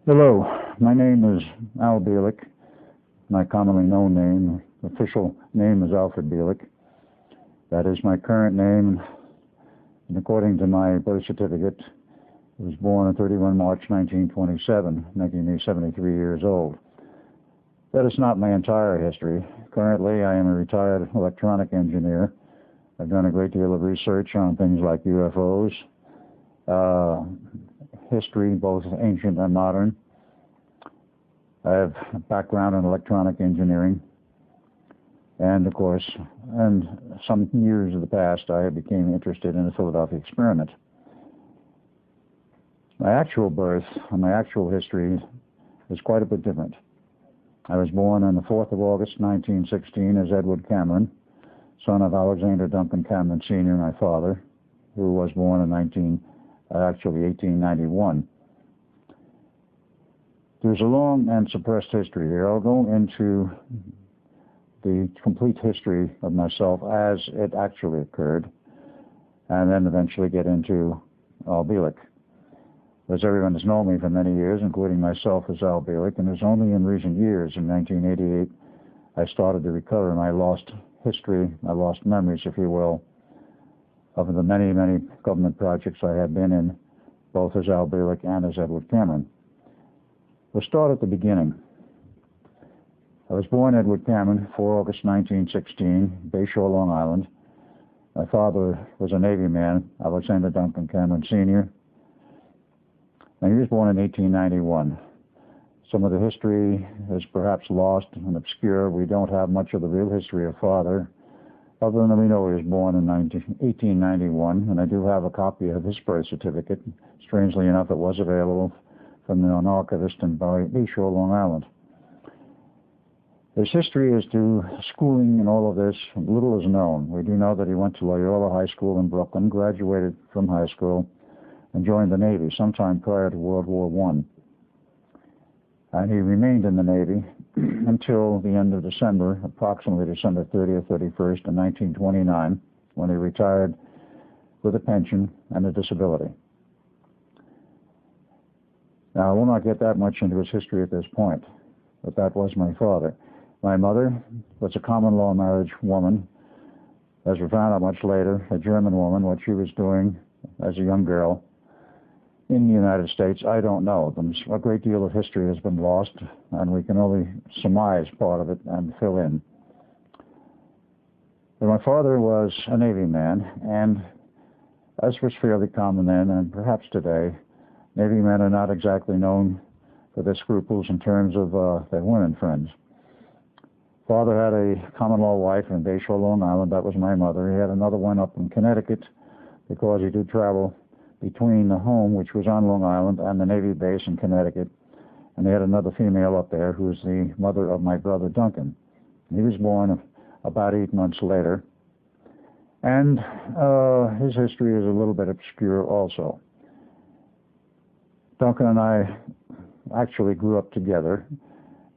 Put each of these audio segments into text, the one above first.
Hello, my name is Al Bielek. My commonly known name, official name is Alfred Bielek. That is my current name, and according to my birth certificate, I was born on 31 March 1927, making me 73 years old. That is not my entire history. Currently, I am a retired electronic engineer. I've done a great deal of research on things like UFOs, history, both ancient and modern. I have a background in electronic engineering. And of course, and some years of the past, I became interested in the Philadelphia experiment. My actual birth and my actual history is quite a bit different. I was born on the 4th of August, 1916, as Edward Cameron, son of Alexander Duncan Cameron Sr., my father, who was born in 1891. There's a long and suppressed history here. I'll go into the complete history of myself as it actually occurred, and then eventually get into Al Bielek. As everyone has known me for many years, including myself as Al Bielek, and it was only in recent years, in 1988, I started to recover my lost history, my lost memories, if you will, of the many, many government projects I had been in, both as Al Bielek and as Edward Cameron. We'll start at the beginning. I was born Edward Cameron, 4 August 1916, Bayshore, Long Island. My father was a Navy man, Alexander Duncan Cameron Sr., and he was born in 1891. Some of the history is perhaps lost and obscure. We don't have much of the real history of father, other than we know he was born in 1891, and I do have a copy of his birth certificate. Strangely enough, it was available from the archivist in Bayshore, Long Island. His history as to schooling and all of this, little is known. We do know that he went to Loyola High School in Brooklyn, graduated from high school, and joined the Navy sometime prior to World War I. And he remained in the Navy until the end of December, approximately December 30th, 31st, in 1929, when he retired with a pension and a disability. Now, I will not get that much into his history at this point, but that was my father. My mother was a common law marriage woman, as we found out much later, a German woman. What she was doing as a young girl in the United States, I don't know. A great deal of history has been lost, and we can only surmise part of it and fill in. But my father was a Navy man, and as was fairly common then, and perhaps today, Navy men are not exactly known for their scruples in terms of their women friends. Father had a common law wife in Bayshore, Long Island. That was my mother. He had another one up in Connecticut because he did travel between the home, which was on Long Island, and the Navy base in Connecticut. And they had another female up there who was the mother of my brother Duncan. He was born about 8 months later. And his history is a little bit obscure also. Duncan and I actually grew up together,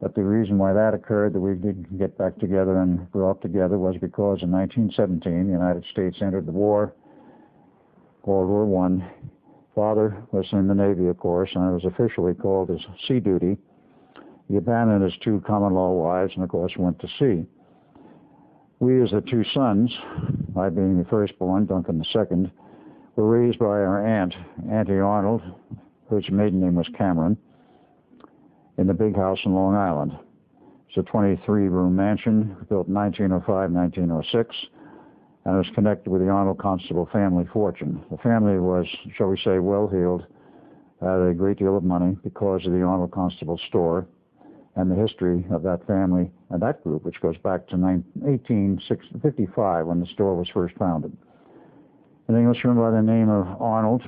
but the reason why that occurred, that we didn't get back together and grow up together, was because in 1917, the United States entered the war, World War I. Father was in the Navy, of course, and it was officially called as sea duty. He abandoned his 2 common law wives and, of course, went to sea. We, as the 2 sons, I being the firstborn, Duncan the second, were raised by our aunt, Auntie Arnold, whose maiden name was Cameron, in the big house in Long Island. It's a 23-room mansion built in 1905-1906, and it was connected with the Arnold Constable family fortune. The family was, shall we say, well-heeled, had a great deal of money because of the Arnold Constable store and the history of that family and that group, which goes back to 1855 when the store was first founded. An Englishman by the name of Arnold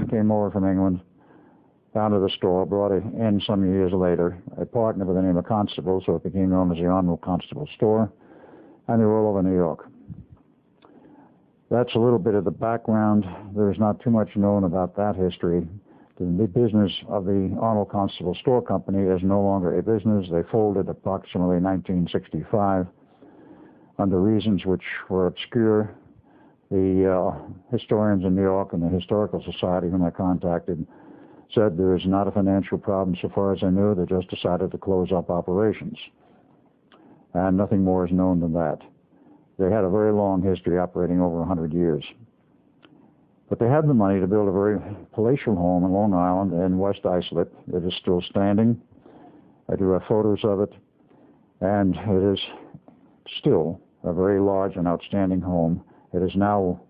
came over from England, founded the store, brought it in some years later, a partner by the name of Constable, so it became known as the Arnold Constable Store, and they were all over New York. That's a little bit of the background. There's not too much known about that history. The business of the Arnold Constable Store Company is no longer a business. They folded approximately 1965 under reasons which were obscure. The historians in New York and the Historical Society whom I contacted said there is not a financial problem so far as I knew. They just decided to close up operations. And nothing more is known than that. They had a very long history, operating over 100 years. But they had the money to build a very palatial home in Long Island in West Islip. It is still standing. I do have photos of it. And it is still a very large and outstanding home. It is now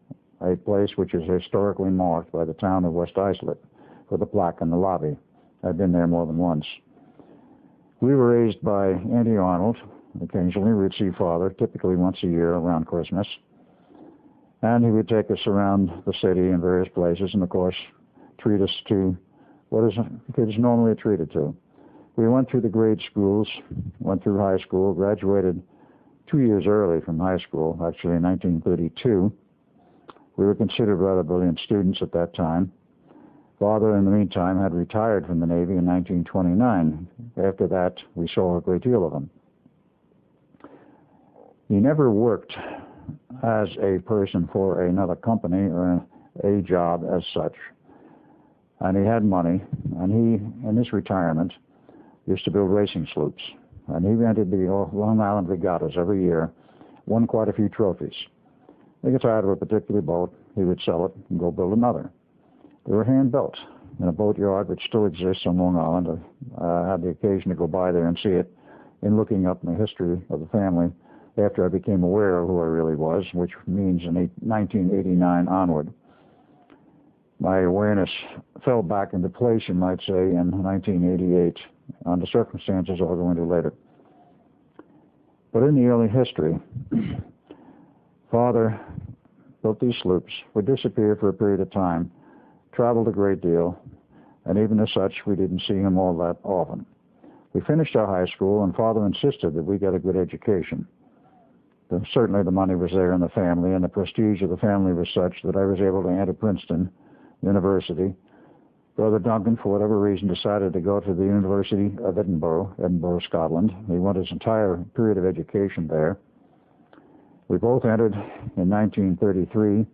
a place which is historically marked by the town of West Islip with a plaque in the lobby. I've been there more than once. We were raised by Auntie Arnold. Occasionally we'd see Father, typically once a year around Christmas. And he would take us around the city in various places and, of course, treat us to what is kids normally treated to. We went through the grade schools, went through high school, graduated 2 years early from high school, actually in 1932. We were considered rather brilliant students at that time. Father, in the meantime, had retired from the Navy in 1929. After that, we saw a great deal of him. He never worked as a person for another company or a job as such. And he had money, and he, in his retirement, used to build racing sloops. And he rented the Long Island regattas every year, won quite a few trophies. He got tired of a particular boat, he would sell it and go build another. They were hand-built in a boatyard which still exists on Long Island. I had the occasion to go by there and see it in looking up the history of the family after I became aware of who I really was, which means in 1989 onward. My awareness fell back into place, you might say, in 1988, under circumstances I'll go into later. But in the early history, Father built these sloops, would disappear for a period of time, traveled a great deal, and even as such, we didn't see him all that often. We finished our high school, and Father insisted that we get a good education. Certainly the money was there in the family, and the prestige of the family was such that I was able to enter Princeton University. Brother Duncan, for whatever reason, decided to go to the University of Edinburgh, Scotland. He went his entire period of education there. We both entered in 1933.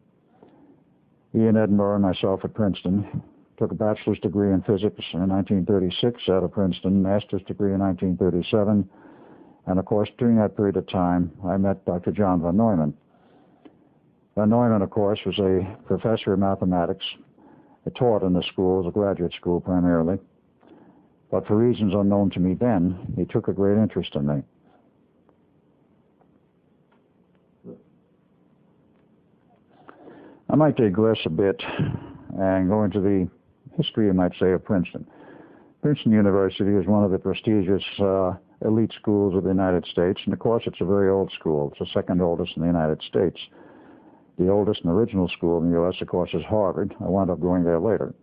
He in Edinburgh and myself at Princeton. Took a bachelor's degree in physics in 1936 out of Princeton, master's degree in 1937. And of course, during that period of time, I met Dr. John von Neumann. Von Neumann, of course, was a professor of mathematics. He taught in the school, as a graduate school primarily. But for reasons unknown to me then, he took a great interest in me. I might digress a bit and go into the history, you might say, of Princeton. Princeton University is one of the prestigious elite schools of the United States, and of course it's a very old school. It's the second oldest in the United States. The oldest and original school in the U.S., of course, is Harvard. I wound up going there later.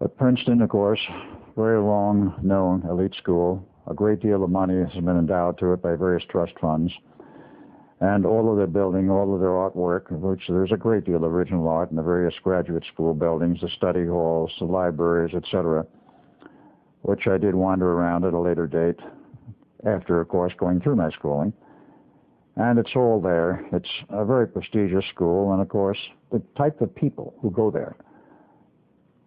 But Princeton, of course, very long-known elite school. A great deal of money has been endowed to it by various trust funds. And all of their building, all of their artwork, of which there's a great deal of original art in the various graduate school buildings, the study halls, the libraries, etc., which I did wander around at a later date after, of course, going through my schooling. And it's all there. It's a very prestigious school, and of course, the type of people who go there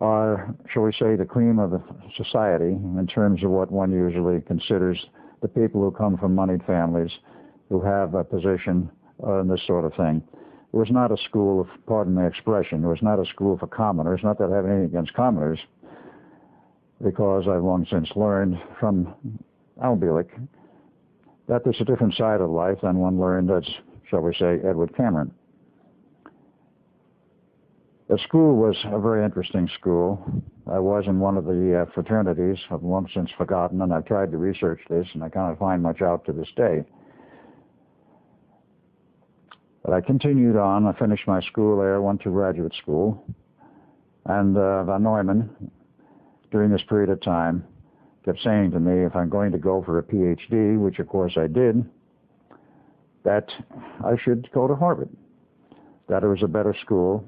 are, shall we say, the cream of the society in terms of what one usually considers the people who come from moneyed families, who have a position and this sort of thing. It was not a school of, pardon my expression, it was not a school for commoners, not that I have anything against commoners, because I've long since learned from Bielek that there's a different side of life than one learned as, shall we say, Edward Cameron. The school was a very interesting school. I was in one of the fraternities. I've long since forgotten, and I've tried to research this, and I can't find much out to this day. But I continued on. I finished my school there, went to graduate school. And von Neumann, during this period of time, kept saying to me, if I'm going to go for a PhD, which of course I did, that I should go to Harvard, that it was a better school.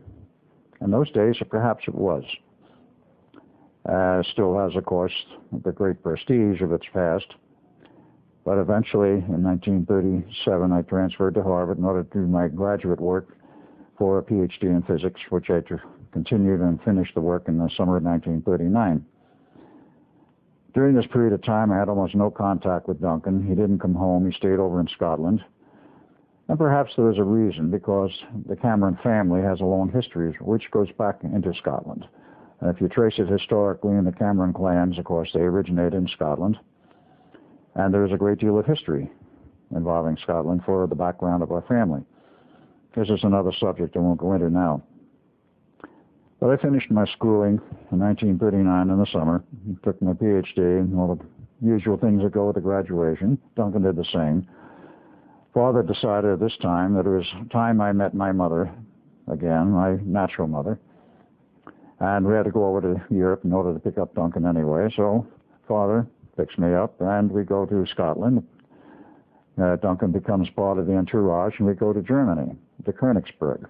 In those days, perhaps it was. Still has, of course, the great prestige of its past. But eventually, in 1937, I transferred to Harvard in order to do my graduate work for a PhD in physics, which I continued and finished the work in the summer of 1939. During this period of time, I had almost no contact with Duncan. He didn't come home. He stayed over in Scotland. And perhaps there was a reason, because the Cameron family has a long history which goes back into Scotland. And if you trace it historically in the Cameron clans, of course, they originated in Scotland. And there is a great deal of history involving Scotland for the background of our family. This is another subject I won't go into now. But I finished my schooling in 1939 in the summer, took my PhD, and all the usual things that go with the graduation. Duncan did the same. Father decided at this time that it was time I met my mother again, my natural mother. And we had to go over to Europe in order to pick up Duncan anyway. So Father picks me up, and we go to Scotland. Duncan becomes part of the entourage, and we go to Germany, to Königsberg,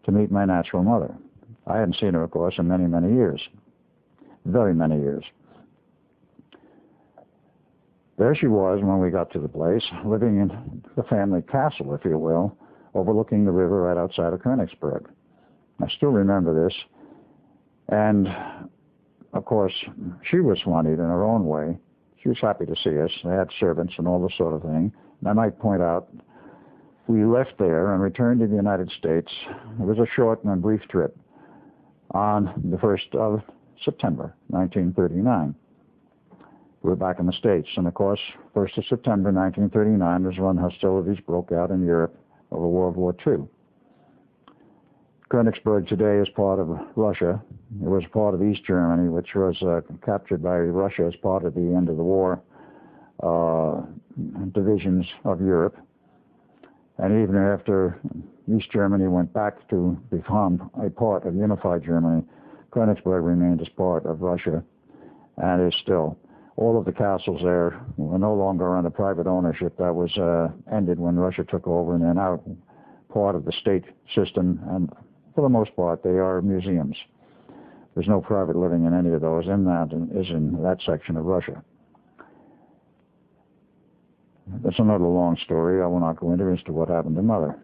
to meet my natural mother. I hadn't seen her, of course, in many, many years. Very many years. There she was when we got to the place, living in the family castle, if you will, overlooking the river right outside of Königsberg. I still remember this. And, of course, she was swannied in her own way. She was happy to see us. They had servants and all this sort of thing. And I might point out, we left there and returned to the United States. It was a short and brief trip on the 1st of September, 1939. We were back in the States. And, of course, 1st of September, 1939 was when hostilities broke out in Europe over World War II. Königsberg today is part of Russia. It was part of East Germany, which was captured by Russia as part of the end of the war divisions of Europe. And even after East Germany went back to become a part of unified Germany, Königsberg remained as part of Russia and is still. All of the castles there were no longer under private ownership. That was ended when Russia took over, and they're now part of the state system, and for the most part they are museums. There's no private living in any of those, and that is in that section of Russia. That's another long story I will not go into as to what happened to Mother.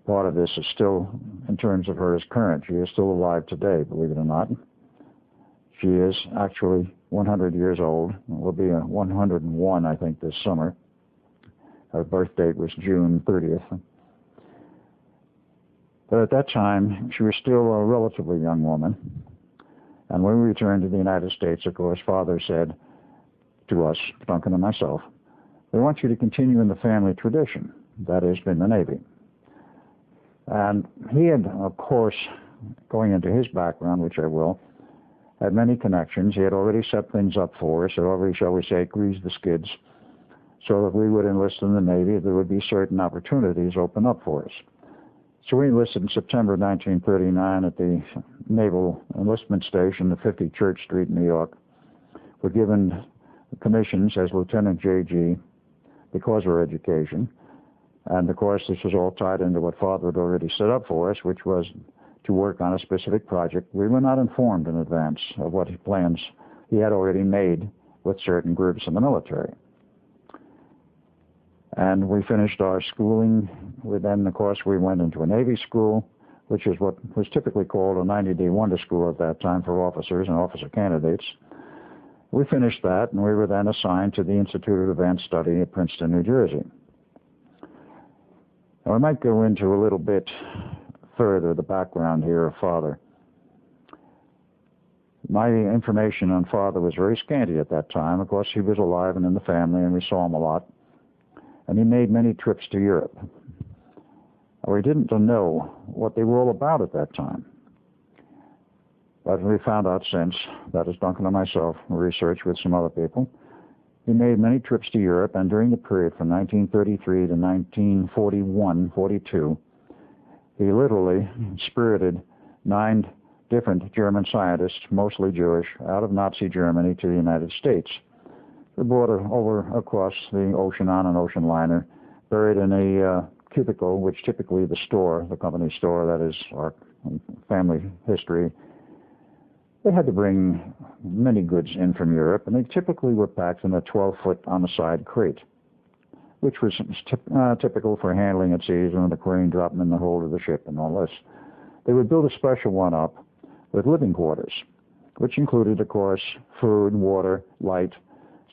Part of this is still, in terms of her, is current. She is still alive today, believe it or not. She is actually 100 years old. Will be 101, I think, this summer. Her birth date was June 30th. But at that time, she was still a relatively young woman. And when we returned to the United States, of course, Father said to us, Duncan and myself, "We want you to continue in the family tradition." That has been the Navy. And he had, of course, going into his background, which I will, had many connections. He had already set things up for us, or already, shall we say, greased the skids, so that we would enlist in the Navy. There would be certain opportunities open up for us. So we enlisted in September 1939 at the Naval Enlistment Station at 50 Church Street, New York. We're given commissions as Lieutenant J.G. because of our education. And, of course, this was all tied into what Father had already set up for us, which was to work on a specific project. We were not informed in advance of what plans he had already made with certain groups in the military. And we finished our schooling. Then, of course, we went into a Navy school, which is what was typically called a 90-day wonder school at that time for officers and officer candidates. We finished that, and we were then assigned to the Institute of Advanced Study at Princeton, New Jersey. Now, I might go into a little bit further the background here of Father. My information on Father was very scanty at that time. Of course, he was alive and in the family, and we saw him a lot. And he made many trips to Europe. We didn't know what they were all about at that time. But we found out since, that is Duncan and myself, researched with some other people, he made many trips to Europe, and during the period from 1933 to 1941-42, he literally spirited 9 different German scientists, mostly Jewish, out of Nazi Germany to the United States. They brought her over across the ocean on an ocean liner, buried in a cubicle, which typically the store, the company store, that is our family history, they had to bring many goods in from Europe, and they typically were packed in a 12-foot on-the-side crate, which was typical for handling at seas when the crane dropped them in the hold of the ship and all this. They would build a special one up with living quarters, which included, of course, food, water, light,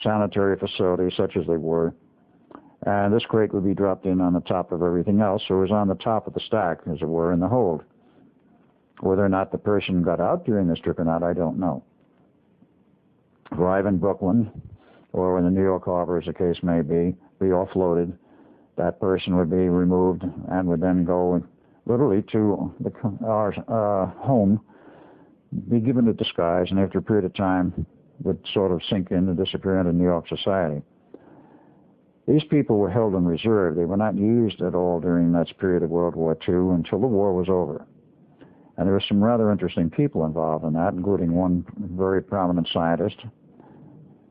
sanitary facilities such as they were. And this crate would be dropped in on the top of everything else, so it was on the top of the stack, as it were, in the hold. Whether or not the person got out during this trip or not, I don't know. Arrive in Brooklyn, or in the New York Harbor, as the case may be offloaded. That person would be removed and would then go literally to our home, be given a disguise, and after a period of time would sort of sink in and disappear into New York society. These people were held in reserve. They were not used at all during that period of World War II until the war was over. And there were some rather interesting people involved in that, including one very prominent scientist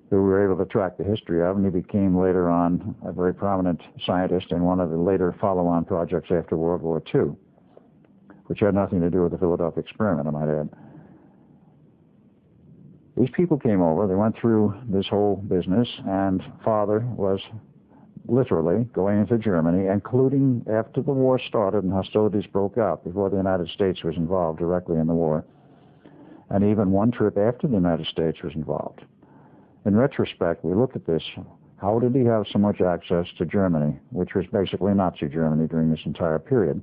who we were able to track the history of, and he became later on a very prominent scientist in one of the later follow-on projects after World War II, which had nothing to do with the Philadelphia experiment, I might add. These people came over, they went through this whole business, and Father was literally going into Germany, including after the war started and hostilities broke out, before the United States was involved directly in the war, and even one trip after the United States was involved. In retrospect, we look at this, how did he have so much access to Germany, which was basically Nazi Germany during this entire period?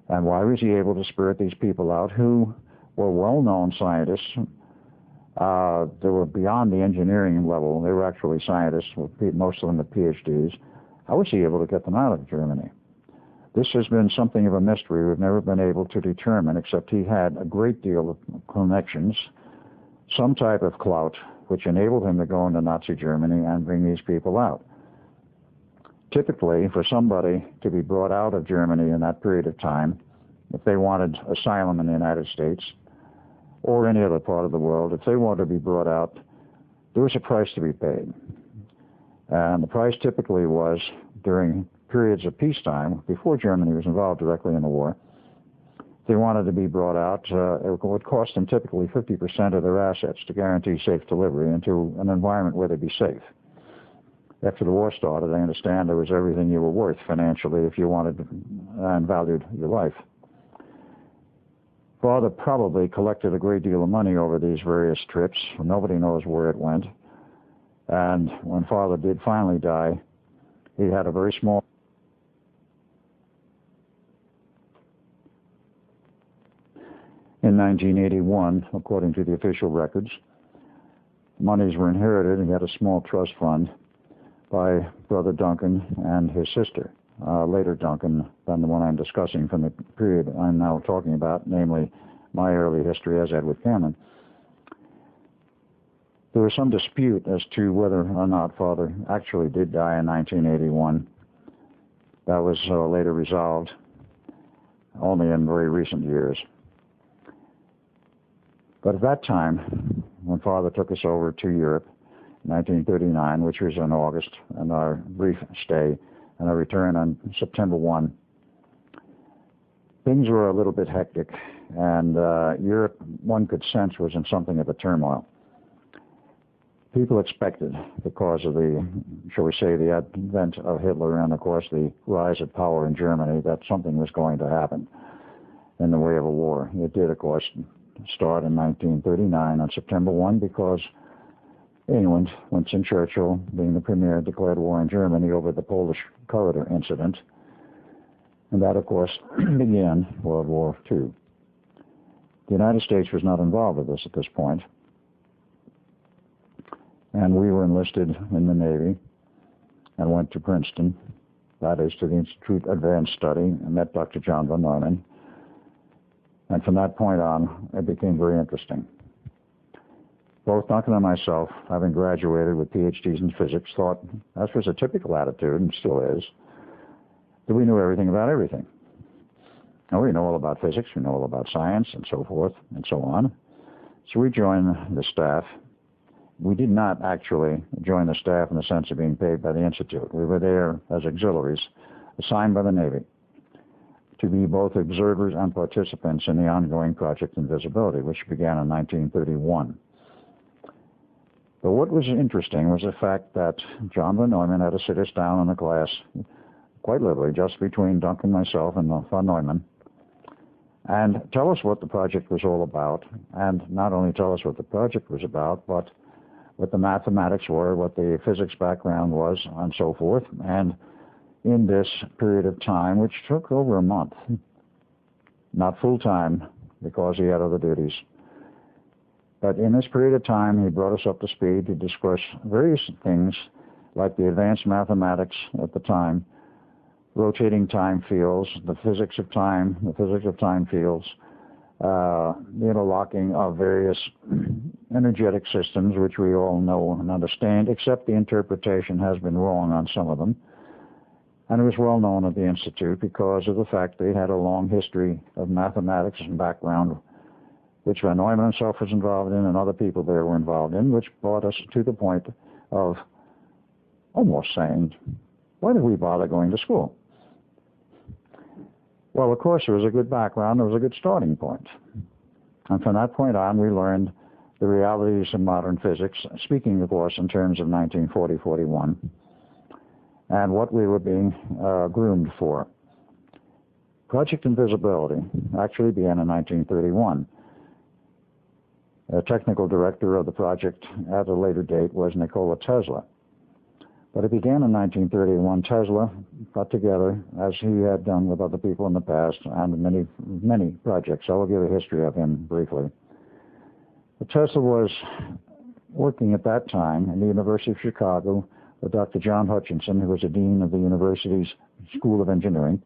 And why was he able to spirit these people out who were well-known scientists? They were beyond the engineering level. They were actually scientists, most of them with PhDs. How was he able to get them out of Germany? This has been something of a mystery we've never been able to determine, except he had a great deal of connections, some type of clout, which enabled him to go into Nazi Germany and bring these people out. Typically, for somebody to be brought out of Germany in that period of time, if they wanted asylum in the United States or any other part of the world, if they wanted to be brought out, there was a price to be paid. And the price typically was, during periods of peacetime, before Germany was involved directly in the war, if they wanted to be brought out, it would cost them typically 50% of their assets to guarantee safe delivery into an environment where they'd be safe. After the war started, I understand there was everything you were worth financially if you wanted and valued your life. Father probably collected a great deal of money over these various trips. Nobody knows where it went. And when Father did finally die, he had a very small... In 1981, according to the official records, monies were inherited, and he had a small trust fund by Brother Duncan and his sister. Later Duncan than the one I'm discussing from the period I'm now talking about, namely my early history as Edward Cameron. There was some dispute as to whether or not Father actually did die in 1981. That was later resolved only in very recent years. But at that time, when Father took us over to Europe, 1939, which was in August, and our brief stay, and our return on September 1, things were a little bit hectic, and Europe, one could sense, was in something of a turmoil. People expected, because of the, shall we say, the advent of Hitler and, of course, the rise of power in Germany, that something was going to happen in the way of a war. It did, of course, start in 1939 on September 1 because England, Winston Churchill, being the premier, declared war in Germany over the Polish corridor incident. And that, of course, began World War II. The United States was not involved with this at this point. And we were enlisted in the Navy and went to Princeton, that is to the Institute of Advanced Study, and met Dr. John von Neumann. And from that point on, it became very interesting. Both Duncan and myself, having graduated with PhDs in physics, thought, as was a typical attitude, and still is, that we knew everything about everything. And we know all about physics, we know all about science, and so forth, and so on. So we joined the staff. We did not actually join the staff in the sense of being paid by the Institute. We were there as auxiliaries, assigned by the Navy, to be both observers and participants in the ongoing Project Invisibility, which began in 1931. But what was interesting was the fact that John von Neumann had to sit us down in a class, quite literally, just between Duncan, myself, and von Neumann, and tell us what the project was all about, and not only tell us what the project was about, but what the mathematics were, what the physics background was, and so forth. And in this period of time, which took over a month, not full time because he had other duties, but in this period of time, he brought us up to speed to discuss various things like the advanced mathematics at the time, rotating time fields, the physics of time fields, the interlocking of various energetic systems, which we all know and understand, except the interpretation has been wrong on some of them. And it was well known at the Institute because of the fact they had a long history of mathematics and background, which Van Neumann himself was involved in and other people there were involved in, which brought us to the point of almost saying, why did we bother going to school? Well, of course, there was a good background, there was a good starting point. And from that point on, we learned the realities of modern physics, speaking, of course, in terms of 1940-41, and what we were being groomed for. Project Invisibility actually began in 1931. The technical director of the project at a later date was Nikola Tesla. But it began in 1931. Tesla got together, as he had done with other people in the past, and many projects. I will give a history of him briefly. But Tesla was working at that time in the University of Chicago with Dr. John Hutchinson, who was the dean of the university's School of Engineering,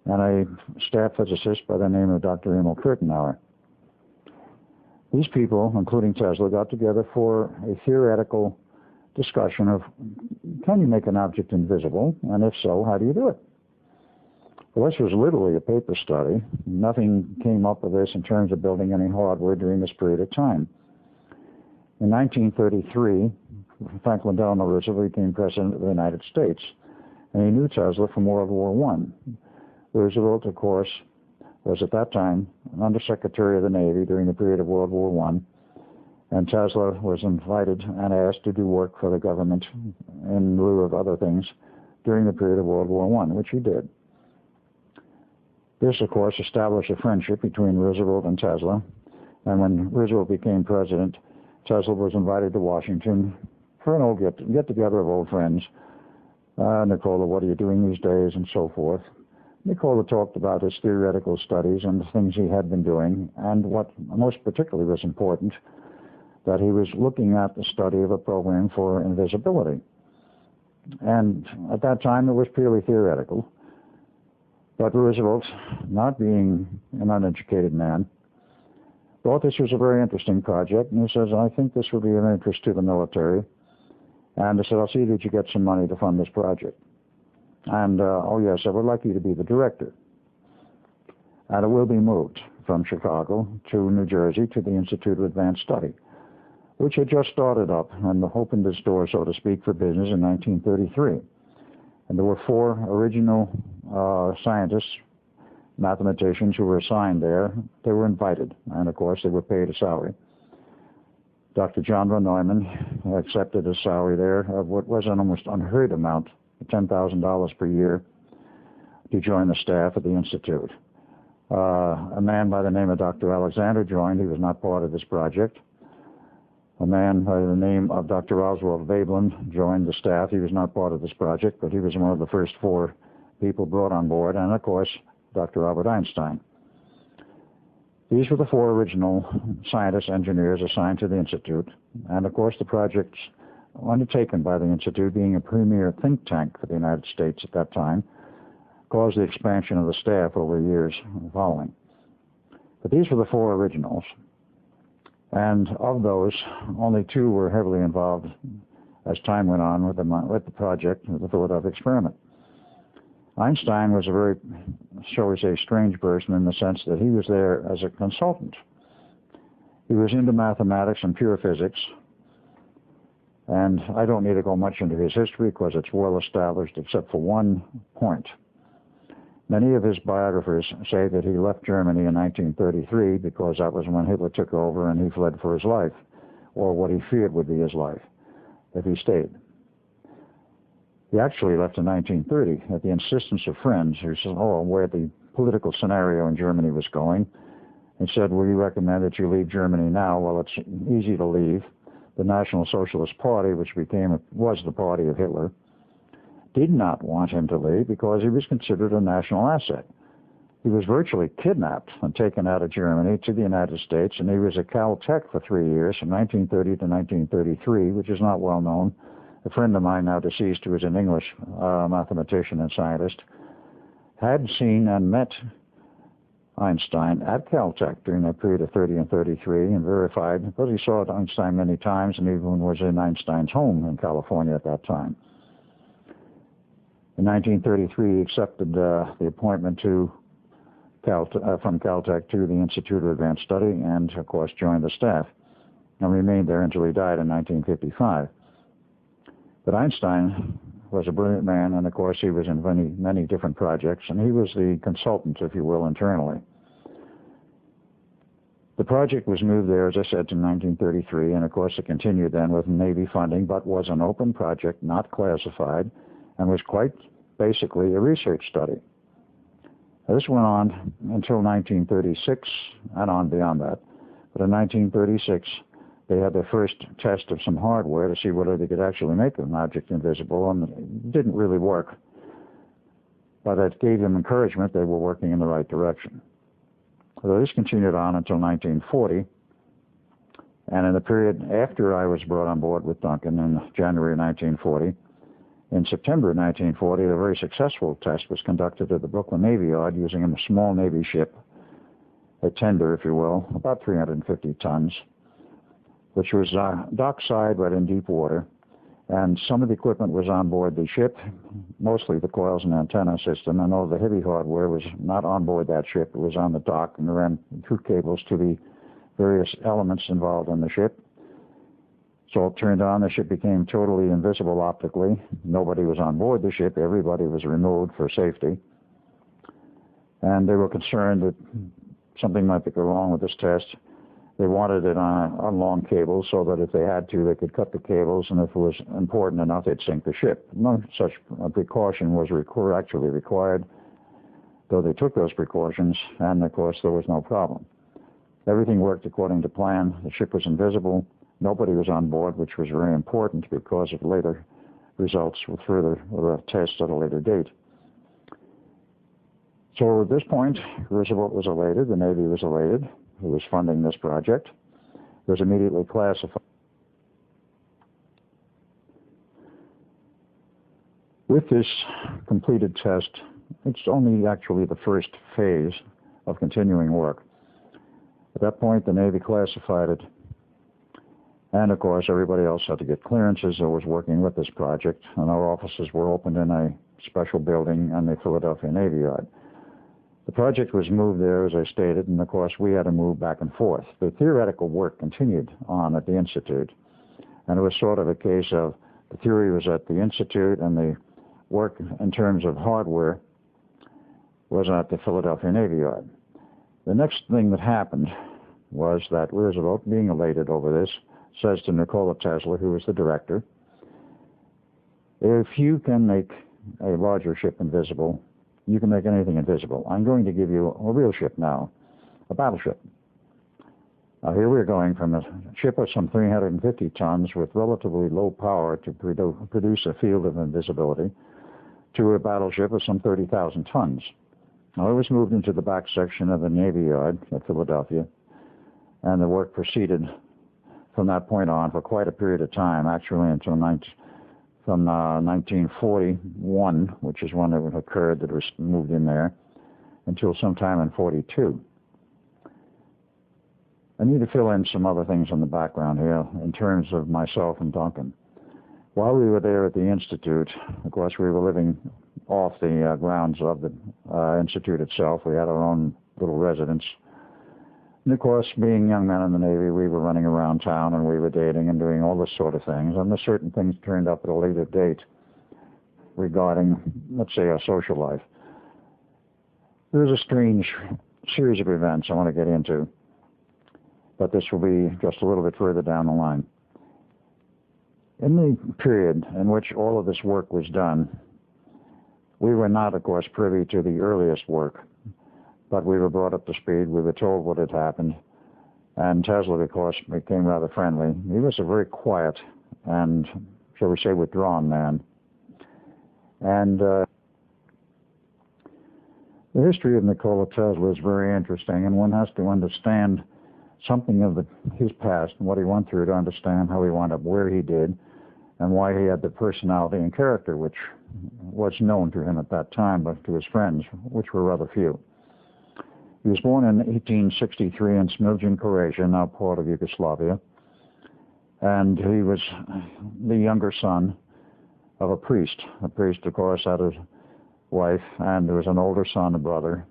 and a staff physicist by the name of Dr. Emil Kirchenauer. These people, including Tesla, got together for a theoretical discussion of, can you make an object invisible, and if so, how do you do it? Well, this was literally a paper study. Nothing came up of this in terms of building any hardware during this period of time. In 1933, Franklin Delano Roosevelt became president of the United States, and he knew Tesla from World War I. Roosevelt, of course, was at that time an Undersecretary of the Navy during the period of World War I, and Tesla was invited and asked to do work for the government in lieu of other things during the period of World War I, which he did. This, of course, established a friendship between Roosevelt and Tesla, and when Roosevelt became president, Tesla was invited to Washington for an old get-together of old friends. Nikola, what are you doing these days, and so forth. Nikola talked about his theoretical studies and the things he had been doing, and what most particularly was important, that he was looking at the study of a program for invisibility. And at that time, it was purely theoretical. But Roosevelt, not being an uneducated man, thought this was a very interesting project, and he says, I think this would be of interest to the military. And I said, I'll see that you get some money to fund this project. And, oh yes, I would like you to be the director. And it will be moved from Chicago to New Jersey to the Institute of Advanced Study, which had just started up and opened its door, so to speak, for business in 1933. And there were 4 original scientists, mathematicians who were assigned there. They were invited, and of course they were paid a salary. Dr. John von Neumann accepted a salary there of what was an almost unheard amount, $10,000 per year, to join the staff at the Institute. A man by the name of Dr. Alexander joined. He was not part of this project. A man by the name of Dr. Oswald Veblen joined the staff. He was not part of this project, but he was one of the first 4 people brought on board, and of course, Dr. Albert Einstein. These were the 4 original scientists, engineers assigned to the Institute, and of course the projects undertaken by the Institute, being a premier think tank for the United States at that time, caused the expansion of the staff over years following. But these were the 4 originals. And of those, only 2 were heavily involved as time went on with the project, with the thought of experiment. Einstein was a very, shall we say, strange person in the sense that he was there as a consultant. He was into mathematics and pure physics, and I don't need to go much into his history because it's well established except for one point. Many of his biographers say that he left Germany in 1933 because that was when Hitler took over and he fled for his life, or what he feared would be his life if he stayed. He actually left in 1930 at the insistence of friends who said, oh, where the political scenario in Germany was going, and said, "We recommend that you leave Germany now." Well, it's easy to leave. The National Socialist Party, which was the party of Hitler, did not want him to leave because he was considered a national asset. He was virtually kidnapped and taken out of Germany to the United States, and he was at Caltech for 3 years, from 1930 to 1933, which is not well known. A friend of mine, now deceased, who was an English mathematician and scientist, had seen and met Einstein at Caltech during that period of 30 and 33 and verified, because he saw Einstein many times and even was in Einstein's home in California at that time. In 1933, he accepted the appointment to from Caltech to the Institute of Advanced Study and, of course, joined the staff and remained there until he died in 1955. But Einstein was a brilliant man, and, of course, he was in many different projects, and he was the consultant, if you will, internally. The project was moved there, as I said, to 1933, and, of course, it continued then with Navy funding, but was an open project, not classified, and was quite basically a research study. This went on until 1936 and on beyond that. But in 1936, they had their first test of some hardware to see whether they could actually make an object invisible, and it didn't really work. But it gave them encouragement. They were working in the right direction. So this continued on until 1940. And in the period after I was brought on board with Duncan in January 1940, in September 1940, a very successful test was conducted at the Brooklyn Navy Yard using a small Navy ship, a tender, if you will, about 350 tons, which was dockside but in deep water. And some of the equipment was on board the ship, mostly the coils and antenna system, and all the heavy hardware was not on board that ship. It was on the dock and ran through cables to the various elements involved in the ship. So it turned on, the ship became totally invisible optically. Nobody was on board the ship. Everybody was removed for safety. And they were concerned that something might go wrong with this test. They wanted it on long cables so that if they had to, they could cut the cables, and if it was important enough, they'd sink the ship. No such precaution was actually required, though they took those precautions, and of course there was no problem. Everything worked according to plan. The ship was invisible. Nobody was on board, which was very important because of later results with further tests at a later date. So at this point, Roosevelt was elated, the Navy was elated, who was funding this project. It was immediately classified. With this completed test, it's only actually the first phase of continuing work. At that point, the Navy classified it. And, of course, everybody else had to get clearances that was working with this project, and our offices were opened in a special building on the Philadelphia Navy Yard. The project was moved there, as I stated, and, of course, we had to move back and forth. The theoretical work continued on at the Institute, and it was sort of a case of the theory was at the Institute, and the work in terms of hardware was at the Philadelphia Navy Yard. The next thing that happened was that Roosevelt, being elated over this, says to Nikola Tesla, who was the director, "If you can make a larger ship invisible, you can make anything invisible. I'm going to give you a real ship now, a battleship." Now here we're going from a ship of some 350 tons with relatively low power to produce a field of invisibility to a battleship of some 30,000 tons. Now it was moved into the back section of the Navy Yard at Philadelphia, and the work proceeded from that point on for quite a period of time, actually until 1941, which is when it occurred that it was moved in there, until sometime in 42. I need to fill in some other things in the background here in terms of myself and Duncan. While we were there at the Institute, of course, we were living off the grounds of the Institute itself. We had our own little residence. And, of course, being young men in the Navy, we were running around town, and we were dating and doing all this sort of things. And there's certain things turned up at a later date regarding, let's say, our social life. There was a strange series of events I want to get into, but this will be just a little bit further down the line. In the period in which all of this work was done, we were not, of course, privy to the earliest work. but we were brought up to speed. We were told what had happened. And Tesla, of course, became rather friendly. He was a very quiet and, shall we say, withdrawn man. And the history of Nikola Tesla is very interesting, and one has to understand something of his past and what he went through to understand how he wound up where he did and why he had the personality and character which was known to him at that time, but to his friends, which were rather few. He was born in 1863 in Smiljan, Croatia, now part of Yugoslavia, and he was the younger son of a priest. A priest, of course, had a wife, and there was an older son, a brother.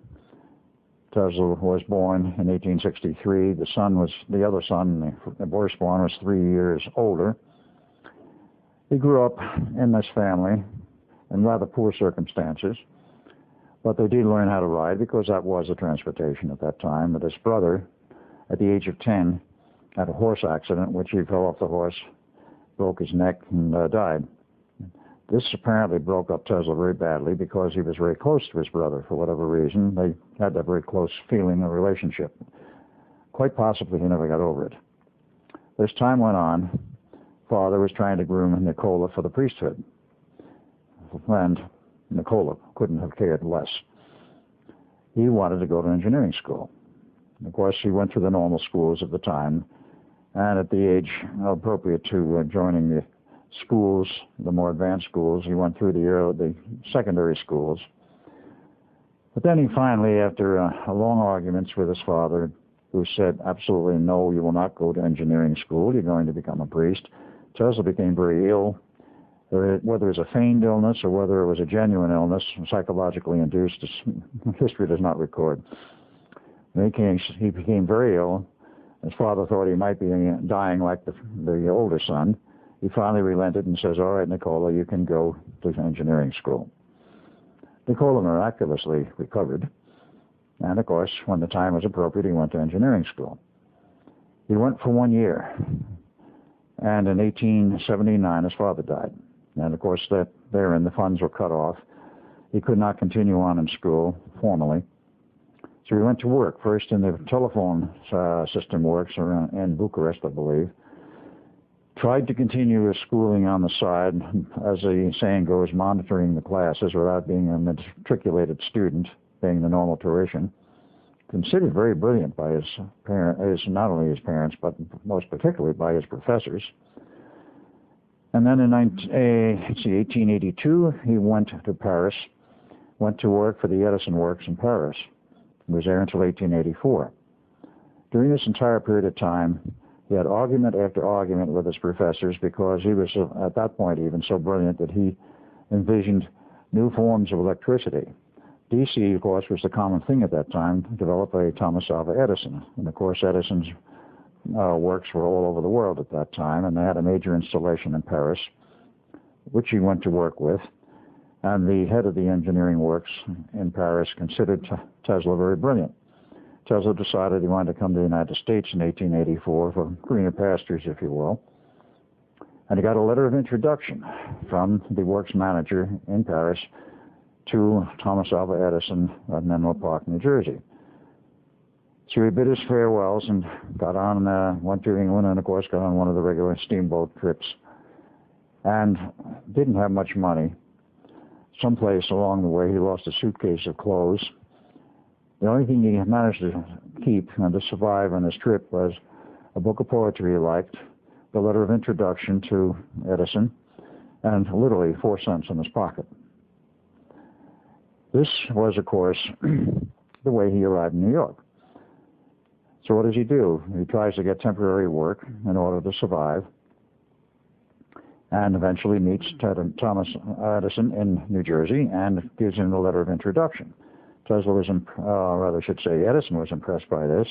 Tesla was born in 1863. The other son, the firstborn, was 3 years older. He grew up in this family in rather poor circumstances, but they did learn how to ride because that was a transportation at that time. But his brother, at the age of 10, had a horse accident, which he fell off the horse, broke his neck, and died. This apparently broke up Tesla very badly because he was very close to his brother for whatever reason. They had that very close feeling of relationship. Quite possibly he never got over it. As time went on, father was trying to groom Nikola for the priesthood. And Nikola couldn't have cared less. He wanted to go to engineering school. Of course, he went through the normal schools of the time, and at the age appropriate to joining the schools, the more advanced schools, he went through the secondary schools. But then he finally, after long arguments with his father, who said, absolutely no, you will not go to engineering school, you're going to become a priest, Tesla became very ill. Whether it was a feigned illness or whether it was a genuine illness, psychologically induced, history does not record. He became very ill. His father thought he might be dying like the older son. He finally relented and says, all right, Nikola, you can go to engineering school. Nikola miraculously recovered. And, of course, when the time was appropriate, he went to engineering school. He went for 1 year. And in 1879, his father died. And, of course, therein the funds were cut off. He could not continue on in school formally. So he went to work, first in the telephone system works around in Bucharest, I believe. Tried to continue his schooling on the side, as the saying goes, monitoring the classes without being a matriculated student, being the normal tuition. Considered very brilliant by his parents, not only his parents, but most particularly by his professors. And then in 1882, he went to Paris, went to work for the Edison Works in Paris. He was there until 1884. During this entire period of time, he had argument after argument with his professors because he was, at that point, even so brilliant that he envisioned new forms of electricity. DC, of course, was the common thing at that time, developed by Thomas Alva Edison. And, of course, Edison's works were all over the world at that time, and they had a major installation in Paris, which he went to work with. And the head of the engineering works in Paris considered Tesla very brilliant. Tesla decided he wanted to come to the United States in 1884 for greener pastures, if you will. And he got a letter of introduction from the works manager in Paris to Thomas Alva Edison at Menlo Park, New Jersey. So he bid his farewells and got on, went to England, and of course got on one of the regular steamboat trips. And didn't have much money. Someplace along the way he lost a suitcase of clothes. The only thing he managed to keep and to survive on his trip was a book of poetry he liked, the letter of introduction to Edison, and literally 4 cents in his pocket. This was, of course, the way he arrived in New York. So what does he do? He tries to get temporary work in order to survive, and eventually meets Thomas Edison in New Jersey and gives him the letter of introduction. Tesla was, Edison was impressed by this.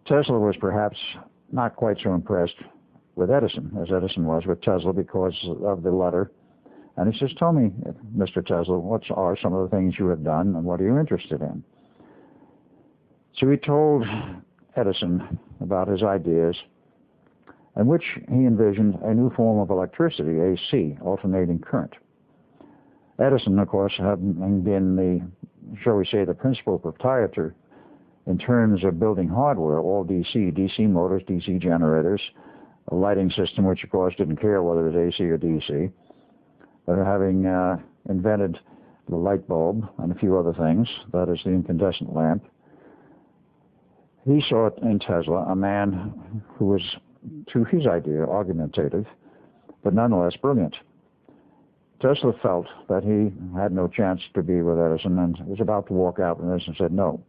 Tesla was perhaps not quite so impressed with Edison as Edison was with Tesla because of the letter. And he says, tell me, Mr. Tesla, what are some of the things you have done and what are you interested in? So he told Edison about his ideas, in which he envisioned a new form of electricity, AC, alternating current. Edison, of course, having been the shall we say, the principal proprietor in terms of building hardware, all DC motors, DC generators, a lighting system which of course didn't care whether it was AC or DC, but having invented the light bulb and a few other things, that is the incandescent lamp. He saw in Tesla a man who was, to his idea, argumentative, but nonetheless brilliant. Tesla felt that he had no chance to be with Edison and was about to walk out, and Edison said, no,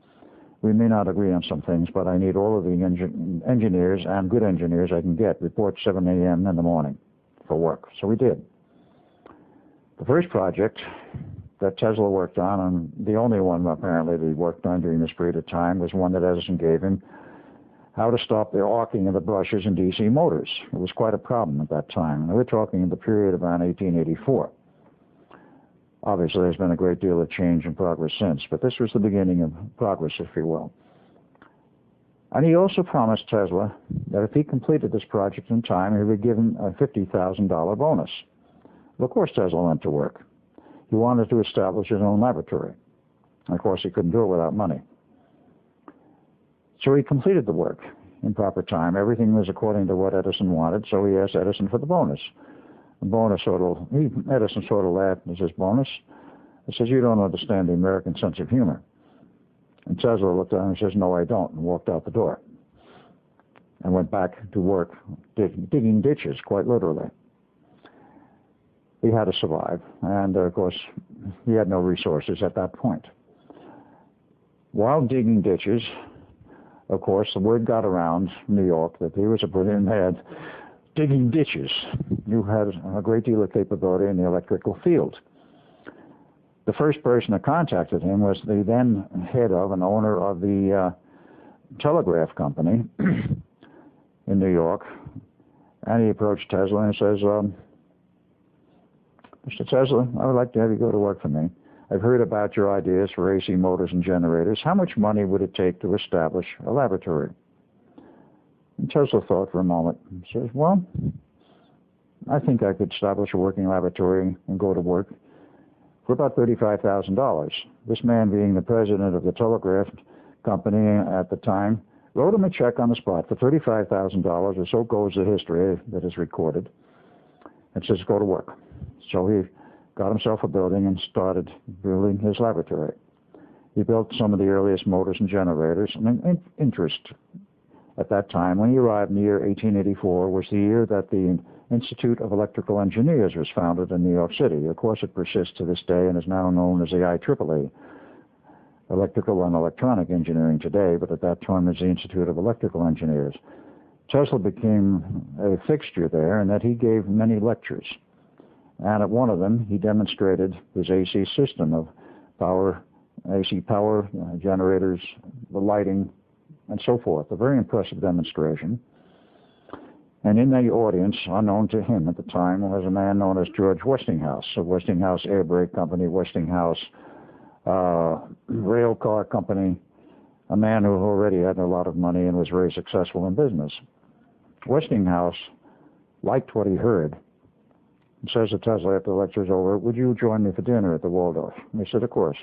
we may not agree on some things, but I need all of the engineers and good engineers I can get. Report 7 a.m. in the morning for work. So we did. The first project that Tesla worked on, and the only one apparently that he worked on during this period of time, was one that Edison gave him, how to stop the arcing of the brushes in DC motors. It was quite a problem at that time. And we're talking in the period around 1884. Obviously, there's been a great deal of change and progress since, but this was the beginning of progress, if you will. And he also promised Tesla that if he completed this project in time, he would give him a $50,000 bonus. Well, of course, Tesla went to work. He wanted to establish his own laboratory. And of course, he couldn't do it without money. So he completed the work in proper time. Everything was according to what Edison wanted, so he asked Edison for the bonus. Edison sort of laughed and says, bonus? He says, you don't understand the American sense of humor. And Tesla looked at him and says, no, I don't, and walked out the door. And went back to work digging ditches, quite literally. He had to survive, and of course, he had no resources at that point. While digging ditches, of course, the word got around New York that he was a brilliant man digging ditches. You had a great deal of capability in the electrical field. The first person that contacted him was the then head of and owner of the telegraph company in New York, and he approached Tesla and says, Mr. Tesla, I would like to have you go to work for me. I've heard about your ideas for AC motors and generators. How much money would it take to establish a laboratory? And Tesla thought for a moment and says, well, I think I could establish a working laboratory and go to work for about $35,000. This man, being the president of the telegraph company at the time, wrote him a check on the spot for $35,000, or so goes the history that is recorded, and says, go to work. So he got himself a building and started building his laboratory. He built some of the earliest motors and generators. And interest at that time, when he arrived in the year 1884, was the year that the Institute of Electrical Engineers was founded in New York City. Of course, it persists to this day and is now known as the IEEE, Electrical and Electronic Engineering today, but at that time it was the Institute of Electrical Engineers. Tesla became a fixture there in that he gave many lectures. And at one of them, he demonstrated his AC system of power, AC power, generators, the lighting, and so forth. A very impressive demonstration. And in the audience, unknown to him at the time, was a man known as George Westinghouse, of Westinghouse Air Brake Company, Westinghouse Rail Car Company, a man who already had a lot of money and was very successful in business. Westinghouse liked what he heard. He says to Tesla after the lecture's over, would you join me for dinner at the Waldorf? And he said, of course.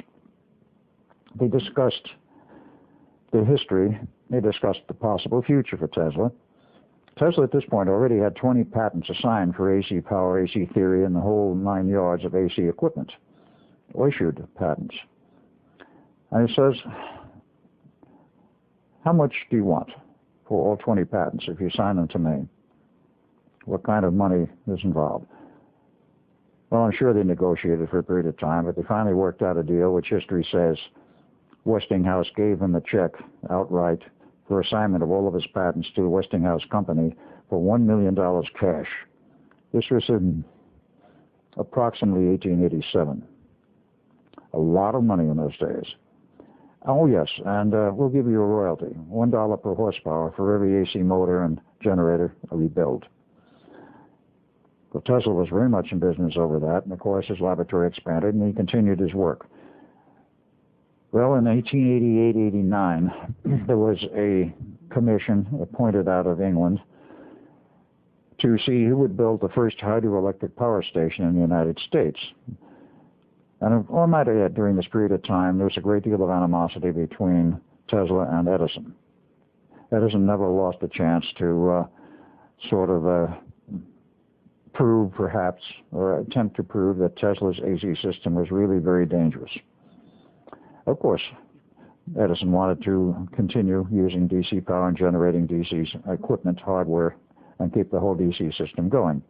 They discussed the history. They discussed the possible future for Tesla. Tesla at this point already had 20 patents assigned for AC power, AC theory, and the whole 9 yards of AC equipment, issued patents. And he says, how much do you want for all 20 patents if you sign them to me? What kind of money is involved? Well, I'm sure they negotiated for a period of time, but they finally worked out a deal, which history says Westinghouse gave him a check outright for assignment of all of his patents to the Westinghouse Company for $1 million cash. This was in approximately 1887. A lot of money in those days. Oh, yes, and we'll give you a royalty, $1 per horsepower for every AC motor and generator we build. Well, Tesla was very much in business over that, and of course his laboratory expanded, and he continued his work. Well, in 1888-89, there was a commission appointed out of England to see who would build the first hydroelectric power station in the United States. And I might add, during this period of time, there was a great deal of animosity between Tesla and Edison. Edison never lost a chance to prove, perhaps, or attempt to prove that Tesla's AC system was really very dangerous. Of course, Edison wanted to continue using DC power and generating DC equipment, hardware, and keep the whole DC system going.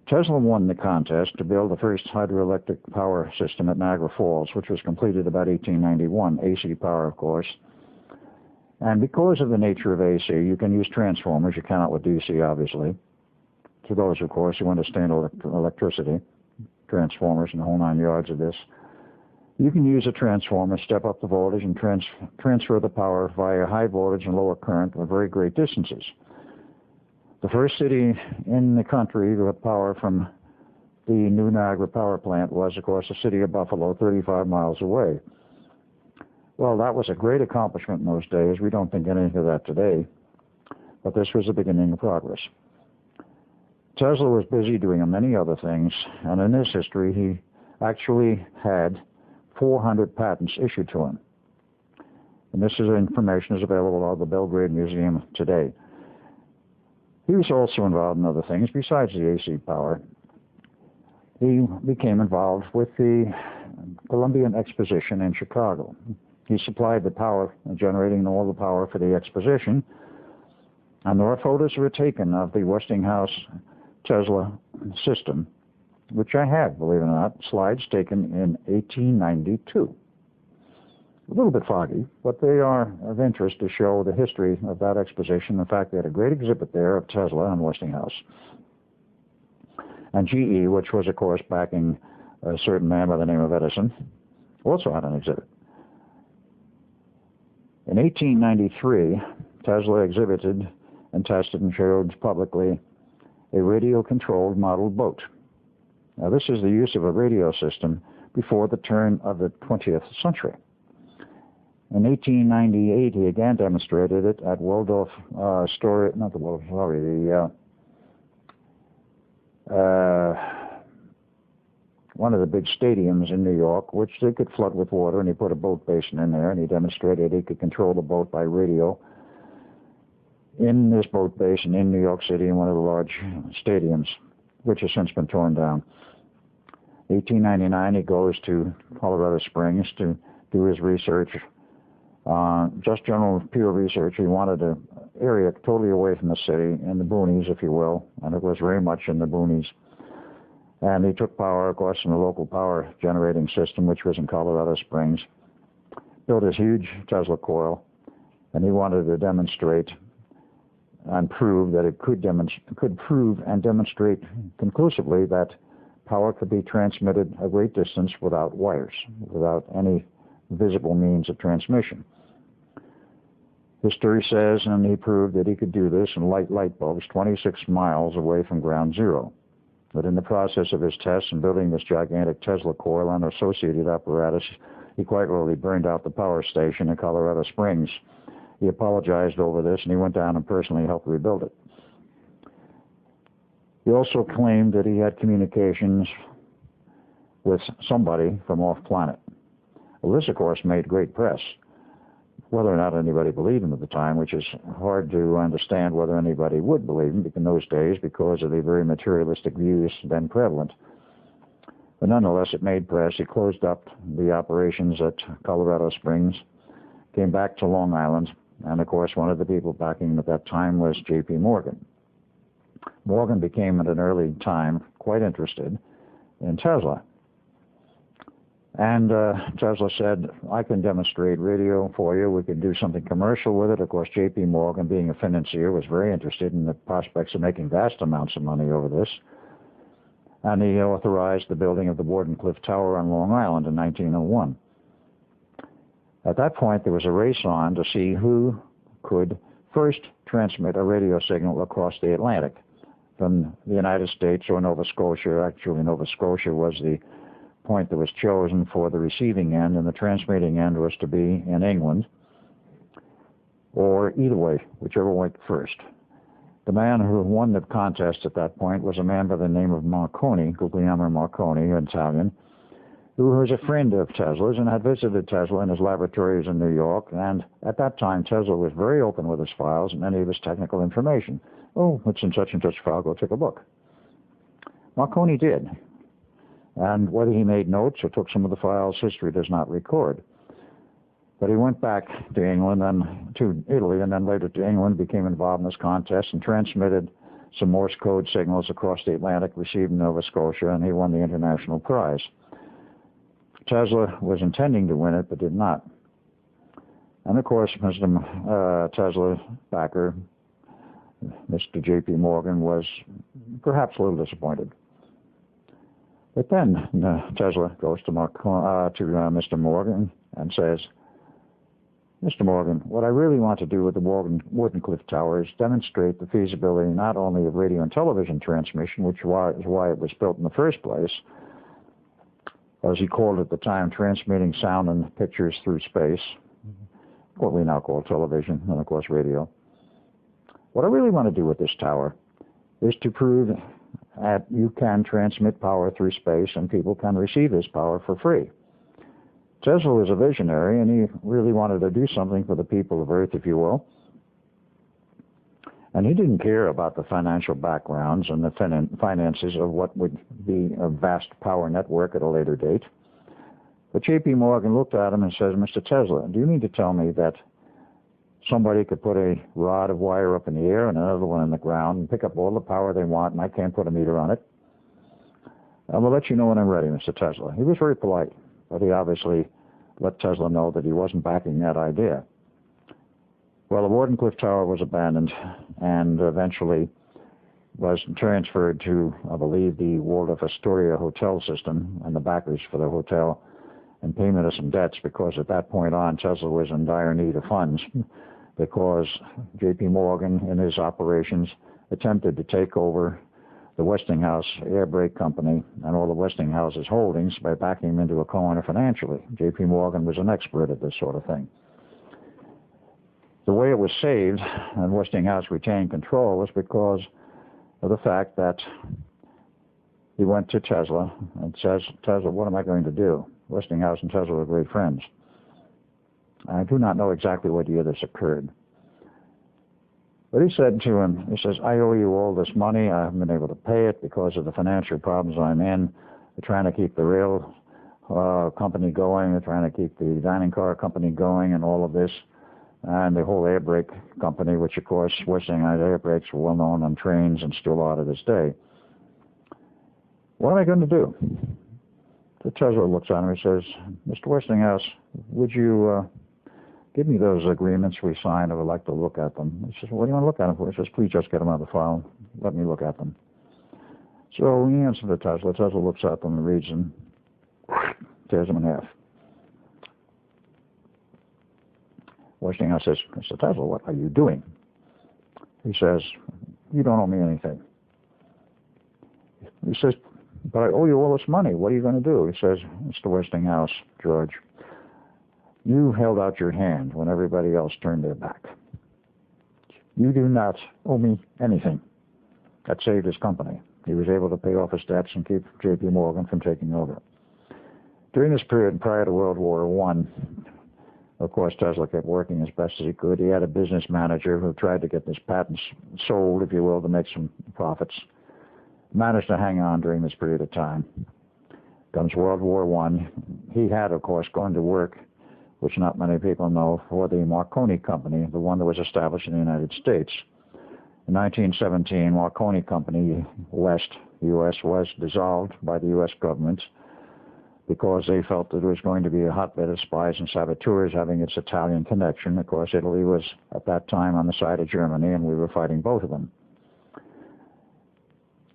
Tesla won the contest to build the first hydroelectric power system at Niagara Falls, which was completed about 1891, AC power, of course. And because of the nature of AC, you can use transformers. You cannot with DC, obviously. To those, of course, who understand electricity, transformers and the whole 9 yards of this. You can use a transformer, step up the voltage, and transfer the power via high voltage and lower current at very great distances. The first city in the country to have power from the new Niagara power plant was, of course, the city of Buffalo, 35 miles away. Well, that was a great accomplishment in those days. We don't think anything of that today, but this was the beginning of progress. Tesla was busy doing many other things, and in his history, he actually had 400 patents issued to him. And this information is available at the Belgrade Museum today. He was also involved in other things besides the AC power. He became involved with the Columbian Exposition in Chicago. He supplied the power, generating all the power for the exposition. And there are photos that were taken of the Westinghouse Tesla system, which I have, believe it or not, slides taken in 1892. A little bit foggy, but they are of interest to show the history of that exposition. In fact, they had a great exhibit there of Tesla and Westinghouse. And GE, which was, of course, backing a certain man by the name of Edison, also had an exhibit. In 1893, Tesla exhibited and tested and showed publicly a radio-controlled model boat. Now, this is the use of a radio system before the turn of the 20th century. In 1898, he again demonstrated it at Waldorf one of the big stadiums in New York, which they could flood with water, and he put a boat basin in there, and he demonstrated he could control the boat by radio in this boat basin in New York City in one of the large stadiums, which has since been torn down. 1899, he goes to Colorado Springs to do his research, just general pure research. He wanted an area totally away from the city, in the boonies, if you will, and it was very much in the boonies. And he took power, of course, from the local power generating system, which was in Colorado Springs, built his huge Tesla coil, and he wanted to demonstrate and prove that it could prove and demonstrate conclusively that power could be transmitted a great distance without wires, without any visible means of transmission. History says, and he proved that he could do this and light light bulbs 26 miles away from ground zero. But in the process of his tests and building this gigantic Tesla coil and associated apparatus, he quite literally burned out the power station in Colorado Springs. He apologized over this, and he went down and personally helped rebuild it. He also claimed that he had communications with somebody from off-planet. Well, this, of course, made great press. Whether or not anybody believed him at the time, which is hard to understand whether anybody would believe him in those days because of the very materialistic views then prevalent. But nonetheless, it made press. He closed up the operations at Colorado Springs, came back to Long Island, and of course, one of the people backing him at that time was J.P. Morgan. Morgan became at an early time quite interested in Tesla. And Tesla said, I can demonstrate radio for you. We can do something commercial with it. Of course, J.P. Morgan, being a financier, was very interested in the prospects of making vast amounts of money over this. And he authorized the building of the Wardenclyffe Tower on Long Island in 1901. At that point, there was a race on to see who could first transmit a radio signal across the Atlantic from the United States or Nova Scotia. Actually, Nova Scotia was the point that was chosen for the receiving end, and the transmitting end was to be in England, or either way, whichever went first. The man who won the contest at that point was a man by the name of Marconi, Guglielmo Marconi, Italian, who was a friend of Tesla's and had visited Tesla in his laboratories in New York. And at that time, Tesla was very open with his files and any of his technical information. Oh, it's in such and such file, go take a look. Marconi did. And whether he made notes or took some of the files, history does not record. But he went back to England and to Italy and then later to England, became involved in this contest and transmitted some Morse code signals across the Atlantic, received in Nova Scotia, and he won the international prize. Tesla was intending to win it, but did not. And of course, Mr. Tesla's backer, Mr. J.P. Morgan, was perhaps a little disappointed. But then Tesla goes to Mr. Morgan and says, Mr. Morgan, what I really want to do with the Wardenclyffe Tower is demonstrate the feasibility not only of radio and television transmission, which is why it was built in the first place, as he called it at the time, transmitting sound and pictures through space, what we now call television, and of course radio. What I really want to do with this tower is to prove that you can transmit power through space and people can receive this power for free. Tesla was a visionary, and he really wanted to do something for the people of Earth, if you will. And he didn't care about the financial backgrounds and the finances of what would be a vast power network at a later date. But J.P. Morgan looked at him and says, Mr. Tesla, do you mean to tell me that somebody could put a rod of wire up in the air and another one in the ground and pick up all the power they want, and I can't put a meter on it? I will let you know when I'm ready, Mr. Tesla. He was very polite, but he obviously let Tesla know that he wasn't backing that idea. Well, the Wardenclyffe Tower was abandoned and eventually was transferred to, I believe, the Waldorf Astoria hotel system and the backers for the hotel and payment of some debts, because at that point on, Tesla was in dire need of funds because J.P. Morgan, in his operations, attempted to take over the Westinghouse Air Brake Company and all the Westinghouse's holdings by backing him into a corner financially. J.P. Morgan was an expert at this sort of thing. The way it was saved and Westinghouse retained control was because of the fact that he went to Tesla and says, Tesla, what am I going to do? Westinghouse and Tesla were great friends. I do not know exactly what year this occurred. But he said to him, he says, I owe you all this money. I haven't been able to pay it because of the financial problems I'm in. They're trying to keep the rail company going. They're trying to keep the dining car company going and all of this. And the whole air brake company, which, of course, Westinghouse air brakes were well known on trains and still are to this day. What am I going to do? So Tesla looks on him and says, Mr. Westinghouse, would you give me those agreements we signed? I would like to look at them. He says, what do you want to look at them for? He says, please just get them out of the file. Let me look at them. So he answers to Tesla. Tesla looks at them and reads them, tears them in half. Westinghouse says, Mr. Tesla, what are you doing? He says, you don't owe me anything. He says, but I owe you all this money. What are you going to do? He says, Mr. Westinghouse, George, you held out your hand when everybody else turned their back. You do not owe me anything. That saved his company. He was able to pay off his debts and keep J.P. Morgan from taking over. During this period, prior to World War I, of course, Tesla kept working as best as he could. He had a business manager who tried to get his patents sold, if you will, to make some profits. Managed to hang on during this period of time. Comes World War I. He had, of course, gone to work, which not many people know, for the Marconi Company, the one that was established in the United States. In 1917, Marconi Company West, U.S., was dissolved by the U.S. government because they felt that it was going to be a hotbed of spies and saboteurs having its Italian connection. Of course, Italy was at that time on the side of Germany, and we were fighting both of them.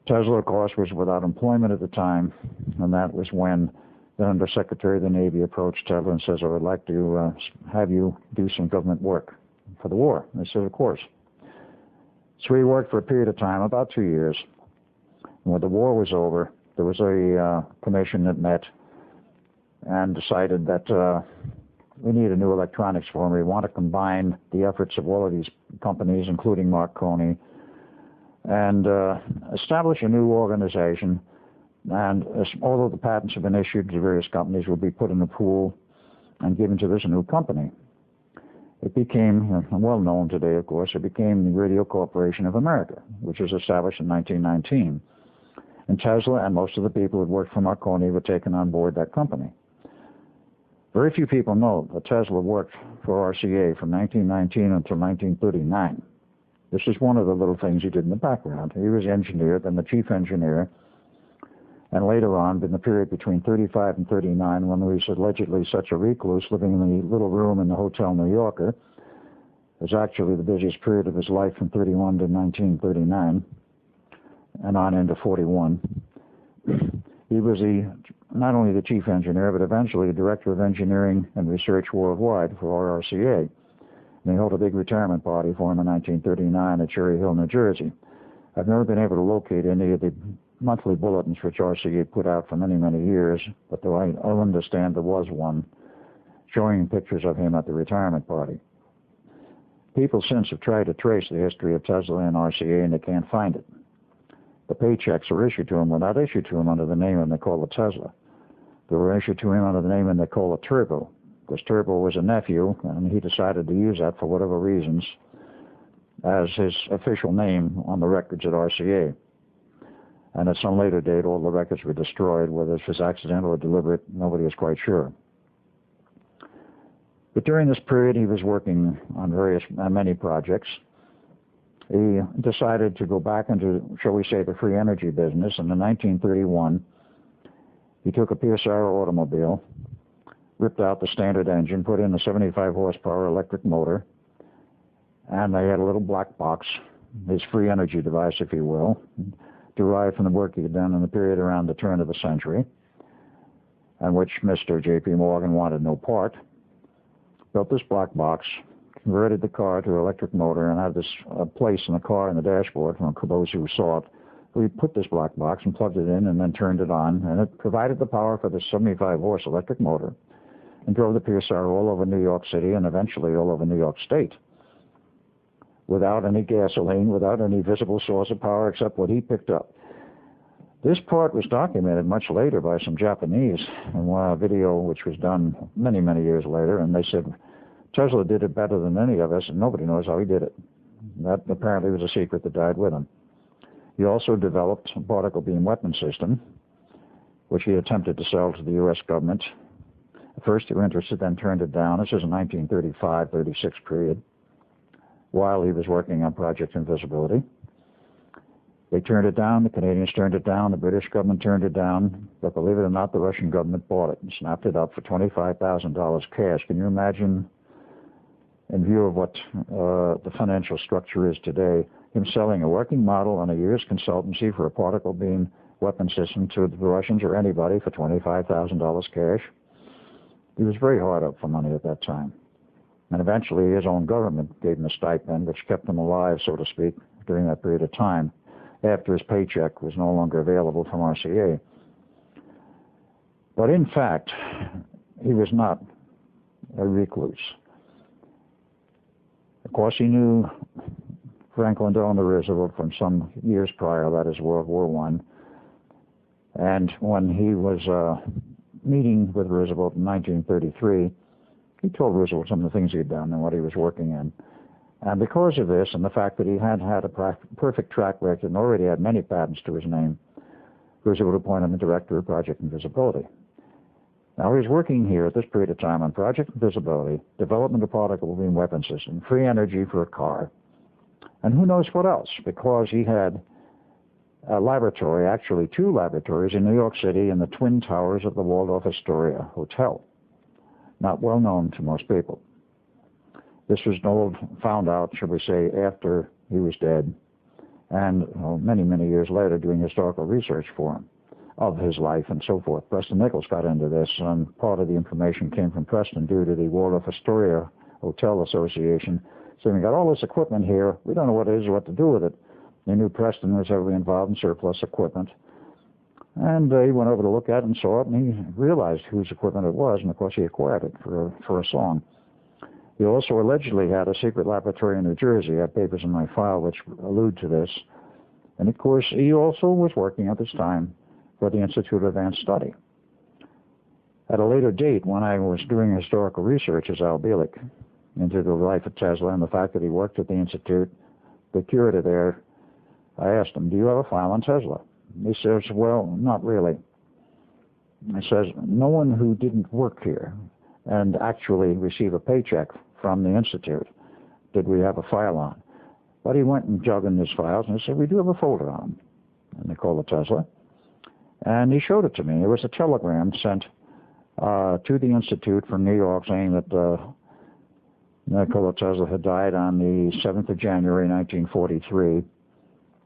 Tesla, of course, was without employment at the time, and that was when the Undersecretary of the Navy approached Tesla and says, I would like to have you do some government work for the war. And he said, of course. So he worked for a period of time, about 2 years. And when the war was over, there was a commission that met and decided that we need a new electronics firm. We want to combine the efforts of all of these companies, including Marconi, and establish a new organization And although the patents have been issued to various companies, will be put in a pool and given to this new company. It became, well known today, of course, it became the Radio Corporation of America, which was established in 1919. And Tesla and most of the people who had worked for Marconi were taken on board that company. Very few people know that Tesla worked for RCA from 1919 until 1939. This is one of the little things he did in the background. He was engineer, then the chief engineer, and later on, in the period between 35 and 39, when he was allegedly such a recluse living in the little room in the Hotel New Yorker, it was actually the busiest period of his life from 31 to 1939, and on into 41. He was not only the chief engineer, but eventually the director of engineering and research worldwide for RCA. And they held a big retirement party for him in 1939 at Cherry Hill, New Jersey. I've never been able to locate any of the monthly bulletins which RCA put out for many, many years, but though I understand there was one showing pictures of him at the retirement party. People since have tried to trace the history of Tesla and RCA, and they can't find it. The paychecks are issued to him were not issued to him under the name of Nikola Tesla. They were issued to him under the name of Nikola Turbo, because Turbo was a nephew, and he decided to use that for whatever reasons as his official name on the records at RCA. And at some later date, all the records were destroyed, whether it was accidental or deliberate, nobody is quite sure. But during this period, he was working on many projects. He decided to go back into, shall we say, the free energy business. And in 1931, he took a PSR automobile, ripped out the standard engine, put in a 75 horsepower electric motor, and they had a little black box, his free energy device, if you will, derived from the work he had done in the period around the turn of the century, and which Mr. J.P. Morgan wanted no part. Built this black box, converted the car to an electric motor, and had this place in the car in the dashboard for those who saw it. We put this black box and plugged it in and then turned it on, and it provided the power for the 75 horse electric motor and drove the PSR all over New York City and eventually all over New York State, without any gasoline, without any visible source of power except what he picked up. This part was documented much later by some Japanese in a video which was done many, many years later, and they said Tesla did it better than any of us, and nobody knows how he did it. That apparently was a secret that died with him. He also developed a particle beam weapon system, which he attempted to sell to the U.S. government. At first they were interested, then turned it down. This is a 1935-36 period, while he was working on Project Invisibility. They turned it down, the Canadians turned it down, the British government turned it down, but believe it or not, the Russian government bought it and snapped it up for $25,000 cash. Can you imagine, in view of what the financial structure is today, him selling a working model on a year's consultancy for a particle beam weapon system to the Russians or anybody for $25,000 cash? He was very hard up for money at that time. And eventually his own government gave him a stipend, which kept him alive, so to speak, during that period of time, after his paycheck was no longer available from RCA. But in fact, he was not a recluse. Of course, he knew Franklin Delano Roosevelt from some years prior, that is World War I. And when he was meeting with Roosevelt in 1933, he told Roosevelt some of the things he had done and what he was working in. And because of this and the fact that he had had a perfect track record and already had many patents to his name, Roosevelt appointed him the director of Project Invisibility. Now, he was working here at this period of time on Project Invisibility, development of particle beam weapon system, free energy for a car, and who knows what else, because he had a laboratory, actually two laboratories in New York City in the Twin Towers of the Waldorf Astoria Hotel. Not well known to most people. This was found out, should we say, after he was dead, and many, many years later doing historical research for him of his life and so forth. Preston Nichols got into this, and part of the information came from Preston due to the Waldorf Astoria Hotel Association. So we got all this equipment here. We don't know what it is or what to do with it. They knew Preston was heavily involved in surplus equipment. And he went over to look at it and saw it, and he realized whose equipment it was, and of course he acquired it for a song. He also allegedly had a secret laboratory in New Jersey. I have papers in my file which allude to this. And of course, he also was working at this time for the Institute of Advanced Study. At a later date, when I was doing historical research as Al Bielek into the life of Tesla and the fact that he worked at the Institute, the curator there, I asked him, do you have a file on Tesla? He says, well, not really. He says, no one who didn't work here and actually receive a paycheck from the Institute did we have a file on. But he went and dug in his files and he said, we do have a folder on him, and Nikola Tesla. And he showed it to me. It was a telegram sent to the Institute from New York saying that Nikola Tesla had died on the 7th of January, 1943,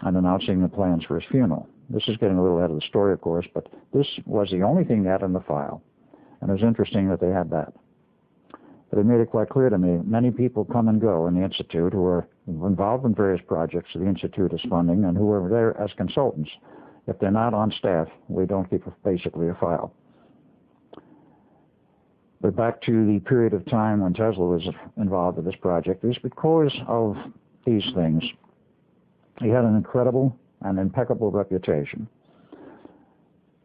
and announcing the plans for his funeral. This is getting a little ahead of the story, of course, but this was the only thing they had in the file. And it was interesting that they had that. But it made it quite clear to me, many people come and go in the Institute who are involved in various projects the Institute is funding and who are there as consultants. If they're not on staff, we don't keep basically a file. But back to the period of time when Tesla was involved with this project, it was because of these things. He had an incredible and impeccable reputation.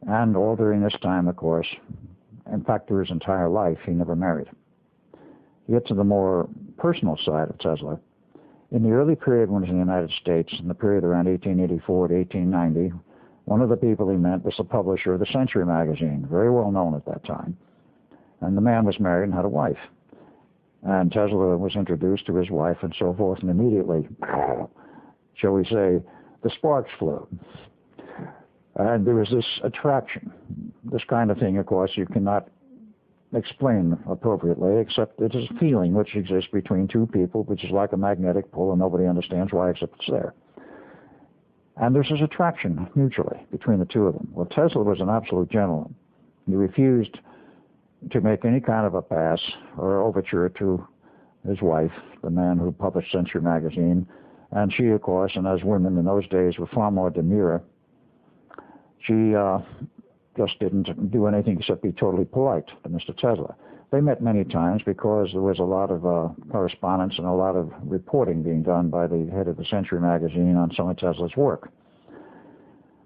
And all during this time, of course, in fact, through his entire life, he never married. To get to the more personal side of Tesla, in the early period when he was in the United States, in the period around 1884 to 1890, one of the people he met was the publisher of the Century magazine, very well known at that time. And the man was married and had a wife. And Tesla was introduced to his wife and so forth, and immediately, shall we say, the sparks flew. And there was this attraction. This kind of thing, of course, you cannot explain appropriately, except it is a feeling which exists between two people, which is like a magnetic pull, and nobody understands why except it's there. And there's this attraction mutually between the two of them. Well, Tesla was an absolute gentleman. He refused to make any kind of a pass or overture to his wife, the man who published Century magazine. And she, of course, and as women in those days were far more demure, she just didn't do anything except be totally polite to Mr. Tesla. They met many times because there was a lot of correspondence and a lot of reporting being done by the head of the Century magazine on some of Tesla's work.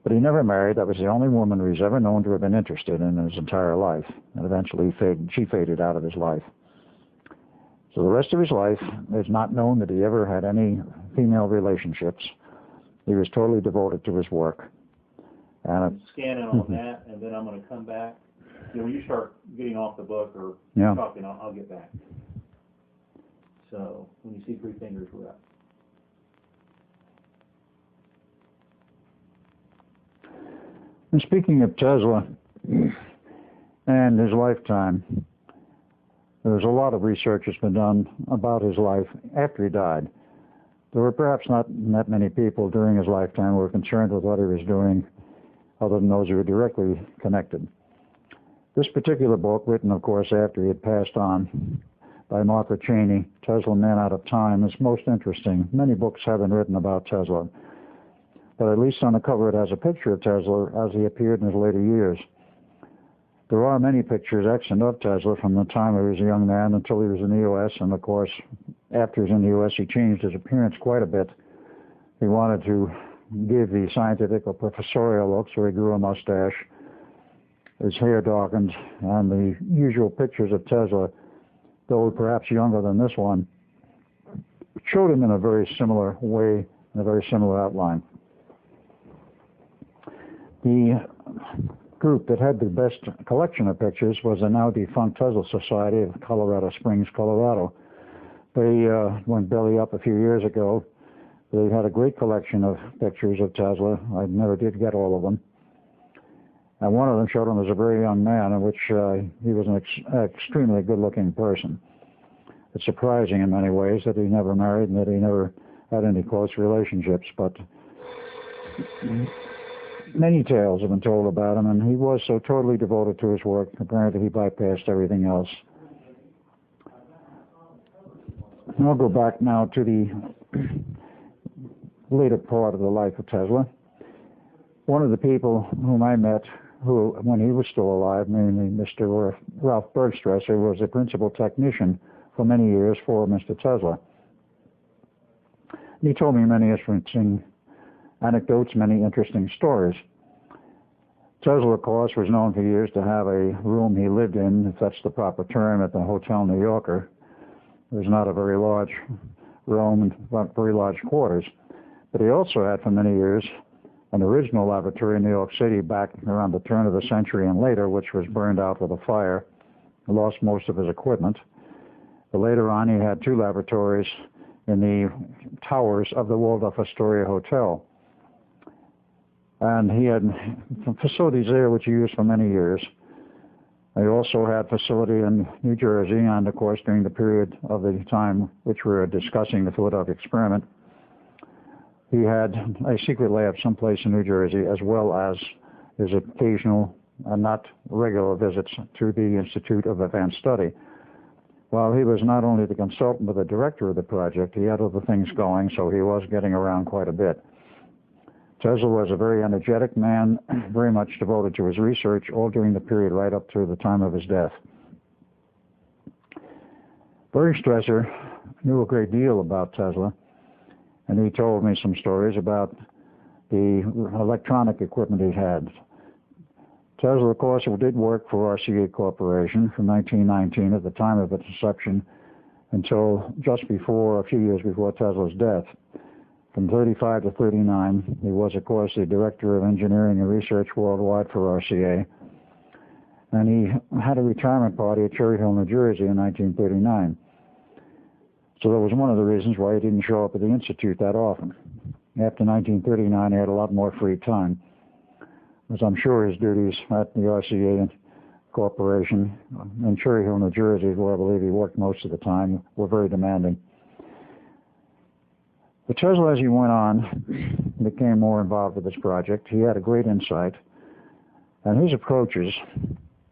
But he never married. That was the only woman he's ever known to have been interested in his entire life. And eventually she faded out of his life. So the rest of his life, it's not known that he ever had any female relationships. He was totally devoted to his work. And scanning on that, and then I'm going to come back. You know, when you start getting off the book or talking, I'll get back. So when you see 3 fingers, we're up. And speaking of Tesla and his lifetime, there's a lot of research that's been done about his life after he died. There were perhaps not that many people during his lifetime who were concerned with what he was doing, other than those who were directly connected. This particular book, written, of course, after he had passed on, by Margaret Cheney, Tesla, Man Out of Time, is most interesting. Many books have been written about Tesla, but at least on the cover it has a picture of Tesla as he appeared in his later years. There are many pictures extant of Tesla from the time he was a young man until he was in the U.S., and of course, after he was in the U.S., he changed his appearance quite a bit. He wanted to give the scientific or professorial look, so he grew a mustache, his hair darkened, and the usual pictures of Tesla, though perhaps younger than this one, showed him in a very similar way, in a very similar outline. The group that had the best collection of pictures was the now defunct Tesla Society of Colorado Springs, Colorado. They went belly up a few years ago. They had a great collection of pictures of Tesla. I never did get all of them. And one of them showed him as a very young man, in which he was an extremely good-looking person. It's surprising in many ways that he never married and that he never had any close relationships, but many tales have been told about him, and he was so totally devoted to his work, apparently he bypassed everything else. I'll go back now to the later part of the life of Tesla. One of the people whom I met, who, when he was still alive, namely Mr. Ralph Bergstresser, was a principal technician for many years for Mr. Tesla. He told me many interesting anecdotes, many interesting stories. Tesla, of course, was known for years to have a room he lived in, if that's the proper term, at the Hotel New Yorker. It was not a very large room, not very large quarters. But he also had for many years an original laboratory in New York City back around the turn of the century and later, which was burned out with a fire. He lost most of his equipment. But later on, he had 2 laboratories in the towers of the Waldorf Astoria Hotel. And he had facilities there which he used for many years. He also had facility in New Jersey, and of course during the period of the time which we were discussing the Philadelphia experiment, he had a secret lab someplace in New Jersey, as well as his occasional and not regular visits to the Institute of Advanced Study. While he was not only the consultant but the director of the project, he had other things going, so he was getting around quite a bit. Tesla was a very energetic man, very much devoted to his research, all during the period right up to the time of his death. Barry Stresser knew a great deal about Tesla, and he told me some stories about the electronic equipment he had. Tesla, of course, did work for RCA Corporation from 1919 at the time of its inception until just before, a few years before Tesla's death. From 35 to 39, he was, of course, the Director of Engineering and Research worldwide for RCA. And he had a retirement party at Cherry Hill, New Jersey in 1939. So that was one of the reasons why he didn't show up at the Institute that often. After 1939, he had a lot more free time, as I'm sure his duties at the RCA Corporation in Cherry Hill, New Jersey, where I believe he worked most of the time, were very demanding. But Tesla, as he went on, became more involved with this project. He had a great insight, and his approaches,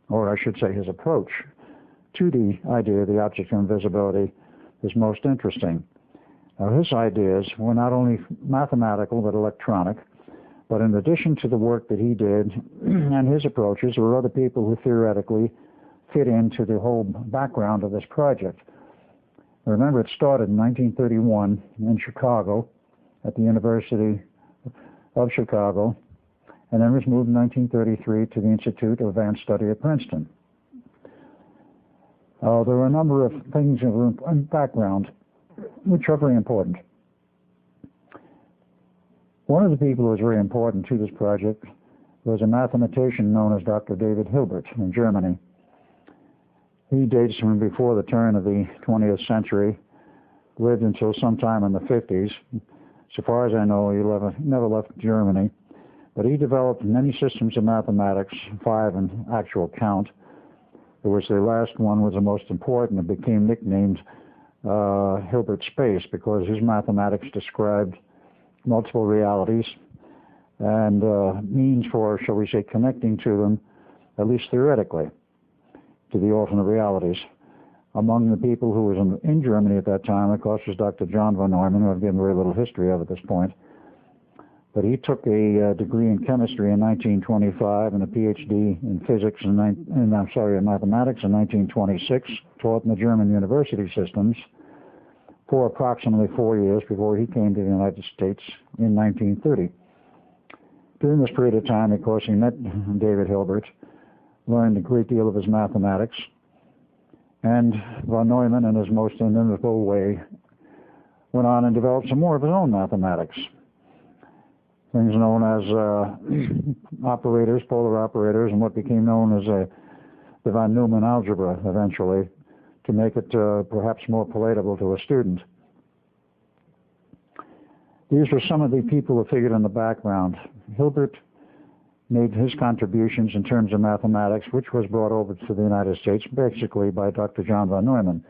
or I should say his approach to the idea of the object of invisibility is most interesting. Now, his ideas were not only mathematical but electronic, but in addition to the work that he did and his approaches, there were other people who theoretically fit into the whole background of this project. Remember, it started in 1931 in Chicago at the University of Chicago, and then was moved in 1933 to the Institute of Advanced Study at Princeton. There are a number of things in the background which are very important. One of the people who was very important to this project was a mathematician known as Dr. David Hilbert in Germany. He dates from before the turn of the 20th century, lived until sometime in the 50s. So far as I know, he never left Germany. But he developed many systems of mathematics, 5 in actual count. It was the last one was the most important. It became nicknamed Hilbert Space because his mathematics described multiple realities and means for, shall we say, connecting to them, at least theoretically, to the alternate realities. Among the people who was in Germany at that time, of course, was Dr. John von Neumann, who I've given very little history of at this point. But he took a degree in chemistry in 1925 and a PhD in physics in mathematics in 1926, taught in the German university systems for approximately 4 years before he came to the United States in 1930. During this period of time, of course, he met David Hilbert, learned a great deal of his mathematics, and von Neumann, in his most inimitable way, went on and developed some more of his own mathematics. Things known as operators, polar operators, and what became known as the von Neumann algebra eventually, to make it perhaps more palatable to a student. These were some of the people who figured in the background. Hilbert made his contributions in terms of mathematics, which was brought over to the United States basically by Dr. John von Neumann,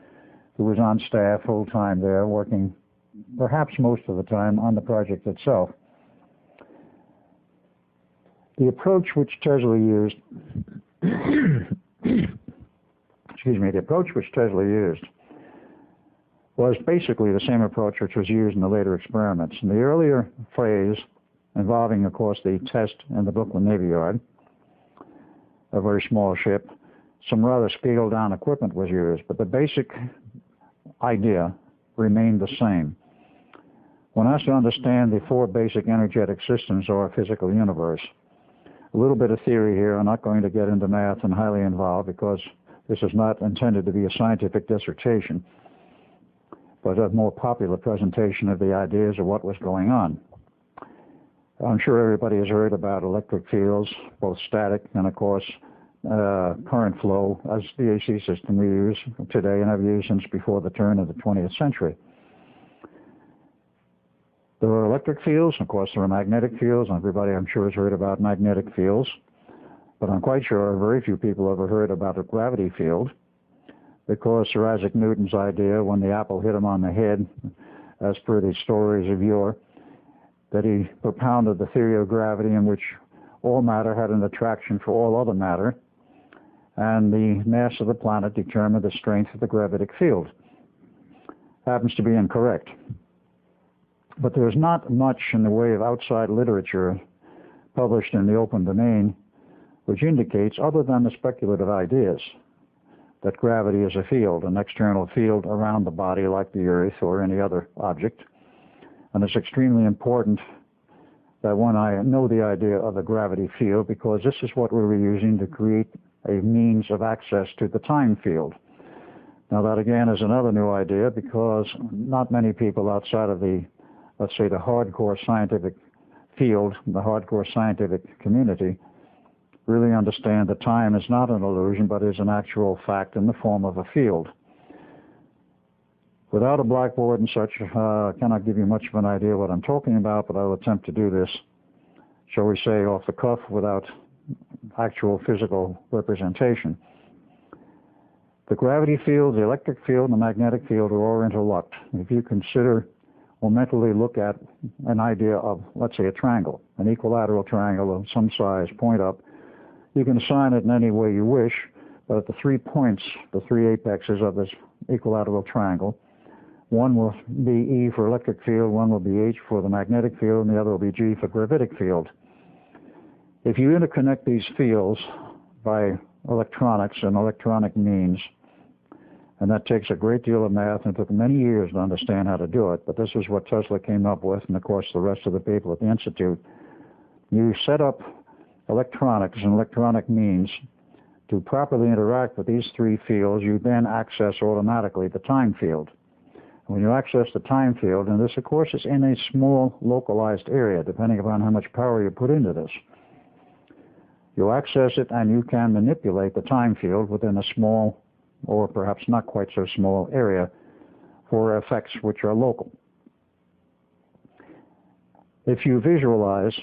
who was on staff full-time there, working perhaps most of the time on the project itself. The approach which Tesla used, the approach which Tesla used was basically the same approach which was used in the later experiments. In the earlier phase, involving, of course, the test in the Brooklyn Navy Yard, a very small ship, some rather scaled-down equipment was used, but the basic idea remained the same. One has to understand the 4 basic energetic systems of our physical universe. A little bit of theory here. I'm not going to get into math and highly involved because this is not intended to be a scientific dissertation, but a more popular presentation of the ideas of what was going on. I'm sure everybody has heard about electric fields, both static and, of course, current flow as the AC system we use today and have used since before the turn of the 20th century. There are electric fields, and of course there are magnetic fields, and everybody I'm sure has heard about magnetic fields, but I'm quite sure very few people ever heard about a gravity field, because Sir Isaac Newton's idea when the apple hit him on the head, as per the stories of yore, that he propounded the theory of gravity in which all matter had an attraction for all other matter, and the mass of the planet determined the strength of the gravitic field. Happens to be incorrect. But there's not much in the way of outside literature published in the open domain which indicates, other than the speculative ideas, that gravity is a field, an external field around the body like the Earth or any other object. And it's extremely important that when I know the idea of a gravity field, because this is what we were using to create a means of access to the time field. Now that again is another new idea, because not many people outside of the, let's say, the hardcore scientific field, the hardcore scientific community, really understand that time is not an illusion, but is an actual fact in the form of a field. Without a blackboard and such, I cannot give you much of an idea what I'm talking about, but I will attempt to do this, shall we say, off the cuff without actual physical representation. The gravity field, the electric field, and the magnetic field are all interlocked. If you consider or mentally look at an idea of, let's say, a triangle, an equilateral triangle of some size, point up, you can assign it in any way you wish, but at the 3 points, the 3 apexes of this equilateral triangle, one will be E for electric field, one will be H for the magnetic field, and the other will be G for gravitic field. If you interconnect these fields by electronics and electronic means, and that takes a great deal of math, and it took many years to understand how to do it, but this is what Tesla came up with, and of course the rest of the people at the Institute. You set up electronics and electronic means to properly interact with these 3 fields, you then access automatically the time field. When you access the time field, and this of course is in a small localized area, depending upon how much power you put into this, you access it and you can manipulate the time field within a small, or perhaps not quite so small, area for effects which are local. If you visualize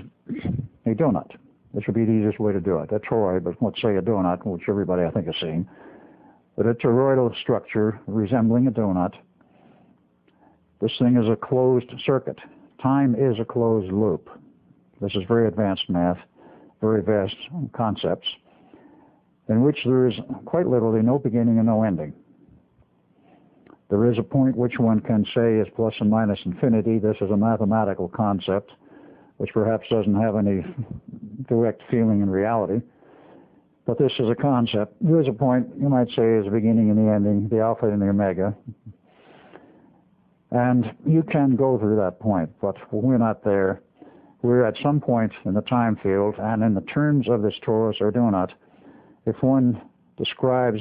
a donut, this would be the easiest way to do it. A toroid, but let's say a donut, which everybody I think has seen. But a toroidal structure resembling a donut. This thing is a closed circuit. Time is a closed loop. This is very advanced math, very vast concepts, in which there is quite literally no beginning and no ending. There is a point which one can say is plus and minus infinity. This is a mathematical concept, which perhaps doesn't have any direct feeling in reality. But this is a concept. There is a point, you might say, is the beginning and the ending, the alpha and the omega. And you can go through that point, but we're not there. We're at some point in the time field, and in the terms of this torus or donut, if one describes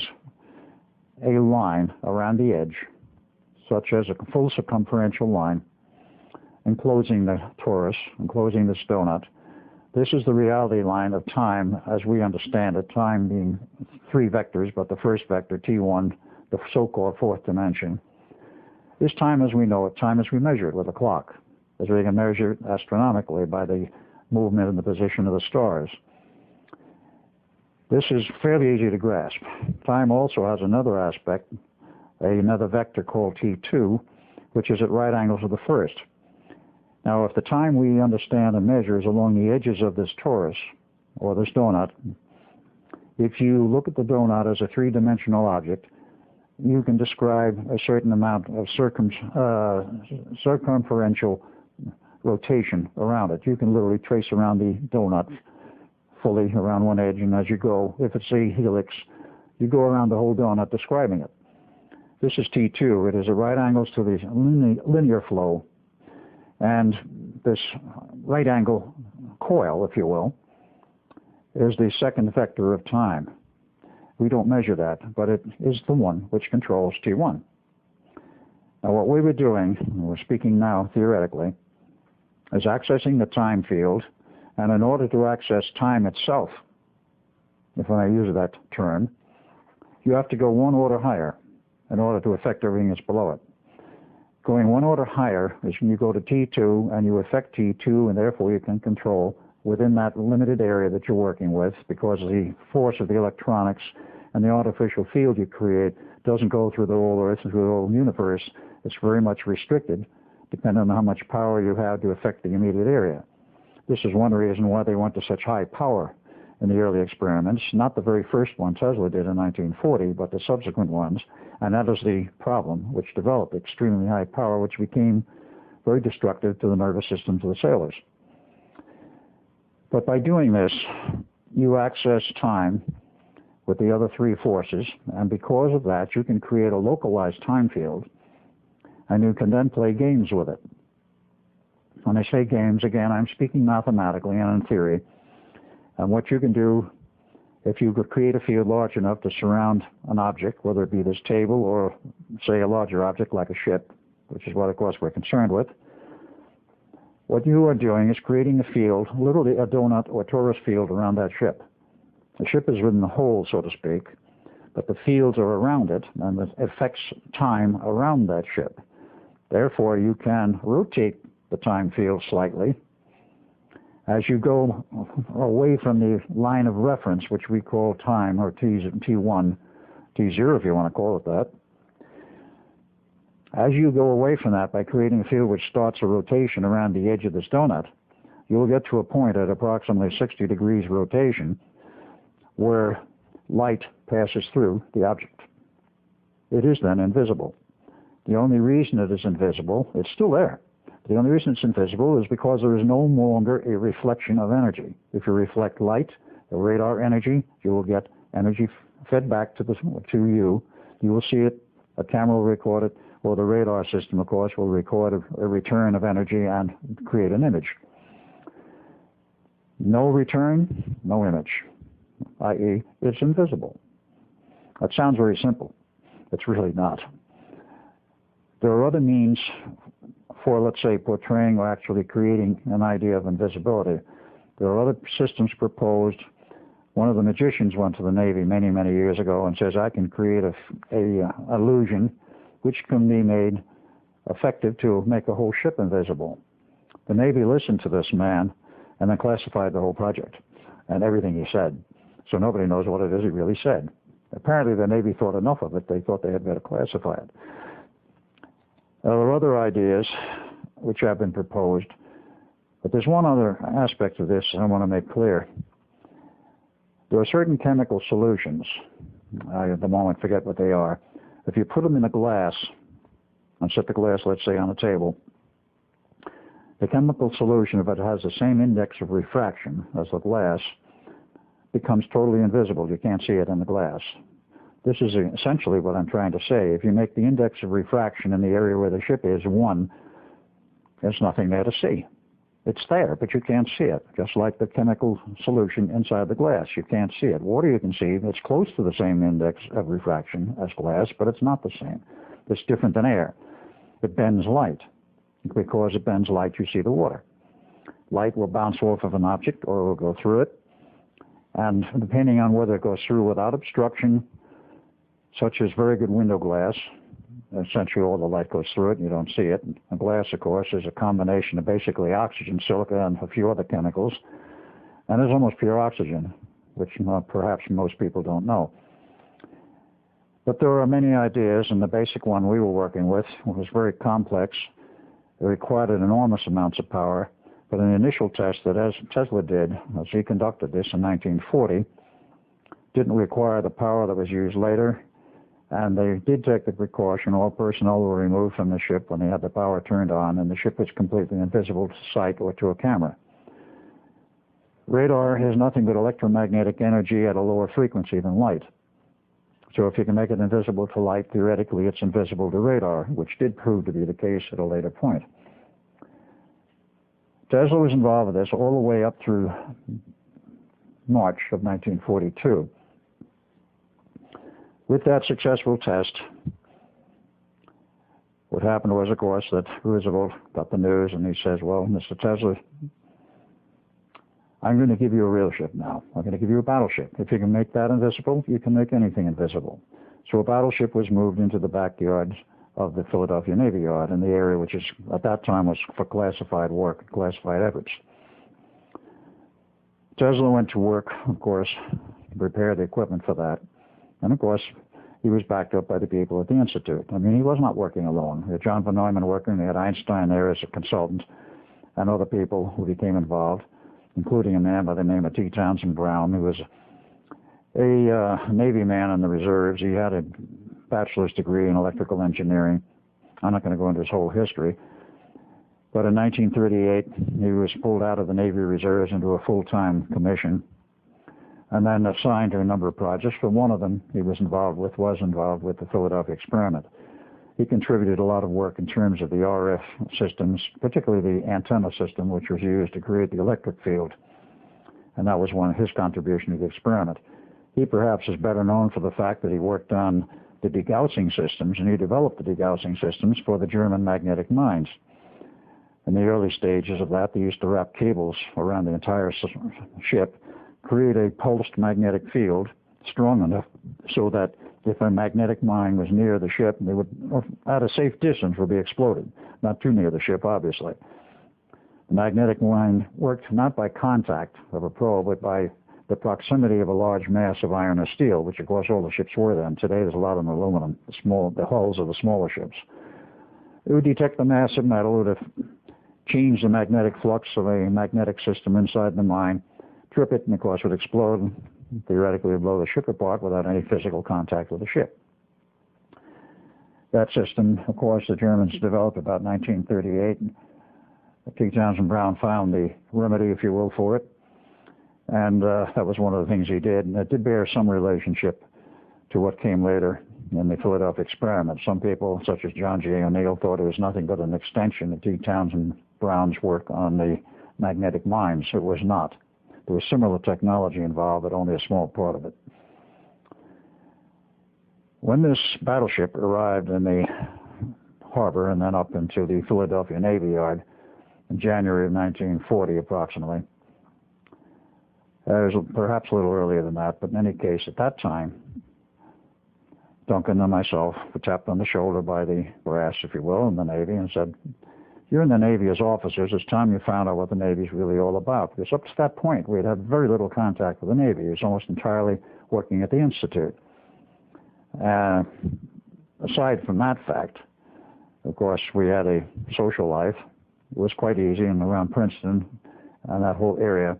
a line around the edge, such as a full circumferential line, enclosing the torus, enclosing this donut, this is the reality line of time as we understand it, time being 3 vectors, but the first vector, T1, the so-called 4th dimension, is time as we know it, time as we measure it with a clock, as we can measure it astronomically by the movement and the position of the stars. This is fairly easy to grasp. Time also has another aspect, another vector called T2, which is at right angles with the first. Now, if the time we understand and measure is along the edges of this torus, or this donut, if you look at the donut as a 3-dimensional object, you can describe a certain amount of circumferential rotation around it. You can literally trace around the donut fully around one edge, and as you go, if it's a helix, you go around the whole donut describing it. This is T2. It is at right angles to the linear flow. And this right angle coil, if you will, is the second vector of time. We don't measure that, but it is the one which controls T1. Now what we were doing, and we're speaking now theoretically, is accessing the time field, and in order to access time itself, if I may use that term, you have to go one order higher in order to affect everything that's below it. Going one order higher is when you go to T2 and you affect T2, and therefore you can control within that limited area that you're working with, because the force of the electronics and the artificial field you create doesn't go through the whole Earth, through the whole universe. It's very much restricted, depending on how much power you have to affect the immediate area. This is one reason why they went to such high power in the early experiments, not the very first one Tesla did in 1940, but the subsequent ones, and that is the problem, which developed extremely high power, which became very destructive to the nervous systems of the sailors. But by doing this, you access time with the other three forces, and because of that, you can create a localized time field, and you can then play games with it. When I say games, again, I'm speaking mathematically and in theory. And what you can do, if you could create a field large enough to surround an object, whether it be this table or, say, a larger object like a ship, which is what, of course, we're concerned with, what you are doing is creating a field, literally a donut or torus field around that ship. The ship is within the hole, so to speak, but the fields are around it, and it affects time around that ship. Therefore, you can rotate the time field slightly as you go away from the line of reference, which we call time, or T1, T0 if you want to call it that. As you go away from that by creating a field which starts a rotation around the edge of this donut, you will get to a point at approximately 60 degrees rotation where light passes through the object. It is then invisible. The only reason it is invisible, it's still there. The only reason it's invisible is because there is no longer a reflection of energy. If you reflect light, the radar energy, you will get energy fed back to you. You will see it, a camera will record it, or the radar system, of course, will record a return of energy and create an image. No return, no image, i.e., it's invisible. That sounds very simple. It's really not. There are other means for, let's say, portraying or actually creating an idea of invisibility. There are other systems proposed. One of the magicians went to the Navy many, many years ago and says, I can create a illusion which can be made effective to make a whole ship invisible. The Navy listened to this man and then classified the whole project and everything he said. So nobody knows what it is he really said. Apparently the Navy thought enough of it, they thought they had better classify it. There are other ideas which have been proposed, but there's one other aspect of this I want to make clear. There are certain chemical solutions, I at the moment forget what they are. If you put them in a glass, and set the glass, let's say, on a table, the chemical solution, if it has the same index of refraction as the glass, becomes totally invisible. You can't see it in the glass. This is essentially what I'm trying to say. If you make the index of refraction in the area where the ship is 1, there's nothing there to see. It's there, but you can't see it, just like the chemical solution inside the glass. You can't see it. Water you can see, it's close to the same index of refraction as glass, but it's not the same. It's different than air. It bends light. Because it bends light, you see the water. Light will bounce off of an object or it will go through it, and depending on whether it goes through without obstruction, such as very good window glass, essentially all the light goes through it and you don't see it. And glass, of course, is a combination of basically oxygen, silica, and a few other chemicals. And it's almost pure oxygen, which perhaps most people don't know. But there are many ideas, and the basic one we were working with was very complex. It required enormous amounts of power. But an initial test that as Tesla did, as he conducted this in 1940, didn't require the power that was used later. And they did take the precaution. All personnel were removed from the ship when they had the power turned on, and the ship was completely invisible to sight or to a camera. Radar has nothing but electromagnetic energy at a lower frequency than light. So if you can make it invisible to light, theoretically it's invisible to radar, which did prove to be the case at a later point. Tesla was involved with this all the way up through March of 1942. With that successful test, what happened was, of course, that Roosevelt got the news, and he says, well, Mr. Tesla, I'm going to give you a real ship now. I'm going to give you a battleship. If you can make that invisible, you can make anything invisible. So a battleship was moved into the backyard of the Philadelphia Navy Yard in the area which is, at that time, was for classified work, classified efforts. Tesla went to work, of course, to prepare the equipment for that. And, of course, he was backed up by the people at the Institute. I mean, he was not working alone. He had John von Neumann working. He had Einstein there as a consultant and other people who became involved, including a man by the name of T. Townsend Brown, who was a Navy man in the reserves. He had a bachelor's degree in electrical engineering. I'm not going to go into his whole history. But in 1938, he was pulled out of the Navy Reserves into a full-time commission, and then assigned to a number of projects. But one of them he was involved with the Philadelphia experiment. He contributed a lot of work in terms of the RF systems, particularly the antenna system, which was used to create the electric field. And that was one of his contributions to the experiment. He perhaps is better known for the fact that he worked on the degaussing systems, and he developed the degaussing systems for the German magnetic mines. In the early stages of that, they used to wrap cables around the entire ship, create a pulsed magnetic field strong enough so that if a magnetic mine was near the ship, they would, at a safe distance, would be exploded. Not too near the ship, obviously. The magnetic mine worked not by contact of a probe, but by the proximity of a large mass of iron or steel, which of course all the ships were then. Today there's a lot of aluminum, the hulls of the smaller ships. It would detect the mass of metal, it would change the magnetic flux of a magnetic system inside the mine, trip it, and of course would explode, and theoretically would blow the ship apart without any physical contact with the ship. That system, of course, the Germans developed about 1938. T. Townsend Brown found the remedy, if you will, for it. And that was one of the things he did. And it did bear some relationship to what came later in the Philadelphia experiment. Some people, such as John J. O'Neill, thought it was nothing but an extension of T. Townsend Brown's work on the magnetic mines. It was not. There was similar technology involved, but only a small part of it. When this battleship arrived in the harbor and then up into the Philadelphia Navy Yard in January of 1940 approximately, it was perhaps a little earlier than that, but in any case, at that time, Duncan and myself were tapped on the shoulder by the brass, if you will, in the Navy and said, "You're in the Navy as officers. It's time you found out what the Navy's really all about." Because up to that point, we had had very little contact with the Navy. It was almost entirely working at the Institute. Aside from that fact, of course, we had a social life. It was quite easy, and around Princeton and that whole area,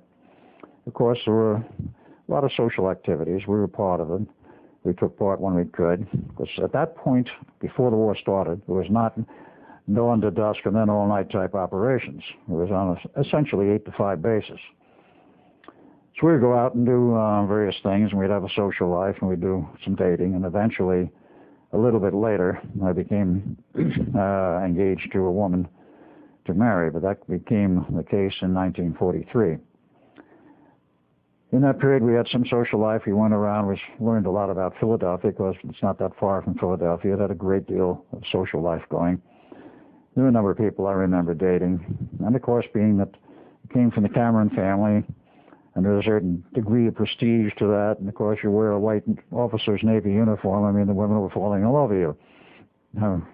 of course, there were a lot of social activities. We were part of them. We took part when we could. Because at that point, before the war started, it was not dawn to dusk and then all-night type operations. It was on essentially 8 to 5 basis. So we'd go out and do various things, and we'd have a social life, and we'd do some dating, and eventually, a little bit later, I became engaged to a woman to marry, but that became the case in 1943. In that period, we had some social life. We went around, we learned a lot about Philadelphia, because it's not that far from Philadelphia. It had a great deal of social life going. There were a number of people I remember dating. And of course, being that I came from the Cameron family, and there's a certain degree of prestige to that, and of course you wear a white officer's Navy uniform, I mean, the women were falling all over you.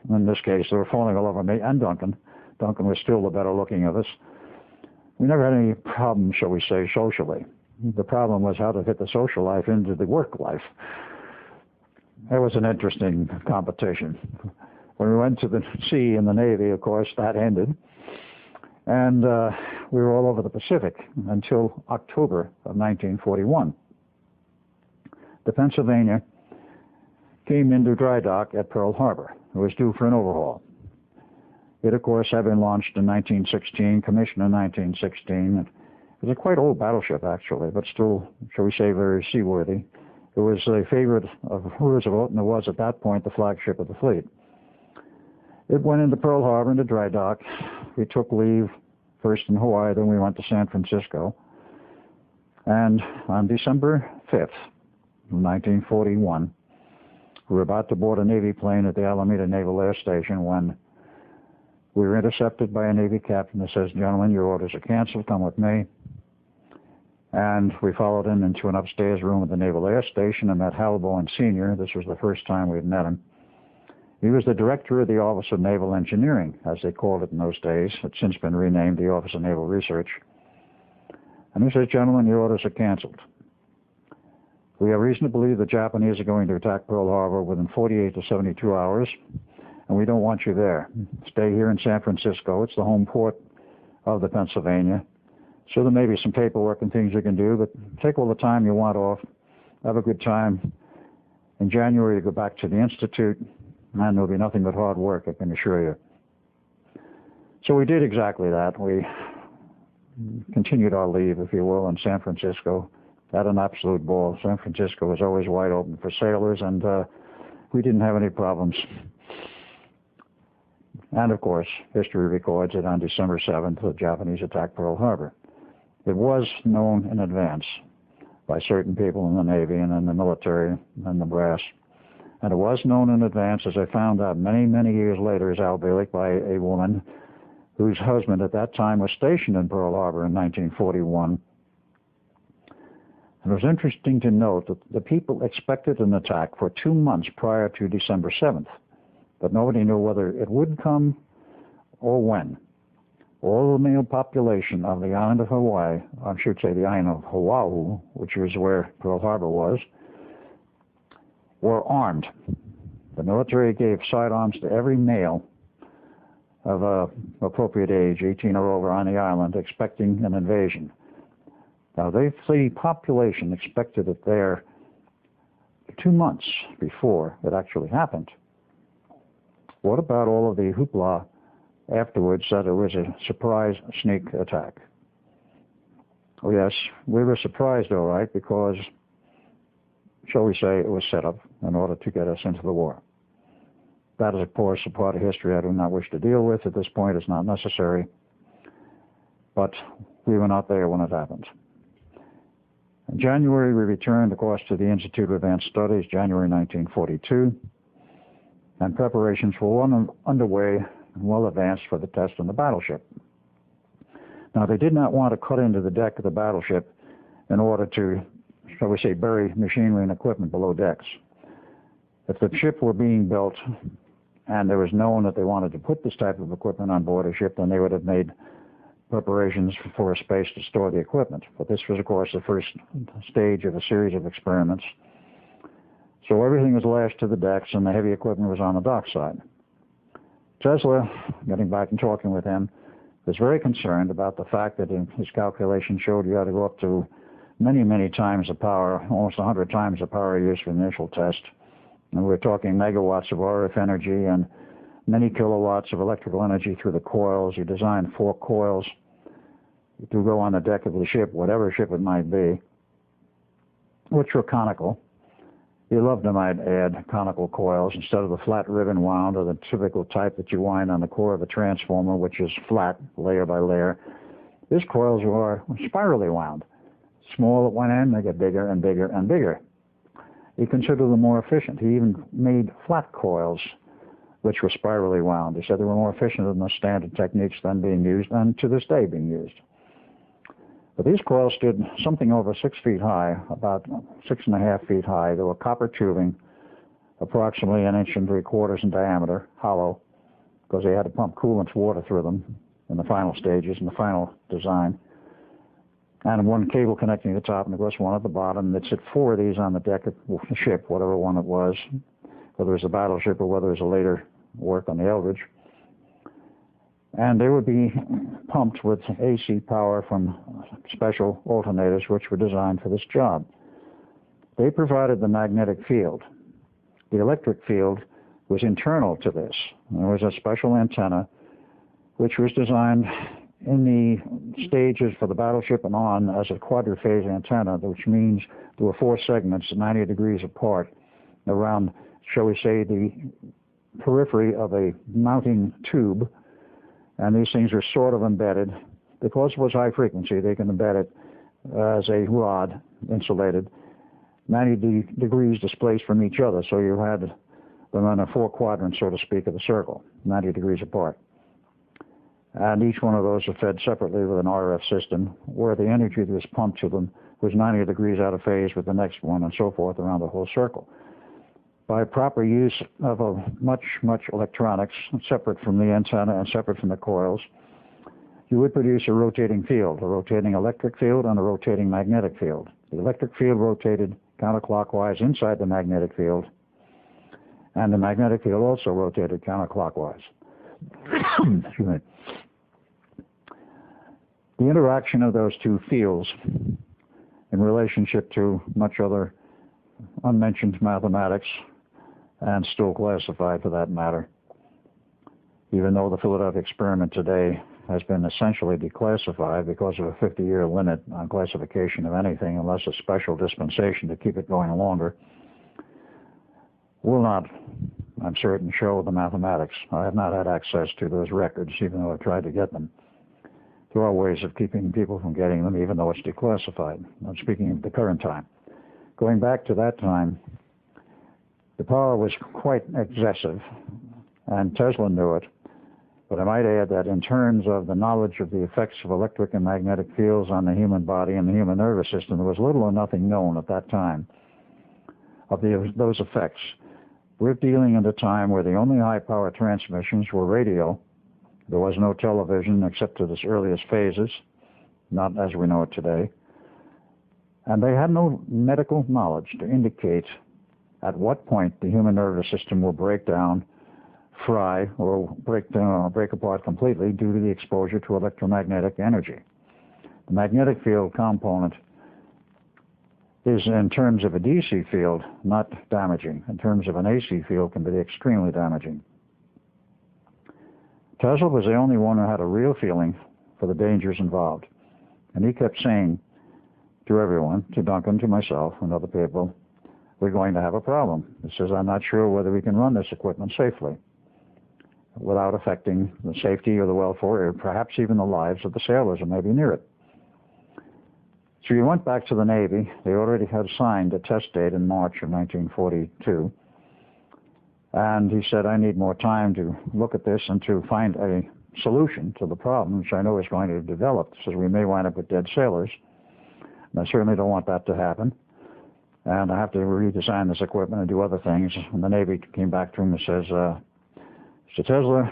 In this case, they were falling all over me and Duncan. Duncan was still the better looking of us. We never had any problems, shall we say, socially. The problem was how to fit the social life into the work life. That was an interesting competition. When we went to the sea in the Navy, of course, that ended. And we were all over the Pacific until October of 1941. The Pennsylvania came into dry dock at Pearl Harbor. It was due for an overhaul. It, of course, had been launched in 1916, commissioned in 1916. It was a quite old battleship, actually, but still, shall we say, very seaworthy. It was a favorite of Roosevelt, and it was, at that point, the flagship of the fleet. It went into Pearl Harbor, into dry dock. We took leave, first in Hawaii, then we went to San Francisco. And on December 5th, 1941, we were about to board a Navy plane at the Alameda Naval Air Station when we were intercepted by a Navy captain that says, "Gentlemen, your orders are canceled, come with me." And we followed him into an upstairs room at the Naval Air Station and met Hale-Bop Sr. This was the first time we had met him. He was the director of the Office of Naval Engineering, as they called it in those days. It's since been renamed the Office of Naval Research. And he says, "Gentlemen, your orders are canceled. We have reason to believe the Japanese are going to attack Pearl Harbor within 48 to 72 hours, and we don't want you there. Stay here in San Francisco. It's the home port of the Pennsylvania. So there may be some paperwork and things you can do, but take all the time you want off. Have a good time. In January, you go back to the Institute, and there'll be nothing but hard work, I can assure you." So we did exactly that. We continued our leave, if you will, in San Francisco. Had an absolute ball. San Francisco was always wide open for sailors, and we didn't have any problems. And of course, history records that on December 7th, the Japanese attacked Pearl Harbor. It was known in advance by certain people in the Navy and in the military and the brass. And it was known in advance, as I found out many, many years later, as Al Bielek, by a woman whose husband at that time was stationed in Pearl Harbor in 1941. And it was interesting to note that the people expected an attack for 2 months prior to December 7th, but nobody knew whether it would come or when. All the male population of the island of Hawaii, I should say the island of Oahu, which was where Pearl Harbor was, were armed. The military gave sidearms to every male of appropriate age, 18 or over, on the island, expecting an invasion. Now, the population expected it there 2 months before it actually happened. What about all of the hoopla afterwards that it was a surprise sneak attack? Oh, yes, we were surprised, all right, because, shall we say, it was set up in order to get us into the war. That is, of course, a part of history I do not wish to deal with. At this point, it's not necessary. But we were not there when it happened. In January, we returned, of course, to the Institute of Advanced Studies, January 1942, and preparations were underway and well advanced for the test on the battleship. Now, they did not want to cut into the deck of the battleship in order to, shall we say, bury machinery and equipment below decks. If the ship were being built and it was known that they wanted to put this type of equipment on board a ship, then they would have made preparations for a space to store the equipment. But this was, of course, the first stage of a series of experiments. So everything was lashed to the decks and the heavy equipment was on the dockside. Tesla, getting back and talking with him, was very concerned about the fact that his calculation showed you had to go up to many, many times the power, almost 100 times the power used for the initial test. And we're talking megawatts of RF energy and many kilowatts of electrical energy through the coils. You designed 4 coils to go on the deck of the ship, whatever ship it might be, which were conical. He loved them, I'd add, conical coils instead of the flat ribbon wound or the typical type that you wind on the core of a transformer, which is flat, layer by layer. These coils were spirally wound. Small at one end, they get bigger and bigger and bigger. He considered them more efficient. He even made flat coils, which were spirally wound. He said they were more efficient than the standard techniques then being used, and to this day being used. But these coils stood something over 6 feet high, about 6.5 feet high. They were copper tubing, approximately 1.75 inches in diameter, hollow, because they had to pump coolant water through them in the final stages, in the final design. And one cable connecting the top and, of course, one at the bottom. They'd sit 4 of these on the deck of the ship, whatever one it was, whether it was a battleship or whether it was a later work on the Eldridge. And they would be pumped with AC power from special alternators which were designed for this job. They provided the magnetic field. The electric field was internal to this. There was a special antenna which was designed in the stages for the battleship and on as a quadriphase antenna, which means there were 4 segments 90 degrees apart around, shall we say, the periphery of a mounting tube. And these things are sort of embedded. Because it was high frequency, they can embed it as a rod, insulated, 90 degrees displaced from each other. So you had them in a four quadrant, so to speak, of the circle, 90 degrees apart. And each one of those are fed separately with an RF system, where the energy that was pumped to them was 90 degrees out of phase with the next one, and so forth around the whole circle. By proper use of much electronics, separate from the antenna and separate from the coils, you would produce a rotating field, a rotating electric field and a rotating magnetic field. The electric field rotated counterclockwise inside the magnetic field, and the magnetic field also rotated counterclockwise. Excuse me. The interaction of those two fields in relationship to much other unmentioned mathematics, and still classified for that matter, even though the Philadelphia experiment today has been essentially declassified because of a 50-year limit on classification of anything unless a special dispensation to keep it going longer, will not, I'm certain, show the mathematics. I have not had access to those records, even though I've tried to get them. There are ways of keeping people from getting them, even though it's declassified. I'm speaking of the current time. Going back to that time, the power was quite excessive, and Tesla knew it. But I might add that in terms of the knowledge of the effects of electric and magnetic fields on the human body and the human nervous system, there was little or nothing known at that time of those effects. We're dealing at a time where the only high-power transmissions were radio. There was no television except to its earliest phases, not as we know it today. And they had no medical knowledge to indicate at what point the human nervous system will break down, fry, or break apart completely due to the exposure to electromagnetic energy. The magnetic field component is, in terms of a DC field, not damaging. In terms of an AC field, can be extremely damaging. Tesla was the only one who had a real feeling for the dangers involved. And he kept saying to everyone, to Duncan, to myself, and other people, we're going to have a problem. He says, I'm not sure whether we can run this equipment safely without affecting the safety or the welfare, or perhaps even the lives of the sailors who may be near it. So he went back to the Navy. They already had signed a test date in March of 1942. And he said, I need more time to look at this and to find a solution to the problem, which I know is going to develop. He says, we may wind up with dead sailors. And I certainly don't want that to happen. And I have to redesign this equipment and do other things. And the Navy came back to him and says, Mr. Tesla,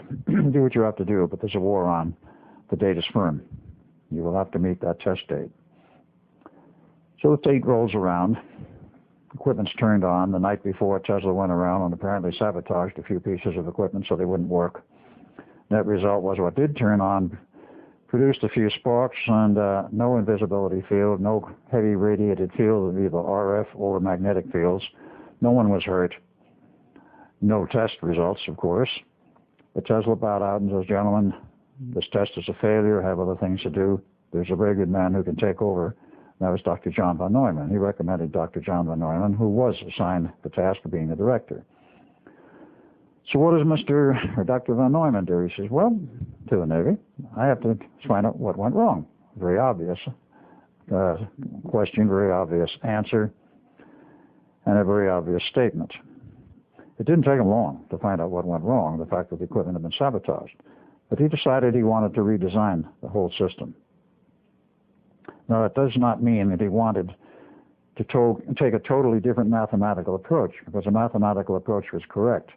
do what you have to do, but there's a war on. The date is firm. You will have to meet that test date. So the date rolls around. Equipment's turned on. The night before, Tesla went around and apparently sabotaged a few pieces of equipment so they wouldn't work. Net result was what did turn on produced a few sparks and no invisibility field, no heavy radiated field of either RF or magnetic fields. No one was hurt. No test results, of course. But Tesla bowed out and says, gentlemen, this test is a failure. I have other things to do. There's a very good man who can take over. That was Dr. John von Neumann. He recommended Dr. John von Neumann, who was assigned the task of being the director. So what does Dr. von Neumann do? He says, well, to the Navy, I have to find out what went wrong. Very obvious question, very obvious answer, and a very obvious statement. It didn't take him long to find out what went wrong, the fact that the equipment had been sabotaged. But he decided he wanted to redesign the whole system. Now, that does not mean that he wanted to take a totally different mathematical approach, because the mathematical approach was correct,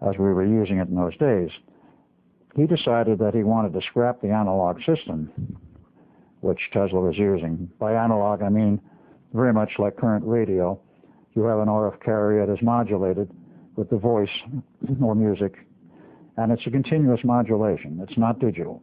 as we were using it in those days. He decided that he wanted to scrap the analog system, which Tesla was using. By analog, I mean very much like current radio. You have an RF carrier that is modulated with the voice or music, and it's a continuous modulation. It's not digital.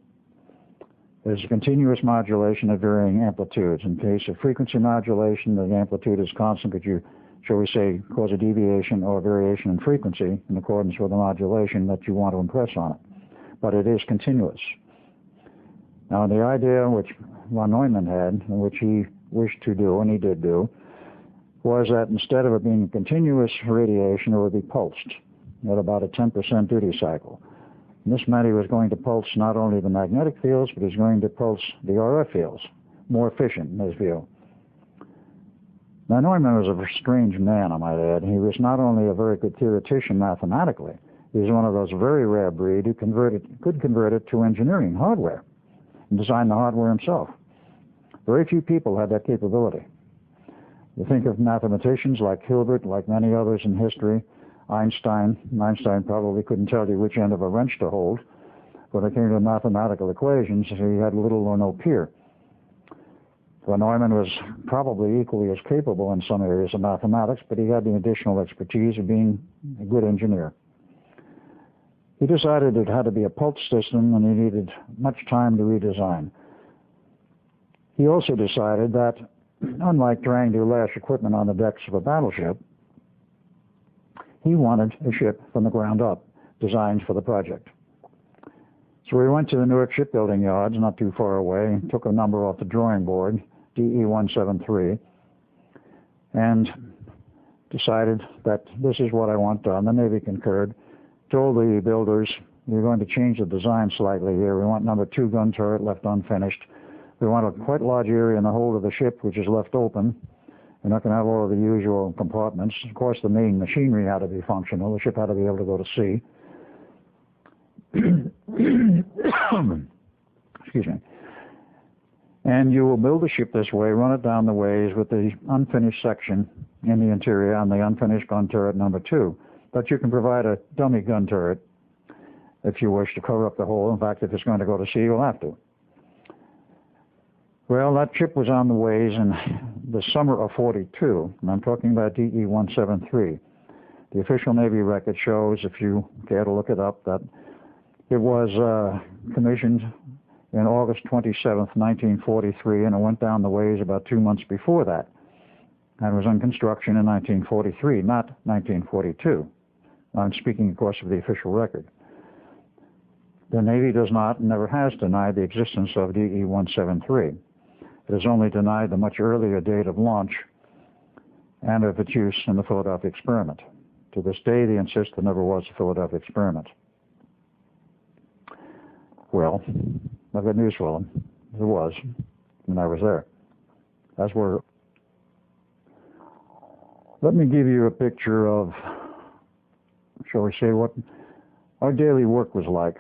There's a continuous modulation at varying amplitudes. In case of frequency modulation, the amplitude is constant, but you, shall we say, cause a deviation or a variation in frequency in accordance with the modulation that you want to impress on it. But it is continuous. Now, the idea which von Neumann had, and which he wished to do, and he did do, was that instead of it being continuous radiation, it would be pulsed at about a 10% duty cycle. And this meant he was going to pulse not only the magnetic fields, but he's going to pulse the RF fields, more efficient in his view. Now, Neumann was a strange man, I might add. He was not only a very good theoretician mathematically, he was one of those very rare breed who could convert it to engineering hardware and design the hardware himself. Very few people had that capability. You think of mathematicians like Hilbert, like many others in history, Einstein. Einstein probably couldn't tell you which end of a wrench to hold. When it came to mathematical equations, he had little or no peer. Von Neumann was probably equally as capable in some areas of mathematics, but he had the additional expertise of being a good engineer. He decided it had to be a pulse system and he needed much time to redesign. He also decided that, unlike trying to lash equipment on the decks of a battleship, he wanted a ship from the ground up, designed for the project. So we went to the Newark shipbuilding yards, not too far away, took a number off the drawing board, DE-173, and decided that this is what I want done. The Navy concurred, told the builders, we're going to change the design slightly here. We want number 2 gun turret left unfinished. We want a quite large area in the hold of the ship which is left open. We're not going to have all of the usual compartments. Of course, the main machinery had to be functional. The ship had to be able to go to sea. Excuse me. And you will build the ship this way, run it down the ways with the unfinished section in the interior on the unfinished gun turret number 2. But you can provide a dummy gun turret if you wish to cover up the hole. In fact, if it's going to go to sea, you'll have to. Well, that ship was on the ways in the summer of '42, and I'm talking about DE-173. The official Navy record shows, if you care to look it up, that it was commissioned in August 27th, 1943, and it went down the ways about 2 months before that. And it was in construction in 1943, not 1942. I'm speaking, of course, of the official record. The Navy does not and never has denied the existence of DE-173. It has only denied the much earlier date of launch and of its use in the Philadelphia experiment. To this day, they insist there never was a Philadelphia experiment. Well, I've got news for them. There was, and I was there. As were. Let me give you a picture of, shall we say, what our daily work was like.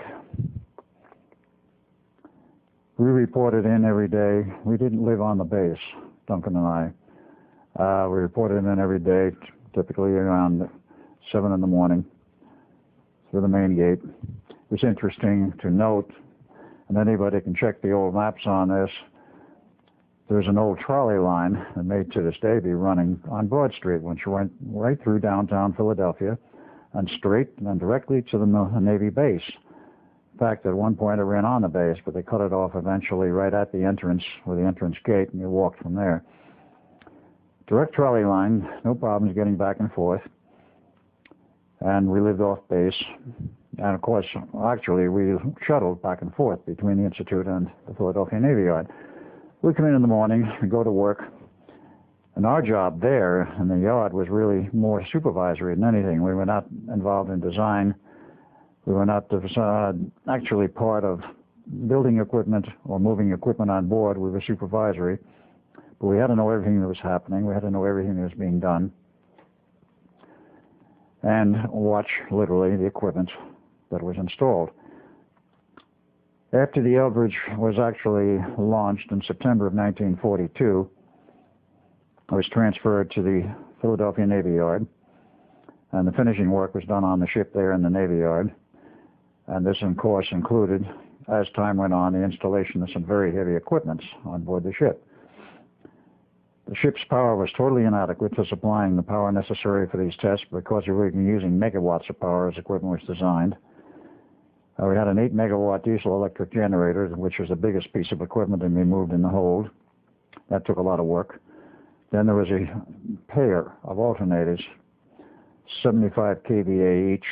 We reported in every day. We didn't live on the base, Duncan and I. We reported in every day, typically around 7 in the morning, through the main gate. It was interesting to note, and anybody can check the old maps on this, there's an old trolley line that may to this day be running on Broad Street, which went right through downtown Philadelphia and straight and directly to the Navy base. In fact, at one point it ran on the base, but they cut it off eventually right at the entrance, or the entrance gate, and you walked from there. Direct trolley line, no problems getting back and forth. And we lived off base. And of course, actually, we shuttled back and forth between the Institute and the Philadelphia Navy Yard. We'd come in the morning and go to work. And our job there in the yard was really more supervisory than anything. We were not involved in design. We were not actually part of building equipment or moving equipment on board. We were supervisory. But we had to know everything that was happening. We had to know everything that was being done. And watch, literally, the equipment that was installed. After the Eldridge was actually launched in September of 1942, I was transferred to the Philadelphia Navy Yard, and the finishing work was done on the ship there in the Navy Yard. And this, of course, included, as time went on, the installation of some very heavy equipment on board the ship. The ship's power was totally inadequate to supplying the power necessary for these tests because we were using megawatts of power as equipment was designed. We had an 8 megawatt diesel electric generator, which was the biggest piece of equipment that we moved in the hold. That took a lot of work. Then there was a pair of alternators, 75 kVA each,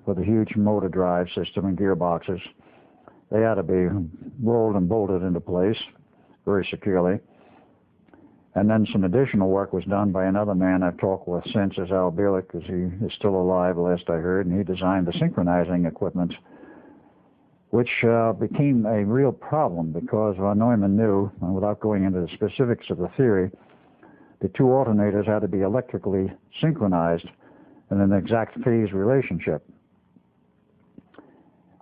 with a huge motor drive system and gearboxes. They had to be rolled and bolted into place very securely. And then some additional work was done by another man I've talked with since, is Al Bielek, because he is still alive, last I heard, and he designed the synchronizing equipment which became a real problem because von Neumann knew, and without going into the specifics of the theory, the two alternators had to be electrically synchronized in an exact phase relationship.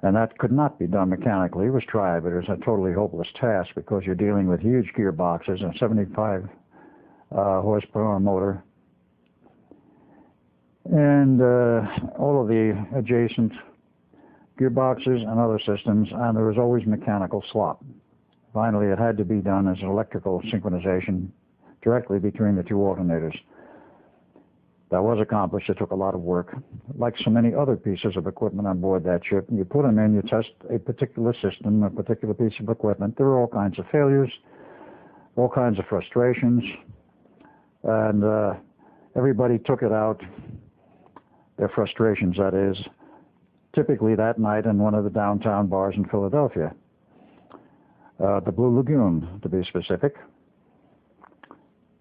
And that could not be done mechanically. It was tried, but it was a totally hopeless task because you're dealing with huge gearboxes and 75 horsepower motor, and all of the adjacent gearboxes and other systems, and there was always mechanical slop. Finally, it had to be done as an electrical synchronization directly between the two alternators. That was accomplished. It took a lot of work. Like so many other pieces of equipment on board that ship, you put them in, you test a particular system, a particular piece of equipment. There were all kinds of failures, all kinds of frustrations, and everybody took it out, their frustrations, that is, typically that night in one of the downtown bars in Philadelphia. The Blue Lagoon, to be specific.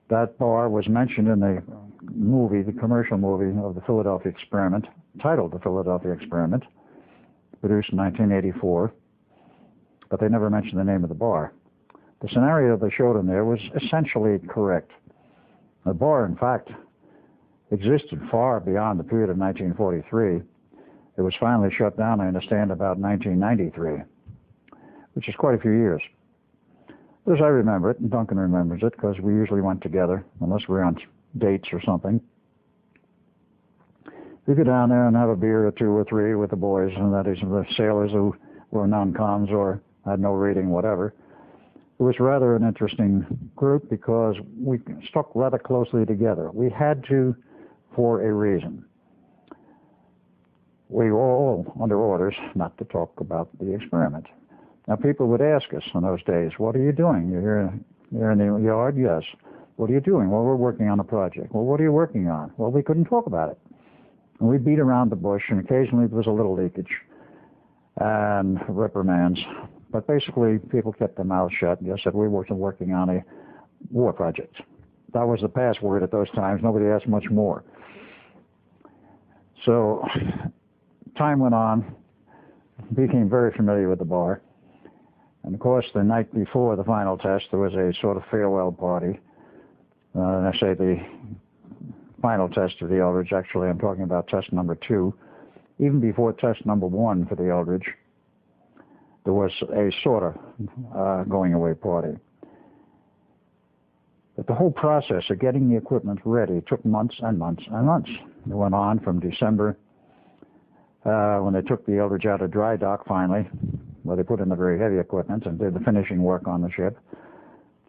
That bar was mentioned in the movie, the commercial movie of the Philadelphia Experiment, titled The Philadelphia Experiment, produced in 1984, but they never mentioned the name of the bar. The scenario they showed in there was essentially correct. The bar, in fact, existed far beyond the period of 1943. It was finally shut down, I understand, about 1993, which is quite a few years. As I remember it, and Duncan remembers it, because we usually went together, unless we were on dates or something. We go down there and have a beer or two or three with the boys, and that is the sailors who were non-coms or had no rating, whatever. It was rather an interesting group because we stuck rather closely together. We had to for a reason. We were all under orders not to talk about the experiment. Now, people would ask us in those days, what are you doing? You're in the yard? Yes. What are you doing? Well, we're working on a project. Well, what are you working on? Well, we couldn't talk about it. And we beat around the bush, and occasionally there was a little leakage and reprimands. But basically, people kept their mouths shut and just said, we were working on a war project. That was the password at those times. Nobody asked much more. So time went on, became very familiar with the bar. And of course, the night before the final test, there was a sort of farewell party. And I say the final test of the Eldridge. Actually, I'm talking about test number 2. Even before test number 1 for the Eldridge, there was a sort of going away party. But the whole process of getting the equipment ready took months and months and months. It went on from December, when they took the Eldridge out of dry dock finally, where they put in the very heavy equipment and did the finishing work on the ship,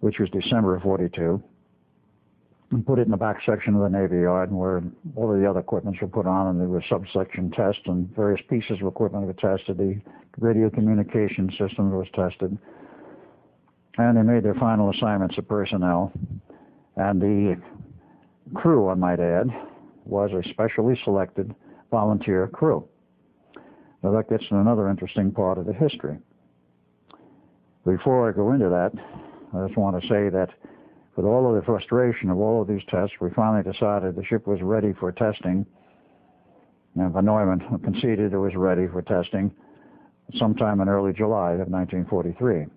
which was December of '42, and put it in the back section of the Navy Yard where all of the other equipments were put on, and there were subsection tests and various pieces of equipment were tested. The radio communication system was tested. And they made their final assignments of personnel. And the crew, I might add, was a specially selected volunteer crew. Now that gets to another interesting part of the history. Before I go into that, I just want to say that with all of the frustration of all of these tests, we finally decided the ship was ready for testing. And von Neumann conceded it was ready for testing sometime in early July of 1943.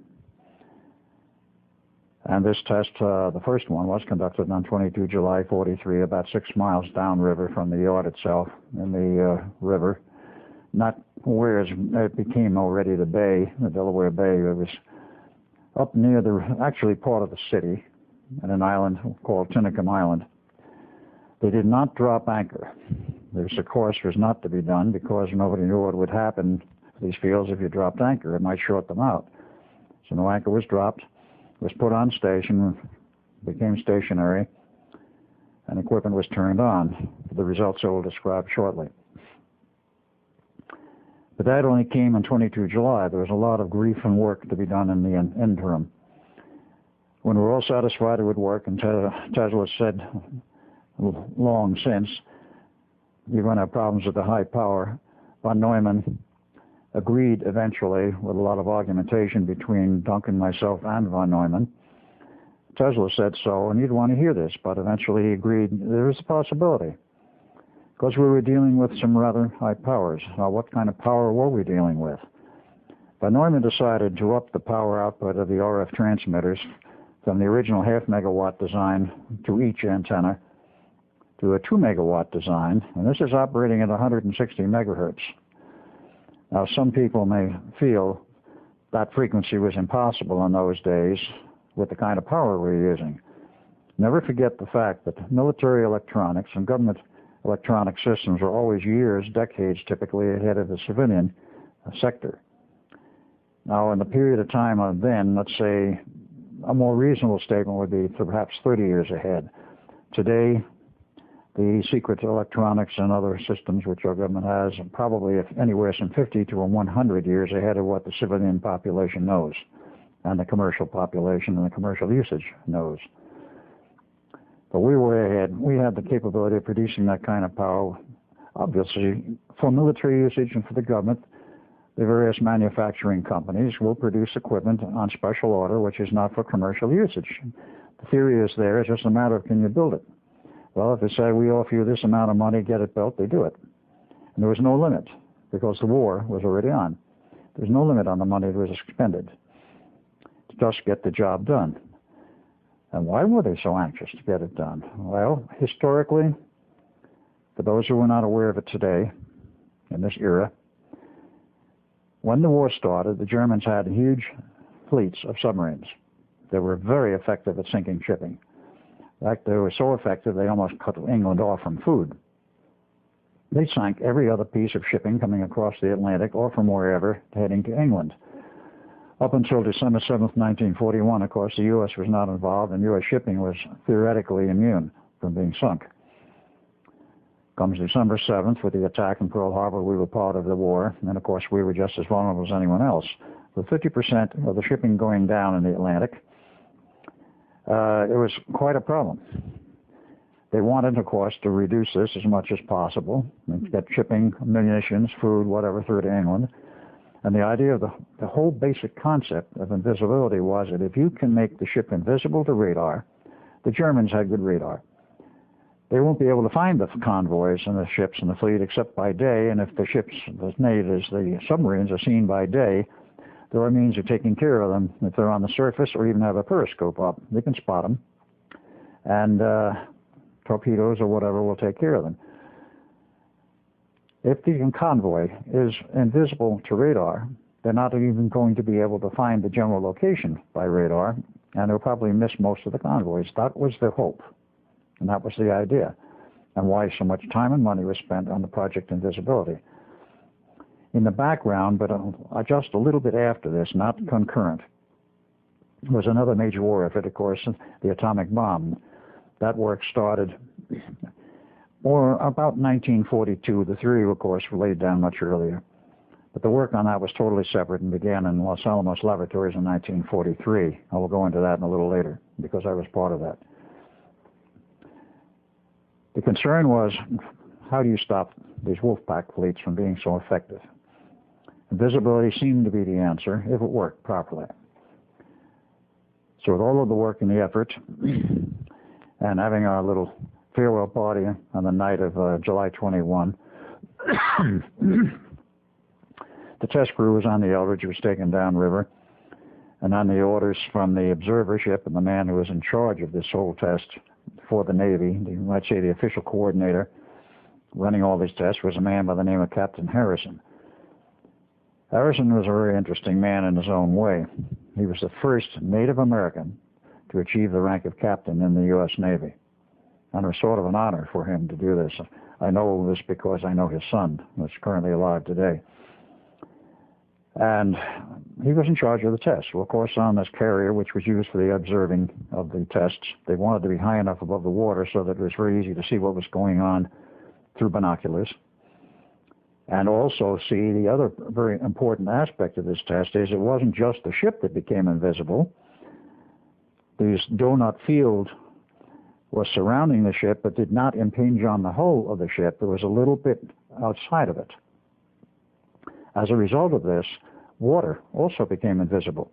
And this test, the first one, was conducted on 22 July 43, about 6 miles downriver from the yard itself in the river. Not where it became already the bay, the Delaware Bay. It was up near actually part of the city, in an island called Tinicum Island. They did not drop anchor. This, of course, was not to be done because nobody knew what would happen to these fields if you dropped anchor. It might short them out. So no anchor was dropped. It was put on station, became stationary, and equipment was turned on. The results I will describe shortly. But that only came on 22 July. There was a lot of grief and work to be done in the interim. When we were all satisfied it would work, and Tesla said long since, you're going to have problems with the high power, von Neumann agreed eventually, with a lot of argumentation between Duncan, myself, and von Neumann. Tesla said so, and you'd want to hear this, but eventually he agreed there is a possibility. Because we were dealing with some rather high powers. Now, what kind of power were we dealing with? Von Neumann decided to up the power output of the RF transmitters from the original half-megawatt design to each antenna to a 2-megawatt design, and this is operating at 160 megahertz. Now, some people may feel that frequency was impossible in those days with the kind of power we're using. Never forget the fact that military electronics and government electronic systems are always years, decades typically ahead of the civilian sector. Now, in the period of time of then, let's say a more reasonable statement would be perhaps 30 years ahead. Today, the secret electronics and other systems which our government has are probably anywhere from 50 to 100 years ahead of what the civilian population knows, and the commercial population and the commercial usage knows. But we were way ahead. We had the capability of producing that kind of power, obviously, for military usage and for the government. The various manufacturing companies will produce equipment on special order, which is not for commercial usage. The theory is there, it's just a matter of can you build it? Well, if they say we offer you this amount of money, get it built, they do it. And there was no limit because the war was already on. There's no limit on the money that was expended to just get the job done. And why were they so anxious to get it done? Well, historically, for those who are not aware of it today, in this era, when the war started, the Germans had huge fleets of submarines. They were very effective at sinking shipping. In fact, they were so effective they almost cut England off from food. They sank every other piece of shipping coming across the Atlantic or from wherever heading to England. Up until December 7th, 1941, of course, the U.S. was not involved, and U.S. shipping was theoretically immune from being sunk. Comes December 7th, with the attack in Pearl Harbor, we were part of the war, and of course we were just as vulnerable as anyone else. With 50% of the shipping going down in the Atlantic, it was quite a problem. They wanted, of course, to reduce this as much as possible, and get shipping, munitions, food, whatever, through to England. And the idea of the whole basic concept of invisibility was that if you can make the ship invisible to radar, the Germans had good radar. They won't be able to find the convoys and the ships and the fleet except by day, and if the ships, the submarines, are seen by day, there are means of taking care of them. If they're on the surface or even have a periscope up, they can spot them, and torpedoes or whatever will take care of them. If the convoy is invisible to radar, they're not even going to be able to find the general location by radar, and they'll probably miss most of the convoys. That was their hope. And that was the idea, and why so much time and money was spent on the Project Invisibility. In the background, but just a little bit after this, not concurrent, was another major war effort, of course, the atomic bomb. That work started about 1942. The theory, of course, was laid down much earlier. But the work on that was totally separate and began in Los Alamos Laboratories in 1943. I will go into that in a little later, because I was part of that. The concern was, how do you stop these Wolfpack fleets from being so effective? Invisibility seemed to be the answer if it worked properly. So with all of the work and the effort, and having our little farewell party on the night of July 21, the test crew was on the Eldridge, was taken downriver, and on the orders from the observer ship and the man who was in charge of this whole test for the Navy, let's say the official coordinator running all these tests, was a man by the name of Captain Harrison. Harrison was a very interesting man in his own way. He was the first Native American to achieve the rank of captain in the U.S. Navy. And it was sort of an honor for him to do this. I know this because I know his son, who's currently alive today. And he was in charge of the tests. Well, of course, on this carrier, which was used for the observing of the tests, they wanted to be high enough above the water so that it was very easy to see what was going on through binoculars. And also see the other very important aspect of this test is it wasn't just the ship that became invisible. This donut field was surrounding the ship but did not impinge on the hull of the ship. It was a little bit outside of it. As a result of this, water also became invisible.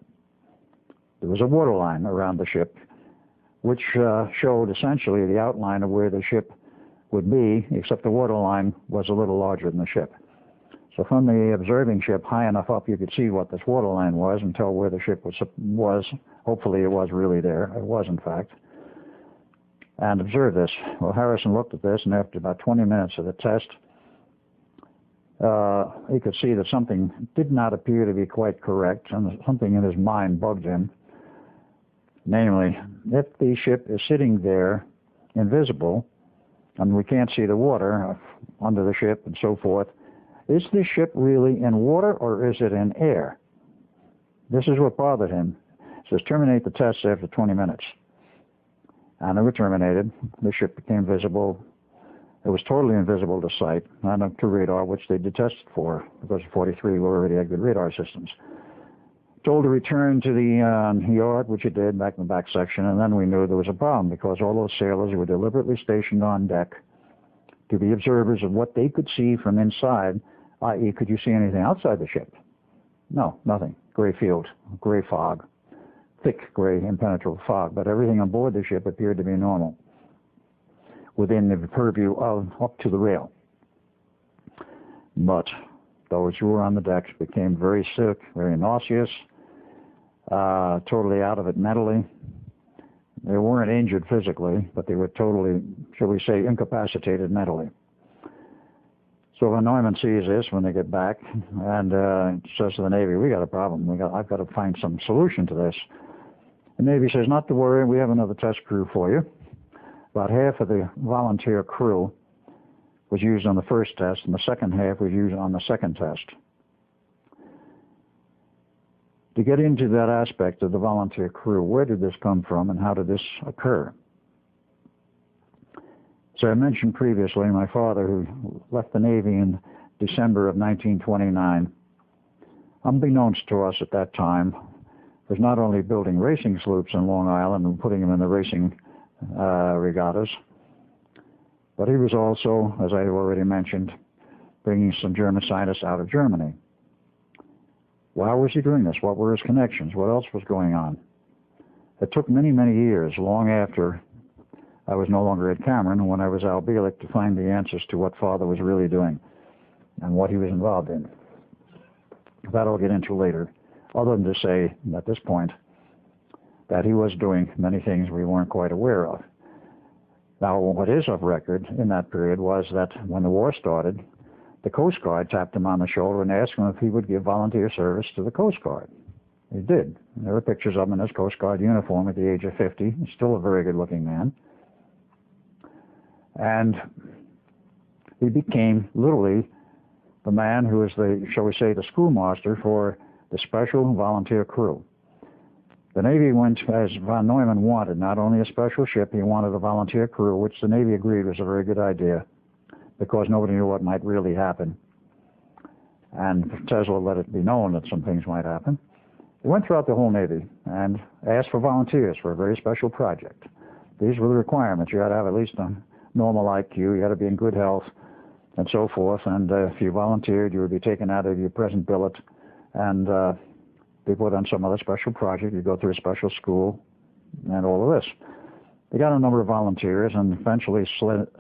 There was a water line around the ship, which showed essentially the outline of where the ship would be, except the water line was a little larger than the ship. So from the observing ship high enough up, you could see what this waterline was and tell where the ship was. Hopefully it was really there. It was, in fact. And observe this. Well, Harrison looked at this, and after about 20 minutes of the test, he could see that something did not appear to be quite correct, and something in his mind bugged him. Namely, if the ship is sitting there invisible, and we can't see the water under the ship and so forth, is this ship really in water or is it in air? This is what bothered him. It says terminate the tests after 20 minutes. And they were terminated. The ship became visible. It was totally invisible to sight, not to radar, which they did test for, because 43 we already had good radar systems. Told to return to the yard, which it did, back in the back section, and then we knew there was a problem, because all those sailors were deliberately stationed on deck to be observers of what they could see from inside, i.e., could you see anything outside the ship? No, nothing. Gray field, gray fog, thick gray impenetrable fog, but everything on board the ship appeared to be normal, within the purview of up to the rail. But those who were on the decks became very sick, very nauseous, totally out of it mentally. They weren't injured physically, but they were totally, shall we say, incapacitated mentally. So Von Neumann sees this when they get back and says to the Navy, we got a problem. I've got to find some solution to this. The Navy says, not to worry, we have another test crew for you. About half of the volunteer crew was used on the first test, and the second half was used on the second test. To get into that aspect of the volunteer crew, where did this come from and how did this occur? So I mentioned previously my father, who left the Navy in December of 1929, unbeknownst to us at that time, was not only building racing sloops in Long Island and putting them in the racing regattas, but he was also, as I already mentioned, bringing some German scientists out of Germany. Why was he doing this? What were his connections? What else was going on? It took many, many years, long after I was no longer at Cameron, when I was Al Bielek, to find the answers to what Father was really doing and what he was involved in. That I'll get into later, other than to say, at this point, that he was doing many things we weren't quite aware of. Now, what is of record in that period was that when the war started, the Coast Guard tapped him on the shoulder and asked him if he would give volunteer service to the Coast Guard. He did. There were pictures of him in his Coast Guard uniform at the age of 50. He's still a very good-looking man. And he became literally the man who was the, shall we say, the schoolmaster for the special volunteer crew. The Navy went as von Neumann wanted, not only a special ship, he wanted a volunteer crew, which the Navy agreed was a very good idea, because nobody knew what might really happen. And Tesla let it be known that some things might happen. He went throughout the whole Navy and asked for volunteers for a very special project. These were the requirements. You had to have at least a normal IQ, you had to be in good health, and so forth. And if you volunteered, you would be taken out of your present billet and be put on some other special project. You go through a special school and all of this. They got a number of volunteers and eventually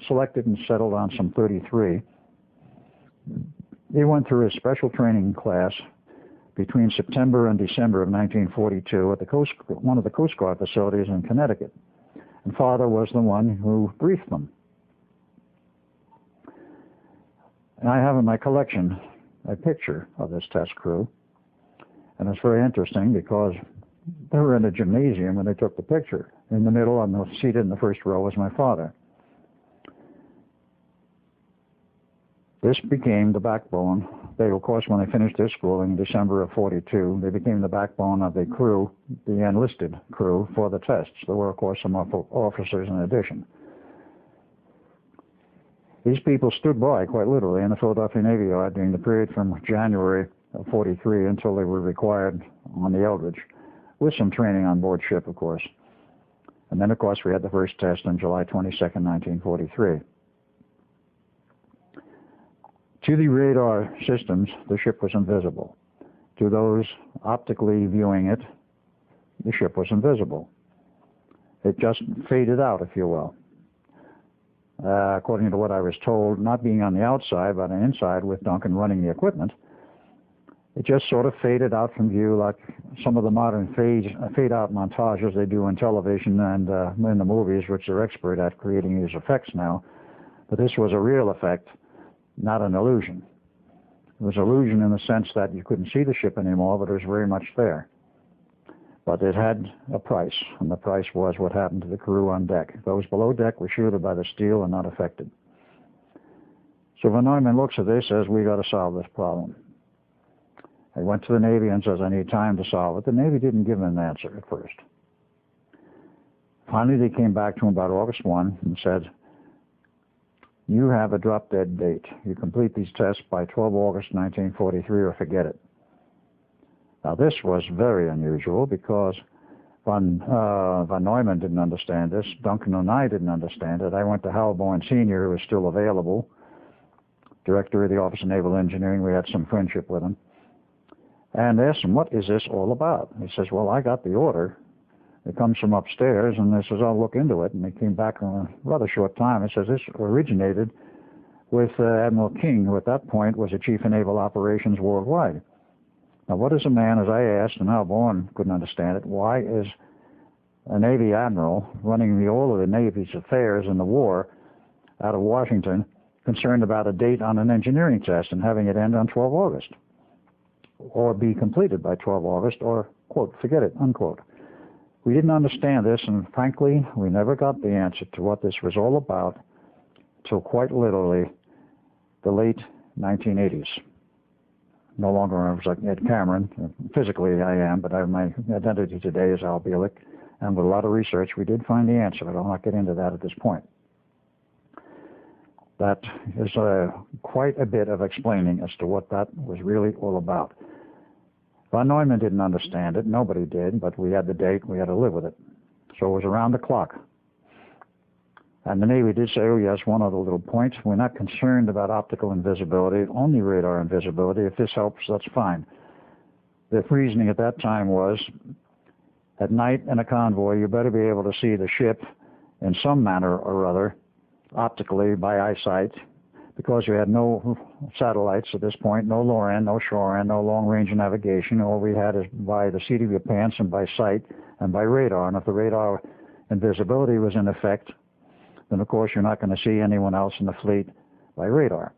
selected and settled on some 33. They went through a special training class between September and December of 1942 at one of the Coast Guard facilities in Connecticut. And Father was the one who briefed them. And I have in my collection a picture of this test crew. And it's very interesting because they were in a gymnasium when they took the picture. In the middle, and seated in the first row, was my father. This became the backbone. They, of course, when they finished their schooling in December of 42, they became the backbone of the crew, the enlisted crew, for the tests. There were, of course, some officers in addition. These people stood by, quite literally, in the Philadelphia Navy Yard during the period from January of 43 until they were required on the Eldridge, with some training on board ship, of course. And then, of course, we had the first test on July 22nd, 1943. To the radar systems, the ship was invisible. To those optically viewing it, the ship was invisible. It just faded out, if you will. according to what I was told, not being on the outside, but on the inside with Duncan running the equipment, it just sort of faded out from view like some of the modern fade-out montages they do in television and in the movies, which they're expert at creating these effects now. But this was a real effect, not an illusion. It was an illusion in the sense that you couldn't see the ship anymore, but it was very much there. But it had a price, and the price was what happened to the crew on deck. Those below deck were shielded by the steel and not affected. So Von Neumann looks at this and says, we got to solve this problem. He went to the Navy and says, I need time to solve it. The Navy didn't give him an answer at first. Finally, they came back to him about August 1 and said, you have a drop-dead date. You complete these tests by 12 August 1943 or forget it. Now, this was very unusual because von Neumann didn't understand this. Duncan and I didn't understand it. I went to Hale-Bop Sr., who was still available, director of the Office of Naval Engineering. We had some friendship with him. And asked him, what is this all about? He says, well, I got the order. It comes from upstairs, and he says, I'll look into it. And he came back in a rather short time. He says, this originated with Admiral King, who at that point was the Chief of Naval Operations worldwide. Now, what is a man, as I asked, and Hal Bourne couldn't understand it, why is a Navy admiral running all of the Navy's affairs in the war out of Washington concerned about a date on an engineering test and having it end on 12 August? Or be completed by 12 August, or, quote, forget it, unquote. We didn't understand this, and frankly, we never got the answer to what this was all about till quite literally the late 1980s. No longer I was like Ed Cameron. Physically I am, but my identity today is Al Bielek, and with a lot of research we did find the answer, but I'll not get into that at this point. That is quite a bit of explaining as to what that was really all about. Von Neumann didn't understand it. Nobody did, but we had the date. We had to live with it. So it was around the clock. And the Navy did say, oh, yes, one other little point. We're not concerned about optical invisibility, only radar invisibility. If this helps, that's fine. The reasoning at that time was, at night in a convoy, you better be able to see the ship in some manner or other, optically by eyesight, because you had no satellites at this point, no lower end, no shore end, no long-range navigation. All we had is by the seat of your pants and by sight and by radar. And if the radar invisibility was in effect, then of course you're not going to see anyone else in the fleet by radar.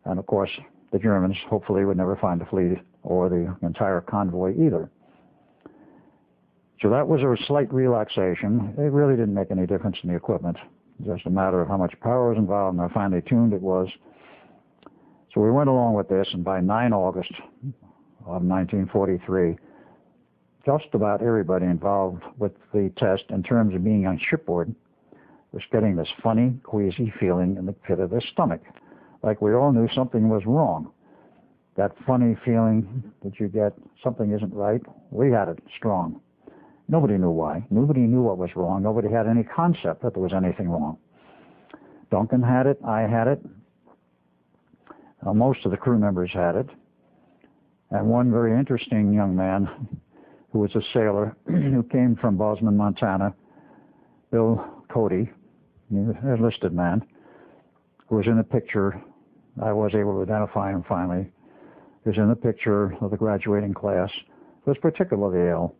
And of course the Germans hopefully would never find the fleet or the entire convoy either. So that was a slight relaxation. It really didn't make any difference in the equipment. Just a matter of how much power was involved and how finely tuned it was. So we went along with this, and by 9 August of 1943, just about everybody involved with the test in terms of being on shipboard was getting this funny, queasy feeling in the pit of their stomach, like we all knew something was wrong. That funny feeling that you get, something isn't right, we had it strong. Nobody knew why. Nobody knew what was wrong. Nobody had any concept that there was anything wrong. Duncan had it. I had it. Most of the crew members had it. And one very interesting young man who was a sailor who came from Bozeman, Montana, Bill Cody, an enlisted man, who was in the picture. I was able to identify him finally. He was in the picture of the graduating class. He was particularly ill.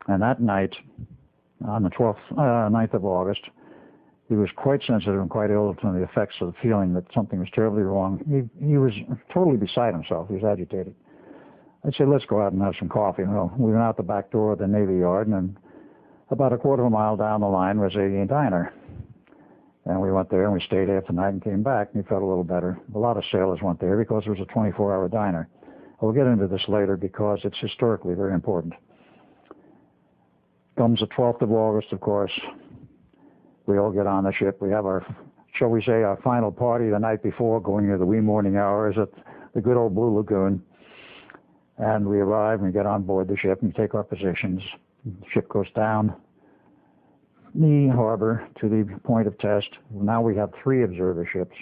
And that night, on the 9th of August, he was quite sensitive and quite ill to the effects of the feeling that something was terribly wrong. He was totally beside himself. He was agitated. I said, let's go out and have some coffee. Well, we went out the back door of the Navy Yard, and about a quarter of a mile down the line was a diner. And we went there, and we stayed half the night and came back, and he felt a little better. A lot of sailors went there because it was a 24-hour diner. We'll get into this later because it's historically very important. Comes the 12th of August, of course. We all get on the ship. We have our, shall we say, our final party the night before, going into the wee morning hours at the good old Blue Lagoon. And we arrive and we get on board the ship and take our positions. The ship goes down the harbor to the point of test. Now we have 3 observer ships.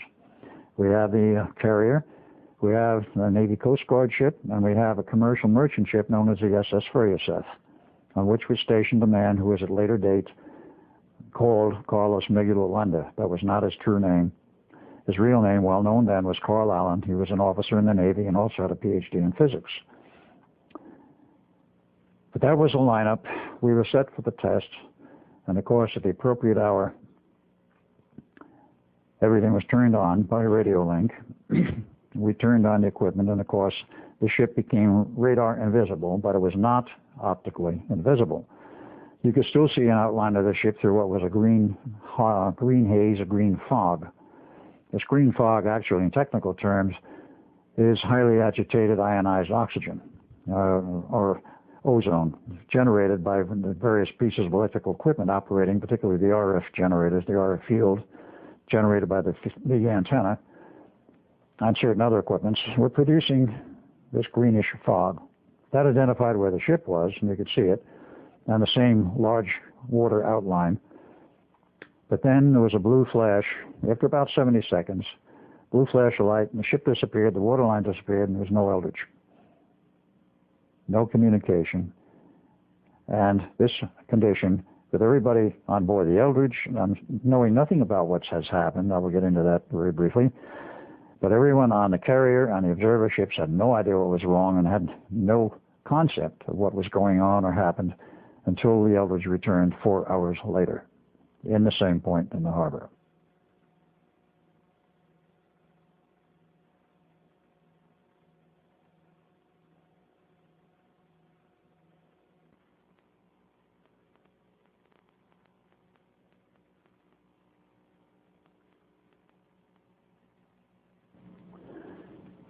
We have the carrier, we have the Navy Coast Guard ship, and we have a commercial merchant ship known as the SS Furyasev, on which was stationed a man who was at a later date called Carlos Miguel Landa. That was not his true name. His real name, well known then, was Carl Allen. He was an officer in the Navy and also had a PhD in physics. But that was the lineup. We were set for the test, and of course, at the appropriate hour, everything was turned on by radio link. We turned on the equipment, and of course, the ship became radar invisible, but it was not optically invisible. You could still see an outline of the ship through what was a green haze, a green fog. This green fog, actually, in technical terms, is highly agitated ionized oxygen, or ozone, generated by the various pieces of electrical equipment operating, particularly the RF generators, the RF field generated by the antenna, and certain other equipments. We're producing this greenish fog. That identified where the ship was, and you could see it, and the same large water outline. But then there was a blue flash. After about 70 seconds, blue flash of light, and the ship disappeared, the water line disappeared, and there was no eldritch. No communication. And this condition, with everybody on board the Eldridge, knowing nothing about what has happened, I will get into that very briefly, but everyone on the carrier, on the observer ships, had no idea what was wrong and had no concept of what was going on or happened until the Eldridge returned 4 hours later in the same point in the harbor.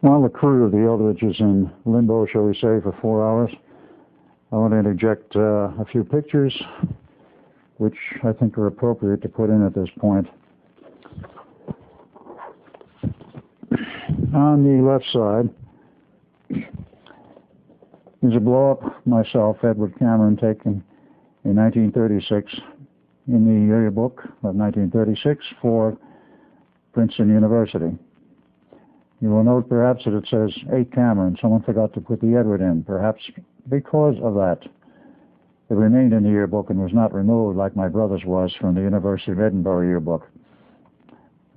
While the crew of the Eldridge is in limbo, shall we say, for 4 hours, I want to interject a few pictures which I think are appropriate to put in at this point. On the left side is a blow-up myself, Edward Cameron, taken in 1936 in the yearbook of 1936 for Princeton University. You will note perhaps that it says 8 Cameron. Someone forgot to put the Edward in. Perhaps because of that, it remained in the yearbook and was not removed like my brother's was from the University of Edinburgh yearbook.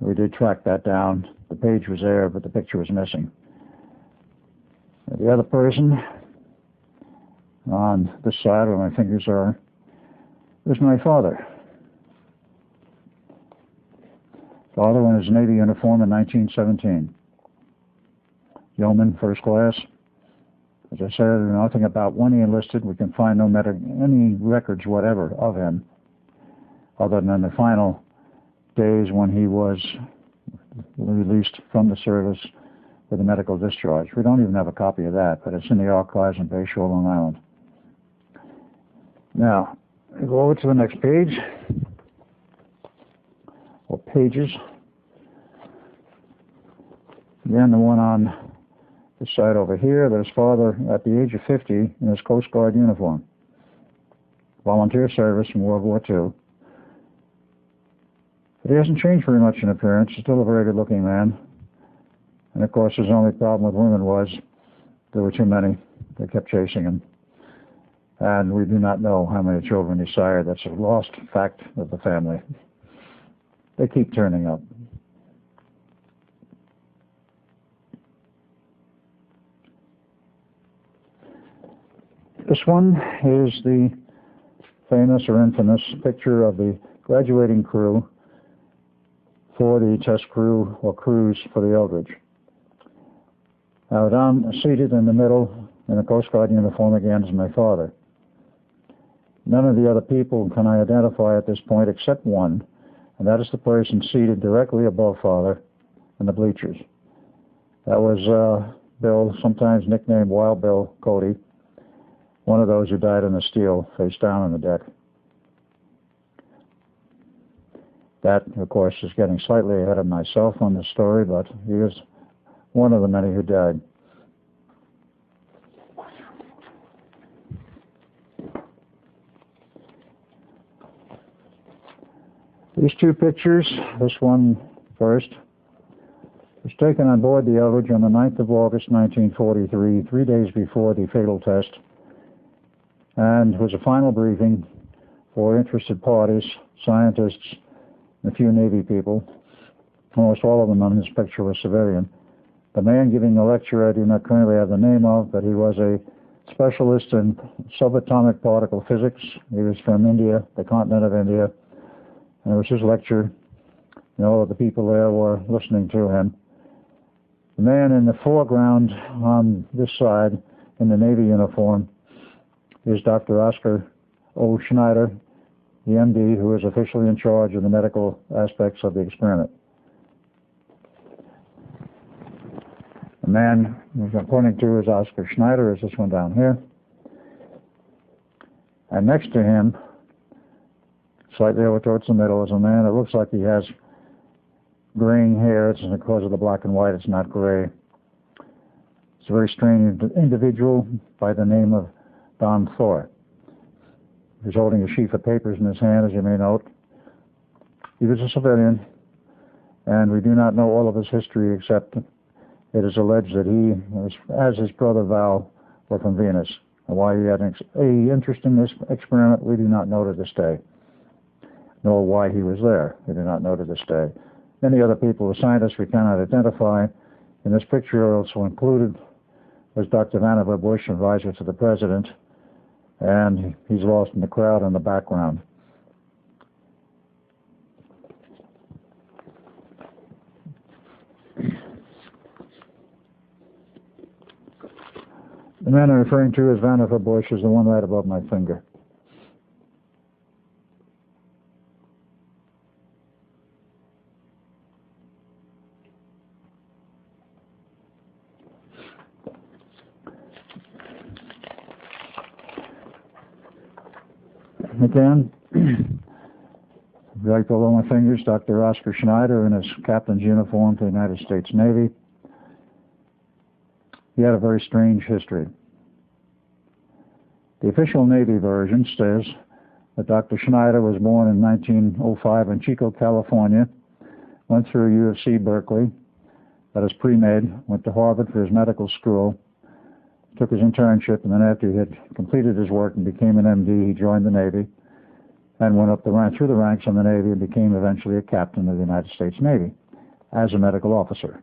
We did track that down. The page was there, but the picture was missing. The other person on this side where my fingers are is my father. Father in his Navy uniform in 1917. Yeoman, first class. As I said, nothing about when he enlisted. We can find any records whatever of him, other than the final days when he was released from the service with a medical discharge. We don't even have a copy of that, but it's in the archives in Bayshore, Long Island. Now, we go over to the next page, or pages. Again, the one on the side over here, there's father at the age of 50 in his Coast Guard uniform. Volunteer service in World War II. But he hasn't changed very much in appearance. He's still a very good-looking man. And of course, his only problem with women was there were too many. They kept chasing him. And we do not know how many children he sired. That's a lost fact of the family. They keep turning up. This one is the famous or infamous picture of the graduating crew for the test crew or cruise for the Eldridge. Now, down seated in the middle in a Coast Guard uniform again is my father. None of the other people can I identify at this point except one, and that is the person seated directly above father in the bleachers. That was Bill, sometimes nicknamed Wild Bill Cody, one of those who died in the steel, face down on the deck. That, of course, is getting slightly ahead of myself on this story, but he is one of the many who died. These two pictures, this one first, was taken on board the Eldridge on the 9th of August, 1943, 3 days before the fatal test, and was a final briefing for interested parties, scientists, and a few Navy people. Almost all of them on this picture were civilian. The man giving the lecture I do not currently have the name of, but he was a specialist in subatomic particle physics. He was from India, the continent of India, and it was his lecture, and all of the people there were listening to him. The man in the foreground on this side in the Navy uniform is Dr. Oscar O. Schneider, the MD, who is officially in charge of the medical aspects of the experiment. The man I'm pointing to is Oscar Schneider, is this one down here. And next to him, slightly over towards the middle, is a man that looks like he has graying hair. It's because of the black and white, it's not gray. It's a very strange individual by the name of Don Thor. He's holding a sheaf of papers in his hand, as you may note. He was a civilian, and we do not know all of his history, except it is alleged that he, as his brother Val, were from Venus. And why he had an interest in this experiment, we do not know to this day. Nor why he was there, we do not know to this day. Many other people, the scientists we cannot identify. In this picture also included was Dr. Vannevar Bush, advisor to the president, and he's lost in the crowd in the background. The man I'm referring to as Vannevar Bush is the one right above my finger. Again, right below my fingers, Dr. Oscar Schneider in his captain's uniform for the United States Navy. He had a very strange history. The official Navy version says that Dr. Schneider was born in 1905 in Chico, California, went through U of C Berkeley, got his pre-med, went to Harvard for his medical school, took his internship, and then after he had completed his work and became an MD, he joined the Navy and went up through the ranks in the Navy and became eventually a captain of the United States Navy as a medical officer.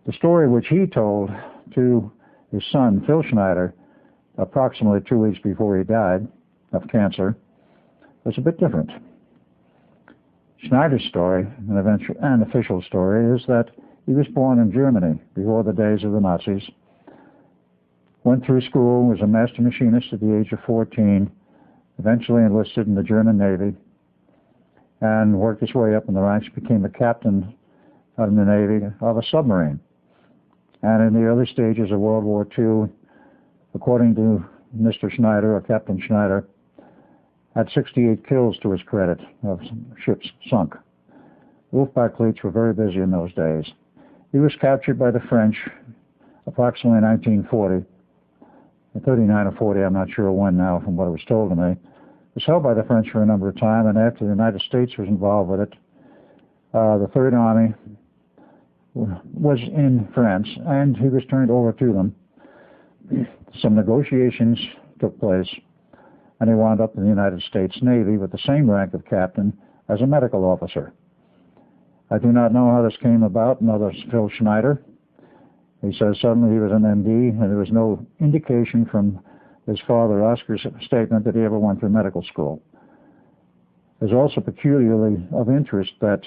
The story which he told to his son, Phil Schneider, approximately 2 weeks before he died of cancer, was a bit different. Schneider's story, an official story, is that he was born in Germany before the days of the Nazis, went through school, was a master machinist at the age of 14, eventually enlisted in the German Navy, and worked his way up in the ranks, became a captain in the Navy of a submarine. And in the early stages of World War II, according to Mr. Schneider, or Captain Schneider, had 68 kills to his credit of ships sunk. Wolfpack fleets were very busy in those days. He was captured by the French approximately in 1940. 39 or 40, I'm not sure when now from what was told to me. Was held by the French for a number of time, and after the United States was involved with it, the Third Army was in France, and he was turned over to them. Some negotiations took place, and he wound up in the United States Navy with the same rank of captain as a medical officer. I do not know how this came about, nor does Phil Schneider. He says suddenly he was an MD, and there was no indication from his father, Oscar's statement, that he ever went through medical school. It's also peculiarly of interest that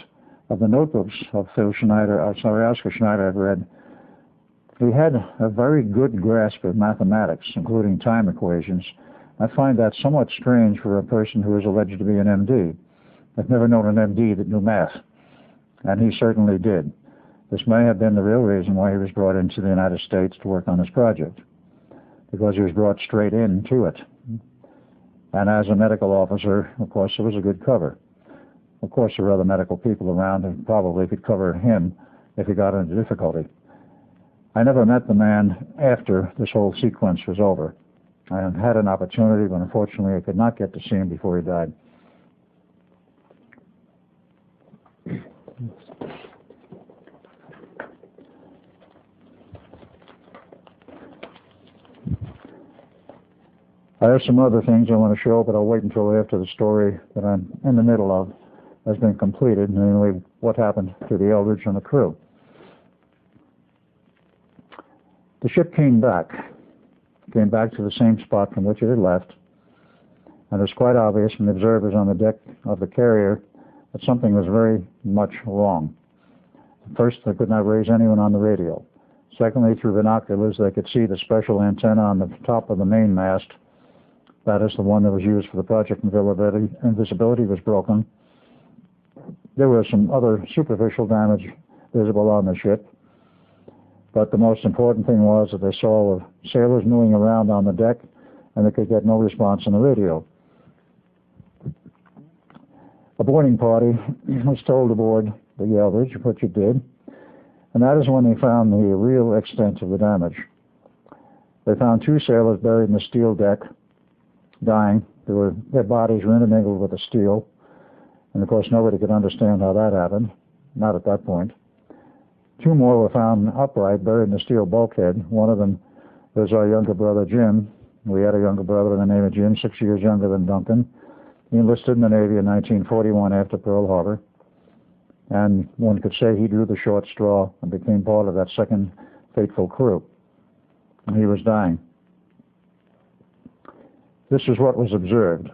of the notebooks of Oscar Schneider I've read, he had a very good grasp of mathematics, including time equations. I find that somewhat strange for a person who is alleged to be an MD. I've never known an MD that knew math, and he certainly did. This may have been the real reason why he was brought into the United States to work on this project, because he was brought straight into it. And as a medical officer, of course, it was a good cover. Of course, there were other medical people around who probably could cover him if he got into difficulty. I never met the man after this whole sequence was over. I had an opportunity, but unfortunately I could not get to see him before he died. I have some other things I want to show, but I'll wait until after the story that I'm in the middle of has been completed, namely what happened to the Eldridge and the crew. The ship came back to the same spot from which it had left, and it was quite obvious from the observers on the deck of the carrier that something was very much wrong. First, they could not raise anyone on the radio. Secondly, through binoculars, they could see the special antenna on the top of the main mast. That is the one that was used for the project invisibility was broken. There was some other superficial damage visible on the ship, but the most important thing was that they saw sailors milling around on the deck, and they could get no response on the radio. A boarding party was told aboard the Eldridge, which it did, and that is when they found the real extent of the damage. They found 2 sailors buried in the steel deck, dying. Their bodies were intermingled with the steel, and of course nobody could understand how that happened, not at that point. 2 more were found upright, buried in the steel bulkhead. One of them was our younger brother Jim. We had a younger brother by the name of Jim, 6 years younger than Duncan. He enlisted in the Navy in 1941 after Pearl Harbor, and one could say he drew the short straw and became part of that second fateful crew. And he was dying. This is what was observed.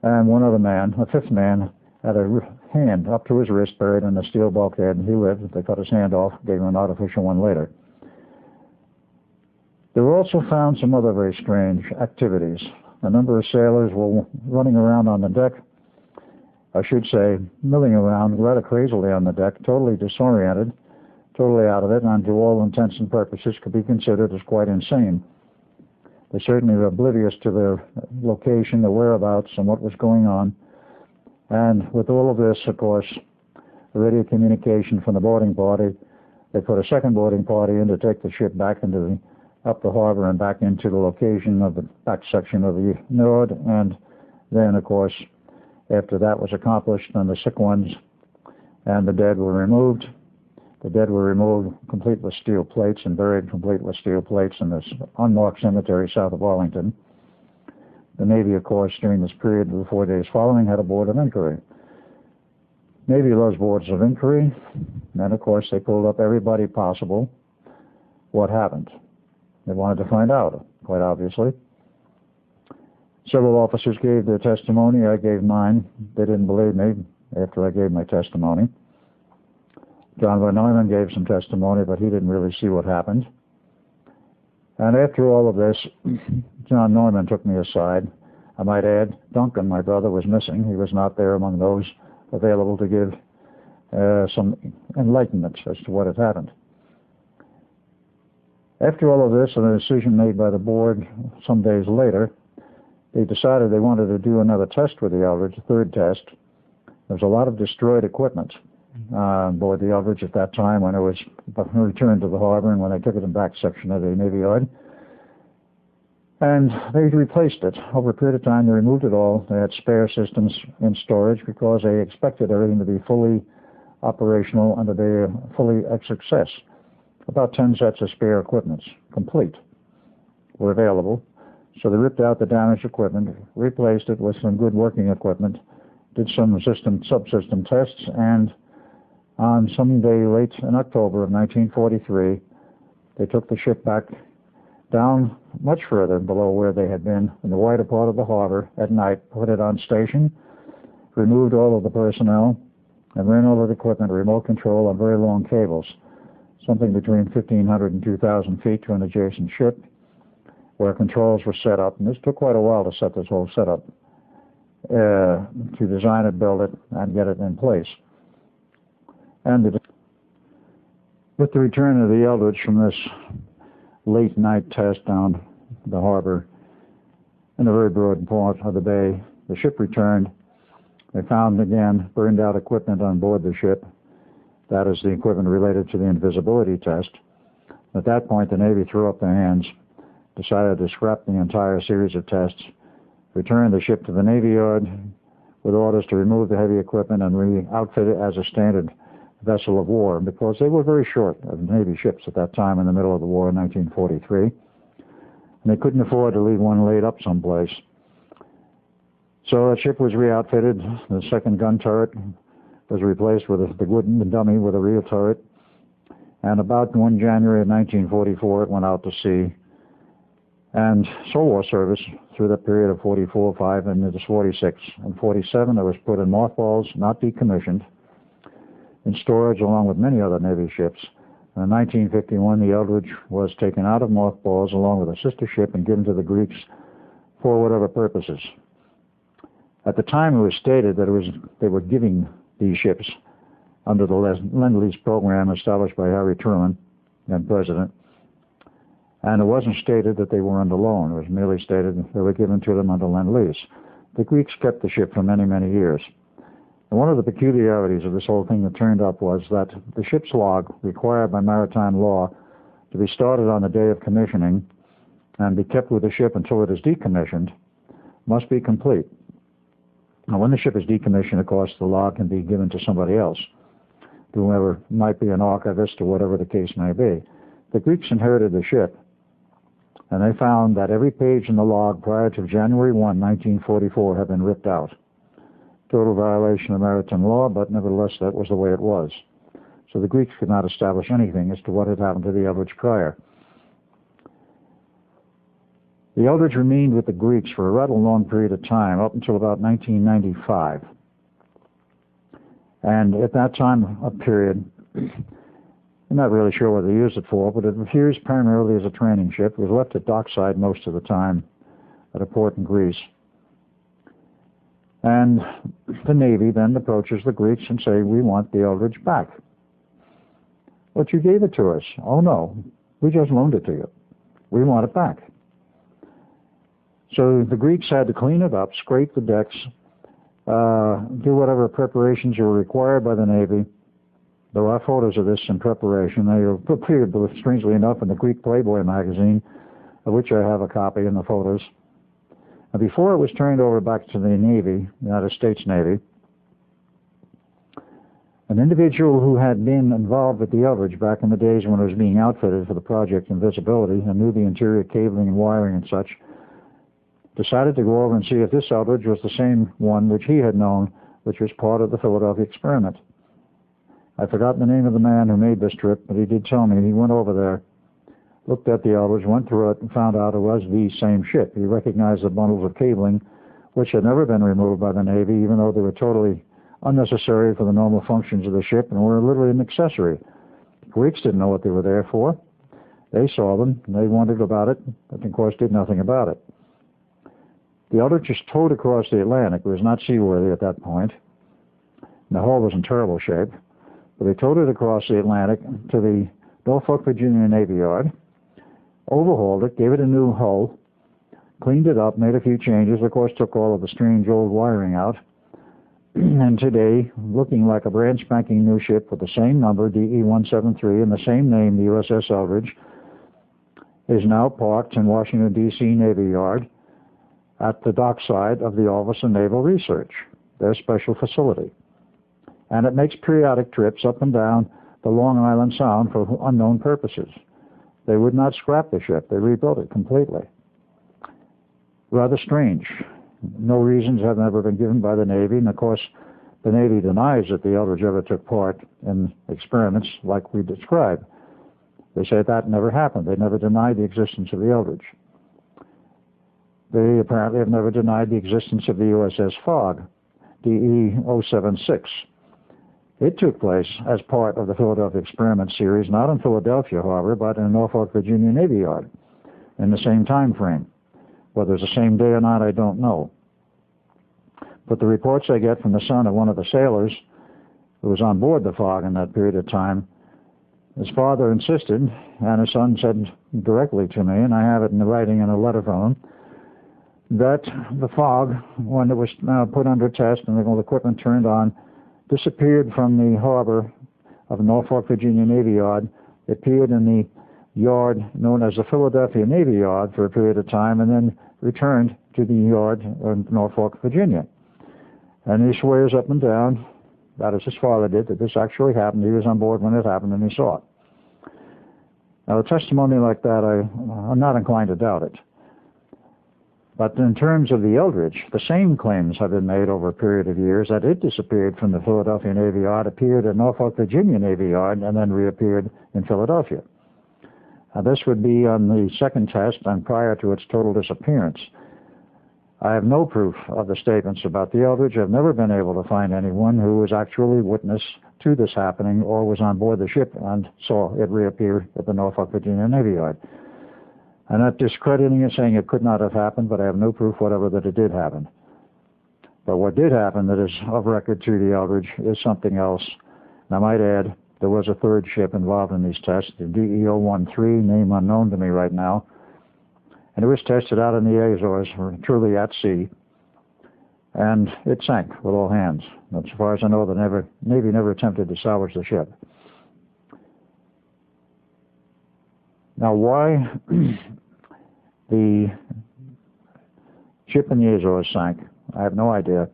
And one other man, a 5th man, had a hand up to his wrist buried in the steel bulkhead, and he lived. They cut his hand off, gave him an artificial one later. There were also found some other very strange activities. A number of sailors were running around on the deck, I should say, milling around rather crazily on the deck, totally disoriented, totally out of it, and to all intents and purposes could be considered as quite insane. They certainly were oblivious to their location, their whereabouts, and what was going on. And with all of this, of course, the radio communication from the boarding party, they put a second boarding party in to take the ship back up the harbor and back into the location of the back section of the Nord. And then, of course, after that was accomplished, and the sick ones and the dead were removed. The dead were removed complete with steel plates and buried complete with steel plates in this unmarked cemetery south of Arlington. The Navy, of course, during this period of the 4 days following, had a board of inquiry. Navy loves boards of inquiry. And, of course, they pulled up everybody possible. What happened? They wanted to find out, quite obviously. Several officers gave their testimony. I gave mine. They didn't believe me after I gave my testimony. John von Neumann gave some testimony, but he didn't really see what happened. And after all of this, John Neumann took me aside. I might add, Duncan, my brother, was missing. He was not there among those available to give some enlightenment as to what had happened. After all of this, and a decision made by the board some days later, they decided they wanted to do another test with the Eldridge, a 3rd test. There was a lot of destroyed equipment on board the Eldridge at that time when it was returned to the harbor and when they took it in the back section of the Navy Yard. And they replaced it. Over a period of time, they removed it all. They had spare systems in storage because they expected everything to be fully operational and to be fully a success. About 10 sets of spare equipment, complete, were available. So they ripped out the damaged equipment, replaced it with some good working equipment, did some subsystem tests, and on some day late in October of 1943, they took the ship back down much further below where they had been in the wider part of the harbor at night, put it on station, removed all of the personnel, and ran all of the equipment, remote control, on very long cables, something between 1,500 and 2,000 feet to an adjacent ship, where controls were set up. And this took quite a while to set this whole setup, to design it, build it, and get it in place. And with the return of the Eldridge from this late night test down the harbor in a very broad part of the bay, the ship returned. They found again burned out equipment on board the ship. That is the equipment related to the invisibility test. At that point, the Navy threw up their hands, decided to scrap the entire series of tests, returned the ship to the Navy Yard with orders to remove the heavy equipment and re-outfit it as a standard vessel of war, because they were very short of Navy ships at that time in the middle of the war in 1943. And and they couldn't afford to leave one laid up someplace. So the ship was re-outfitted. The second gun turret was replaced with the wooden dummy with a real turret. And about 1 January of 1944, it went out to sea. And war service through that period of 44, 5, and into 46. In 47, it was put in mothballs, not decommissioned, in storage along with many other Navy ships. And in 1951, the Eldridge was taken out of mothballs along with a sister ship and given to the Greeks for whatever purposes. At the time, it was stated that they were giving these ships under the Lend-Lease program established by Harry Truman, then president. And it wasn't stated that they were under loan. It was merely stated that they were given to them under Lend-Lease. The Greeks kept the ship for many, many years. And one of the peculiarities of this whole thing that turned up was that the ship's log, required by maritime law to be started on the day of commissioning and be kept with the ship until it is decommissioned, must be complete. Now, when the ship is decommissioned, of course, the log can be given to somebody else, whoever might be an archivist or whatever the case may be. The Greeks inherited the ship, and they found that every page in the log prior to January 1, 1944 had been ripped out. Total violation of maritime law, but nevertheless that was the way it was. So the Greeks could not establish anything as to what had happened to the Eldridge prior. The Eldridge remained with the Greeks for a rather long period of time, up until about 1995. And at that time, a period, I'm not really sure what they used it for, but it was used primarily as a training ship. It was left at dockside most of the time at a port in Greece. And the Navy then approaches the Greeks and say, we want the Eldridge back. But you gave it to us. Oh no, we just loaned it to you. We want it back. So the Greeks had to clean it up, scrape the decks, do whatever preparations were required by the Navy. There are photos of this in preparation. They were appeared, strangely enough, in the Greek Playboy magazine, of which I have a copy in the photos. And before it was turned over back to the Navy, United States Navy, an individual who had been involved with the Eldridge back in the days when it was being outfitted for the project Invisibility and knew the interior cabling and wiring and such, decided to go over and see if this Eldridge was the same one which he had known, which was part of the Philadelphia experiment. I've forgotten the name of the man who made this trip, but he did tell me he went over there, looked at the Eldridge, went through it, and found out it was the same ship. He recognized the bundles of cabling, which had never been removed by the Navy, even though they were totally unnecessary for the normal functions of the ship and were literally an accessory. The Greeks didn't know what they were there for. They saw them, and they wondered about it, but of course did nothing about it. The Eldridge was towed across the Atlantic. It was not seaworthy at that point. The hull was in terrible shape. But they towed it across the Atlantic to the Norfolk, Virginia Navy Yard, overhauled it, gave it a new hull, cleaned it up, made a few changes, of course took all of the strange old wiring out, and today, looking like a brand spanking new ship with the same number, DE-173, and the same name, the USS Eldridge, is now parked in Washington, D.C. Navy Yard at the dockside of the Office of Naval Research, their special facility. And it makes periodic trips up and down the Long Island Sound for unknown purposes. They would not scrap the ship. They rebuilt it completely. Rather strange. No reasons have ever been given by the Navy, and of course the Navy denies that the Eldridge ever took part in experiments like we described. They say that never happened. They never denied the existence of the Eldridge. They apparently have never denied the existence of the USS Fog, DE-076. It took place as part of the Philadelphia Experiment Series, not in Philadelphia Harbor, but in Norfolk, Virginia Navy Yard, in the same time frame. Whether it's the same day or not, I don't know. But the reports I get from the son of one of the sailors who was on board the Fog in that period of time, his father insisted, and his son said directly to me, and I have it in the writing in a letter from him, that the Fog, when it was put under test and the equipment turned on, disappeared from the harbor of Norfolk, Virginia Navy Yard. It appeared in the yard known as the Philadelphia Navy Yard for a period of time, and then returned to the yard in Norfolk, Virginia. And he swears up and down, that is his father did, that this actually happened. He was on board when it happened and he saw it. Now, a testimony like that, I'm not inclined to doubt it. But in terms of the Eldridge, the same claims have been made over a period of years that it disappeared from the Philadelphia Navy Yard, appeared at Norfolk, Virginia Navy Yard, and then reappeared in Philadelphia. This would be on the second test and prior to its total disappearance. I have no proof of the statements about the Eldridge. I've never been able to find anyone who was actually witness to this happening or was on board the ship and saw it reappear at the Norfolk, Virginia Navy Yard. I'm not discrediting it, saying it could not have happened, but I have no proof whatever that it did happen. But what did happen that is of record to the Eldridge is something else. And I might add, there was a third ship involved in these tests, the DE-013, name unknown to me right now. And it was tested out in the Azores, truly at sea. And it sank with all hands. As far as I know, the Navy never attempted to salvage the ship. Now, why the ship in the Azores sank, I have no idea.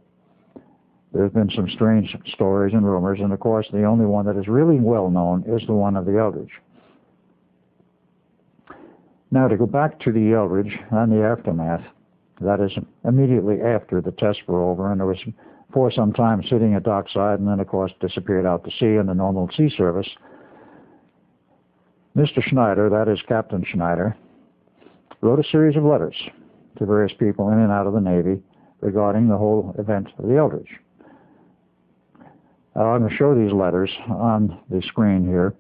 There's been some strange stories and rumors, and of course, the only one that is really well known is the one of the Eldridge. Now, to go back to the Eldridge and the aftermath, that is immediately after the tests were over, and it was for some time sitting at dockside, and then, of course, disappeared out to sea in the normal sea service. Mr. Schneider, that is Captain Schneider, wrote a series of letters to various people in and out of the Navy regarding the whole event of the Eldridge. I'm going to show these letters on the screen here.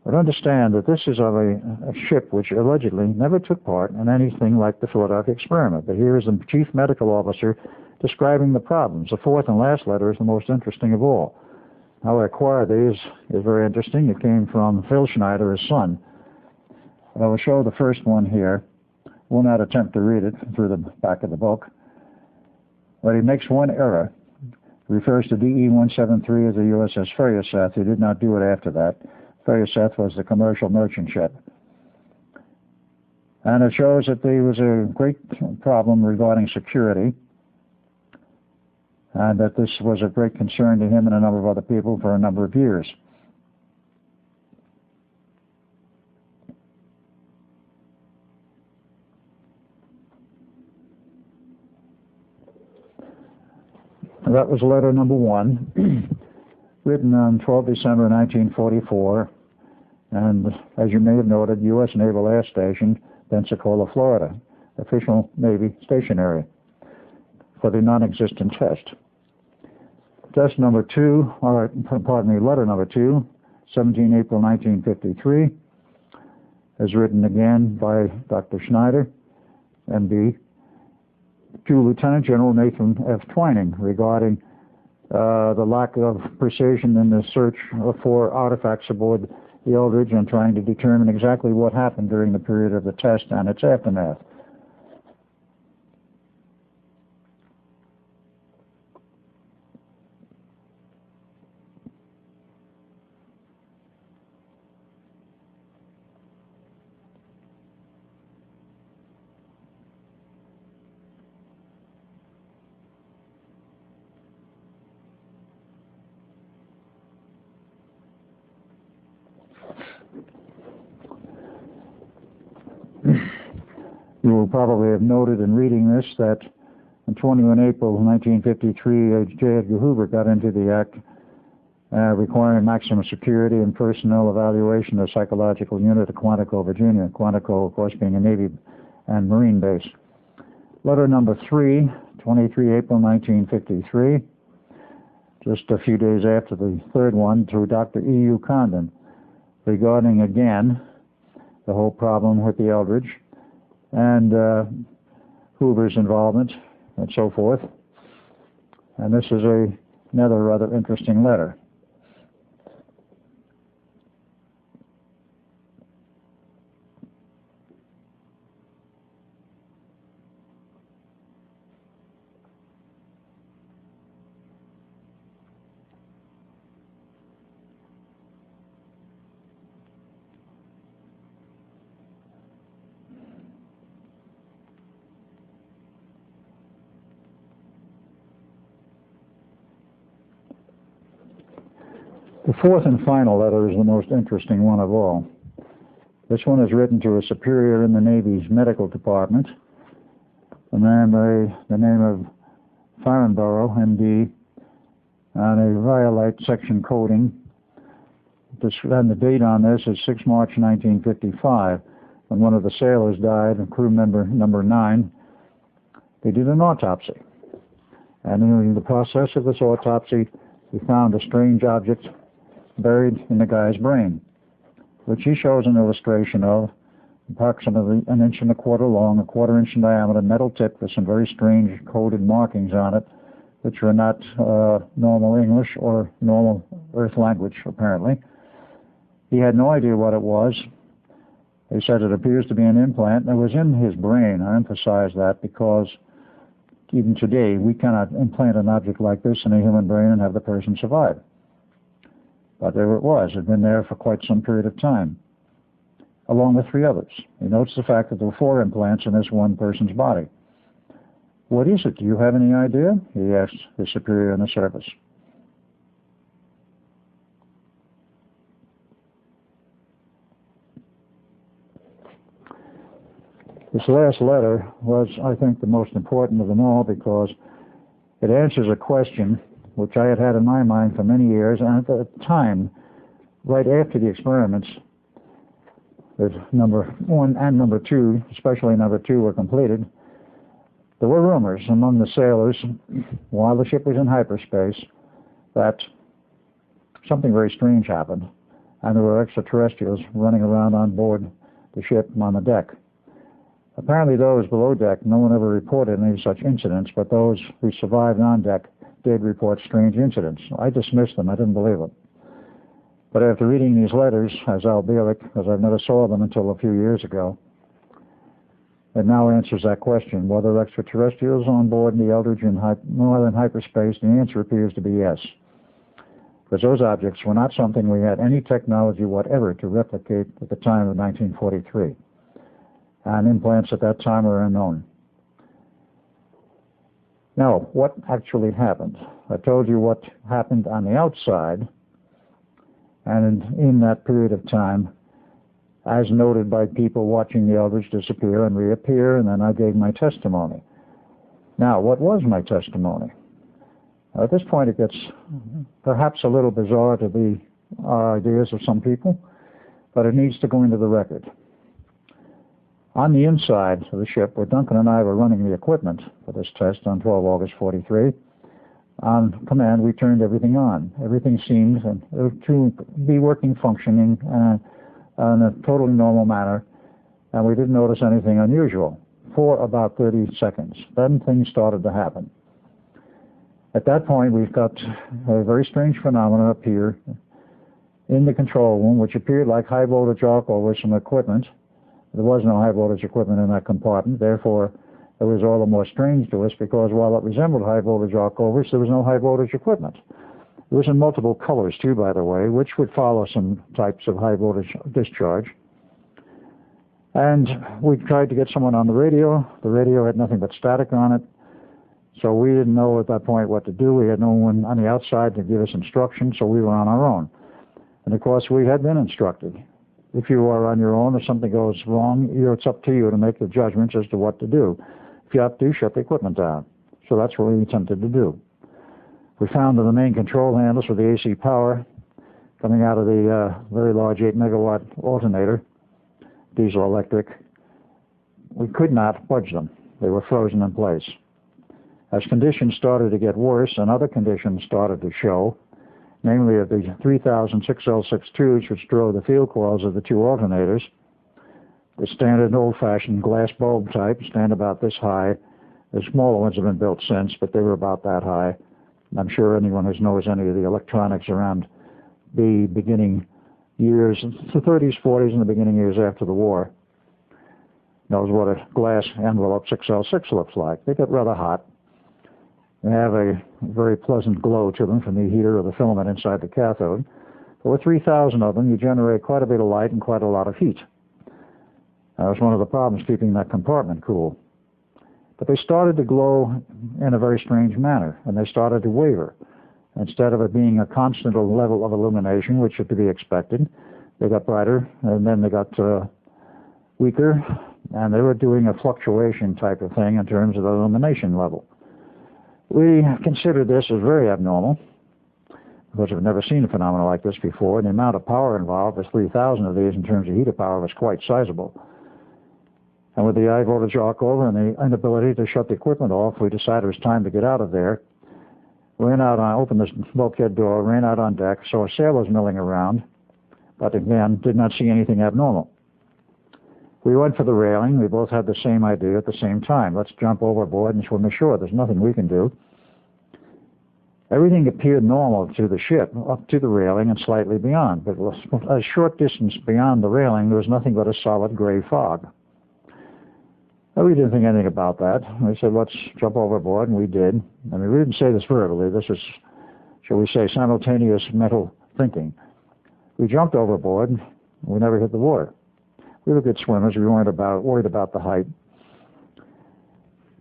But understand that this is of a ship which allegedly never took part in anything like the Philadelphia experiment. But here is the chief medical officer describing the problems. The fourth and last letter is the most interesting of all. How I acquired these is very interesting. It came from Phil Schneider, his son. I will show the first one here. Will not attempt to read it through the back of the book. But he makes one error. He refers to DE-173 as the USS Ferrioseth. He did not do it after that. Ferrioseth was the commercial merchant ship. And it shows that there was a great problem regarding security, and that this was a great concern to him and a number of other people for a number of years. That was letter number 1, written on 12 December 1944, and as you may have noted, U.S. Naval Air Station, Pensacola, Florida, official Navy station area, for the non-existent test. Test number 2, letter number 2, 17 April 1953, is written again by Dr. Schneider, MD, to Lieutenant General Nathan F. Twining regarding the lack of precision in the search for artifacts aboard the Eldridge and trying to determine exactly what happened during the period of the test and its aftermath. You will probably have noted in reading this that on 21 April 1953, J. Edgar Hoover got into the act requiring maximum security and personnel evaluation of psychological unit at Quantico, Virginia. Quantico, of course, being a Navy and Marine base. Letter number 3, 23 April 1953, just a few days after the third one, to Dr. E.U. Condon, regarding, again, the whole problem with the Eldridge and Hoover's involvement and so forth. And this is another rather interesting letter. The fourth and final letter is the most interesting one of all. This one is written to a superior in the Navy's medical department, a man by the name of Farnborough, MD, on a rhyolite section coating. And the date on this is 6 March 1955, when one of the sailors died, and crew member number 9. They did an autopsy. And in the process of this autopsy, we found a strange object buried in the guy's brain, which he shows an illustration of, approximately 1.25 inches long, 1/4 inch in diameter, metal tip with some very strange coded markings on it, which were not normal English or normal Earth language, apparently. He had no idea what it was. He said it appears to be an implant, and it was in his brain. I emphasize that because even today, we cannot implant an object like this in a human brain and have the person survive. But there it was. It had been there for quite some period of time, along with 3 others. He notes the fact that there were 4 implants in this one person's body. What is it? Do you have any idea? He asked his superior on the surface. This last letter was, I think, the most important of them all because it answers a question which I had had in my mind for many years, and at the time, right after the experiments, that number 1 and number 2, especially number 2, were completed, there were rumors among the sailors, while the ship was in hyperspace, that something very strange happened, and there were extraterrestrials running around on board the ship on the deck. Apparently those below deck, no one ever reported any such incidents, but those who survived on deck did report strange incidents. I dismissed them. I didn't believe it. But after reading these letters, as Bielek, because I've never saw them until a few years ago, it now answers that question. Were there extraterrestrials on board in the Eldridge in northern hyperspace? The answer appears to be yes. Because those objects were not something we had any technology whatever to replicate at the time of 1943. And implants at that time were unknown. Now, what actually happened? I told you what happened on the outside, and in that period of time, as noted by people watching the Eldridge disappear and reappear, and then I gave my testimony. Now, what was my testimony? At this point, it gets perhaps a little bizarre to the ideas of some people, but it needs to go into the record. On the inside of the ship, where Duncan and I were running the equipment for this test on 12 August 43, on command, we turned everything on. Everything seemed to be working, functioning in a totally normal manner, and we didn't notice anything unusual for about 30 seconds. Then things started to happen. At that point, we've got a very strange phenomenon appear in the control room, which appeared like high voltage arc over some equipment. There was no high voltage equipment in that compartment, therefore it was all the more strange to us because while it resembled high voltage arc overs, there was no high voltage equipment. It was in multiple colors too, by the way, which would follow some types of high voltage discharge. And we tried to get someone on the radio. The radio had nothing but static on it, so we didn't know at that point what to do. We had no one on the outside to give us instructions, so we were on our own. And of course, we had been instructed. If you are on your own or something goes wrong, it's up to you to make the judgments as to what to do. If you have to, shut the equipment down. So that's what we attempted to do. We found that the main control handles for the AC power coming out of the very large 8 megawatt alternator, diesel electric. We could not budge them. They were frozen in place. As conditions started to get worse and other conditions started to show, namely of the 3000 6L6 tubes which drove the field coils of the 2 alternators, the standard old-fashioned glass bulb type, stand about this high. The smaller ones have been built since, but they were about that high. I'm sure anyone who knows any of the electronics around the beginning years, the 30s, 40s, and the beginning years after the war, knows what a glass envelope 6L6 looks like. They get rather hot. They have a very pleasant glow to them from the heater or the filament inside the cathode. But with 3,000 of them, you generate quite a bit of light and quite a lot of heat. That was one of the problems keeping that compartment cool. But they started to glow in a very strange manner, and they started to waver. Instead of it being a constant level of illumination, which is to be expected, they got brighter, and then they got weaker, and they were doing a fluctuation type of thing in terms of the illumination level. We considered this as very abnormal, because we've never seen a phenomenon like this before, and the amount of power involved, with 3,000 of these in terms of heater power, was quite sizable. And with the high voltage arc over and the inability to shut the equipment off, we decided it was time to get out of there. Ran out on, opened the bulkhead door, ran out on deck, saw sailors milling around, but again, did not see anything abnormal. We went for the railing. We both had the same idea at the same time. Let's jump overboard and swim ashore. There's nothing we can do. Everything appeared normal to the ship, up to the railing and slightly beyond. But a short distance beyond the railing, there was nothing but a solid gray fog. Well, we didn't think anything about that. We said, let's jump overboard, and we did. I mean, we didn't say this verbally. This is, shall we say, simultaneous mental thinking. We jumped overboard, and we never hit the water. We were good swimmers. We weren't worried about the height.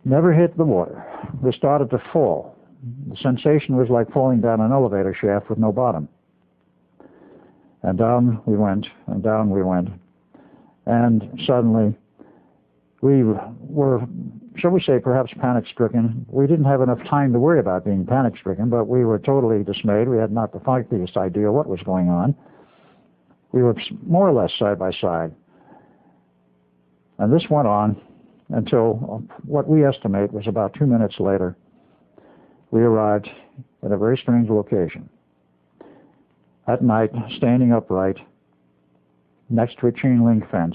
Never hit the water. We started to fall. The sensation was like falling down an elevator shaft with no bottom. And down we went, and down we went. And suddenly, we were, shall we say, perhaps panic-stricken. We didn't have enough time to worry about being panic-stricken, but we were totally dismayed. We had not the slightest idea what was going on. We were more or less side by side. And this went on until what we estimate was about 2 minutes later. We arrived at a very strange location. At night, standing upright, next to a chain-link fence.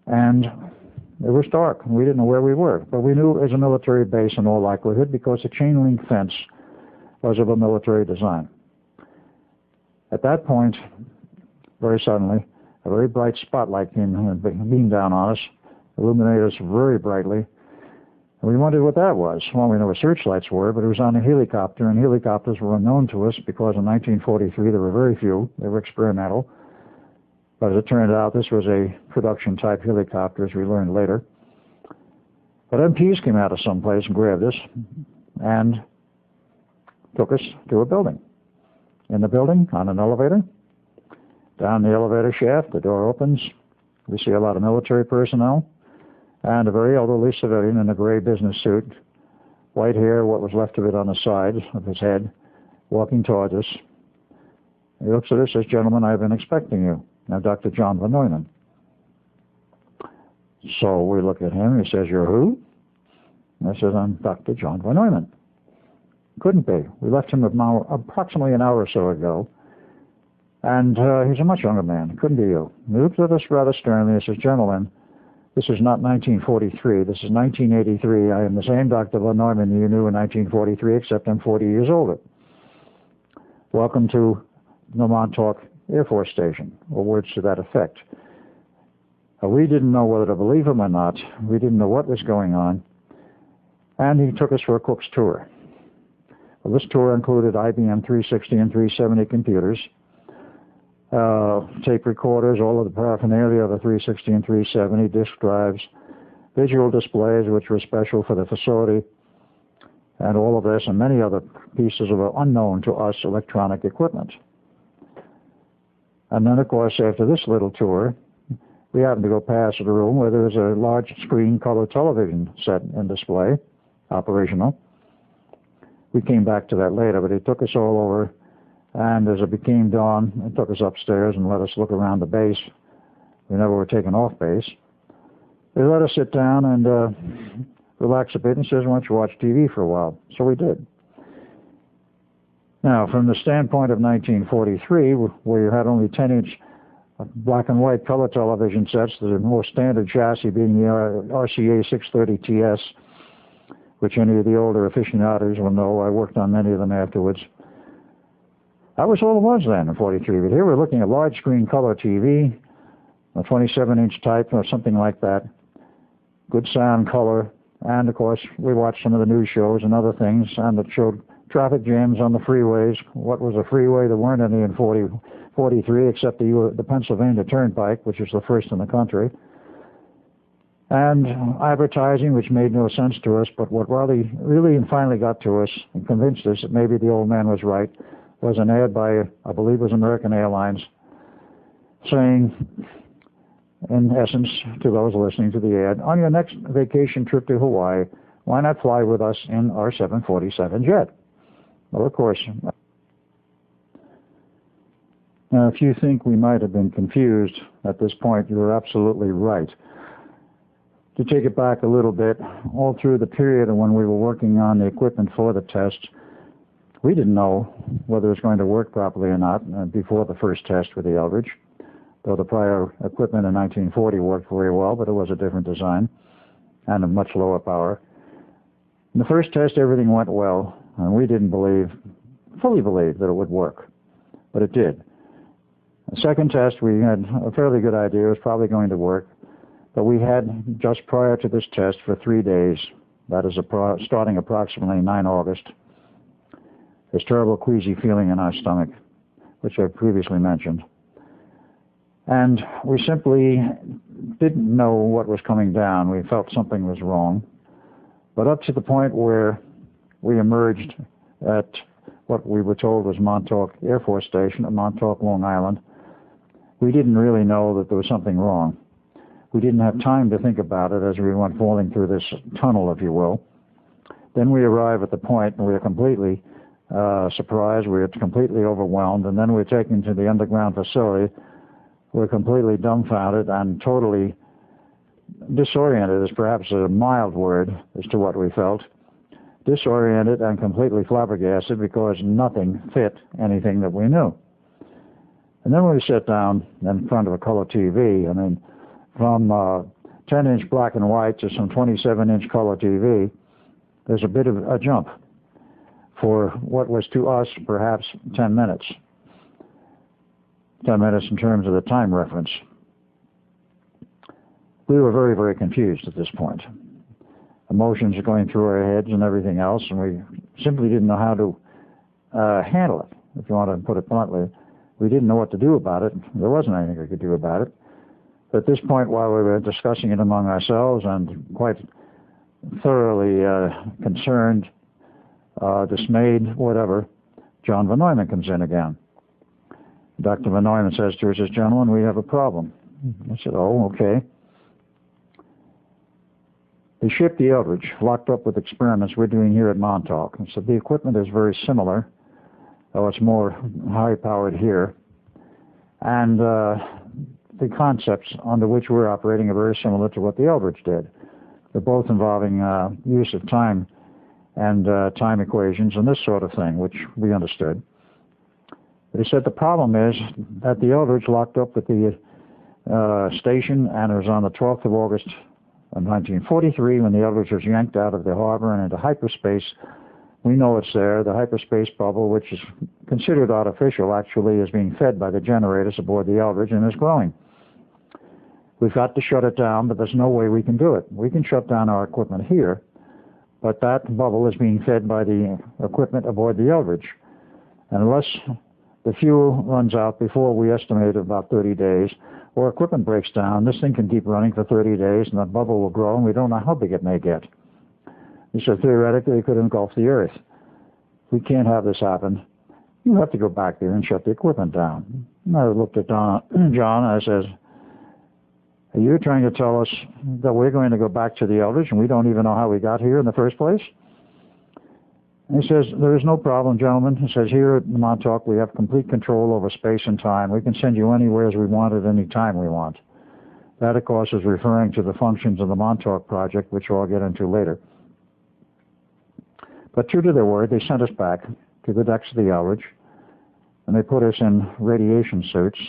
And it was dark. We didn't know where we were, but we knew it was a military base in all likelihood because the chain-link fence was of a military design. At that point, very suddenly, a very bright spotlight came and beamed down on us, illuminated us very brightly. And we wondered what that was. Well, we know what searchlights were, but it was on a helicopter, and helicopters were unknown to us because in 1943 there were very few. They were experimental. But as it turned out, this was a production-type helicopter, as we learned later. But MPs came out of someplace and grabbed us and took us to a building. In the building, on an elevator, down the elevator shaft, the door opens. We see a lot of military personnel and a very elderly civilian in a gray business suit, white hair, what was left of it on the side of his head, walking towards us. He looks at us and says, "Gentlemen, I've been expecting you. I'm Dr. John von Neumann." So we look at him. He says, "You're who?" And I says, "I'm Dr. John von Neumann." Couldn't be. We left him approximately an hour or so ago. And he's a much younger man. Couldn't be you. He looked at us rather sternly and says, "Gentlemen, this is not 1943. This is 1983. I am the same Dr. von Neumann you knew in 1943, except I'm 40 years older. Welcome to the Montauk Air Force Station," or words to that effect. We didn't know whether to believe him or not. We didn't know what was going on. And he took us for a cook's tour. Well, this tour included IBM 360 and 370 computers, tape recorders, all of the paraphernalia of the 360 and 370, disk drives, visual displays, which were special for the facility, and all of this and many other pieces of unknown to us electronic equipment. And then, of course, after this little tour, we happened to go past a room where there was a large screen color television set in display, operational. We came back to that later, but he took us all over, and as it became dawn, he took us upstairs and let us look around the base. We never were taken off base. They let us sit down and relax a bit and says, "Why don't you watch TV for a while?" So we did. Now, from the standpoint of 1943, where you had only 10-inch black and white color television sets, the more standard chassis being the RCA 630TS, which any of the older aficionados will know. I worked on many of them afterwards. That was all it was then in 43. But here we're looking at large screen color TV, a 27-inch type or something like that, good sound, color, and of course we watched some of the news shows and other things, and it showed traffic jams on the freeways. What was a freeway? There weren't any in 43 except the Pennsylvania Turnpike, which is the first in the country. And advertising, which made no sense to us, but what really and finally got to us and convinced us that maybe the old man was right, was an ad by, I believe it was American Airlines, saying in essence, to those listening to the ad, on your next vacation trip to Hawaii, why not fly with us in our 747 jet? Well, of course. Now, if you think we might have been confused at this point, you're absolutely right. To take it back a little bit, all through the period of when we were working on the equipment for the test, we didn't know whether it was going to work properly or not before the first test with the Eldridge, though the prior equipment in 1940 worked very well, but it was a different design and a much lower power. In the first test, everything went well, and we didn't fully believe that it would work, but it did. The second test, we had a fairly good idea it was probably going to work, but we had, just prior to this test for 3 days, that is starting approximately 9 August, this terrible queasy feeling in our stomach, which I previously mentioned. And we simply didn't know what was coming down. We felt something was wrong. But up to the point where we emerged at what we were told was Montauk Air Force Station at Montauk, Long Island, we didn't really know that there was something wrong. We didn't have time to think about it as we went falling through this tunnel, if you will. Then we arrive at the point and we are completely surprised, we are completely overwhelmed, and then we're taken to the underground facility. We're completely dumbfounded and totally disoriented is perhaps a mild word as to what we felt. Disoriented and completely flabbergasted because nothing fit anything that we knew. And then we sat down in front of a color TV. I mean, from 10-inch black and white to some 27-inch color TV, there's a bit of a jump for what was to us perhaps 10 minutes. 10 minutes in terms of the time reference. We were very, very confused at this point. Emotions are going through our heads and everything else, and we simply didn't know how to handle it, if you want to put it bluntly. We didn't know what to do about it. There wasn't anything we could do about it. But at this point, while we were discussing it among ourselves and quite thoroughly concerned, dismayed, whatever, John Van Neumann comes in again. Dr. Van Neumann says to us, "Gentlemen, we have a problem." I said, "Oh, okay." The ship, the Eldridge, locked up with experiments we're doing here at Montauk. And so the equipment is very similar, though it's more high-powered here. And the concepts under which we're operating are very similar to what the Eldridge did. They're both involving use of time and time equations and this sort of thing, which we understood. But he said the problem is that the Eldridge locked up with the station, and it was on the 12th of August of 1943 when the Eldridge was yanked out of the harbor and into hyperspace. We know it's there. The hyperspace bubble, which is considered artificial, actually is being fed by the generators aboard the Eldridge and is growing. We've got to shut it down, but there's no way we can do it. We can shut down our equipment here, but that bubble is being fed by the equipment aboard the Eldridge. And unless the fuel runs out before we estimate about 30 days, or equipment breaks down, this thing can keep running for 30 days, and that bubble will grow, and we don't know how big it may get. He said, theoretically, it could engulf the Earth. We can't have this happen. You have to go back there and shut the equipment down. And I looked at John, and I says, are you trying to tell us that we're going to go back to the Eldridge, and we don't even know how we got here in the first place? And he says, there is no problem, gentlemen. He says, here at Montauk, we have complete control over space and time. We can send you anywhere as we want at any time we want. That, of course, is referring to the functions of the Montauk Project, which I'll get into later. But true to their word, they sent us back to the decks of the Eldridge, and they put us in radiation suits,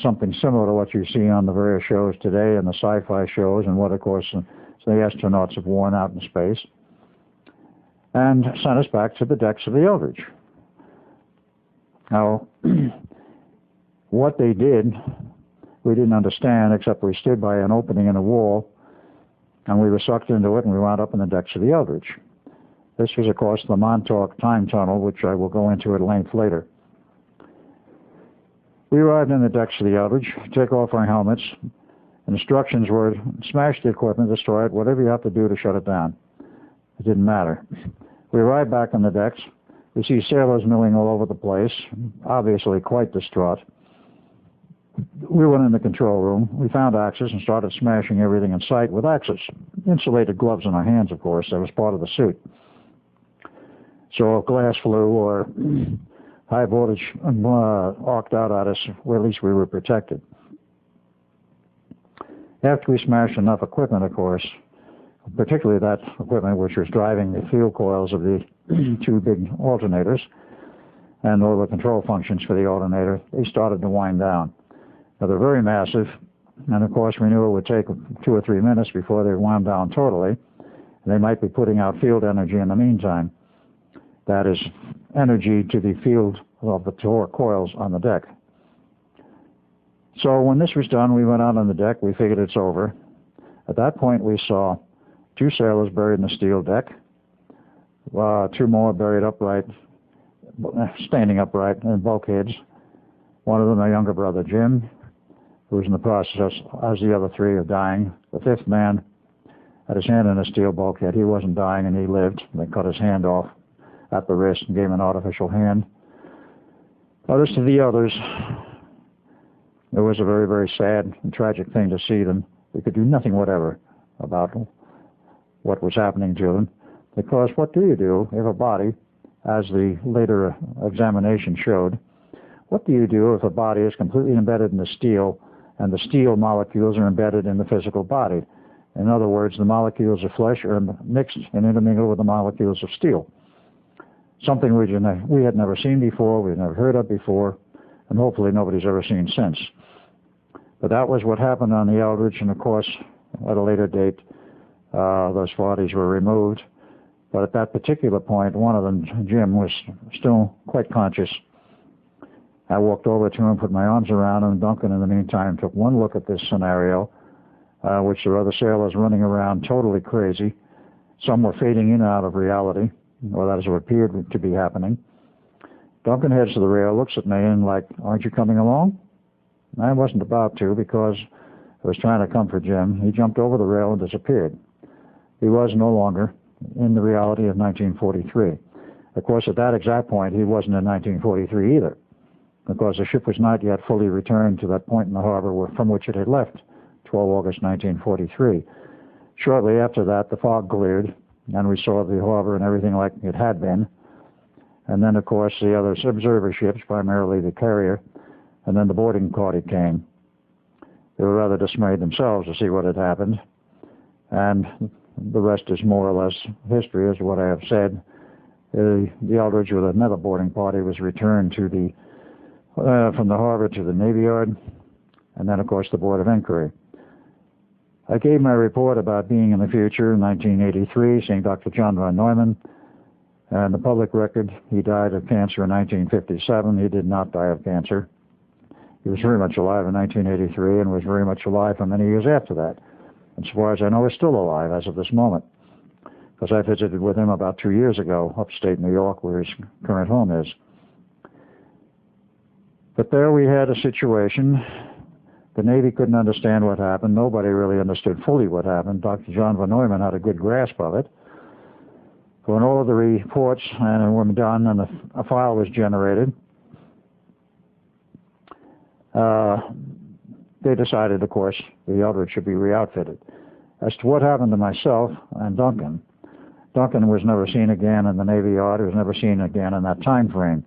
something similar to what you see on the various shows today and the sci-fi shows and what, of course, the astronauts have worn out in space, and sent us back to the decks of the Eldridge. Now, what they did, we didn't understand, except we stood by an opening in a wall, and we were sucked into it, and we wound up in the decks of the Eldridge. This was, of course, the Montauk Time Tunnel, which I will go into at length later. We arrived in the decks of the Eldridge, take off our helmets. Instructions were, smash the equipment, destroy it, whatever you have to do to shut it down. It didn't matter. We arrived back on the decks. We see sailors milling all over the place, obviously quite distraught. we went in the control room. We found axes and started smashing everything in sight with axes. Insulated gloves in our hands, of course. That was part of the suit. So if glass flew or high voltage arced out at us, well, at least we were protected. After we smashed enough equipment, of course, particularly that equipment which was driving the field coils of the two big alternators and all the control functions for the alternator, they started to wind down. Now, they're very massive, and of course we knew it would take 2 or 3 minutes before they wound down totally. They might be putting out field energy in the meantime. That is energy to the field of the torque coils on the deck. So when this was done, we went out on the deck. We figured it's over. At that point, we saw 2 sailors buried in the steel deck, 2 more buried upright, standing upright in bulkheads. One of them, my younger brother, Jim, who was in the process, as the other 3, of dying. The 5th man had his hand in a steel bulkhead. He wasn't dying, and he lived. They cut his hand off at the wrist and gave him an artificial hand. As to the others, it was a very, very sad and tragic thing to see them. We could do nothing whatever about what was happening to them, because what do you do if a body, as the later examination showed, what do you do if a body is completely embedded in the steel and the steel molecules are embedded in the physical body? In other words, the molecules of flesh are mixed and intermingled with the molecules of steel. Something we had never seen before, we'd never heard of before, and hopefully nobody's ever seen since. But that was what happened on the Eldridge, and of course, at a later date, those bodies were removed. But at that particular point, one of them, Jim, was still quite conscious. I walked over to him, put my arms around him. Duncan, in the meantime, took one look at this scenario, which there were other sailors running around totally crazy. Some were fading in and out of reality, or that is what appeared to be happening. Duncan heads to the rail, looks at me, and like, aren't you coming along? I wasn't about to, because I was trying to comfort Jim. He jumped over the rail and disappeared. He was no longer in the reality of 1943. Of course, at that exact point, he wasn't in 1943 either, because the ship was not yet fully returned to that point in the harbor from which it had left, 12 August 1943. Shortly after that, the fog cleared, and we saw the harbor and everything like it had been. And then, of course, the other observer ships, primarily the carrier, and then the boarding party came. They were rather dismayed themselves to see what had happened. And the rest is more or less history, as what I have said. The Eldridge with another boarding party was returned to the from the harbor to the Navy Yard, and then, of course, the Board of Inquiry. I gave my report about being in the future in 1983, seeing Dr. John von Neumann, and the public record, he died of cancer in 1957. He did not die of cancer. He was very much alive in 1983 and was very much alive for many years after that. And as far as I know, is still alive as of this moment, because I visited with him about 2 years ago, upstate New York, where his current home is. But there we had a situation. The Navy couldn't understand what happened. Nobody really understood fully what happened. Dr. John von Neumann had a good grasp of it. When all of the reports were done and a file was generated, they decided, of course, the Eldridge should be re-outfitted. As to what happened to myself and Duncan, Duncan was never seen again in the Navy Yard. He was never seen again in that time frame,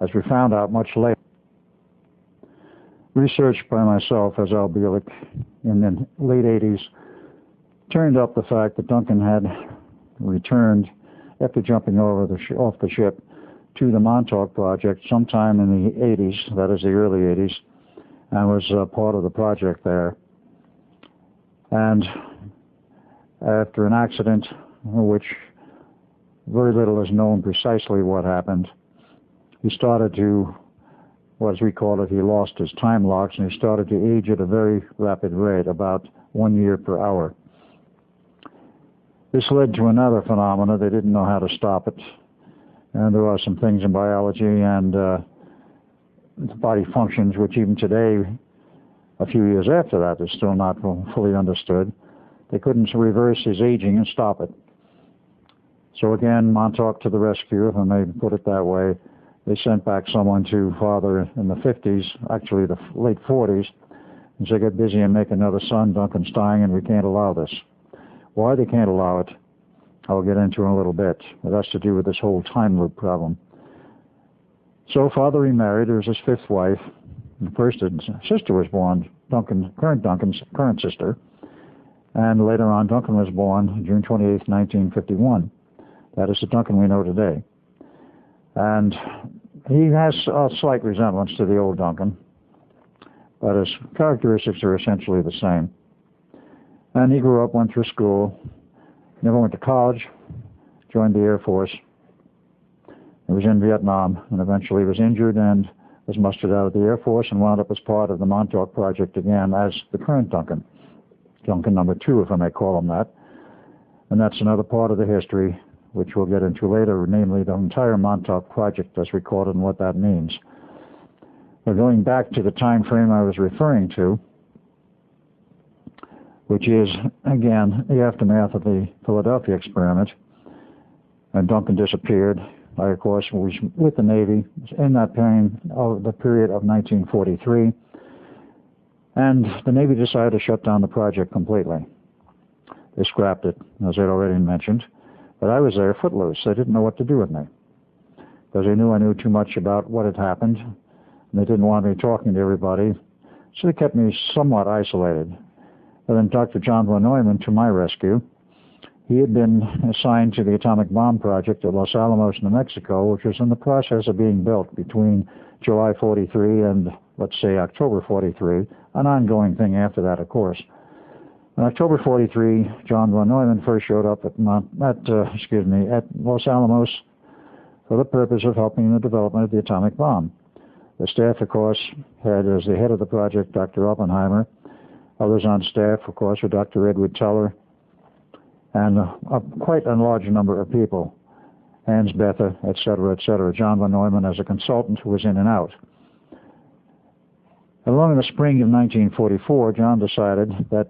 as we found out much later. Research by myself, as Al Bielek, in the late 80s, turned up the fact that Duncan had returned after jumping over off the ship to the Montauk Project sometime in the 80s, that is the early 80s, and was part of the project there. And after an accident, which very little is known precisely what happened, he started to, as we call it, he lost his time locks, and he started to age at a very rapid rate, about 1 year per hour. This led to another phenomena. They didn't know how to stop it. And there are some things in biology and body functions which even today, a few years after that, is still not fully understood. They couldn't reverse his aging and stop it. So again, Montauk to the rescue, if I may put it that way. they sent back someone to father in the 50s, actually the late 40s, and said, get busy and make another son, Duncan's dying, and we can't allow this. Why they can't allow it, I'll get into in a little bit. It has to do with this whole time loop problem. So father remarried. There was his fifth wife. And first his sister was born, Duncan's current sister. And later on, Duncan was born June 28, 1951. That is the Duncan we know today. And he has a slight resemblance to the old Duncan, but his characteristics are essentially the same. And he grew up, went through school, never went to college, joined the Air Force. He was in Vietnam and eventually was injured and was mustered out of the Air Force and wound up as part of the Montauk Project again as the current Duncan. Duncan number 2, if I may call him that. And that's another part of the history, which we'll get into later, namely the entire Montauk Project as recorded and what that means. We're going back to the time frame I was referring to, which is, again, the aftermath of the Philadelphia experiment. And Duncan disappeared. I, of course, was with the Navy in that period of 1943. And the Navy decided to shut down the project completely. They scrapped it, as I'd already mentioned. But I was there footloose. They didn't know what to do with me, because they knew I knew too much about what had happened, and they didn't want me talking to everybody, so they kept me somewhat isolated. And then Dr. John von Neumann, to my rescue, he had been assigned to the atomic bomb project at Los Alamos, New Mexico, which was in the process of being built between July 43 and, let's say, October 43, an ongoing thing after that, of course. In October 43, John von Neumann first showed up at Los Alamos for the purpose of helping in the development of the atomic bomb. The staff, of course, had as the head of the project Dr. Oppenheimer. Others on staff, of course, were Dr. Edward Teller and quite a large number of people, Hans Bethe, etc., etc. John von Neumann as a consultant who was in and out. Along in the spring of 1944, John decided that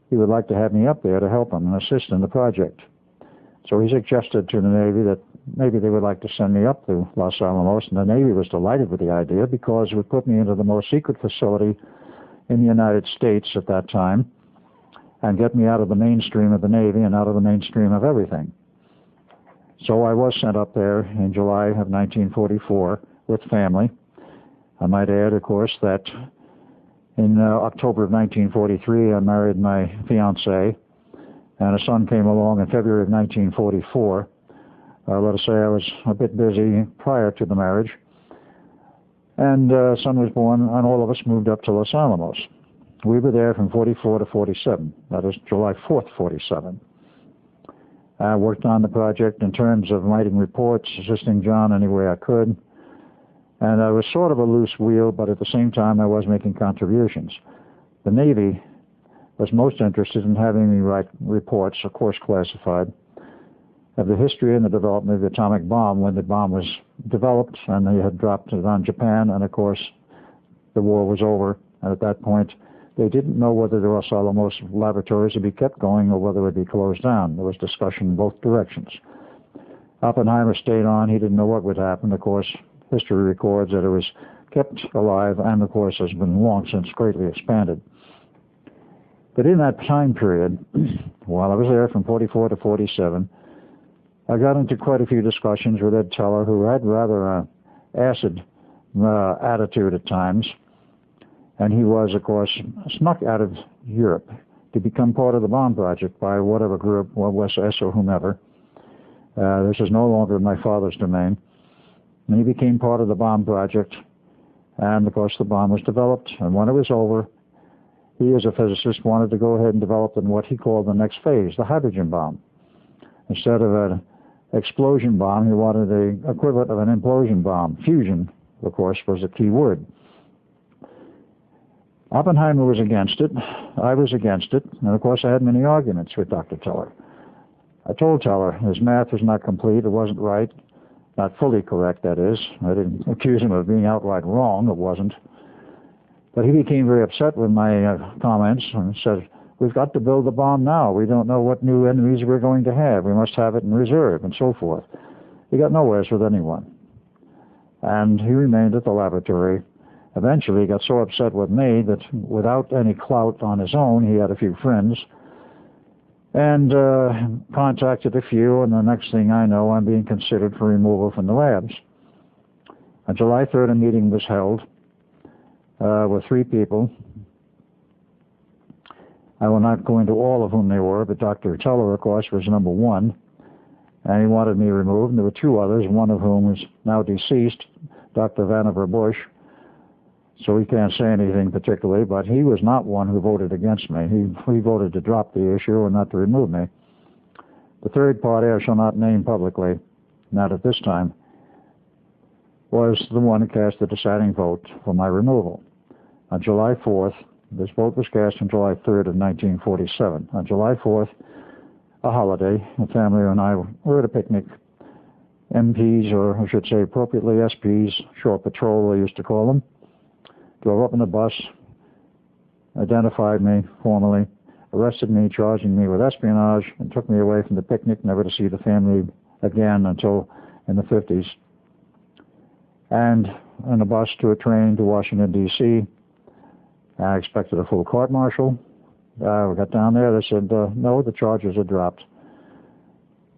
he would like to have me up there to help him and assist in the project. So he suggested to the Navy that maybe they would like to send me up to Los Alamos, and the Navy was delighted with the idea because it would put me into the most secret facility in the United States at that time and get me out of the mainstream of the Navy and out of the mainstream of everything. So I was sent up there in July of 1944 with family. I might add, of course, that in October of 1943, I married my fiancée, and a son came along in February of 1944. Let us say I was a bit busy prior to the marriage, and a son was born, and all of us moved up to Los Alamos. We were there from 44 to 47, that is July 4th, 47. I worked on the project in terms of writing reports, assisting John any way I could. And I was sort of a loose wheel, but at the same time I was making contributions. The Navy was most interested in having me write reports, of course classified, of the history and the development of the atomic bomb when the bomb was developed and they had dropped it on Japan, and of course the war was over. And at that point they didn't know whether the Los Alamos laboratories would be kept going or whether it would be closed down. There was discussion in both directions. Oppenheimer stayed on. He didn't know what would happen. Of course, history records that it was kept alive and, of course, has been long since greatly expanded. But in that time period, while I was there from 44 to 47, I got into quite a few discussions with Ed Teller, who had rather an acid attitude at times. And he was, of course, snuck out of Europe to become part of the bomb project by whatever group, or SS or whomever. This is no longer in my father's domain. And he became part of the bomb project. And, of course, the bomb was developed. And when it was over, he, as a physicist, wanted to go ahead and develop in what he called the next phase, the hydrogen bomb. Instead of an explosion bomb, he wanted the equivalent of an implosion bomb. Fusion, of course, was the key word. Oppenheimer was against it. I was against it. And, of course, I had many arguments with Dr. Teller. I told Teller his math was not complete. It wasn't right. Not fully correct, that is. I didn't accuse him of being outright wrong. It wasn't. But he became very upset with my comments and said, we've got to build the bomb now. We don't know what new enemies we're going to have. We must have it in reserve, and so forth. He got nowhere with anyone. and he remained at the laboratory. Eventually, he got so upset with me that without any clout on his own, he had a few friends, and contacted a few, and the next thing I know, I'm being considered for removal from the labs. On July 3rd, a meeting was held with 3 people. I will not go into all of whom they were, but Dr. Teller, of course, was number 1, and he wanted me removed. And there were 2 others, one of whom is now deceased, Dr. Vannevar Bush, so he can't say anything particularly, but he was not one who voted against me. He voted to drop the issue and not to remove me. The third party I shall not name publicly, not at this time, was the one who cast the deciding vote for my removal. On July 4th, this vote was cast on July 3rd of 1947. On July 4th, a holiday, the family and I were at a picnic. MPs, or I should say appropriately SPs, short patrol they used to call them, drove up in a bus, identified me formally, arrested me, charging me with espionage, and took me away from the picnic, never to see the family again until in the 50s. And on a bus to a train to Washington, D.C. I expected a full court-martial. We got down there, they said, no, the charges are dropped.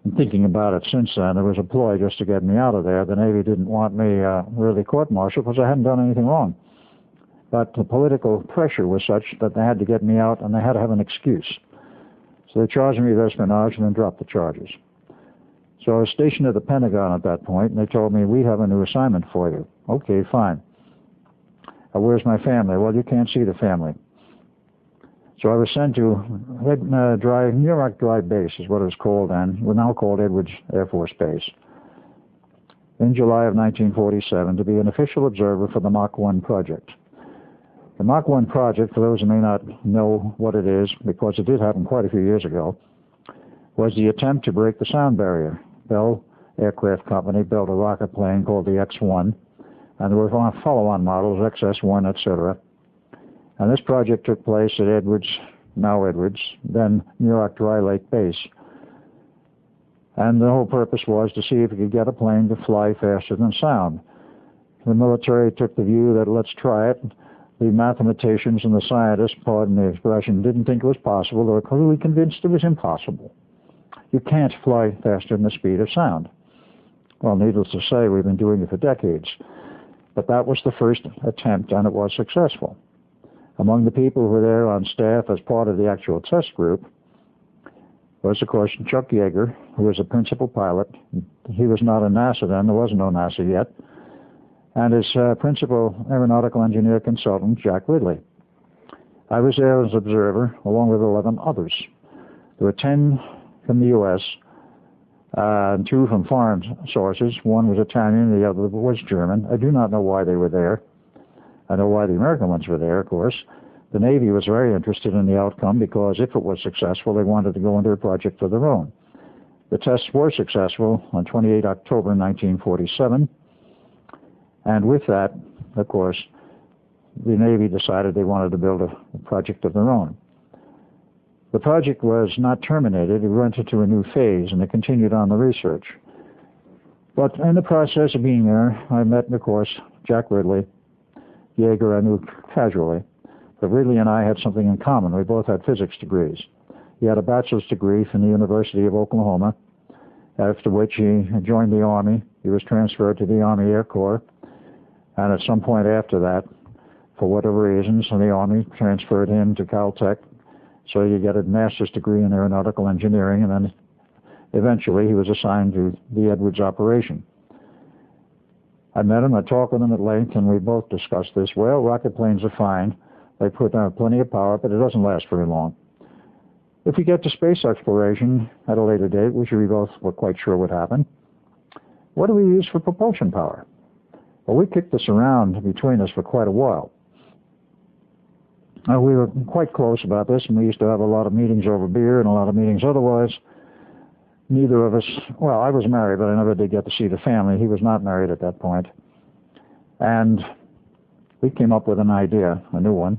And thinking about it since then, it was a ploy just to get me out of there. The Navy didn't want me really court-martialed because I hadn't done anything wrong. But the political pressure was such that they had to get me out, and they had to have an excuse. So they charged me with espionage and then dropped the charges. So I was stationed at the Pentagon at that point, and they told me, we have a new assignment for you. Okay, fine. Where's my family? Well, you can't see the family. So I was sent to Monarch Dry Base, is what it was called then. We're now called Edwards Air Force Base. In July of 1947, to be an official observer for the Mach 1 project. The Mach 1 project, for those who may not know what it is, because it did happen quite a few years ago, was the attempt to break the sound barrier. Bell Aircraft Company built a rocket plane called the X-1, and there were follow-on models, XS-1, etc. And this project took place at Edwards, now Edwards, then Monarch Dry Lake Base. And the whole purpose was to see if we could get a plane to fly faster than sound. The military took the view that let's try it. The mathematicians and the scientists, pardon the expression, didn't think it was possible. They were clearly convinced it was impossible. You can't fly faster than the speed of sound. Well, needless to say, we've been doing it for decades. But that was the first attempt, and it was successful. Among the people who were there on staff as part of the actual test group was, of course, Chuck Yeager, who was a principal pilot. He was not in NASA then. There was no NASA yet. And his principal aeronautical engineer consultant, Jack Ridley. I was there as an observer, along with 11 others. There were 10 from the U.S., and 2 from foreign sources. One was Italian, the other was German. I do not know why they were there. I know why the American ones were there, of course. The Navy was very interested in the outcome because if it was successful, they wanted to go into a project of their own. The tests were successful on 28 October 1947. And with that, of course, the Navy decided they wanted to build a project of their own. The project was not terminated. It went into a new phase, and they continued on the research. But in the process of being there, I met, of course, Jack Ridley. Yeager I knew casually. But Ridley and I had something in common. We both had physics degrees. He had a bachelor's degree from the University of Oklahoma, after which he joined the Army. He was transferred to the Army Air Corps. And at some point after that, for whatever reasons, the Army transferred him to Caltech, so you get a master's degree in aeronautical engineering, and then eventually he was assigned to the Edwards operation. I met him, I talked with him at length, and we both discussed this. Well, rocket planes are fine. They put out plenty of power, but it doesn't last very long. If we get to space exploration at a later date, which we both were quite sure would happen, what do we use for propulsion power? Well, we kicked this around between us for quite a while. We were quite close about this, and we used to have a lot of meetings over beer and a lot of meetings otherwise. Neither of us, well, I was married, but I never did get to see the family. He was not married at that point. And we came up with an idea, a new one.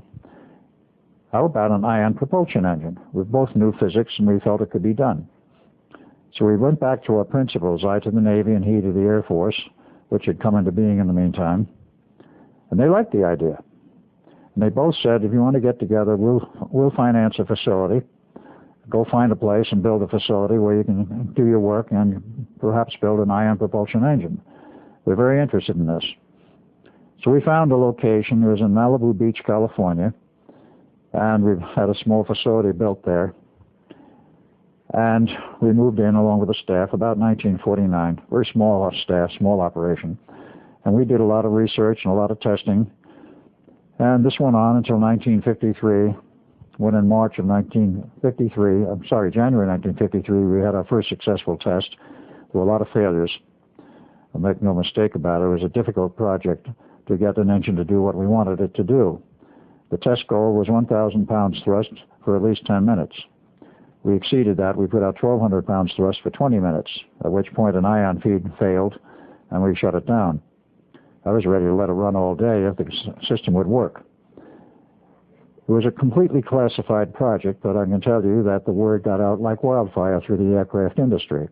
How about an ion propulsion engine? We both knew physics, and we felt it could be done. So we went back to our principals, I to the Navy and he to the Air Force, which had come into being in the meantime. And they liked the idea. And they both said, if you want to get together, we'll finance a facility. Go find a place and build a facility where you can do your work and perhaps build an ion propulsion engine. We're very interested in this. So we found a location. It was in Malibu Beach, California. And we've had a small facility built there. And we moved in along with the staff about 1949. Very small staff, small operation. And we did a lot of research and a lot of testing. And this went on until 1953, when in January 1953, we had our first successful test. There were a lot of failures. I'll make no mistake about it. It was a difficult project to get an engine to do what we wanted it to do. The test goal was 1,000 pounds thrust for at least 10 minutes. We exceeded that. We put out 1,200 pounds thrust for 20 minutes, at which point an ion feed failed, and we shut it down. I was ready to let it run all day if the system would work. It was a completely classified project, but I can tell you that the word got out like wildfire through the aircraft industry.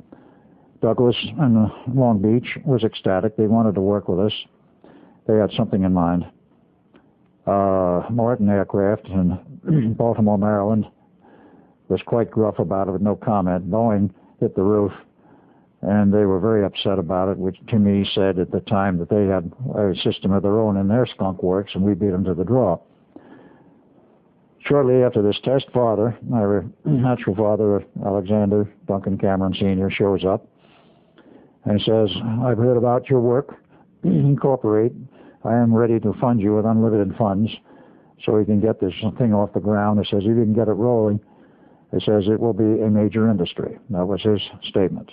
Douglas and Long Beach was ecstatic. They wanted to work with us. They had something in mind. Martin Aircraft in Baltimore, Maryland, was quite gruff about it with no comment. Boeing hit the roof, and they were very upset about it, which to me said at the time that they had a system of their own in their skunk works, and we beat them to the draw. Shortly after this test, my natural father, Alexander Duncan Cameron Sr., shows up and says, I've heard about your work. Incorporate. I am ready to fund you with unlimited funds so we can get this thing off the ground. He says, if you can get it rolling, he says, it will be a major industry. That was his statement.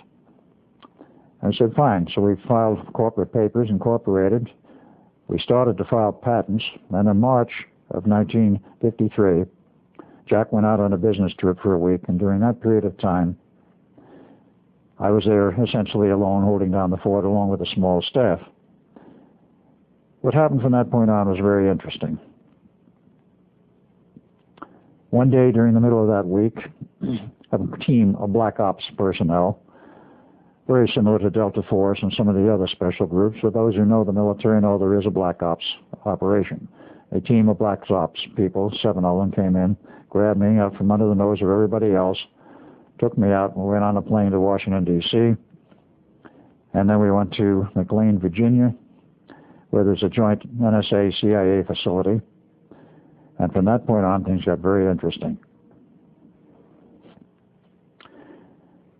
I said, fine. So we filed corporate papers, incorporated. We started to file patents, and in March of 1953, Jack went out on a business trip for a week, and during that period of time, I was there essentially alone, holding down the fort along with a small staff. What happened from that point on was very interesting. One day during the middle of that week, a team of Black Ops personnel, very similar to Delta Force and some of the other special groups. For those who know the military know there is a Black Ops operation. A team of Black Ops people, 7 of them, came in, grabbed me out from under the nose of everybody else, took me out, and we went on a plane to Washington, D.C., and then we went to McLean, Virginia, where there's a joint NSA-CIA facility. And from that point on, things got very interesting.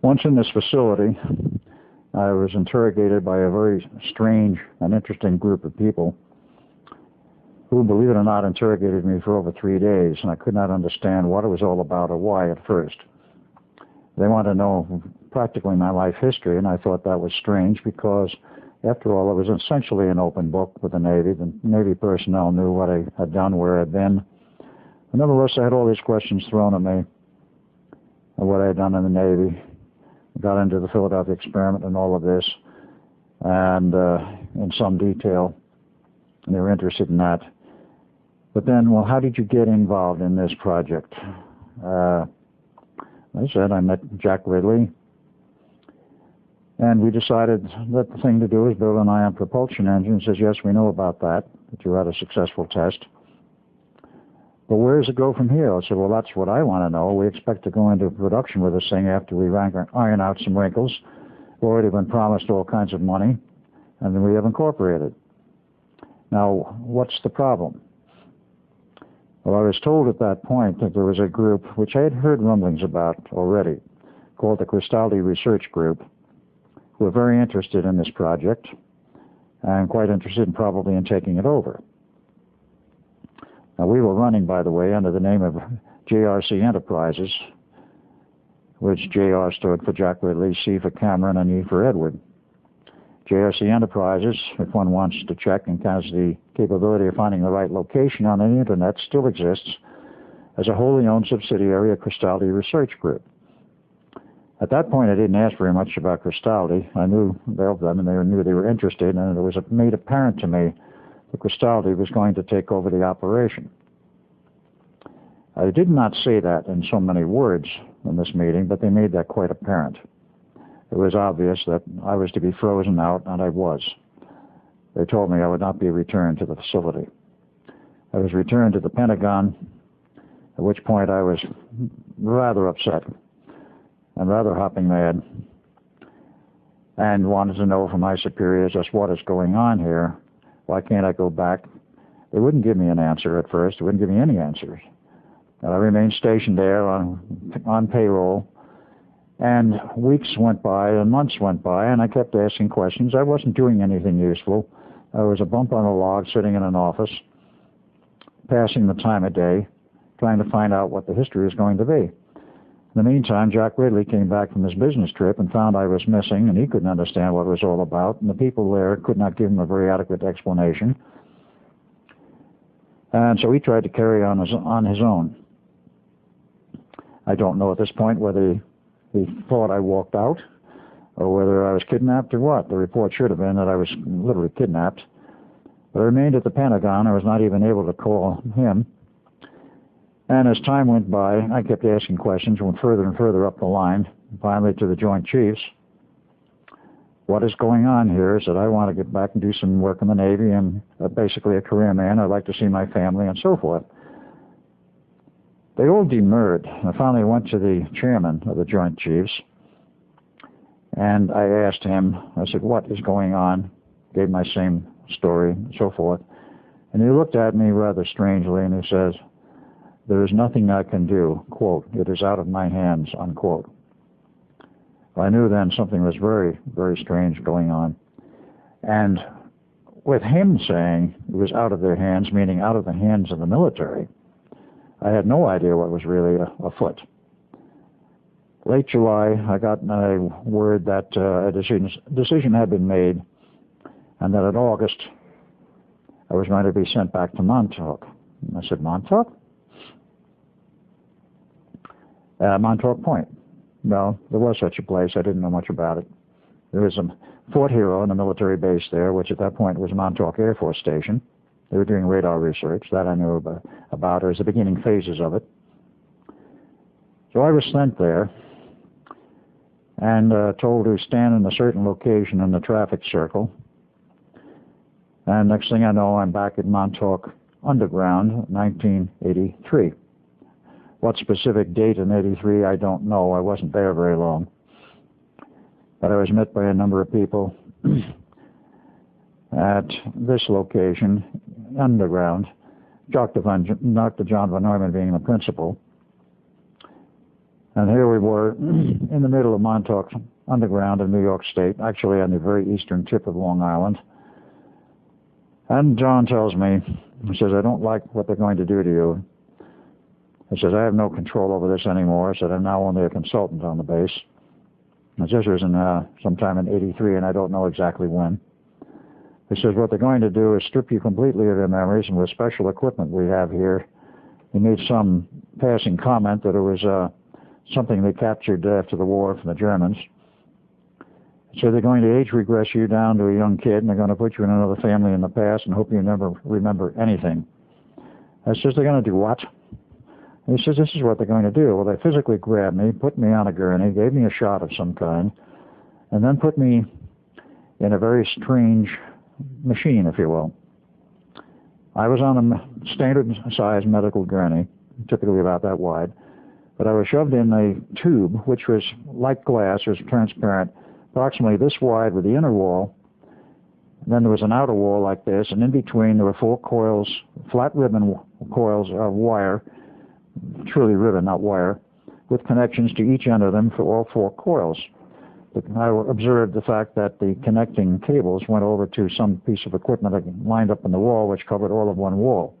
Once in this facility, I was interrogated by a very strange and interesting group of people who, believe it or not, interrogated me for over 3 days, and I could not understand what it was all about or why at first. They wanted to know practically my life history, and I thought that was strange because, after all, it was essentially an open book with the Navy. The Navy personnel knew what I had done, where I'd been. And nevertheless, I had all these questions thrown at me of what I had done in the Navy. I got into the Philadelphia experiment and all of this, and in some detail, and they were interested in that. But then, well, how did you get involved in this project? I said, I met Jack Ridley, and we decided that the thing to do is build an ion propulsion engine. He says, yes, we know about that you had a successful test. But where does it go from here? I said, well, that's what I want to know. We expect to go into production with this thing after we iron out some wrinkles. We've already been promised all kinds of money, and then we have incorporated. Now, what's the problem? Well, I was told at that point that there was a group, which I had heard rumblings about already, called the Cristaldi Research Group, who were very interested in this project and quite interested probably in taking it over. Now, we were running, by the way, under the name of JRC Enterprises, which JR stood for Jack Ridley, C for Cameron, and E for Edward. JRC Enterprises, if one wants to check and has the capability of finding the right location on the Internet, still exists as a wholly owned subsidiary of Cristaldi Research Group. At that point, I didn't ask very much about Cristaldi. I knew of them, and they knew they were interested, and it was made apparent to me that Cristaldi was going to take over the operation. I did not say that in so many words in this meeting, but they made that quite apparent. It was obvious that I was to be frozen out, and I was. they told me I would not be returned to the facility. I was returned to the Pentagon, at which point I was rather upset and rather hopping mad and wanted to know from my superiors just what is going on here. Why can't I go back? They wouldn't give me an answer at first. They wouldn't give me any answers. And I remained stationed there on payroll. And weeks went by and months went by, and I kept asking questions. I wasn't doing anything useful. I was a bump on a log sitting in an office, passing the time of day, trying to find out what the history is going to be. In the meantime, Jack Ridley came back from his business trip and found I was missing, and he couldn't understand what it was all about, and the people there could not give him a very adequate explanation. And so he tried to carry on his own. I don't know at this point whether he thought I walked out or whether I was kidnapped or what. The report should have been that I was literally kidnapped. But I remained at the Pentagon. I was not even able to call him. And as time went by, I kept asking questions, went further and further up the line, finally to the Joint Chiefs. What is going on here is that I want to get back and do some work in the Navy. I'm basically a career man. I'd like to see my family and so forth. They all demurred. I finally went to the chairman of the Joint Chiefs, and I asked him, I said, what is going on? Gave my same story and so forth. And he looked at me rather strangely, and he says, there is nothing I can do, quote, it is out of my hands, unquote. Well, I knew then something was very, very strange going on. And with him saying it was out of their hands, meaning out of the hands of the military, I had no idea what was really afoot. Late July, I got a word that a decision had been made, and that in August, I was going to be sent back to Montauk. And I said, Montauk? Montauk Point. Well, there was such a place. I didn't know much about it. There was a Fort Hero in a military base there, which at that point was Montauk Air Force Station. They were doing radar research. That I knew about as the beginning phases of it. So I was sent there and told to stand in a certain location in the traffic circle. And next thing I know, I'm back at Montauk Underground, 1983. What specific date in 83, I don't know. I wasn't there very long. But I was met by a number of people at this location, underground, Dr. John von Neumann being the principal. And here we were in the middle of Montauk Underground in New York State, actually on the very eastern tip of Long Island. And John tells me, he says, I don't like what they're going to do to you. He says, I have no control over this anymore. He said, I'm now only a consultant on the base. This was in sometime in 83, and I don't know exactly when. He says, what they're going to do is strip you completely of your memories, and with special equipment we have here, he made some passing comment that it was something they captured after the war from the Germans. So they're going to age regress you down to a young kid, and they're going to put you in another family in the past and hope you never remember anything. I says, they're going to do what? And he says, this is what they're going to do. Well, they physically grabbed me, put me on a gurney, gave me a shot of some kind, and then put me in a very strange machine, if you will. I was on a standard-sized medical gurney, typically about that wide, but I was shoved in a tube, which was like glass, it was transparent, approximately this wide with the inner wall. And then there was an outer wall like this, and in between there were 4 coils, flat ribbon coils of wire, truly ribbon, not wire, with connections to each end of them for all 4 coils. But I observed the fact that the connecting cables went over to some piece of equipment lined up in the wall, which covered all of one wall.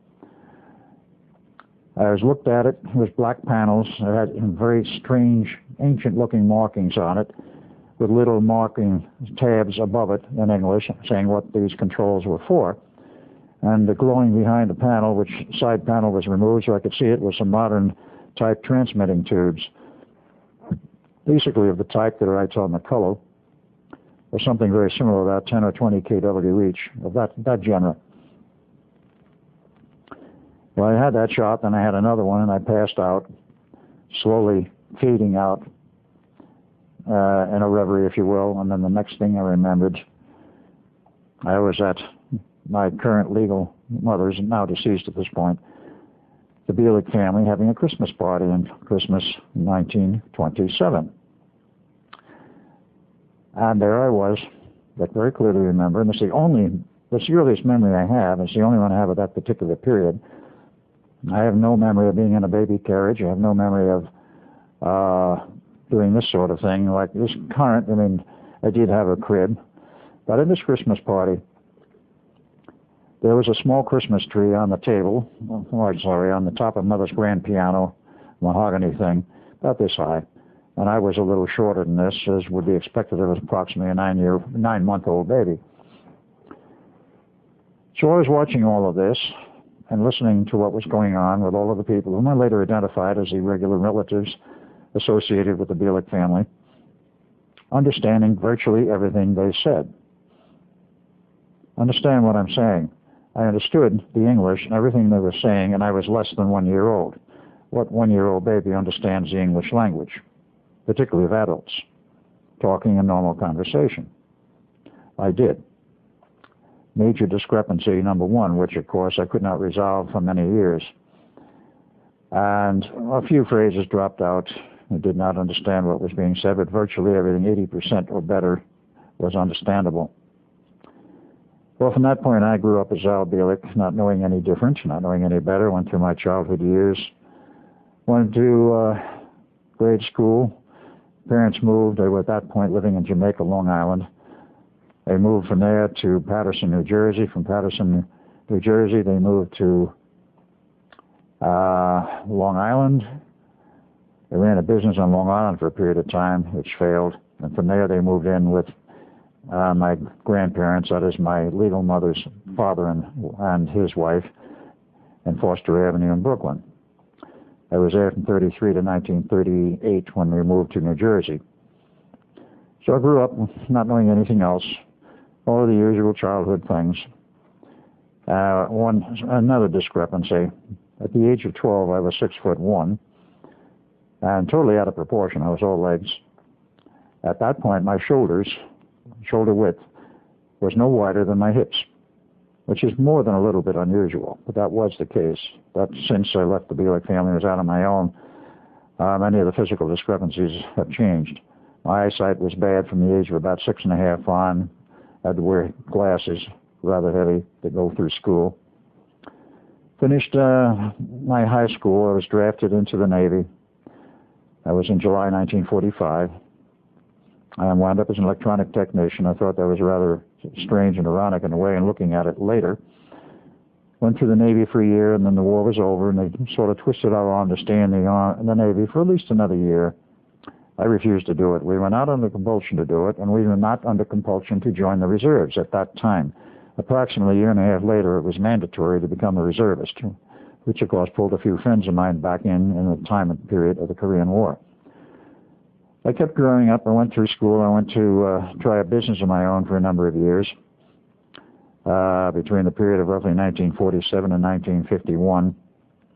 I was looked at it. It was black panels. It had very strange, ancient-looking markings on it, with little marking tabs above it in English, saying what these controls were for. And the glowing behind the panel, which side panel was removed so I could see it, was some modern type transmitting tubes, basically of the type that are on the color, or something very similar to that, 10 or 20 kW each, of that genre. Well, I had that shot, then I had another one, and I passed out, slowly fading out in a reverie, if you will. And then the next thing I remembered, I was at my current legal mother's, now deceased at this point, the Bielek family having a Christmas party in Christmas 1927. And there I was, that very clearly remember, and it's the earliest memory I have, it's the only one I have of that particular period. I have no memory of being in a baby carriage. I have no memory of doing this sort of thing. Like this current, I mean, I did have a crib, but in this Christmas party, there was a small Christmas tree on the table, on the top of Mother's grand piano, mahogany thing, about this high. And I was a little shorter than this, as would be expected of approximately a 9-month-old baby. So I was watching all of this and listening to what was going on with all of the people whom I later identified as the regular relatives associated with the Bielek family, understanding virtually everything they said. Understand what I'm saying. I understood the English and everything they were saying, and I was less than 1 year old. What 1-year-old baby understands the English language, particularly of adults, talking in normal conversation? I did. Major discrepancy number one, which of course I could not resolve for many years. And a few phrases dropped out. I did not understand what was being said, but virtually everything, 80% or better, was understandable. Well, from that point, I grew up as Al Bielek, not knowing any different, not knowing any better, went through my childhood years, went to grade school. Parents moved. They were at that point living in Jamaica, Long Island. They moved from there to Paterson, New Jersey. From Paterson, New Jersey, they moved to Long Island. They ran a business on Long Island for a period of time, which failed. And from there, they moved in with my grandparents, that is my legal mother's father and his wife, in Foster Avenue in Brooklyn. I was there from 1933 to 1938 when we moved to New Jersey. So I grew up not knowing anything else, all of the usual childhood things. Another discrepancy. At the age of 12, I was 6'1", and totally out of proportion. I was all legs. At that point, my shoulder width, was no wider than my hips, which is more than a little bit unusual, but that was the case. But since I left the Bielek family and was out on my own, many of the physical discrepancies have changed. My eyesight was bad from the age of about 6.5 on. I had to wear glasses, rather heavy, to go through school. Finished my high school. I was drafted into the Navy. That was in July 1945. I wound up as an electronic technician. I thought that was rather strange and ironic in a way, and looking at it later. Went through the Navy for a year, and then the war was over, and they sort of twisted our arm to stay in the Navy for at least another year. I refused to do it. We were not under compulsion to do it, and we were not under compulsion to join the reserves at that time. Approximately a year and a half later, it was mandatory to become a reservist, which of course pulled a few friends of mine back in the time and period of the Korean War. I kept growing up. I went through school. I went to try a business of my own for a number of years, between the period of roughly 1947 and 1951.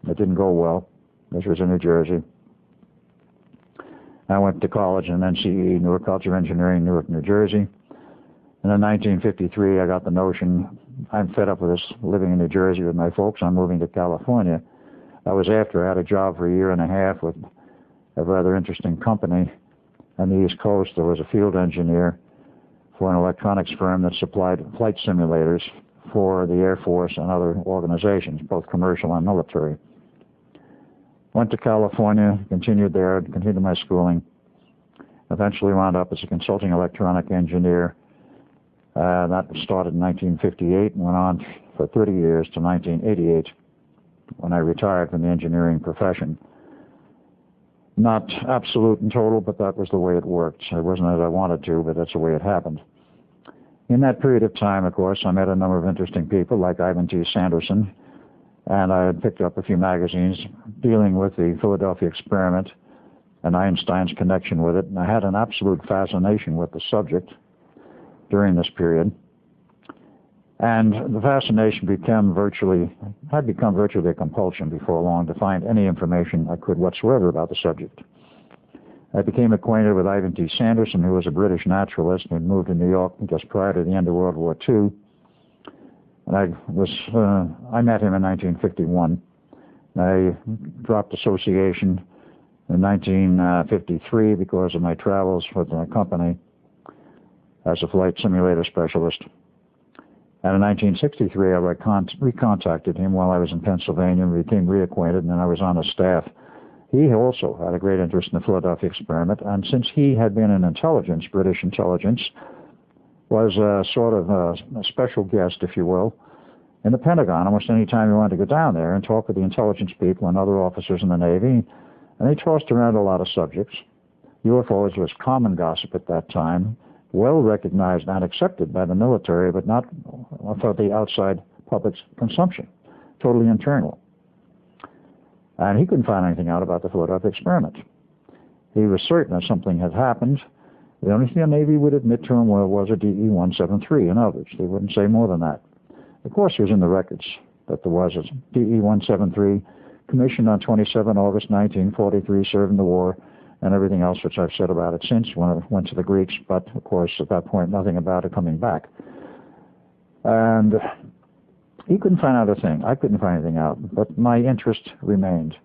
It didn't go well. This was in New Jersey. I went to college in NCE, Newark College of Engineering, Newark, New Jersey. And in 1953, I got the notion, I'm fed up with this living in New Jersey with my folks. I'm moving to California. That was after I had a job for a year and a half with a rather interesting company on the East Coast. There was a field engineer for an electronics firm that supplied flight simulators for the Air Force and other organizations, both commercial and military. Went to California, continued there, continued my schooling. Eventually wound up as a consulting electronic engineer. That started in 1958 and went on for 30 years to 1988 when I retired from the engineering profession. Not absolute and total, but that was the way it worked. It wasn't as I wanted to, but that's the way it happened. In that period of time, of course, I met a number of interesting people like Ivan T. Sanderson, and I had picked up a few magazines dealing with the Philadelphia experiment and Einstein's connection with it, and I had an absolute fascination with the subject during this period. And the fascination had become virtually a compulsion before long to find any information I could whatsoever about the subject. I became acquainted with Ivan T. Sanderson, who was a British naturalist and had moved to New York just prior to the end of World War II. And I met him in 1951. I dropped association in 1953 because of my travels with my company as a flight simulator specialist. And in 1963, I recontacted him while I was in Pennsylvania and became reacquainted, and then I was on his staff. He also had a great interest in the Philadelphia experiment, and since he had been in intelligence, British intelligence, was sort of a special guest, if you will, in the Pentagon almost any time you wanted to go down there and talk with the intelligence people and other officers in the Navy. And they tossed around a lot of subjects. UFOs was common gossip at that time, well recognized and accepted by the military, but not for the outside public's consumption, totally internal. And he couldn't find anything out about the Philadelphia experiment. He was certain that something had happened. The only thing the Navy would admit to him was a DE-173 and others. They wouldn't say more than that. Of course, it was in the records that there was a DE-173 commissioned on 27 August 1943, served in the war, and everything else which I've said about it since when I went to the Greeks, but of course at that point nothing about it coming back. And he couldn't find out a thing. I couldn't find anything out, but my interest remained.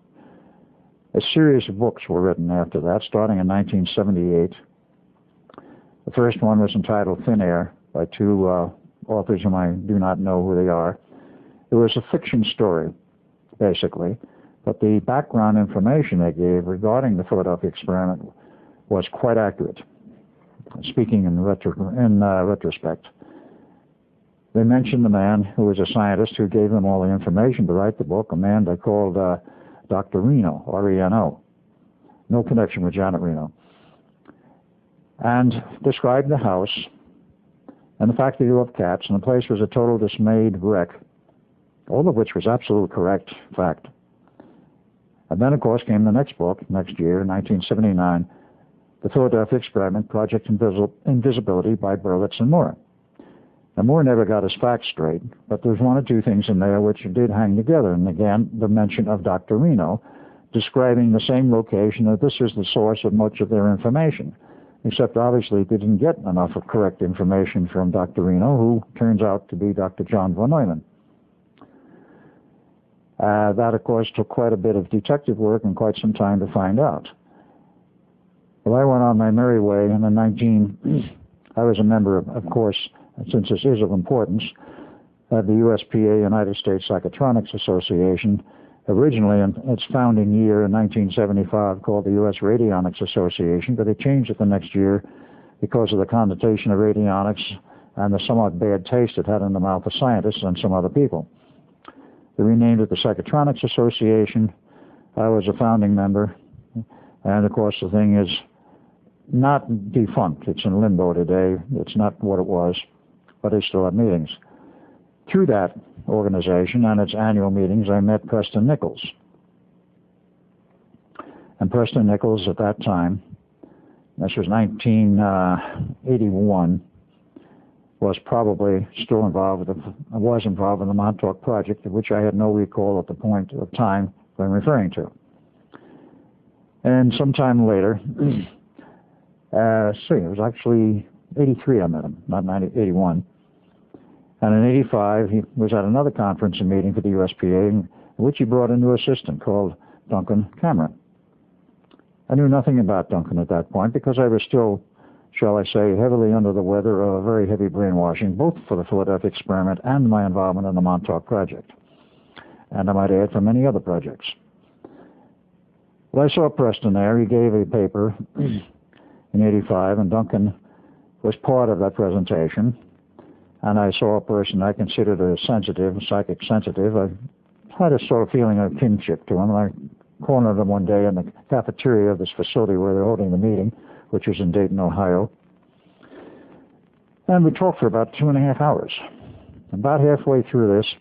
A series of books were written after that, starting in 1978. The first one was entitled Thin Air by two authors whom I do not know who they are. It was a fiction story, basically, but the background information they gave regarding the Philadelphia experiment was quite accurate, speaking in retrospect. They mentioned the man who was a scientist who gave them all the information to write the book, a man they called Dr. Reno, R-E-N-O. No connection with Janet Reno. And described the house and the fact that he loved cats, and the place was a total dismayed wreck, all of which was absolutely correct fact. And then, of course, came the next book, next year, 1979, The Philadelphia Experiment, Project Invisibility by Berlitz and Moore. Now, Moore never got his facts straight, but there's one or two things in there which did hang together. And again, the mention of Dr. Reno, describing the same location, that this is the source of much of their information. Except, obviously, they didn't get enough of correct information from Dr. Reno, who turns out to be Dr. John von Neumann. That, of course, took quite a bit of detective work and quite some time to find out. Well, I went on my merry way, and in I was a member, of course, since this is of importance, of the USPA, United States Psychotronics Association, originally in its founding year in 1975 called the U.S. Radionics Association, but it changed it the next year because of the connotation of radionics and the somewhat bad taste it had in the mouth of scientists and some other people. They renamed it the Psychotronics Association. I was a founding member, and of course the thing is not defunct. It's in limbo today. It's not what it was, but they still have meetings. Through that organization and its annual meetings, I met Preston Nichols. And Preston Nichols at that time, this was 1981, was probably still involved with in the Montauk Project, of which I had no recall at the point of time I'm referring to. And sometime later, it was actually 83 I met him, not 81. And in 85, he was at another conference and meeting for the USPA, in which he brought a new assistant called Duncan Cameron. I knew nothing about Duncan at that point because I was still, shall I say, heavily under the weather of a very heavy brainwashing, both for the Philadelphia experiment and my involvement in the Montauk Project. And I might add, for many other projects. Well, I saw Preston there. He gave a paper in 85, and Duncan was part of that presentation. And I saw a person I considered a sensitive, psychic sensitive. I had a sort of feeling of kinship to him. And I cornered him one day in the cafeteria of this facility where they're holding the meeting, which was in Dayton, Ohio. And we talked for about 2.5 hours. About halfway through this,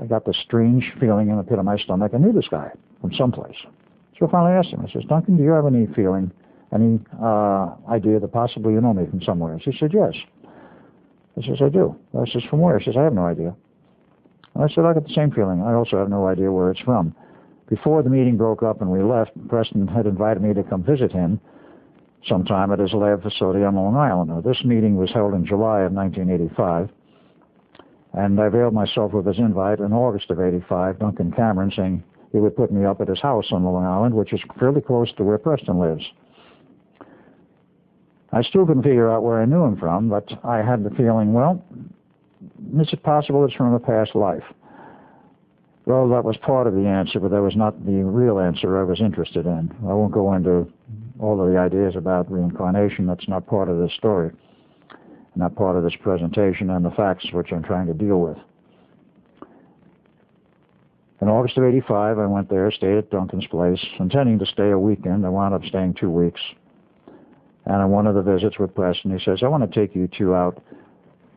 I got this strange feeling in the pit of my stomach. I knew this guy from someplace. So I finally asked him, I says, Duncan, do you have any feeling, any idea that possibly you know me from somewhere? He said, yes. I says, I do. I says, from where? He says, I have no idea. And I said, I got the same feeling. I also have no idea where it's from. Before the meeting broke up and we left, Preston had invited me to come visit him sometime at his lab facility on Long Island. Now, this meeting was held in July of 1985. And I availed myself of his invite in August of '85, Duncan Cameron, saying he would put me up at his house on Long Island, which is fairly close to where Preston lives. I still couldn't figure out where I knew him from, but I had the feeling, well, is it possible it's from a past life? Well, that was part of the answer, but that was not the real answer I was interested in. I won't go into all of the ideas about reincarnation. That's not part of this story, not part of this presentation and the facts which I'm trying to deal with. In August of '85, I went there, stayed at Duncan's place, intending to stay a weekend. I wound up staying 2 weeks. And on one of the visits with Preston, he says, I want to take you two out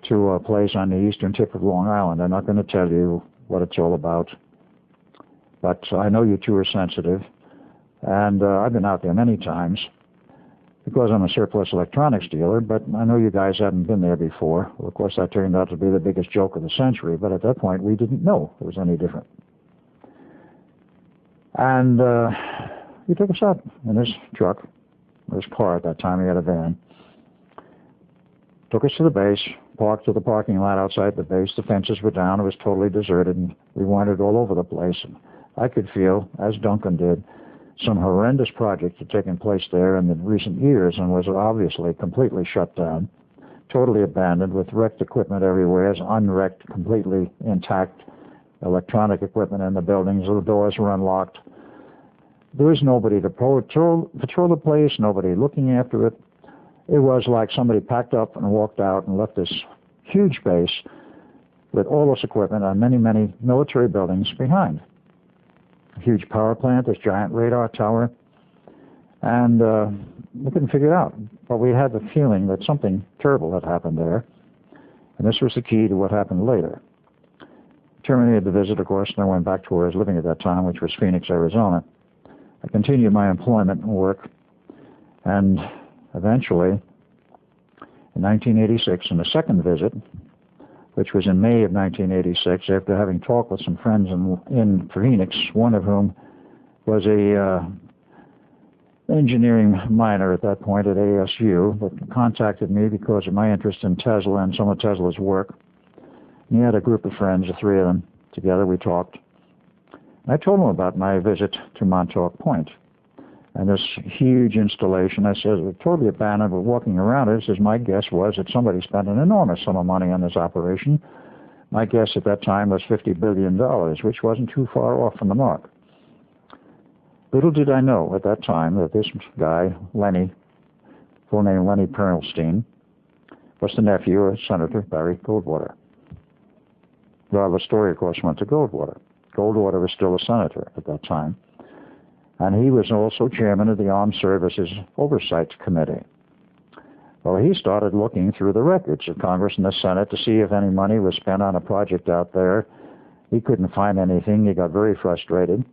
to a place on the eastern tip of Long Island. I'm not going to tell you what it's all about, but I know you two are sensitive, and I've been out there many times because I'm a surplus electronics dealer, but I know you guys haven't been there before. Well, of course, that turned out to be the biggest joke of the century, but at that point, we didn't know it was any different. And he took us out in his truck, his car at that time. He had a van. Took us to the base, parked to the parking lot outside the base. The fences were down. It was totally deserted, and we wandered all over the place. And I could feel, as Duncan did, some horrendous projects had taken place there in the recent years and was obviously completely shut down, totally abandoned, with wrecked equipment everywhere, unwrecked, completely intact electronic equipment in the buildings. The doors were unlocked. There was nobody to patrol the place, nobody looking after it. It was like somebody packed up and walked out and left this huge base with all this equipment and many, many military buildings behind. A huge power plant, this giant radar tower, and we couldn't figure it out. But we had the feeling that something terrible had happened there, and this was the key to what happened later. Terminated the visit, of course, and I went back to where I was living at that time, which was Phoenix, Arizona. I continued my employment and work, and eventually, in 1986, in the second visit, which was in May of 1986, after having talked with some friends in Phoenix, one of whom was a engineering minor at that point at ASU, that contacted me because of my interest in Tesla and some of Tesla's work. And he had a group of friends, the three of them together. We talked. I told him about my visit to Montauk Point and this huge installation. I said, it's totally abandoned, but walking around it, says, my guess was that somebody spent an enormous sum of money on this operation. My guess at that time was $50 billion, which wasn't too far off from the mark. Little did I know at that time that this guy, Lenny, full name Lenny Perlstein, was the nephew of Senator Barry Goldwater. Well, the story, of course, went to Goldwater. Goldwater was still a senator at that time, and he was also chairman of the Armed Services Oversight Committee. Well, he started looking through the records of Congress and the Senate to see if any money was spent on a project out there. He couldn't find anything. He got very frustrated.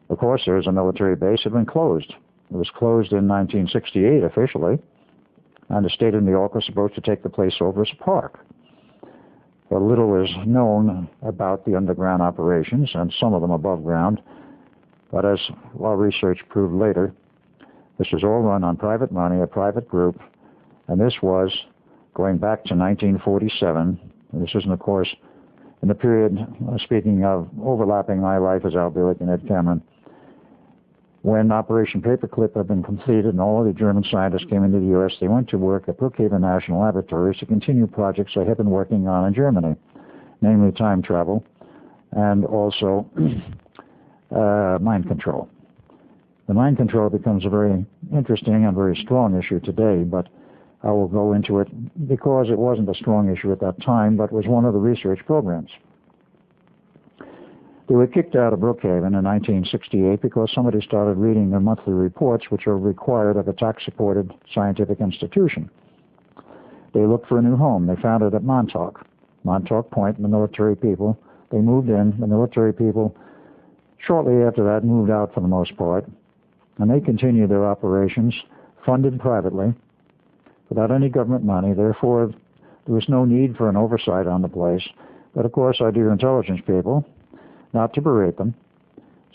Of course, there was a military base that had been closed. It was closed in 1968 officially, and the state of New York was supposed to take the place over as a park. Well, little is known about the underground operations, and some of them above ground. But as our research proved later, this was all run on private money, a private group, and this was going back to 1947. And this isn't, of course, in the period, speaking of overlapping my life as Al Bielek and Ed Cameron, when Operation Paperclip had been completed and all of the German scientists came into the U.S., they went to work at Brookhaven National Laboratories to continue projects they had been working on in Germany, namely time travel and also mind control. The mind control becomes a very interesting and very strong issue today, but I will go into it because it wasn't a strong issue at that time, but was one of the research programs. They were kicked out of Brookhaven in 1968 because somebody started reading their monthly reports, which are required of a tax-supported scientific institution. They looked for a new home. They found it at Montauk Point, the military people. They moved in. The military people, shortly after that, moved out for the most part, and they continued their operations, funded privately, without any government money. Therefore, there was no need for an oversight on the place. But, of course, our dear intelligence people, not to berate them,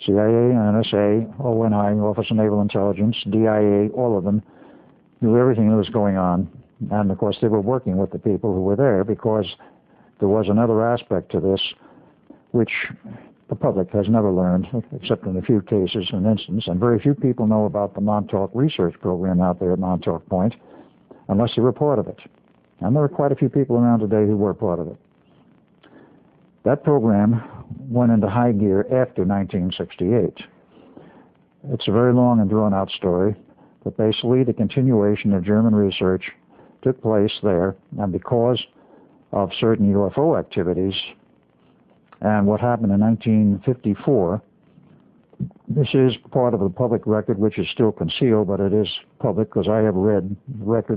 CIA, NSA, ONI, Office of Naval Intelligence, DIA, all of them, knew everything that was going on. And, of course, they were working with the people who were there because there was another aspect to this which the public has never learned, except in a few cases and instances, and very few people know about the Montauk Research Program out there at Montauk Point, unless they were part of it. And there are quite a few people around today who were part of it. That program went into high gear after 1968. It's a very long and drawn-out story, but basically the continuation of German research took place there, and because of certain UFO activities and what happened in 1954, this is part of the public record, which is still concealed, but it is public because I have read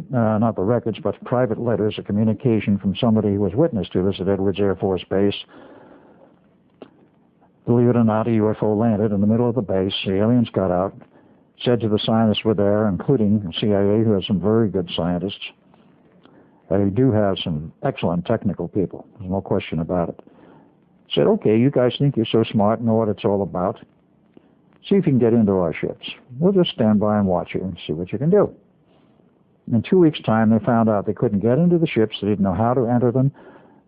not the records, but private letters of communication from somebody who was witness to this at Edwards Air Force Base. Believe it or not, a UFO landed in the middle of the base. The aliens got out, said to the scientists were there, including the CIA, who has some very good scientists. They do have some excellent technical people. There's no question about it. Said, okay, you guys think you're so smart and know what it's all about. See if you can get into our ships. We'll just stand by and watch you and see what you can do. In 2 weeks' time, they found out they couldn't get into the ships. They didn't know how to enter them.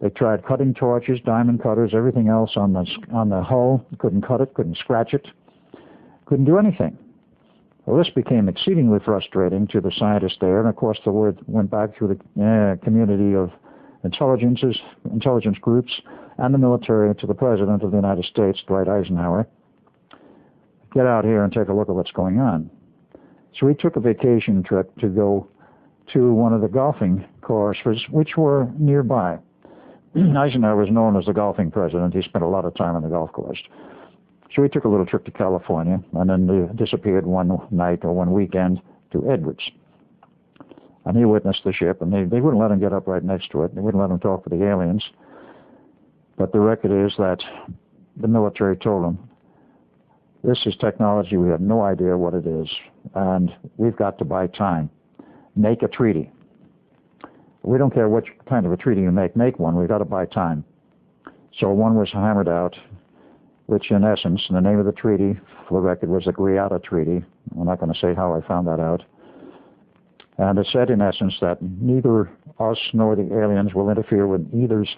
They tried cutting torches, diamond cutters, everything else on the hull. Couldn't cut it, couldn't scratch it, couldn't do anything. Well, this became exceedingly frustrating to the scientists there, and of course the word went back through the community of intelligence groups and the military to the President of the United States, Dwight Eisenhower. Get out here and take a look at what's going on. So we took a vacation trip to go to one of the golfing courses, which were nearby. Eisenhower was known as the golfing president. He spent a lot of time on the golf course. So we took a little trip to California, and then disappeared one night or one weekend to Edwards. And he witnessed the ship, and they wouldn't let him get up right next to it. They wouldn't let him talk with the aliens. But the record is that the military told him, this is technology, we have no idea what it is, and we've got to buy time. Make a treaty. We don't care what kind of a treaty you make one, we've got to buy time. So one was hammered out, which in essence, the name of the treaty, for the record, was the Greada Treaty. I'm not going to say how I found that out. And it said in essence that neither us nor the aliens will interfere with either's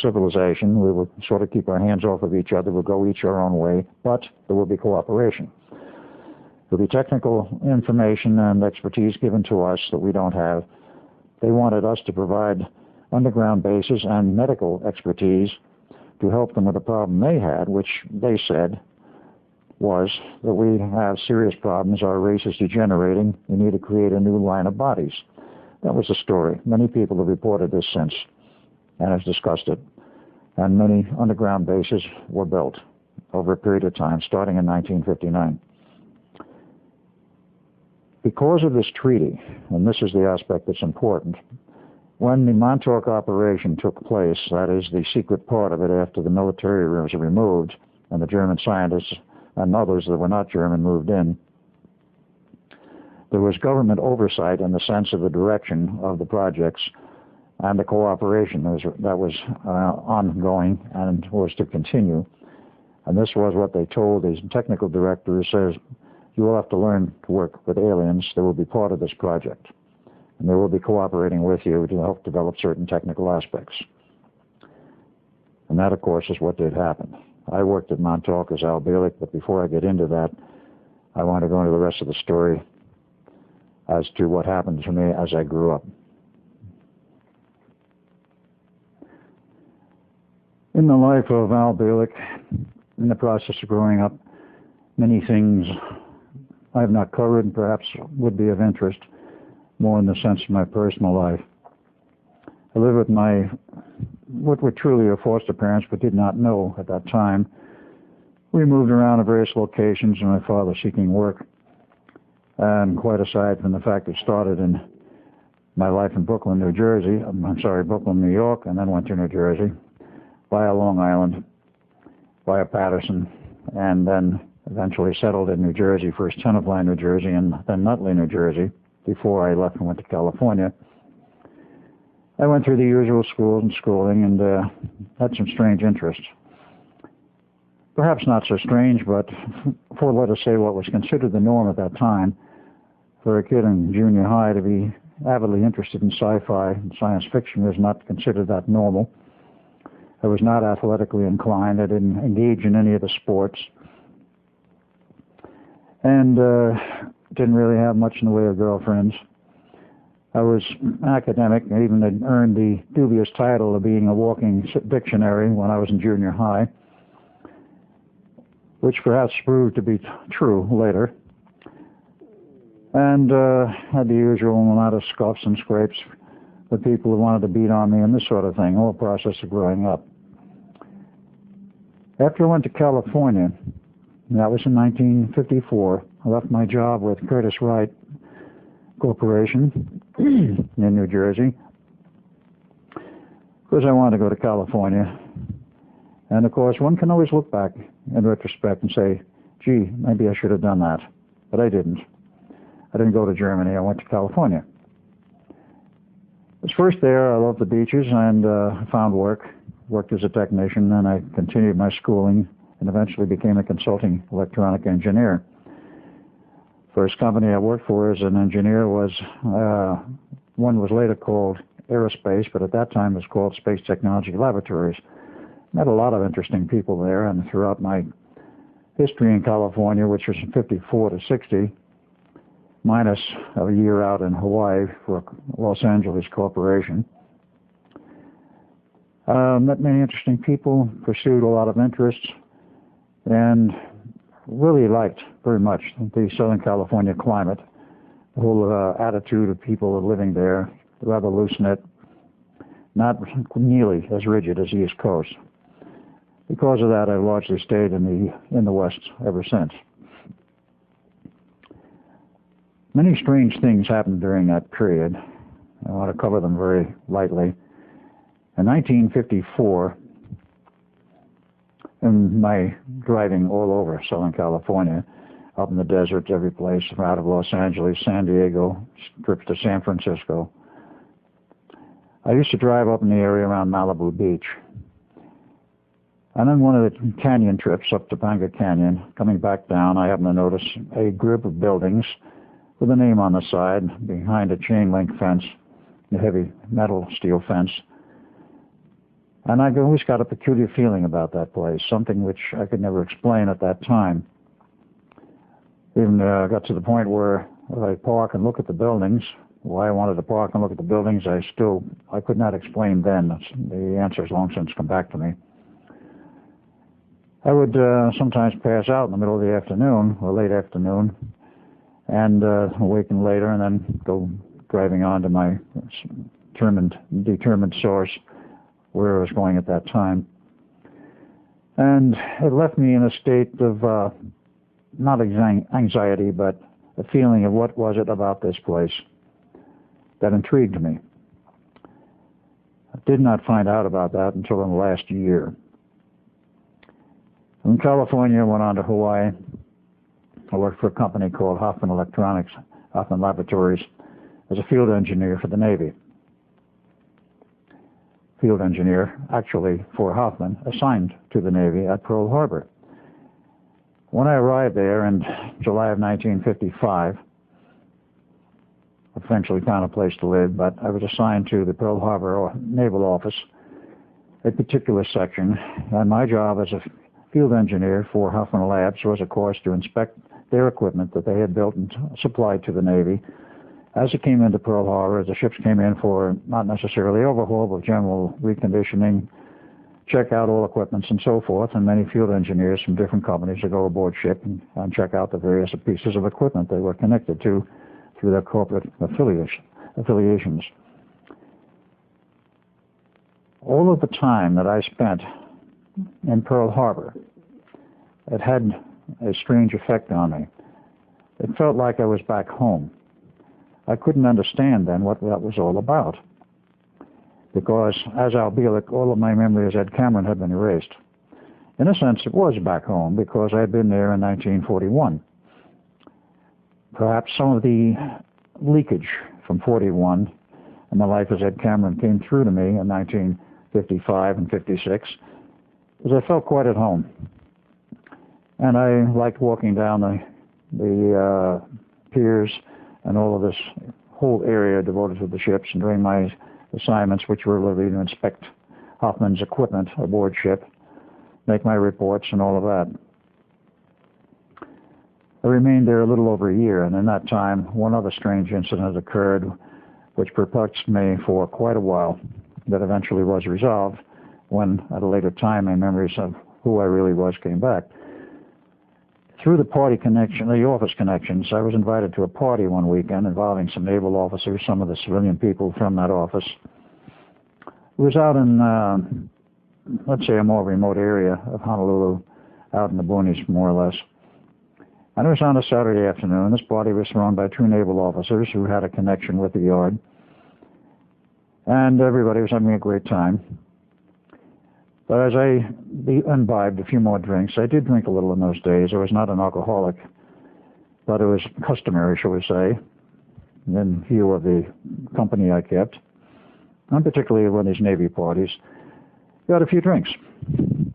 civilization. We will sort of keep our hands off of each other. We'll go each our own way, but there will be cooperation. There'll be technical information and expertise given to us that we don't have. They wanted us to provide underground bases and medical expertise to help them with the problem they had, which they said was that we have serious problems. Our race is degenerating. We need to create a new line of bodies. That was the story. Many people have reported this since and have discussed it. And many underground bases were built over a period of time, starting in 1959. Because of this treaty, and this is the aspect that's important, when the Montauk operation took place, that is the secret part of it after the military was removed and the German scientists and others that were not German moved in, there was government oversight in the sense of the direction of the projects and the cooperation that was ongoing and was to continue. And this was what they told these technical directors, says, you will have to learn to work with aliens. They will be part of this project. And they will be cooperating with you to help develop certain technical aspects. And that, of course, is what did happen. I worked at Montauk as Al Bielek, but before I get into that, I want to go into the rest of the story as to what happened to me as I grew up. In the life of Al Bielek, in the process of growing up, many things I have not covered and perhaps would be of interest, more in the sense of my personal life. I lived with what were truly foster parents, but did not know at that time. We moved around to various locations, and my father seeking work. And quite aside from the fact it started in my life in Brooklyn, New Jersey, Brooklyn, New York, and then went to New Jersey, via Long Island, via Patterson, and then eventually settled in New Jersey, first Tenafly, New Jersey, and then Nutley, New Jersey, before I left and went to California. I went through the usual schools and schooling and had some strange interests. Perhaps not so strange, but for, let us say, what was considered the norm at that time, for a kid in junior high to be avidly interested in sci-fi and science fiction was not considered that normal. I was not athletically inclined. I didn't engage in any of the sports. And didn't really have much in the way of girlfriends. I was academic. I even had earned the dubious title of being a walking dictionary when I was in junior high, which perhaps proved to be true later. And had the usual amount of scuffs and scrapes with people who wanted to beat on me and this sort of thing, all process of growing up. After I went to California, that was in 1954, I left my job with Curtis Wright Corporation in New Jersey because I wanted to go to California. And of course, one can always look back in retrospect and say, gee, maybe I should have done that. But I didn't. I didn't go to Germany. I went to California. I was first there. I loved the beaches and found work. Worked as a technician, and I continued my schooling and eventually became a consulting electronic engineer. First company I worked for as an engineer was, one was later called Aerospace, but at that time it was called Space Technology Laboratories. Met a lot of interesting people there, and throughout my history in California, which was from 54 to 60, minus a year out in Hawaii for Los Angeles Corporation. Met many interesting people, pursued a lot of interests, and really liked very much the Southern California climate, the whole attitude of people living there, rather loose-knit, not nearly as rigid as the East Coast. Because of that, I've largely stayed in the West ever since. Many strange things happened during that period. I want to cover them very lightly. In 1954, in my driving all over Southern California, up in the deserts, every place, out of Los Angeles, San Diego, trips to San Francisco, I used to drive up in the area around Malibu Beach. And on one of the canyon trips up Topanga Canyon, coming back down, I happened to notice a group of buildings with a name on the side behind a chain link fence, a heavy metal steel fence. And I always got a peculiar feeling about that place, something which I could never explain at that time. Even got to the point where if I park and look at the buildings, why I wanted to park and look at the buildings, I could not explain then. The answer has long since come back to me. I would sometimes pass out in the middle of the afternoon, or late afternoon, and awaken later and then go driving on to my determined source, where I was going at that time. And it left me in a state of not anxiety, but a feeling of what was it about this place that intrigued me. I did not find out about that until in the last year. From California, I went on to Hawaii. I worked for a company called Hoffman Laboratories as a field engineer for the Navy. Field engineer, actually for Hoffman, assigned to the Navy at Pearl Harbor. When I arrived there in July of 1955, I eventually found a place to live, but I was assigned to the Pearl Harbor Naval Office, a particular section, and my job as a field engineer for Hoffman Labs was, of course, to inspect their equipment that they had built and supplied to the Navy as it came into Pearl Harbor, as the ships came in for not necessarily overhaul, but general reconditioning, check out all equipments and so forth, and many field engineers from different companies would go aboard ship and check out the various pieces of equipment they were connected to through their corporate affiliations. All of the time that I spent in Pearl Harbor, it had a strange effect on me. It felt like I was back home. I couldn't understand then what that was all about, because as Al Bielek, all of my memories of Ed Cameron had been erased. In a sense, it was back home because I had been there in 1941. Perhaps some of the leakage from 41 and my life as Ed Cameron came through to me in 1955 and 56, because I felt quite at home. And I liked walking down the piers and all of this whole area devoted to the ships and doing my assignments, which were really to inspect Hoffman's equipment aboard ship, make my reports and all of that. I remained there a little over a year, and in that time, one other strange incident occurred which perplexed me for quite a while, that eventually was resolved when, at a later time, my memories of who I really was came back. Through the party connection, the office connections, I was invited to a party one weekend involving some naval officers, some of the civilian people from that office. It was out in, let's say, a more remote area of Honolulu, out in the boonies, more or less. And it was on a Saturday afternoon. This party was thrown by two naval officers who had a connection with the yard. And everybody was having a great time. But as I imbibed a few more drinks, I did drink a little in those days. I was not an alcoholic, but it was customary, shall we say, in view of the company I kept, and particularly when these Navy parties. You had a few drinks.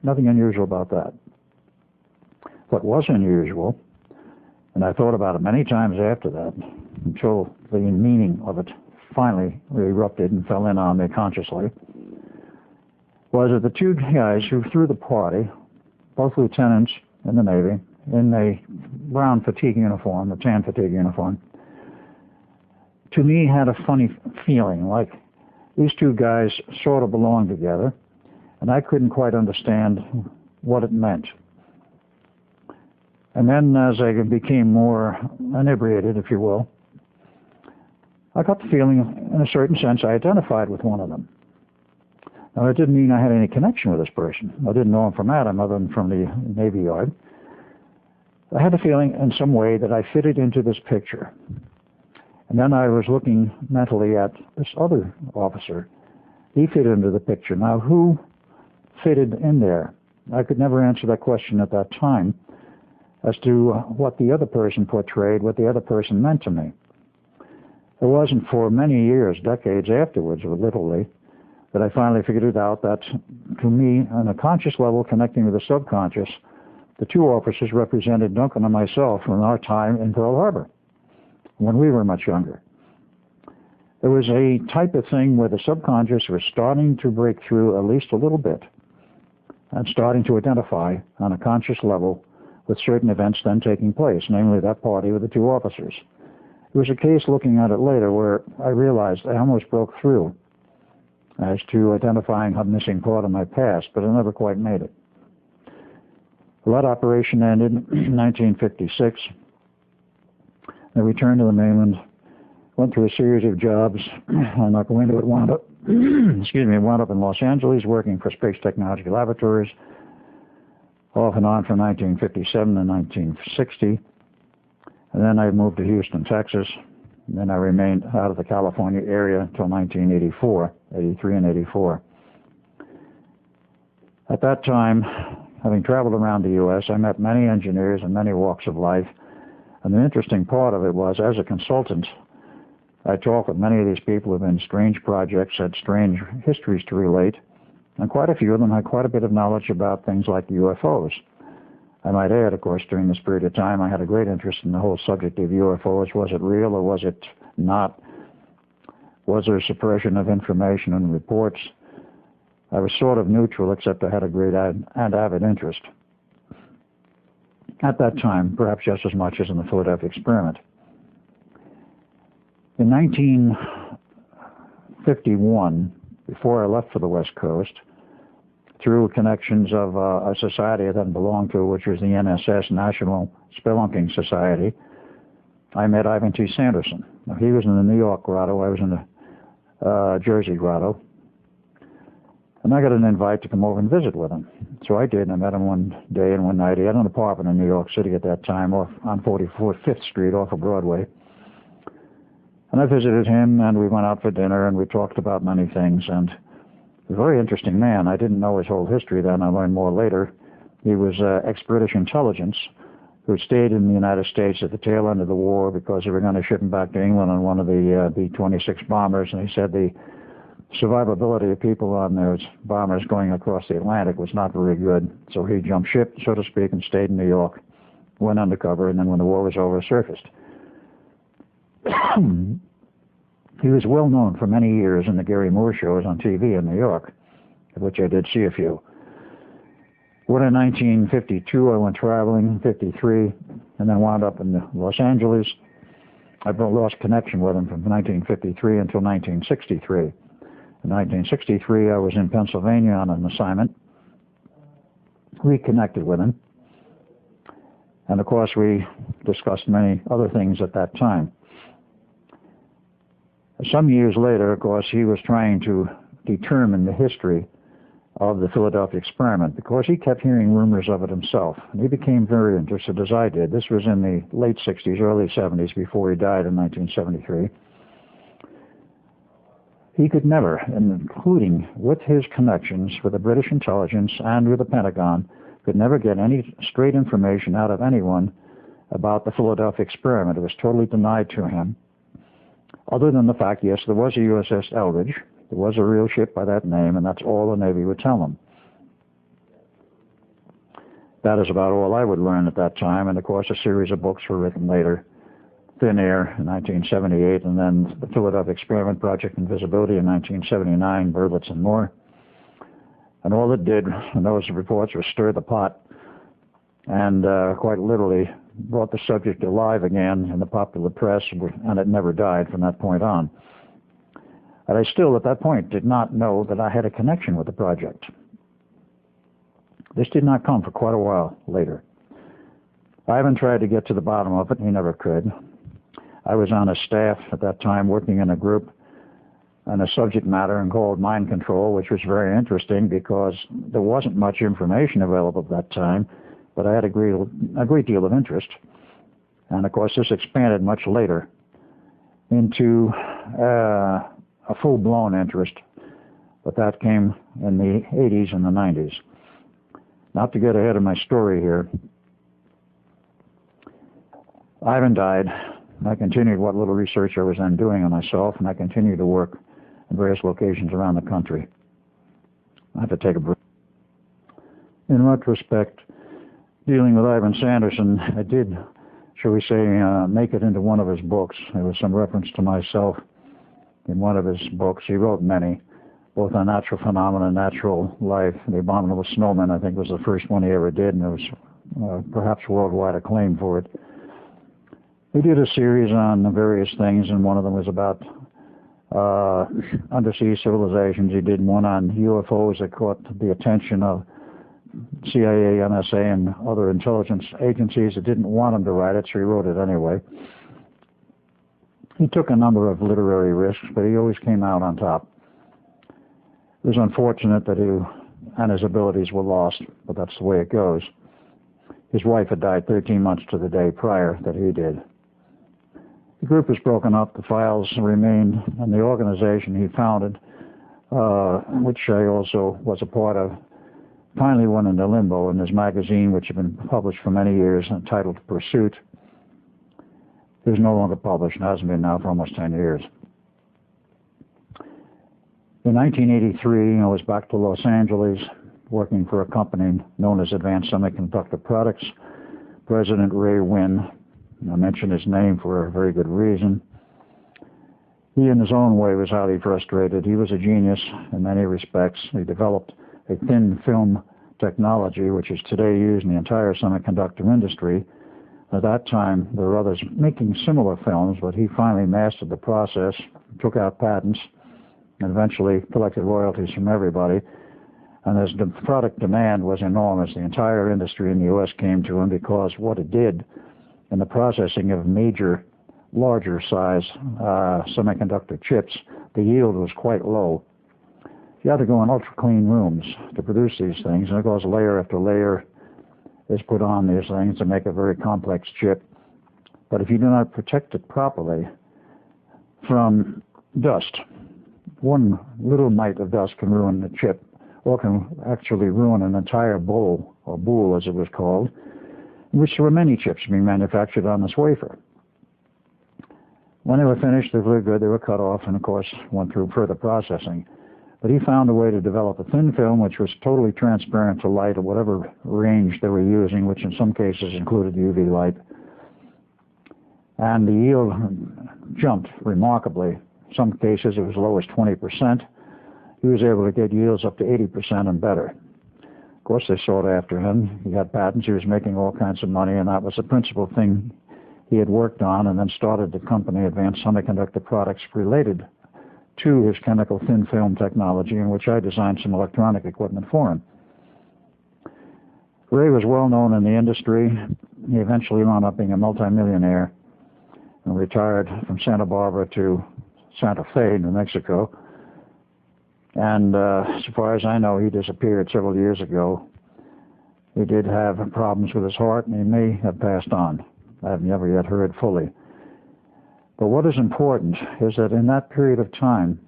Nothing unusual about that. What was unusual, and I thought about it many times after that, until the meaning of it finally erupted and fell in on me consciously, was that the two guys who threw the party, both lieutenants in the Navy, in a brown fatigue uniform, a tan fatigue uniform, to me had a funny feeling, like these two guys sort of belonged together, and I couldn't quite understand what it meant. And then as I became more inebriated, if you will, I got the feeling, in a certain sense, I identified with one of them. Now, it didn't mean I had any connection with this person. I didn't know him from Adam, other than from the Navy Yard. I had a feeling in some way that I fitted into this picture. And then I was looking mentally at this other officer. He fit into the picture. Now, who fitted in there? I could never answer that question at that time as to what the other person portrayed, what the other person meant to me. It wasn't for many years, decades afterwards, literally, that I finally figured it out that, to me, on a conscious level connecting with the subconscious, the two officers represented Duncan and myself from our time in Pearl Harbor, when we were much younger. There was a type of thing where the subconscious was starting to break through at least a little bit, and starting to identify on a conscious level with certain events then taking place, namely that party with the two officers. It was a case, looking at it later, where I realized I almost broke through as to identifying a missing part of my past, but I never quite made it. That operation ended in 1956. I returned to the mainland, went through a series of jobs. I'm not going into it. Wound up, wound up in Los Angeles working for Space Technology Laboratories, off and on from 1957 to 1960. And then I moved to Houston, Texas. And then I remained out of the California area until 1984, 83 and 84. At that time, having traveled around the U.S., I met many engineers in many walks of life. And the interesting part of it was, as a consultant, I talked with many of these people who have been strange projects, had strange histories to relate, and quite a few of them had quite a bit of knowledge about things like UFOs. I might add, of course, during this period of time, I had a great interest in the whole subject of UFOs. Was it real or was it not? Was there suppression of information and reports? I was sort of neutral, except I had a great and avid interest. At that time, perhaps just as much as in the Philadelphia experiment. In 1951, before I left for the West Coast, through connections of a society I then belonged to, which was the NSS, National Spelunking Society, I met Ivan T. Sanderson. Now, he was in the New York grotto, I was in the Jersey grotto, and I got an invite to come over and visit with him. So I did, and I met him one day and one night. He had an apartment in New York City at that time, off on 45th Street off of Broadway. And I visited him, and we went out for dinner, and we talked about many things, and a very interesting man. I didn't know his whole history then. I learned more later. He was ex-British intelligence who stayed in the United States at the tail end of the war because they were going to ship him back to England on one of the B-26 bombers. And he said the survivability of people on those bombers going across the Atlantic was not very good. So he jumped ship, so to speak, and stayed in New York, went undercover, and then when the war was over, surfaced. He was well known for many years in the Gary Moore shows on TV in New York of which I did see a few. When in 1952 I went traveling, 53, and then wound up in Los Angeles. I lost connection with him from 1953 until 1963. In 1963 I was in Pennsylvania on an assignment, reconnected with him, and of course we discussed many other things at that time. Some years later, of course, he was trying to determine the history of the Philadelphia experiment because he kept hearing rumors of it himself. And he became very interested, as I did. This was in the late 60s, early 70s, before he died in 1973. He could never, including with his connections with the British intelligence and with the Pentagon, could never get any straight information out of anyone about the Philadelphia experiment. It was totally denied to him. Other than the fact, yes, there was a USS Eldridge, there was a real ship by that name, and that's all the Navy would tell him. That is about all I would learn at that time, and of course a series of books were written later. Thin Air in 1978, and then the Philadelphia Experiment Project Invisibility in 1979, Berlitz and more. And all it did in those reports was stir the pot and quite literally brought the subject alive again in the popular press, and it never died from that point on. And I still, at that point, did not know that I had a connection with the project. This did not come for quite a while later. Ivan tried to get to the bottom of it, and he never could. I was on a staff at that time working in a group on a subject matter called mind control, which was very interesting because there wasn't much information available at that time, but I had a great deal of interest. And of course this expanded much later into a full-blown interest, but that came in the 80s and the 90s. Not to get ahead of my story here, Ivan died. I continued what little research I was then doing on myself, and I continued to work in various locations around the country. I had to take a break. In retrospect, dealing with Ivan Sanderson, I did, shall we say, make it into one of his books. There was some reference to myself in one of his books. He wrote many, both on natural phenomena and natural life. The Abominable Snowman, I think, was the first one he ever did, and there was perhaps worldwide acclaim for it. He did a series on various things, and one of them was about undersea civilizations. He did one on UFOs that caught the attention of CIA, NSA, and other intelligence agencies that didn't want him to write it, so he wrote it anyway. He took a number of literary risks, but he always came out on top. It was unfortunate that he and his abilities were lost, but that's the way it goes. His wife had died 13 months to the day prior that he did. The group was broken up, the files remained, and the organization he founded, which I also was a part of, finally went into limbo, and his magazine, which had been published for many years, entitled Pursuit, is no longer published and hasn't been now for almost 10 years. In 1983, I was back to Los Angeles working for a company known as Advanced Semiconductor Products. President Ray Wynn, I mention his name for a very good reason. He, in his own way, was highly frustrated. He was a genius in many respects. He developed a thin film technology, which is today used in the entire semiconductor industry. At that time, there were others making similar films, but he finally mastered the process, took out patents, and eventually collected royalties from everybody. And as the product demand was enormous, the entire industry in the U.S. came to him because what it did in the processing of major, larger size semiconductor chips, the yield was quite low. You had to go in ultra-clean rooms to produce these things, and of course layer after layer is put on these things to make a very complex chip. But if you do not protect it properly from dust, one little mite of dust can ruin the chip, or can actually ruin an entire bowl, or boule as it was called, in which there were many chips being manufactured on this wafer. When they were finished, they were very good, they were cut off, and of course went through further processing. But he found a way to develop a thin film which was totally transparent to light at whatever range they were using, which in some cases included UV light. And the yield jumped remarkably. In some cases it was as low as 20%. he was able to get yields up to 80% and better. Of course, they sought after him. He had patents. He was making all kinds of money, and that was the principal thing he had worked on, and then started the company Advanced Semiconductor Products related to his chemical thin film technology, in which I designed some electronic equipment for him. Ray was well known in the industry. He eventually wound up being a multimillionaire and retired from Santa Barbara to Santa Fe, New Mexico. And so far as I know, he disappeared several years ago. He did have problems with his heart, and he may have passed on. I have never yet heard fully. But what is important is that in that period of time,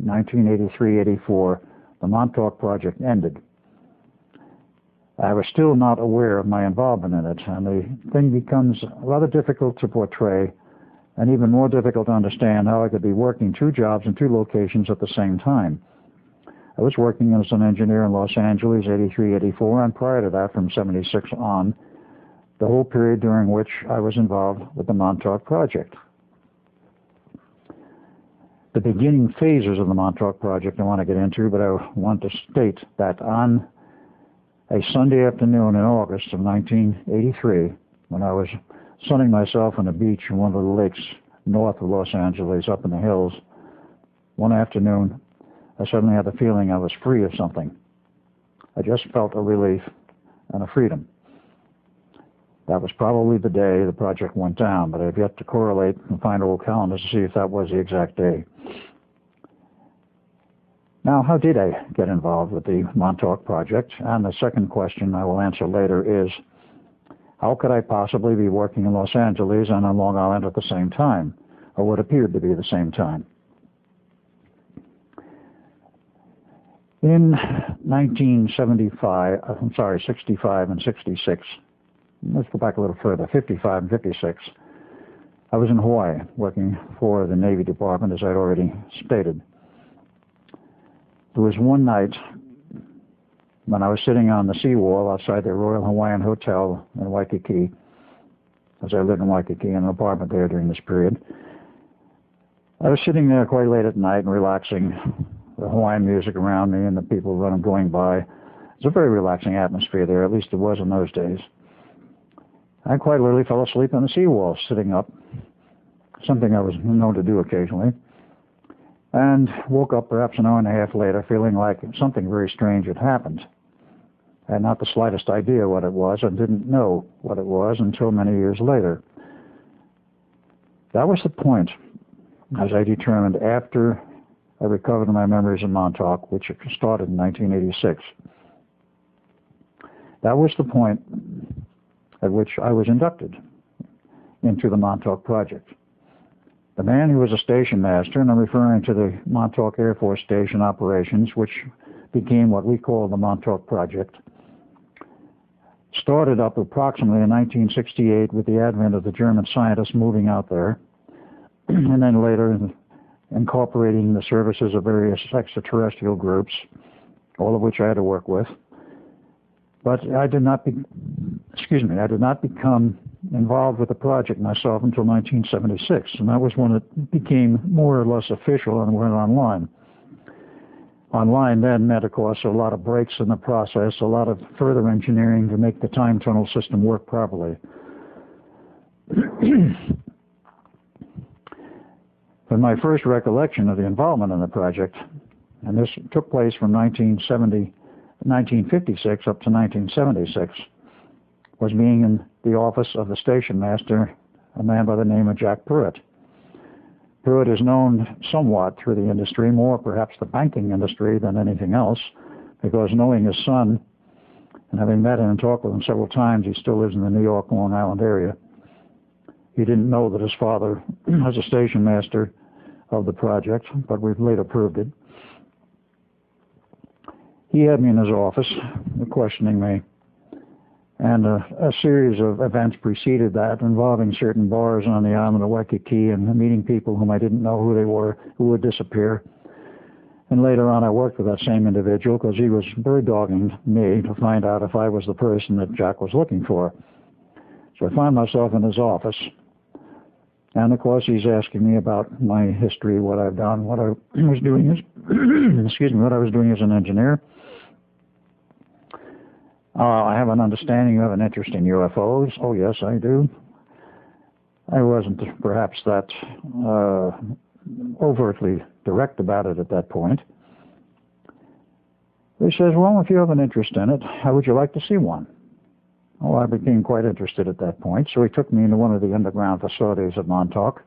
1983-84, the Montauk Project ended. I was still not aware of my involvement in it, and the thing becomes rather difficult to portray, and even more difficult to understand how I could be working two jobs in two locations at the same time. I was working as an engineer in Los Angeles, 83-84, and prior to that, from 76 on, the whole period during which I was involved with the Montauk Project. The beginning phases of the Montauk Project I want to get into, but I want to state that on a Sunday afternoon in August of 1983, when I was sunning myself on a beach in one of the lakes north of Los Angeles, up in the hills, one afternoon, I suddenly had the feeling I was free of something. I just felt a relief and a freedom. That was probably the day the project went down, but I've yet to correlate and find old calendars to see if that was the exact day. Now, how did I get involved with the Montauk Project? And the second question I will answer later is, how could I possibly be working in Los Angeles and on Long Island at the same time, or what appeared to be the same time? In 65 and 66, let's go back a little further, 55 and 56, I was in Hawaii working for the Navy Department, as I'd already stated. There was one night when I was sitting on the seawall outside the Royal Hawaiian Hotel in Waikiki, as I lived in Waikiki in an apartment there during this period. I was sitting there quite late at night and relaxing, the Hawaiian music around me and the people going by. It's a very relaxing atmosphere there, at least it was in those days. I quite literally fell asleep on the seawall, sitting up, something I was known to do occasionally, and woke up perhaps an hour and a half later feeling like something very strange had happened. I had not the slightest idea what it was and didn't know what it was until many years later. That was the point, as I determined after I recovered my memories of Montauk, which started in 1986. That was the point at which I was inducted into the Montauk Project. The man who was a station master, and I'm referring to the Montauk Air Force Station operations, which became what we call the Montauk Project, started up approximately in 1968 with the advent of the German scientists moving out there, and then later incorporating the services of various extraterrestrial groups, all of which I had to work with. But I did not become involved with the project myself until 1976, and that was when it became more or less official and went online. Online then meant, of course, a lot of breaks in the process, a lot of further engineering to make the time tunnel system work properly. But my first recollection of the involvement in the project, and this took place from 1956 up to 1976, was being in the office of the station master, a man by the name of Jack Pruitt. Pruitt is known somewhat through the industry, more perhaps the banking industry than anything else, because knowing his son and having met him and talked with him several times, he still lives in the New York, Long Island area. He didn't know that his father was a station master of the project, but we've later proved it. He had me in his office, questioning me, and a series of events preceded that involving certain bars on the island of Waikiki and meeting people whom I didn't know who they were, who would disappear. And later on I worked with that same individual because he was very dogging me to find out if I was the person that Jack was looking for. So I found myself in his office, And of course, he's asking me about my history, what I've done, what I was doing as, excuse me, what I was doing as an engineer. I have an understanding, you have an interest in UFOs. Oh, yes, I do. I wasn't perhaps that overtly direct about it at that point. He says, well, if you have an interest in it, how would you like to see one? Oh, I became quite interested at that point, so he took me into one of the underground facilities at Montauk.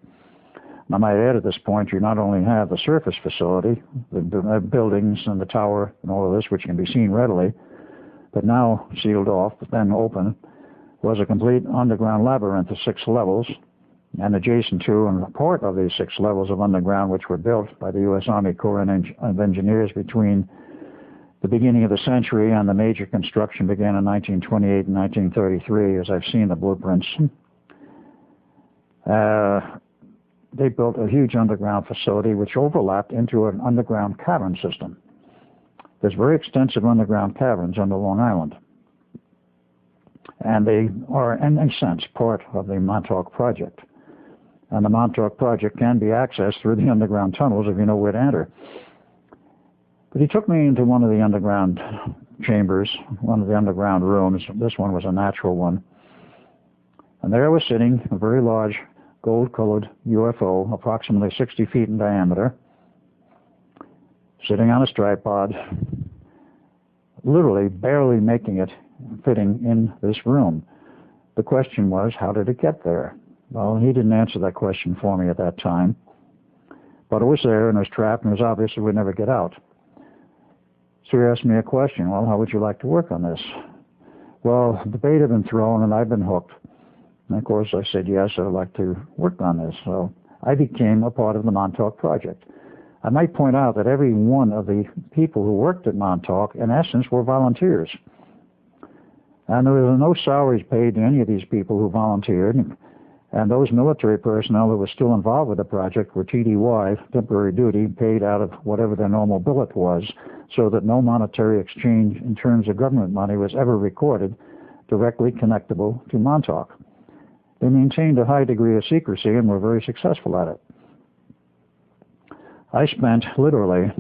And I might add at this point, you not only have the surface facility, the buildings and the tower and all of this, which can be seen readily, but now sealed off, but then open, was a complete underground labyrinth of 6 levels, and adjacent to and part of these 6 levels of underground, which were built by the U.S. Army Corps of Engineers between the beginning of the century and the major construction began in 1928 and 1933, as I've seen the blueprints. They built a huge underground facility which overlapped into an underground cavern system. There's very extensive underground caverns under Long Island. And they are, in a sense, part of the Montauk Project. And the Montauk Project can be accessed through the underground tunnels if you know where to enter. But he took me into one of the underground chambers, one of the underground rooms. This one was a natural one. And there was sitting a very large gold-colored UFO, approximately 60 feet in diameter, sitting on a tripod, literally barely making it fitting in this room. The question was, how did it get there? Well, he didn't answer that question for me at that time. But it was there, and it was trapped, and it was obvious it would never get out. So he asked me a question, well, how would you like to work on this? Well, the bait had been thrown, and I'd been hooked. And of course, I said, yes, I'd like to work on this. So I became a part of the Montauk Project. I might point out that every one of the people who worked at Montauk, in essence, were volunteers. And there were no salaries paid to any of these people who volunteered. And those military personnel that were still involved with the project were TDY, temporary duty, paid out of whatever their normal billet was, so that no monetary exchange in terms of government money was ever recorded directly connectable to Montauk. They maintained a high degree of secrecy and were very successful at it. I spent literally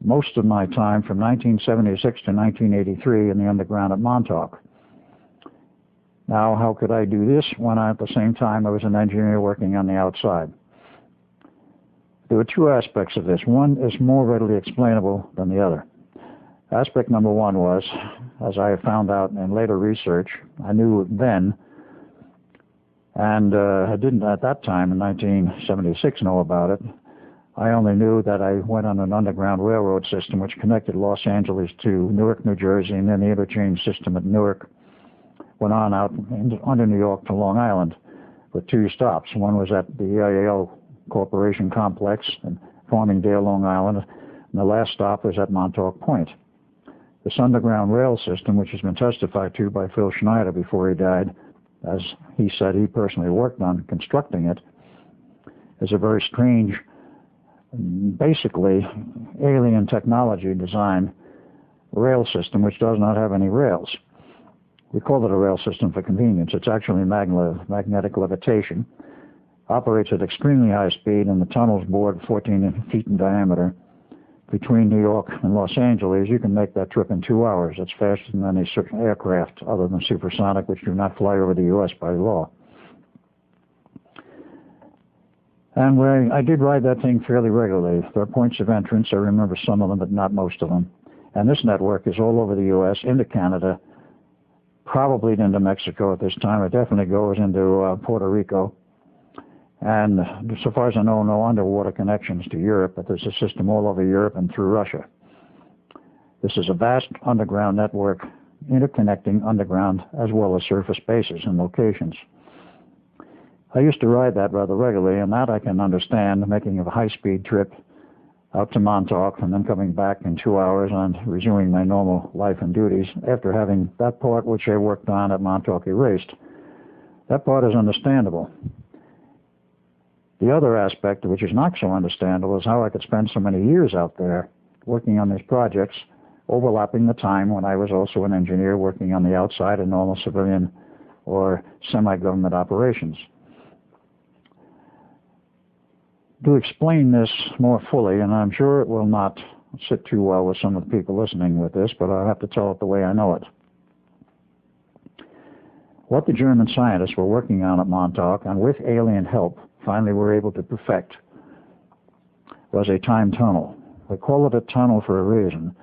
most of my time from 1976 to 1983 in the underground at Montauk. Now, how could I do this when at the same time I was an engineer working on the outside? There were 2 aspects of this. One is more readily explainable than the other. Aspect number 1 was, as I found out in later research, I knew then, and I didn't at that time in 1976 know about it. I only knew that I went on an underground railroad system which connected Los Angeles to Newark, New Jersey, and then the interchange system at Newark went on out under New York to Long Island with 2 stops. One was at the EIL Corporation Complex in Farmingdale, Long Island, and the last stop was at Montauk Point. This underground rail system, which has been testified to by Phil Schneider before he died, as he said he personally worked on constructing it, is a very strange, basically alien technology design rail system which does not have any rails. We call it a rail system for convenience. It's actually magnetic levitation. Operates at extremely high speed, and the tunnels bored 14 feet in diameter. Between New York and Los Angeles, you can make that trip in 2 hours. That's faster than any aircraft other than supersonic, which do not fly over the U.S. by law. And I did ride that thing fairly regularly. There are points of entrance. I remember some of them, but not most of them. And this network is all over the U.S., into Canada, probably into Mexico at this time. It definitely goes into Puerto Rico. And so far as I know, no underwater connections to Europe, but there's a system all over Europe and through Russia. This is a vast underground network interconnecting underground as well as surface bases and locations. I used to ride that rather regularly, and that I can understand, making a high-speed trip out to Montauk and then coming back in 2 hours and resuming my normal life and duties after having that part which I worked on at Montauk erased. That part is understandable. The other aspect, which is not so understandable, is how I could spend so many years out there working on these projects, overlapping the time when I was also an engineer working on the outside in normal civilian or semi-government operations. To explain this more fully, and I'm sure it will not sit too well with some of the people listening with this, but I'll have to tell it the way I know it. What the German scientists were working on at Montauk, and with alien help, finally were able to perfect, was a time tunnel. We call it a tunnel for a reason,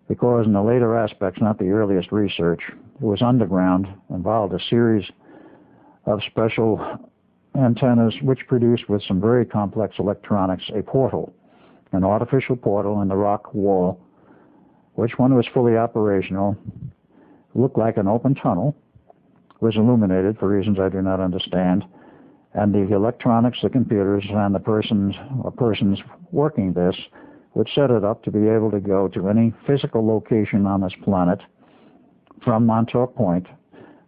because in the later aspects, not the earliest research, it was underground, involved a series of special antennas which produced with some very complex electronics a portal, an artificial portal in the rock wall, which when it was fully operational looked like an open tunnel, was illuminated for reasons I do not understand, and the electronics, the computers, and the persons working this would set it up to be able to go to any physical location on this planet from Montauk Point.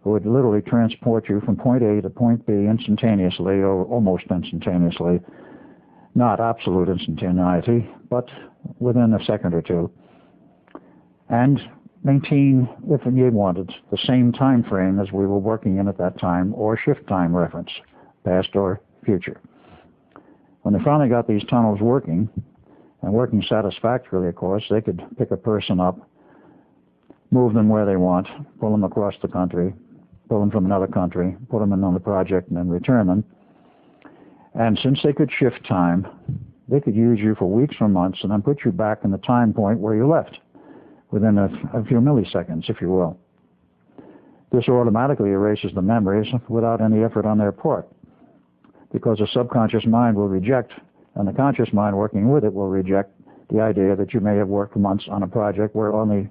It would literally transport you from point A to point B instantaneously, or almost instantaneously. Not absolute instantaneity, but within a second or two. And maintain, if you wanted, the same time frame as we were working in at that time, or shift time reference, past or future. When they finally got these tunnels working, and working satisfactorily, of course, they could pick a person up, move them where they want, pull them across the country, pull them from another country, put them in on the project, and then return them. And since they could shift time, they could use you for weeks or months and then put you back in the time point where you left, within a few milliseconds, if you will. This automatically erases the memories without any effort on their part, because the subconscious mind will reject, and the conscious mind working with it will reject the idea that you may have worked for months on a project where only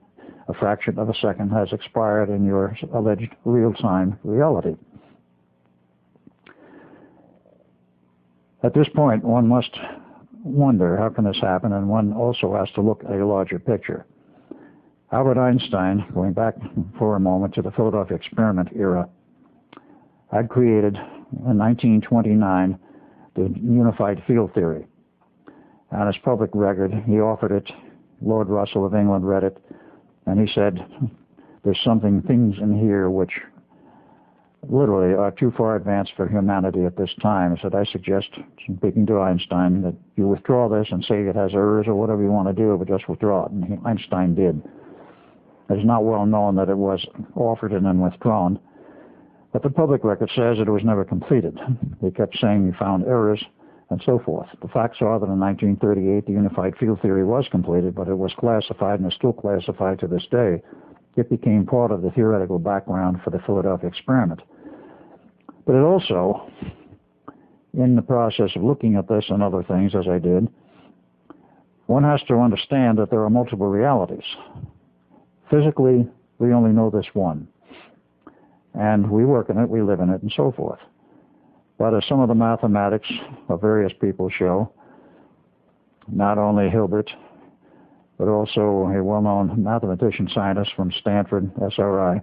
a fraction of a second has expired in your alleged real-time reality. At this point, one must wonder, how can this happen? And one also has to look at a larger picture. Albert Einstein, going back for a moment to the Philadelphia experiment era, had created in 1929 the unified field theory. On his public record, he offered it. Lord Russel of England read it, and he said, there's things in here which literally are too far advanced for humanity at this time. He said, I suggest, speaking to Einstein, that you withdraw this and say it has errors or whatever you want to do, but just withdraw it. And Einstein did. It's not well known that it was offered and then withdrawn, but the public record says that it was never completed. They kept saying he found errors and so forth. The facts are that in 1938 the unified field theory was completed, but it was classified and is still classified to this day. It became part of the theoretical background for the Philadelphia experiment. But it also, in the process of looking at this and other things, as I did, one has to understand that there are multiple realities. Physically, we only know this one. And we work in it, we live in it, and so forth. But as some of the mathematics of various people show, not only Hilbert, but also a well-known mathematician scientist from Stanford, SRI,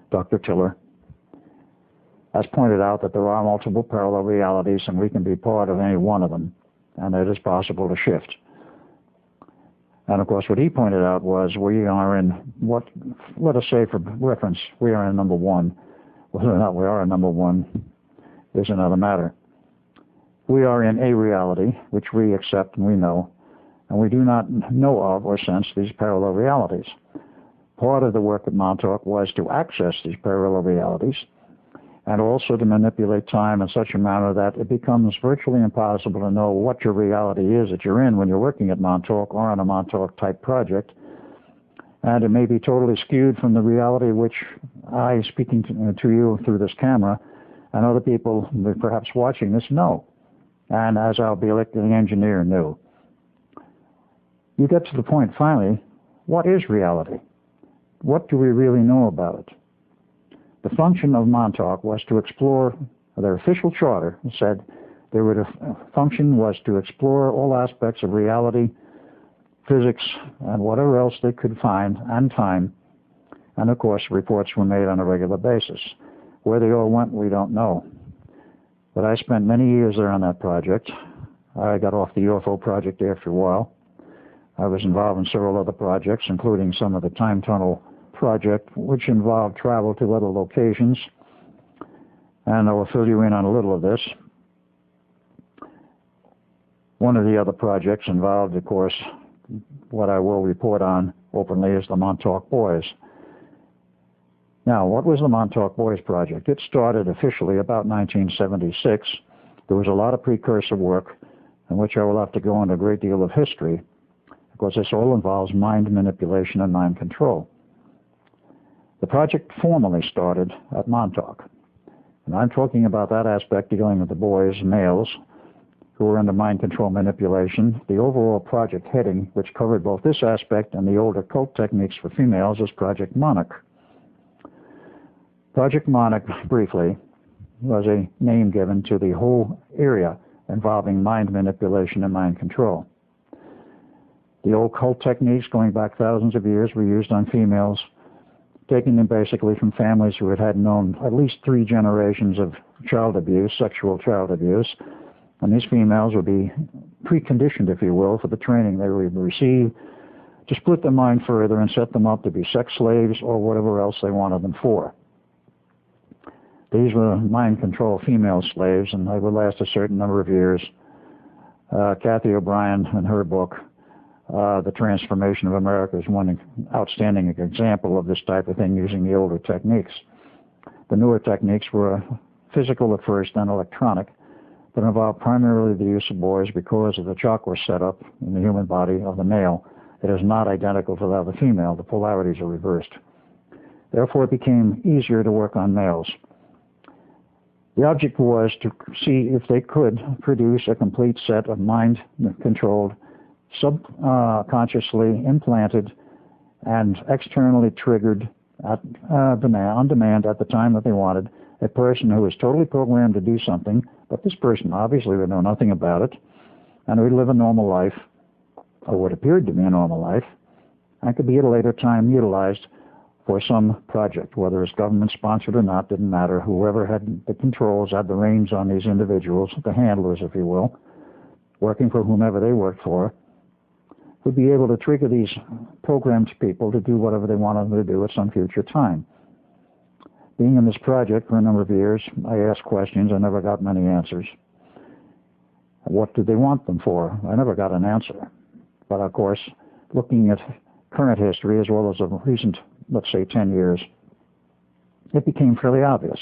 Dr. Tiller, has pointed out that there are multiple parallel realities and we can be part of any one of them, and it is possible to shift. And of course what he pointed out was we are in what, let us say for reference, we are in number one. Whether or not we are in number one is another matter. We are in a reality which we accept and we know, and we do not know of or sense these parallel realities. Part of the work at Montauk was to access these parallel realities and also to manipulate time in such a manner that it becomes virtually impossible to know what your reality is that you're in when you're working at Montauk or on a Montauk-type project. And it may be totally skewed from the reality which I, speaking to you through this camera, and other people perhaps watching this know. And as Al Bielek, the engineer, knew. You get to the point, finally, what is reality? What do we really know about it? The function of Montauk was to explore, their official charter said their function was to explore all aspects of reality, physics, and whatever else they could find, and time. And of course, reports were made on a regular basis. Where they all went, we don't know. But I spent many years there on that project. I got off the UFO project after a while. I was involved in several other projects, including some of the time tunnel project, which involved travel to other locations. And I will fill you in on a little of this. One of the other projects involved, of course, what I will report on openly is the Montauk Boys. Now, what was the Montauk Boys Project? It started officially about 1976. There was a lot of precursor work in which I will have to go into a great deal of history, because this all involves mind manipulation and mind control. The project formally started at Montauk. And I'm talking about that aspect dealing with the boys, males, who were under mind control manipulation. The overall project heading, which covered both this aspect and the older cult techniques for females, was Project Monarch. Project Monarch, briefly, was a name given to the whole area involving mind manipulation and mind control. The old cult techniques going back thousands of years were used on females, taking them basically from families who had known at least 3 generations of child abuse, sexual child abuse. And these females would be preconditioned, if you will, for the training they would receive to split their mind further and set them up to be sex slaves or whatever else they wanted them for. These were mind control female slaves, and they would last a certain number of years. Kathy O'Brien, in her book, The Transformation of America, is one outstanding example of this type of thing using the older techniques. The newer techniques were physical at first, then electronic, but involved primarily the use of boys because of the chakra setup in the human body of the male. It is not identical to that of the female. The polarities are reversed. Therefore, it became easier to work on males. The object was to see if they could produce a complete set of mind-controlled, subconsciously implanted, and externally triggered on demand at the time that they wanted, a person who was totally programmed to do something, but this person obviously would know nothing about it, and would live a normal life, or what appeared to be a normal life, and could be at a later time utilized for some project, whether it's government-sponsored or not, didn't matter. Whoever had the controls, had the reins on these individuals, the handlers, if you will, working for whomever they worked for, would be able to trigger these programmed people to do whatever they wanted them to do at some future time. Being in this project for a number of years, I asked questions. I never got many answers. What did they want them for? I never got an answer. But of course, looking at current history as well as the recent, let's say, 10 years, it became fairly obvious.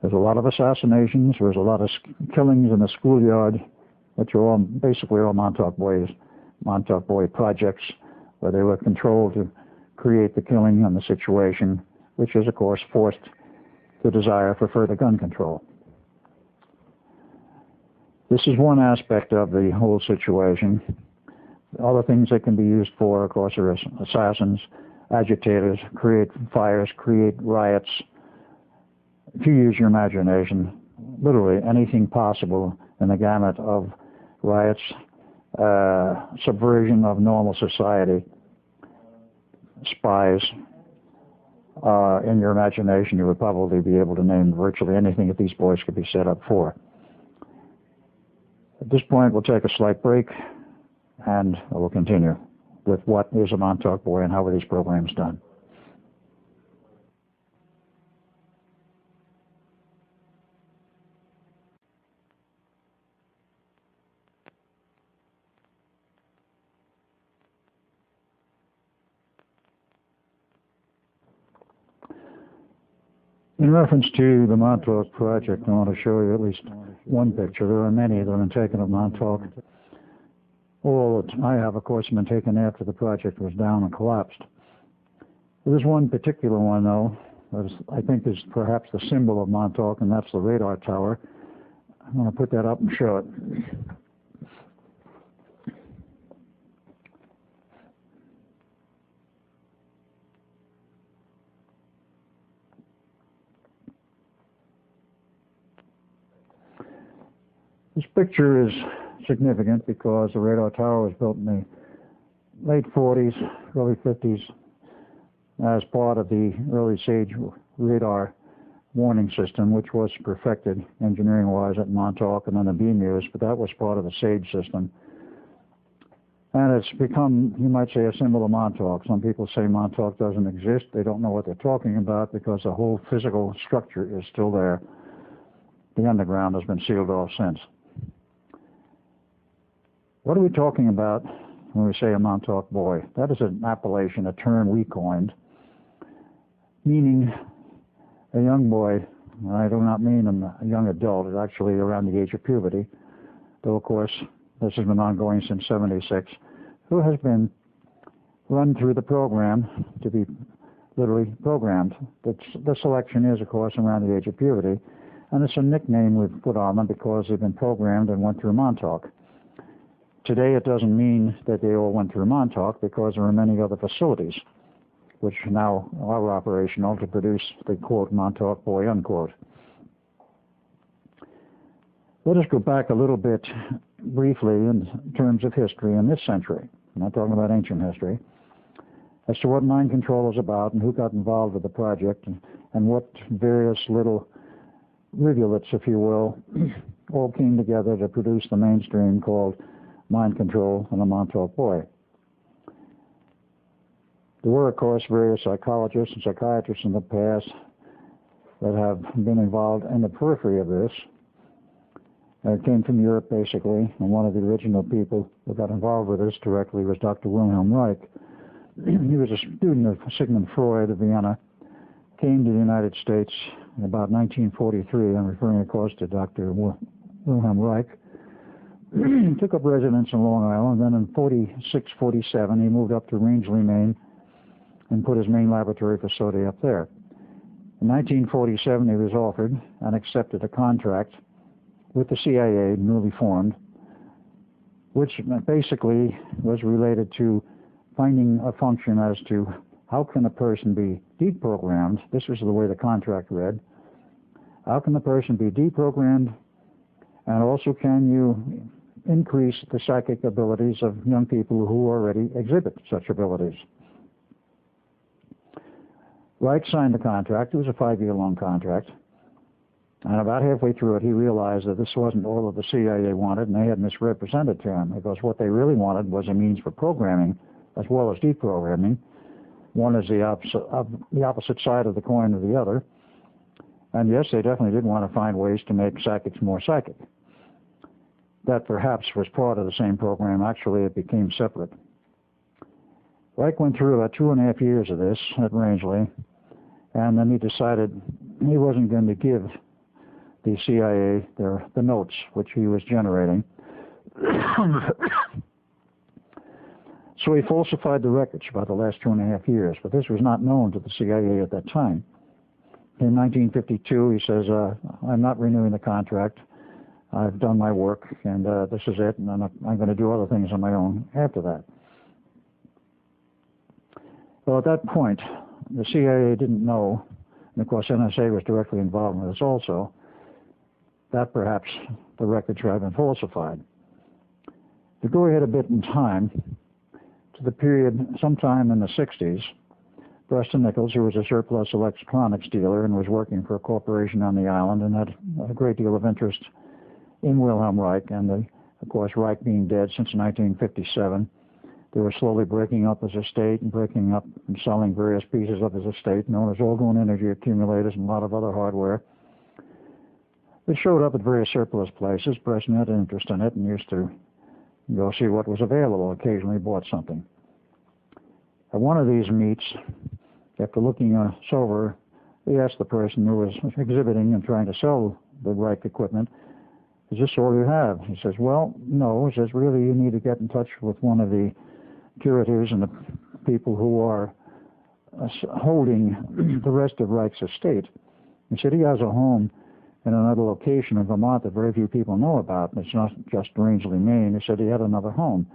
There's a lot of assassinations. There's a lot of killings in the schoolyard, which are all basically all Montauk Boy projects, where they were controlled to create the killing and the situation, which is, of course, forced the desire for further gun control. This is one aspect of the whole situation. Other things that can be used for, of course, are assassins, agitators, create fires, create riots. If you use your imagination, literally anything possible in the gamut of riots, subversion of normal society, spies, in your imagination, you would probably be able to name virtually anything that these boys could be set up for. At this point, we'll take a slight break, and we'll continue with what is a Montauk Boy and how are these programs done. In reference to the Montauk Project, I want to show you at least one picture. There are many that have been taken of Montauk. All that I have, of course, have been taken after the project was down and collapsed. There's one particular one, though, that I think is perhaps the symbol of Montauk, and that's the radar tower. I'm going to put that up and show it. This picture is significant because the radar tower was built in the late 40s, early 50s, as part of the early SAGE radar warning system, which was perfected engineering-wise at Montauk and then the beam used, but that was part of the SAGE system. And it's become, you might say, a symbol of Montauk. Some people say Montauk doesn't exist. They don't know what they're talking about because the whole physical structure is still there. The underground has been sealed off since. What are we talking about when we say a Montauk boy? That is an appellation, a term we coined, meaning a young boy. I do not mean a young adult. It's actually around the age of puberty, though of course this has been ongoing since '76, who has been run through the program to be literally programmed. The selection is, of course, around the age of puberty, and it's a nickname we've put on them because they've been programmed and went through Montauk. Today it doesn't mean that they all went through Montauk because there are many other facilities which now are operational to produce the quote Montauk boy unquote. Let us go back a little bit briefly in terms of history in this century. I'm not talking about ancient history, as to what mind control is about and who got involved with the project and what various little rivulets, if you will, all came together to produce the mainstream called mind control and the Montauk boy. There were, of course, various psychologists and psychiatrists in the past that have been involved in the periphery of this. It came from Europe, basically, and one of the original people who got involved with this directly was Dr. Wilhelm Reich. He was a student of Sigmund Freud of Vienna, came to the United States in about 1943. I'm referring, of course, to Dr. Wilhelm Reich. He took up residence in Long Island. Then in 46, 47, he moved up to Rangeley, Maine, and put his main laboratory facility up there. In 1947, he was offered and accepted a contract with the CIA, newly formed, which basically was related to finding a function as to how can a person be deprogrammed. This was the way the contract read. How can the person be deprogrammed, and also can you increase the psychic abilities of young people who already exhibit such abilities? Reich signed the contract. It was a 5-year-long contract. And about halfway through it, he realized that this wasn't all that the CIA wanted, and they had misrepresented to him, because what they really wanted was a means for programming as well as deprogramming. One is the opposite side of the coin of the other. And yes, they definitely did want to find ways to make psychics more psychic. That perhaps was part of the same program. Actually, it became separate. Reich went through about 2.5 years of this at Rangeley, and then he decided he wasn't going to give the CIA the notes which he was generating. So he falsified the records about the last 2.5 years, but this was not known to the CIA at that time. In 1952, he says, I'm not renewing the contract. I've done my work, and this is it, and I'm going to do other things on my own after that. Well, at that point, the CIA didn't know, and of course NSA was directly involved in this also, that perhaps the records had been falsified. To go ahead a bit in time, to the period sometime in the 60s, Preston Nichols, who was a surplus electronics dealer and was working for a corporation on the island and had a great deal of interest in Wilhelm Reich, and of course Reich being dead since 1957, they were slowly breaking up his estate and breaking up and selling various pieces of his estate, known as Orgone energy accumulators and a lot of other hardware. They showed up at various surplus places. Preston had an interest in it and used to go see what was available. Occasionally bought something. At one of these meets, after looking us over, he asked the person who was exhibiting and trying to sell the Reich equipment, is this all you have? He says, well, no. He says, really, you need to get in touch with one of the curators and the people who are holding the rest of Reich's estate. He said he has a home in another location in Vermont that very few people know about. It's not just Rangeley, Maine. He said he had another home.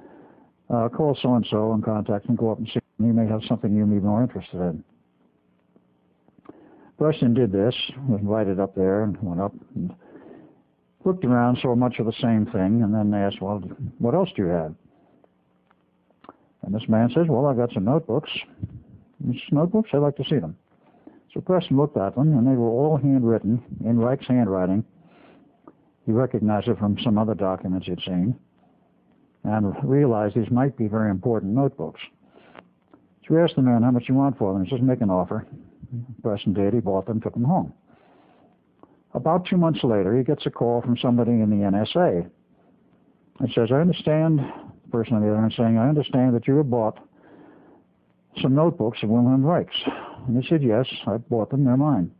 Call so-and-so and contact him, go up and see him. He may have something you may be more interested in. Preston did this, was invited up there and went up and looked around, saw much of the same thing, and then asked, well, what else do you have? And this man says, well, I've got some notebooks. These notebooks, I'd like to see them. So Preston looked at them, and they were all handwritten in Reich's handwriting. He recognized it from some other documents he'd seen and realized these might be very important notebooks. So he asked the man how much you want for them. He says, make an offer. Preston did. He bought them, took them home. About 2 months later, he gets a call from somebody in the NSA. It says, I understand, the person on the other end saying, I understand that you have bought some notebooks of Wilhelm Reich's. And he said, yes, I bought them, they're mine.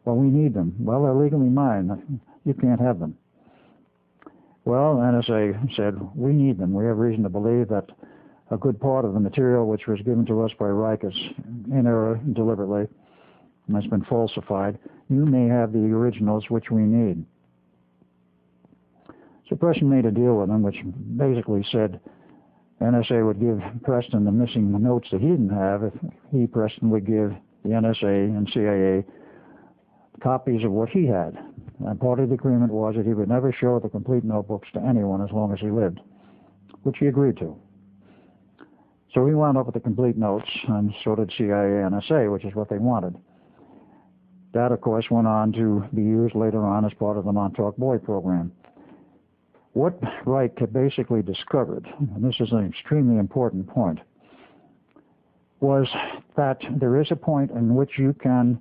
Well, we need them. Well, they're legally mine. You can't have them. Well, NSA said, we need them. We have reason to believe that a good part of the material which was given to us by Reich is in error deliberately and has been falsified. You may have the originals which we need. So Preston made a deal with him which basically said NSA would give Preston the missing notes that he didn't have if he, Preston, would give the NSA and CIA copies of what he had. And part of the agreement was that he would never show the complete notebooks to anyone as long as he lived, which he agreed to. So he wound up with the complete notes, and so did CIA and NSA, which is what they wanted. That, of course, went on to be used later on as part of the Montauk Boys Program. What Reich had basically discovered, and this is an extremely important point, was that there is a point in which you can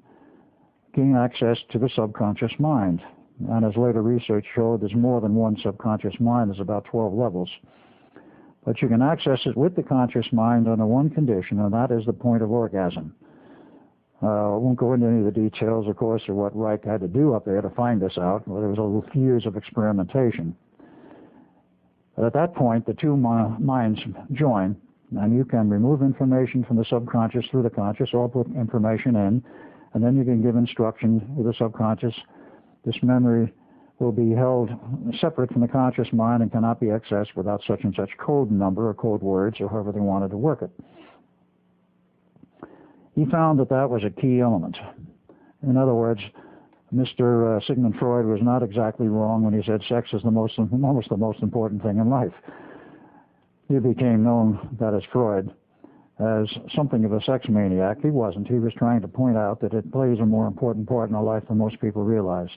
gain access to the subconscious mind. And as later research showed, there's more than one subconscious mind. There's about 12 levels. But you can access it with the conscious mind under one condition, and that is the point of orgasm. I won't go into any of the details, of course, of what Reich had to do up there to find this out. Well, there was years of experimentation. But at that point, the two minds join, and you can remove information from the subconscious through the conscious, or put information in, and then you can give instruction with the subconscious. This memory will be held separate from the conscious mind and cannot be accessed without such and such code number or code words or however they wanted to work it. He found that that was a key element. In other words, Mr. Sigmund Freud was not exactly wrong when he said sex is almost the most important thing in life. He became known, that is Freud, as something of a sex maniac. He wasn't. He was trying to point out that it plays a more important part in our life than most people realize.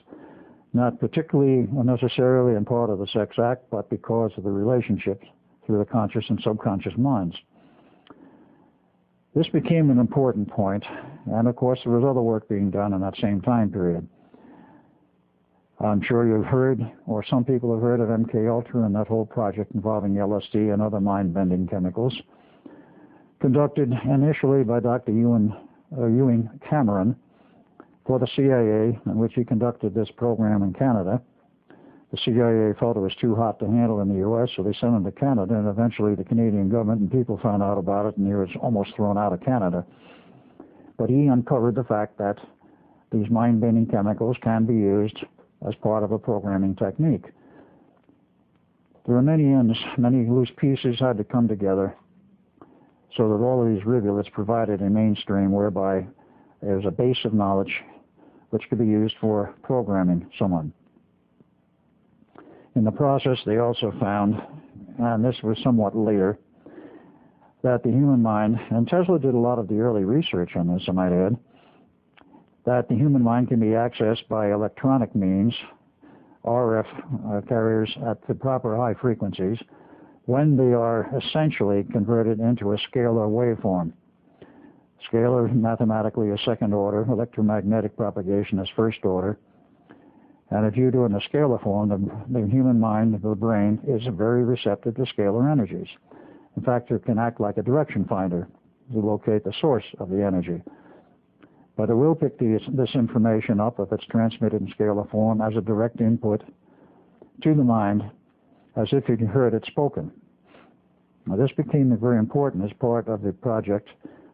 Not particularly or necessarily in part of the sex act, but because of the relationships through the conscious and subconscious minds. This became an important point, and of course there was other work being done in that same time period. I'm sure you've heard, or some people have heard of MK-Ultra and that whole project involving LSD and other mind-bending chemicals, conducted initially by Dr. Ewing Cameron for the CIA, in which he conducted this program in Canada. The CIA felt it was too hot to handle in the U.S., so they sent him to Canada, and eventually the Canadian government and people found out about it, and he was almost thrown out of Canada. But he uncovered the fact that these mind-bending chemicals can be used as part of a programming technique. There are many ends, many loose pieces had to come together so that all of these rivulets provided a mainstream whereby there's a base of knowledge which could be used for programming someone. In the process, they also found, and this was somewhat later, that the human mind, and Tesla did a lot of the early research on this, I might add, that the human mind can be accessed by electronic means, RF carriers at the proper high frequencies, when they are essentially converted into a scalar waveform. Scalar, mathematically, is second order. Electromagnetic propagation is first order. And if you do it in a scalar form, the human mind, the brain, is very receptive to scalar energies. In fact, it can act like a direction finder to locate the source of the energy. But it will pick this information up if it's transmitted in scalar form as a direct input to the mind, as if you heard it spoken. Now, this became very important as part of the project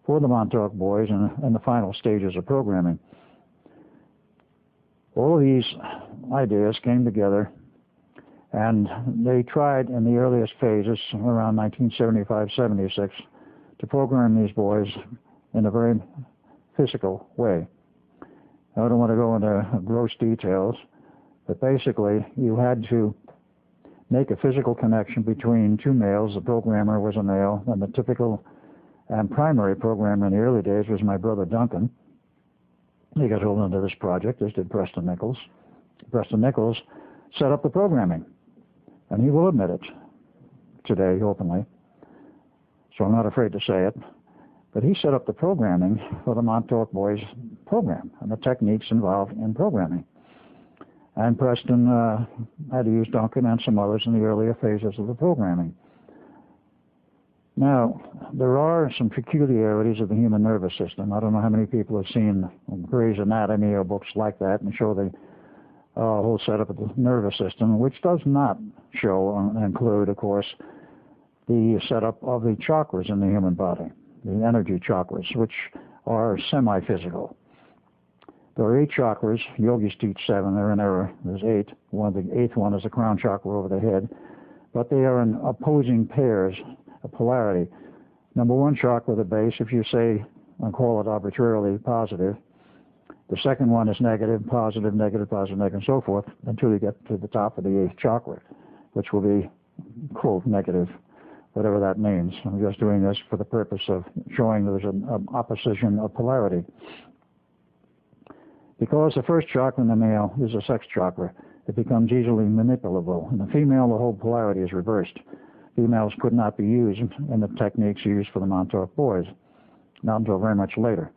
for the Montauk Boys in the final stages of programming. All of these ideas came together, and they tried in the earliest phases, around 1975-76, to program these boys in a very physical way. I don't want to go into gross details, but basically you had to make a physical connection between two males. The programmer was a male, and the typical and primary programmer in the early days was my brother Duncan. He got hold into this project, as did Preston Nichols. Preston Nichols set up the programming, and he will admit it today openly, so I'm not afraid to say it. But he set up the programming for the Montauk Boys program and the techniques involved in programming. And Preston had to use Duncan and some others in the earlier phases of the programming. Now, there are some peculiarities of the human nervous system. I don't know how many people have seen Gray's Anatomy or books like that and show the whole setup of the nervous system, which does not show and include, of course, the setup of the chakras in the human body, the energy chakras, which are semi-physical. There are 8 chakras. Yogis teach 7. They're in error. There's 8. The 8th one is the crown chakra over the head. But they are in opposing pairs, a polarity. Number 1 chakra, the base, if you say and call it arbitrarily positive. The second one is negative, positive, negative, positive, negative, and so forth, until you get to the top of the 8th chakra, which will be, quote, negative, whatever that means. I'm just doing this for the purpose of showing there's an opposition of polarity. Because the first chakra in the male is a sex chakra, it becomes easily manipulable. In the female, the whole polarity is reversed. Females could not be used in the techniques used for the Montauk Boys, not until very much later.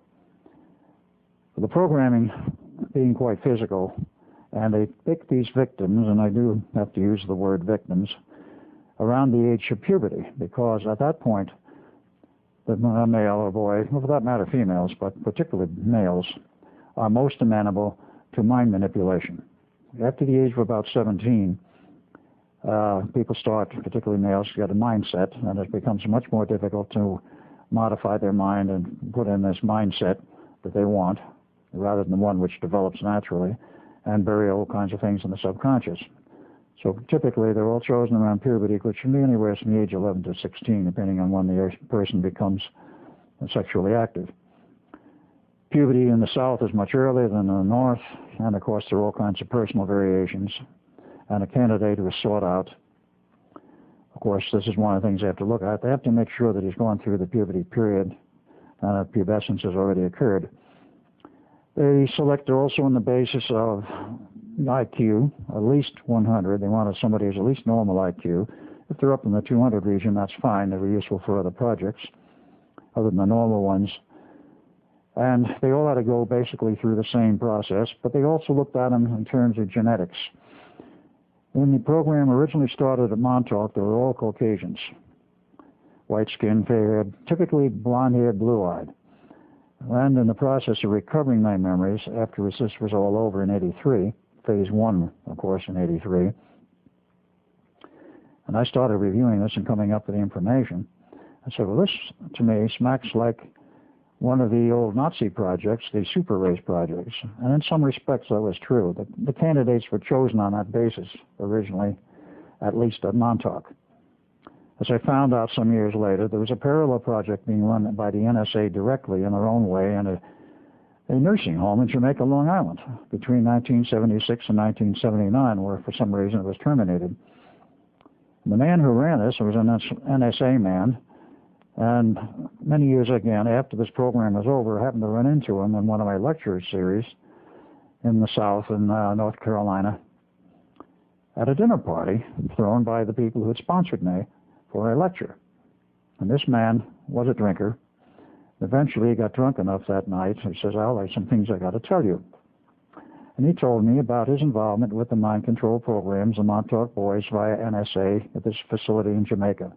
The programming being quite physical, and they pick these victims, and I do have to use the word victims, around the age of puberty, because at that point, the male or boy, well, for that matter females, but particularly males, are most amenable to mind manipulation. After the age of about 17, people start, particularly males, to get a mindset, and it becomes much more difficult to modify their mind and put in this mindset that they want, rather than one which develops naturally, and bury all kinds of things in the subconscious. So typically they're all chosen around puberty, which can be anywhere from the age 11 to 16, depending on when the person becomes sexually active. Puberty in the South is much earlier than in the North, and of course there are all kinds of personal variations, and a candidate who is sought out, of course this is one of the things they have to look at. They have to make sure that he's gone through the puberty period and that pubescence has already occurred. They select also on the basis of IQ, at least 100. They wanted somebody who's at least normal IQ. If they're up in the 200 region, that's fine. They were useful for other projects, other than the normal ones. And they all had to go basically through the same process, but they also looked at them in terms of genetics. When the program originally started at Montauk, they were all Caucasians. White-skinned, fair-haired, typically blonde-haired, blue-eyed. And in the process of recovering my memories, after this was all over in 83, phase 1, of course, in 83, and I started reviewing this and coming up with the information, I said, well, this, to me, smacks like one of the old Nazi projects, the super race projects. And in some respects, that was true. The candidates were chosen on that basis originally, at least at Montauk. As I found out some years later, there was a parallel project being run by the NSA directly in their own way in a nursing home in Jamaica, Long Island, between 1976 and 1979, where for some reason it was terminated. And the man who ran this was an NSA man, and many years again, after this program was over, I happened to run into him in one of my lecture series in the South in North Carolina at a dinner party thrown by the people who had sponsored me for a lecture. And this man was a drinker. Eventually he got drunk enough that night, he says, Al, there's some things I got to tell you. And he told me about his involvement with the mind control programs, the Montauk Boys via NSA at this facility in Jamaica.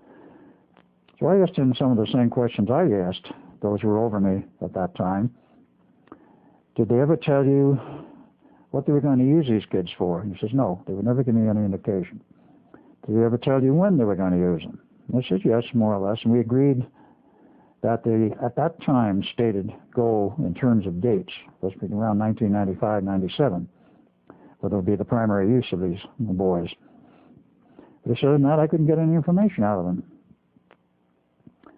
So I asked him some of the same questions I asked those who were over me at that time. Did they ever tell you what they were going to use these kids for? He says, no, they would never give me any indication. Did they ever tell you when they were going to use them? And I said, yes, more or less. And we agreed that the, at that time, stated goal in terms of dates was around 1995, 97, where there would be the primary use of these boys. But he said, that I couldn't get any information out of them.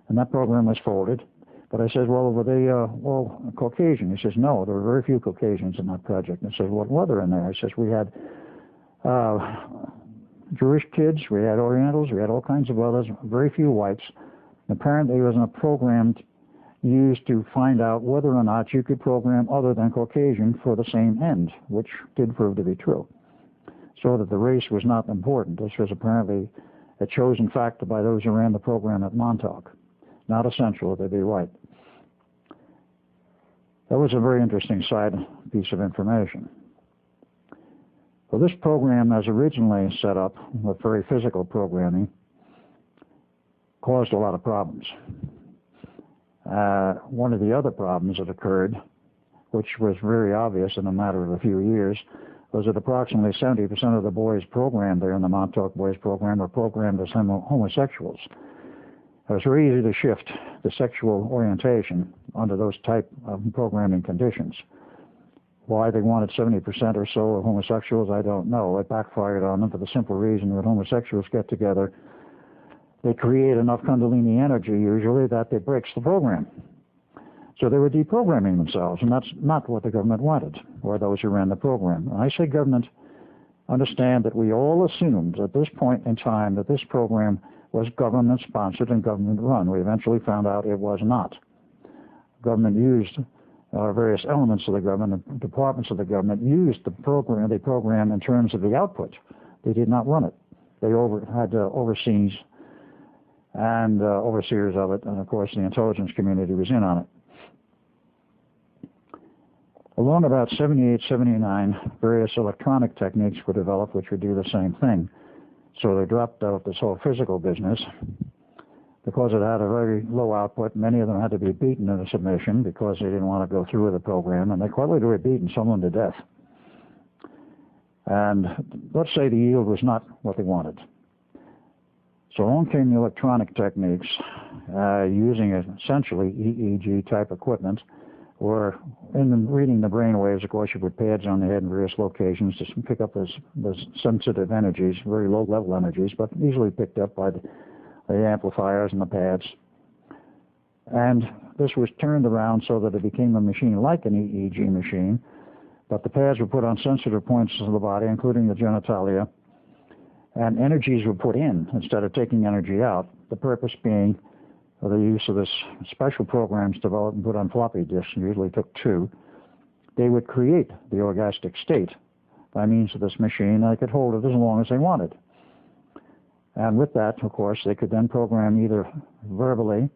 And that program was folded. But I said, well, were they all Caucasian? He says, no, there were very few Caucasians in that project. And I said, what were there in there? I says, we had Jewish kids, we had Orientals, we had all kinds of others, very few whites. Apparently it was a program used to find out whether or not you could program other than Caucasian for the same end, which did prove to be true. So that the race was not important. This was apparently a chosen factor by those who ran the program at Montauk. Not essential that they be white. That was a very interesting side piece of information. Well, this program, as originally set up with very physical programming, caused a lot of problems. One of the other problems that occurred, which was very obvious in a matter of a few years, was that approximately 70% of the boys programmed there in the Montauk Boys Program were programmed as homosexuals. It was very easy to shift the sexual orientation under those type of programming conditions. Why they wanted 70% or so of homosexuals, I don't know. It backfired on them for the simple reason that homosexuals get together, they create enough Kundalini energy usually that it breaks the program. So they were deprogramming themselves, and that's not what the government wanted, or those who ran the program. When I say government, understand that we all assumed at this point in time that this program was government-sponsored and government-run. We eventually found out it was not. Government used various elements of the government, and departments of the government used the program in terms of the output. They did not run it. They had overseers and overseers of it, and of course the intelligence community was in on it. Along about 78, 79, various electronic techniques were developed which would do the same thing. So they dropped out this whole physical business. Because it had a very low output, many of them had to be beaten into submission because they didn't want to go through with the program, and they quite literally beaten someone to death. And let's say the yield was not what they wanted. So along came the electronic techniques, using essentially EEG-type equipment, or in reading the brain waves, of course, you put pads on the head in various locations to pick up those sensitive energies, very low-level energies, but easily picked up by the amplifiers and the pads. And this was turned around so that it became a machine like an EEG machine, but the pads were put on sensitive points of the body, including the genitalia, and energies were put in instead of taking energy out, the purpose being the use of this special programs developed and put on floppy disks, usually took 2. They would create the orgastic state by means of this machine, and they could hold it as long as they wanted. And with that, of course, they could then program either verbally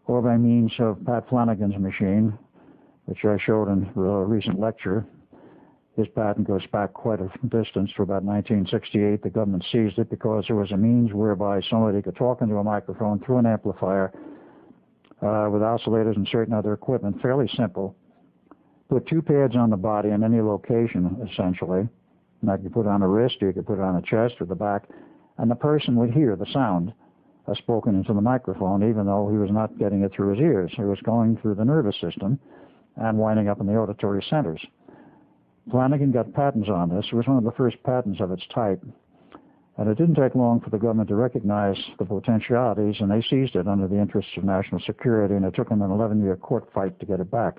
or by means of Pat Flanagan's machine, which I showed in a recent lecture. His patent goes back quite a distance to about 1968. The government seized it because there was a means whereby somebody could talk into a microphone through an amplifier with oscillators and certain other equipment, fairly simple. Put 2 pads on the body in any location, essentially. And that you could put on a wrist, or you could put it on a chest or the back, and the person would hear the sound spoken into the microphone, even though he was not getting it through his ears. It was going through the nervous system and winding up in the auditory centers. Flanagan got patents on this. It was one of the first patents of its type. And it didn't take long for the government to recognize the potentialities, and they seized it under the interests of national security, and it took them an 11-year court fight to get it back.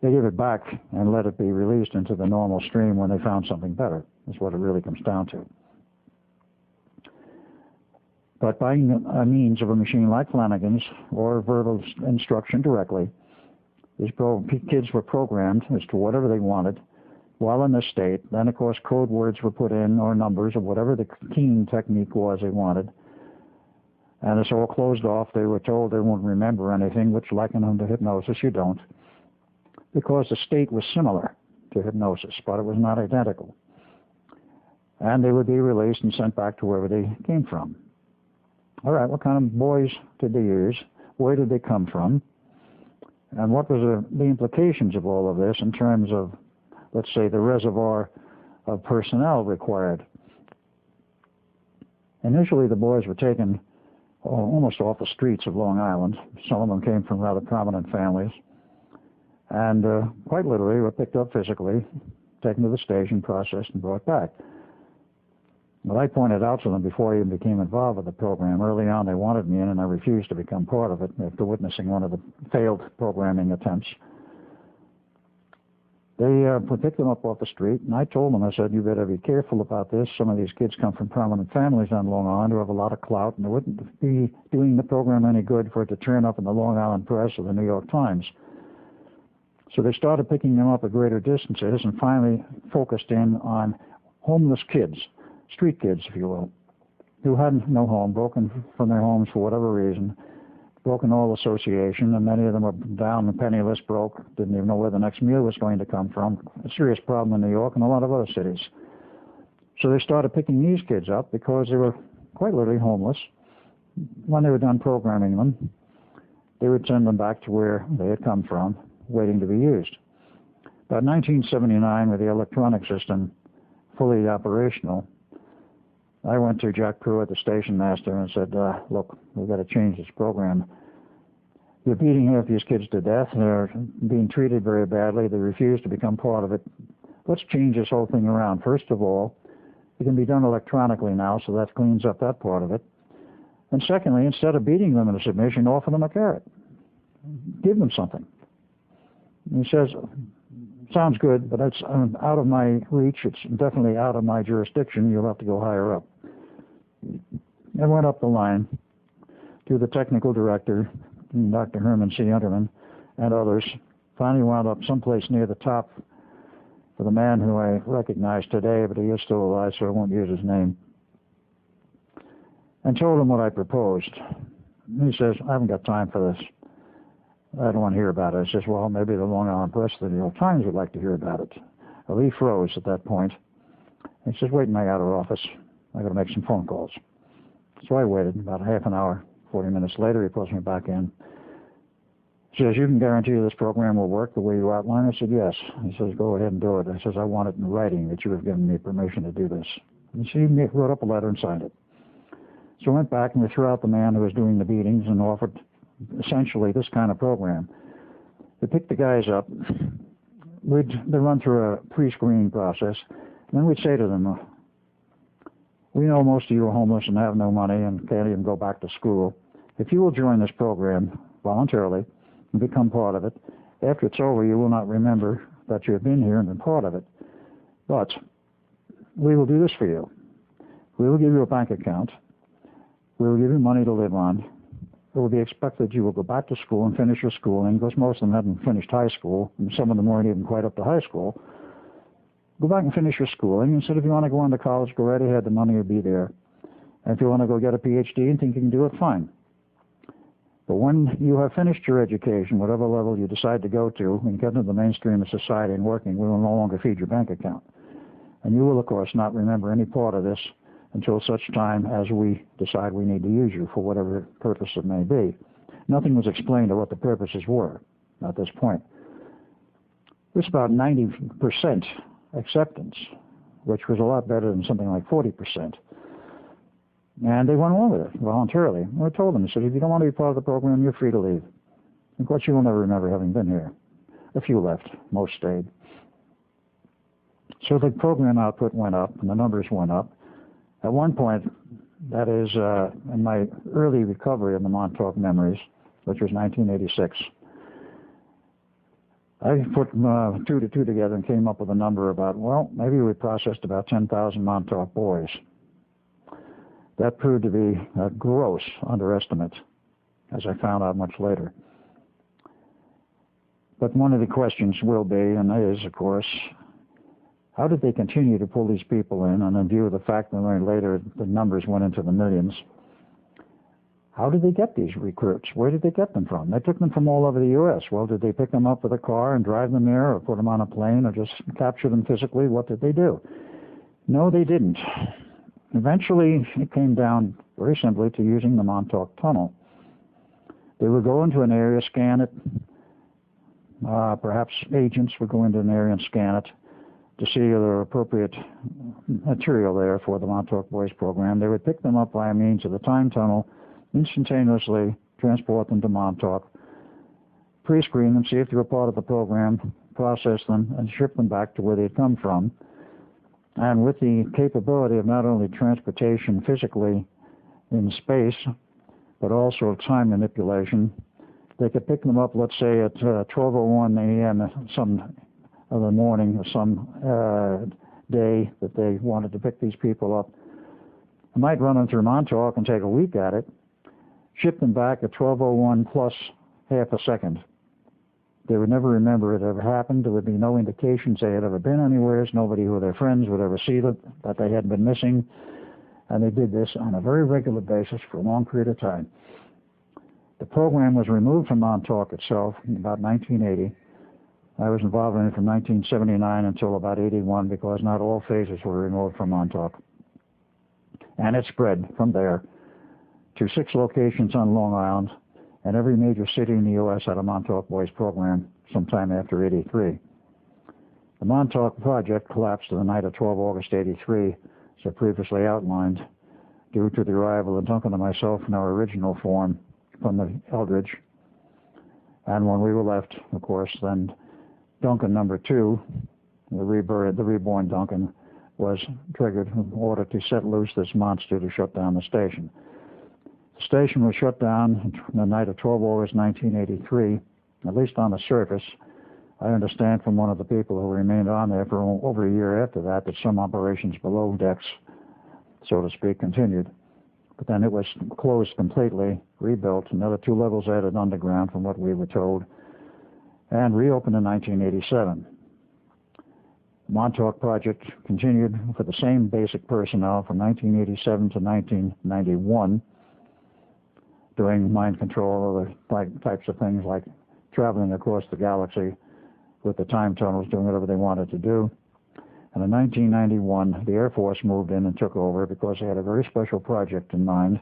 They gave it back and let it be released into the normal stream when they found something better, is what it really comes down to. But by means of a machine like Flanagan's or verbal instruction directly, these kids were programmed as to whatever they wanted while in this state. Then, of course, code words were put in, or numbers, or whatever the keying technique was they wanted. And it's all closed off. They were told they won't remember anything, which likened them to hypnosis. You don't. Because the state was similar to hypnosis, but it was not identical. And they would be released and sent back to wherever they came from. All right, what kind of boys did they use? Where did they come from? And what was the implications of all of this in terms of, let's say, the reservoir of personnel required? Initially, the boys were taken almost off the streets of Long Island. Some of them came from rather prominent families. And quite literally were picked up physically, taken to the station, processed, and brought back. But I pointed out to them before I even became involved with the program. Early on, they wanted me in, and I refused to become part of it after witnessing one of the failed programming attempts. They picked them up off the street, and I told them, I said, you better be careful about this. Some of these kids come from prominent families on Long Island who have a lot of clout, and it wouldn't be doing the program any good for it to turn up in the Long Island Press or the New York Times. So they started picking them up at greater distances and finally focused in on homeless kids, street kids, if you will, who had no home, broken from their homes for whatever reason, broken all association, and many of them were down and penniless, broke, didn't even know where the next meal was going to come from. A serious problem in New York and a lot of other cities. So they started picking these kids up because they were quite literally homeless. When they were done programming them, they would send them back to where they had come from, waiting to be used. By 1979, with the electronic system fully operational, I went to Jack Pruitt, the station master, and said, look, we've got to change this program. You're beating half these kids to death. They're being treated very badly. They refuse to become part of it. Let's change this whole thing around. First of all, it can be done electronically now, so that cleans up that part of it. And secondly, instead of beating them into submission, offer them a carrot. Give them something. And he says, sounds good, but that's out of my reach. It's definitely out of my jurisdiction. You'll have to go higher up. I went up the line to the technical director, Dr. Herman C. Unterman, and others. Finally wound up someplace near the top for the man who I recognize today, but he is still alive, so I won't use his name, and told him what I proposed. And he says, I haven't got time for this. I don't want to hear about it. I says, well, maybe the Long Island Press, the New York Times would like to hear about it. Well, he froze at that point. He says, wait in my outer office. I got to make some phone calls. So I waited about half an hour. 40 minutes later, he pulls me back in. He says, you can guarantee this program will work the way you outline? I said, yes. He says, go ahead and do it. I says, I want it in writing that you have given me permission to do this. And he wrote up a letter and signed it. So I went back and we threw out the man who was doing the beatings and offered essentially this kind of program. They picked the guys up. They'd run through a pre-screening process. And then we'd say to them, we know most of you are homeless and have no money and can't even go back to school. If you will join this program voluntarily and become part of it, after it's over, you will not remember that you have been here and been part of it. But we will do this for you. We will give you a bank account. We will give you money to live on. It will be expected you will go back to school and finish your schooling, because most of them hadn't finished high school, and some of them weren't even quite up to high school. Go back and finish your schooling, and said if you want to go on to college, go right ahead, the money will be there. And if you want to go get a PhD and think you can do it, fine. But when you have finished your education, whatever level you decide to go to, when you get into the mainstream of society and working, we will no longer feed your bank account. And you will, of course, not remember any part of this until such time as we decide we need to use you for whatever purpose it may be. Nothing was explained of what the purposes were at this point. It was about 90% acceptance, which was a lot better than something like 40%. And they went along with it voluntarily. I told them, I said, if you don't want to be part of the program, you're free to leave. Of course, you will never remember having been here. A few left. Most stayed. So the program output went up, and the numbers went up. At one point, that is in my early recovery of the Montauk memories, which was 1986, I put 2 to 2 together and came up with a number about, well, maybe we processed about 10,000 Montauk boys. That proved to be a gross underestimate, as I found out much later. But one of the questions will be, and is, of course, how did they continue to pull these people in? And in view of the fact that later the numbers went into the millions, how did they get these recruits? Where did they get them from? They took them from all over the U.S. Well, did they pick them up with a car and drive them there, or put them on a plane, or just capture them physically? What did they do? No, they didn't. Eventually, it came down very simply to using the Montauk Tunnel. They would go into an area, scan it. Perhaps agents would go into an area and scan it to see if there were appropriate material there for the Montauk Boys Program. They would pick them up by means of the time tunnel, instantaneously transport them to Montauk, pre-screen them, see if they were part of the program, process them, and ship them back to where they'd come from. And with the capability of not only transportation physically in space, but also time manipulation, they could pick them up, let's say, at 12:01 a.m. some other morning or some day that they wanted to pick these people up. I might run them through Montauk and take a week at it, ship them back at 12:01 plus half a second. They would never remember it ever happened. There would be no indications they had ever been anywhere. Nobody who their friends would ever see that they had been missing. And they did this on a very regular basis for a long period of time. The program was removed from Montauk itself in about 1980. I was involved in it from 1979 until about 81 because not all phases were removed from Montauk. And it spread from there to 6 locations on Long Island, and every major city in the U.S. had a Montauk Boys Program sometime after 83. The Montauk Project collapsed the night of 12 August 83, as previously outlined, due to the arrival of Duncan and myself in our original form from the Eldridge. And when we were left, of course, then Duncan number 2, the reborn Duncan, was triggered in order to set loose this monster to shut down the station. The station was shut down on the night of 12 August 1983, at least on the surface. I understand from one of the people who remained on there for over a year after that some operations below decks, so to speak, continued. But then it was closed completely, rebuilt, another 2 levels added underground from what we were told, and reopened in 1987. The Montauk Project continued for the same basic personnel from 1987 to 1991, doing mind control, other types of things like traveling across the galaxy with the time tunnels, doing whatever they wanted to do. And in 1991, the Air Force moved in and took over because they had a very special project in mind.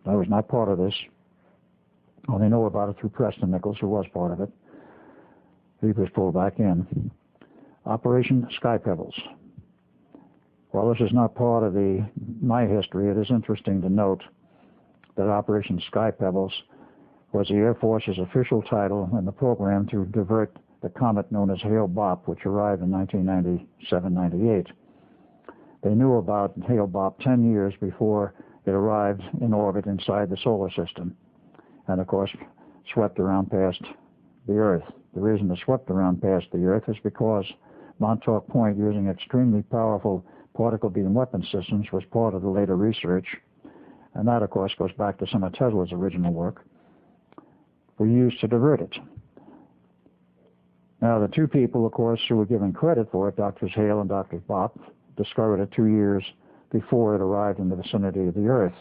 I was not part of this. I only know about it through Preston Nichols, who was part of it. He was pulled back in. Operation Sky Pebbles. While this is not part of my history, it is interesting to note that Operation Sky Pebbles was the Air Force's official title in the program to divert the comet known as Hale-Bop, which arrived in 1997-98. They knew about Hale-Bop 10 years before it arrived in orbit inside the solar system, and of course swept around past the Earth. The reason it swept around past the Earth is because Montauk Point, using extremely powerful particle beam weapon systems, was part of the later research, and that of course goes back to some of Tesla's original work. We used to divert it. Now, the 2 people, of course, who were given credit for it, Drs. Hale and Dr. Bop, discovered it 2 years before it arrived in the vicinity of the Earth.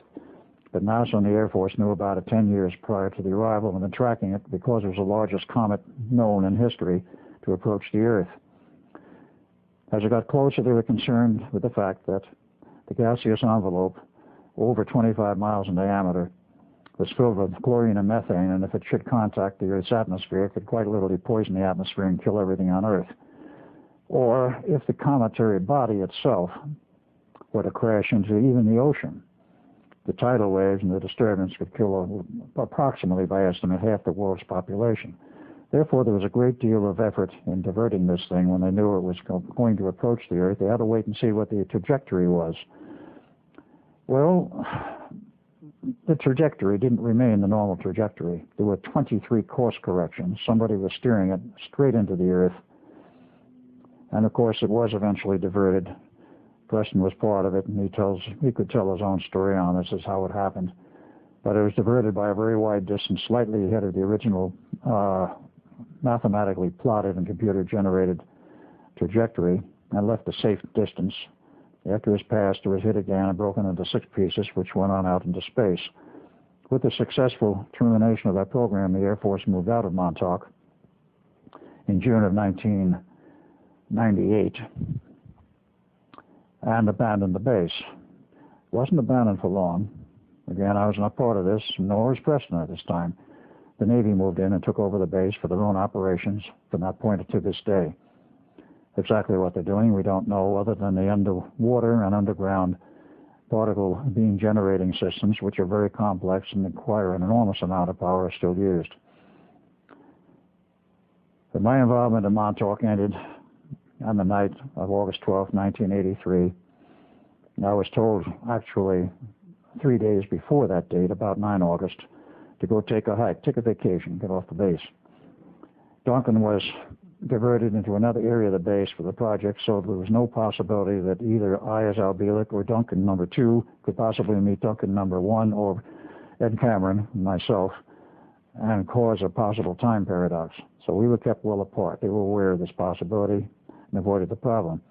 But NASA and the Air Force knew about it 10 years prior to the arrival and been tracking it because it was the largest comet known in history to approach the Earth. As it got closer, they were concerned with the fact that the gaseous envelope, over 25 miles in diameter, was filled with chlorine and methane, and if it should contact the Earth's atmosphere, it could quite literally poison the atmosphere and kill everything on Earth. Or if the cometary body itself were to crash into even the ocean, the tidal waves and the disturbance could kill approximately, by estimate, half the world's population. Therefore, there was a great deal of effort in diverting this thing. When they knew it was going to approach the Earth, they had to wait and see what the trajectory was. Well, the trajectory didn't remain the normal trajectory. There were 23 course corrections. Somebody was steering it straight into the Earth. And of course, it was eventually diverted. Preston was part of it, and he could tell his own story on this, as how it happened. But it was diverted by a very wide distance, slightly ahead of the original mathematically plotted and computer-generated trajectory, and left a safe distance. After it was passed, it was hit again and broken into 6 pieces, which went on out into space. With the successful termination of that program, the Air Force moved out of Montauk in June of 1998 and abandoned the base. It wasn't abandoned for long. Again, I was not part of this, nor was Preston at this time. The Navy moved in and took over the base for their own operations from that point to this day. Exactly what they're doing, we don't know, other than the underwater and underground particle beam generating systems, which are very complex and require an enormous amount of power, are still used. But my involvement in Montauk ended on the night of August 12, 1983. I was told, actually, 3 days before that date, about 9 August, to go take a hike, take a vacation, get off the base. Duncan was diverted into another area of the base for the project, so there was no possibility that either I, as Al Bielek, or Duncan number 2 could possibly meet Duncan number 1 or Ed Cameron, myself, and cause a possible time paradox. So we were kept well apart. They were aware of this possibility and avoided the problem.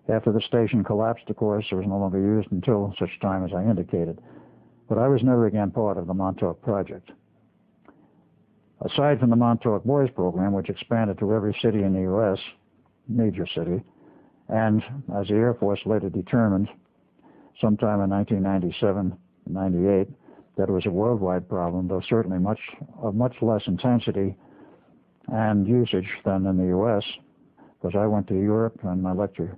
After the station collapsed, of course, it was no longer used until such time as I indicated. But I was never again part of the Montauk Project. Aside from the Montauk Boys Program, which expanded to every city in the U.S., major city, and as the Air Force later determined, sometime in 1997, 98, that it was a worldwide problem, though certainly of much less intensity and usage than in the U.S., because I went to Europe on my lecture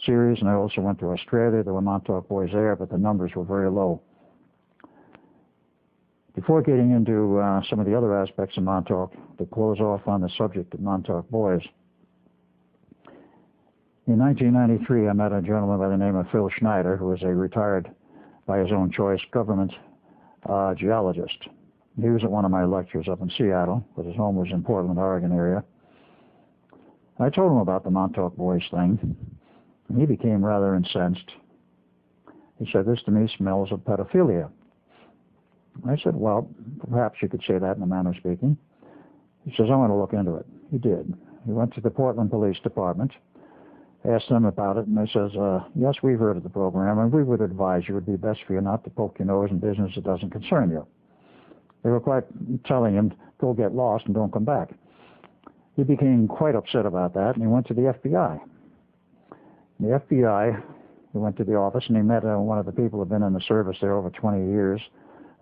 series, and I also went to Australia. There were Montauk Boys there, but the numbers were very low. Before getting into some of the other aspects of Montauk, to close off on the subject of Montauk Boys, in 1993, I met a gentleman by the name of Phil Schneider, who was a retired, by his own choice, government geologist. He was at one of my lectures up in Seattle, but his home was in Portland, Oregon area. I told him about the Montauk Boys thing, and he became rather incensed. He said, "This to me smells of pedophilia." I said, "Well, perhaps you could say that in a manner of speaking." He says, "I want to look into it." He did. He went to the Portland Police Department, asked them about it, and they says, "Yes, we've heard of the program, and we would advise you it would be best for you not to poke your nose in business that doesn't concern you." They were quite telling him, "Go get lost and don't come back." He became quite upset about that, and he went to the FBI. The FBI, he went to the office, and he met one of the people who had been in the service there over 20 years,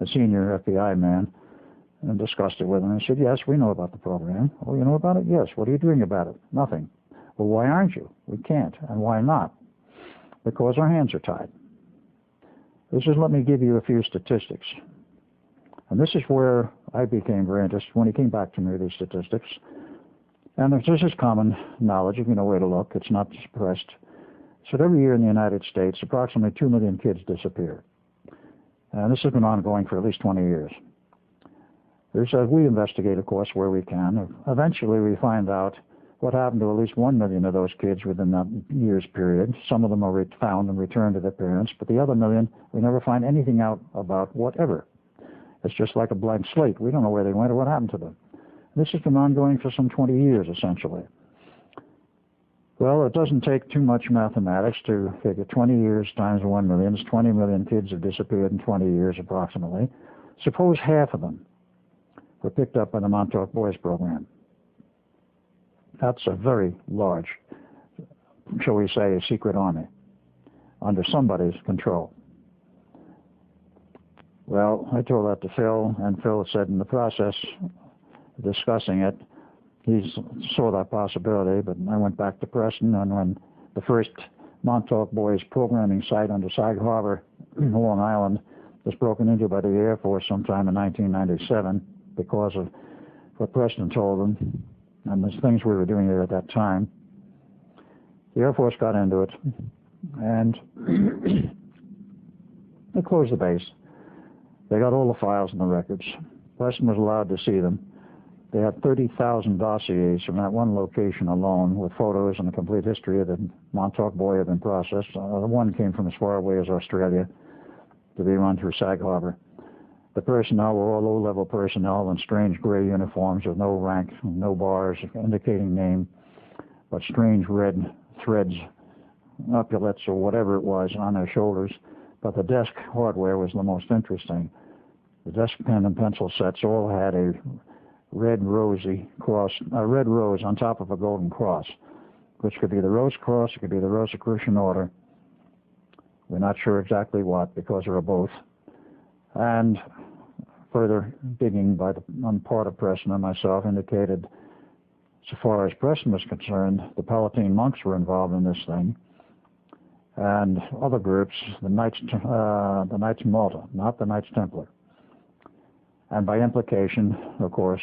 a senior FBI man, and discussed it with him. And he said, "Yes, we know about the program." "Oh, you know about it?" "Yes." "What are you doing about it?" "Nothing." "Well, why aren't you?" "We can't." "And why not?" "Because our hands are tied." This is, let me give you a few statistics. And this is where I became very interested when he came back to me with these statistics. And this is common knowledge, if you know where to look. It's not suppressed. So every year in the United States, approximately 2 million kids disappear. And this has been ongoing for at least 20 years. We investigate, of course, where we can. Eventually, we find out what happened to at least 1 million of those kids within that year's period. Some of them are found and returned to their parents, but the other million, we never find anything out about whatever. It's just like a blank slate. We don't know where they went or what happened to them. This has been ongoing for some 20 years, essentially. Well, it doesn't take too much mathematics to figure 20 years times 1 million is 20 million kids have disappeared in 20 years approximately. Suppose half of them were picked up by the Montauk Boys Program. That's a very large, shall we say, a secret army under somebody's control. Well, I told that to Phil, and Phil said in the process of discussing it, he saw that possibility, but I went back to Preston, and when the first Montauk Boys programming site under Sag Harbor, Long Island, was broken into by the Air Force sometime in 1997 because of what Preston told them and the things we were doing there at that time, the Air Force got into it, and they closed the base. They got all the files and the records. Preston was allowed to see them. They had 30,000 dossiers from that one location alone with photos and a complete history of the Montauk boy had been processed. One came from as far away as Australia to be run through Sag Harbor. The personnel were all low-level personnel in strange gray uniforms with no rank, no bars indicating name, but strange red threads, epaulets or whatever it was on their shoulders. But the desk hardware was the most interesting. The desk pen and pencil sets all had a red rosy cross, a red rose on top of a golden cross, which could be the Rose Cross, it could be the Rosicrucian Order. We're not sure exactly what, because there are both. And further digging on part of Preston and myself indicated, so far as Preston was concerned, the Palatine monks were involved in this thing, and other groups, the Knights Malta, not the Knights Templar. And by implication, of course,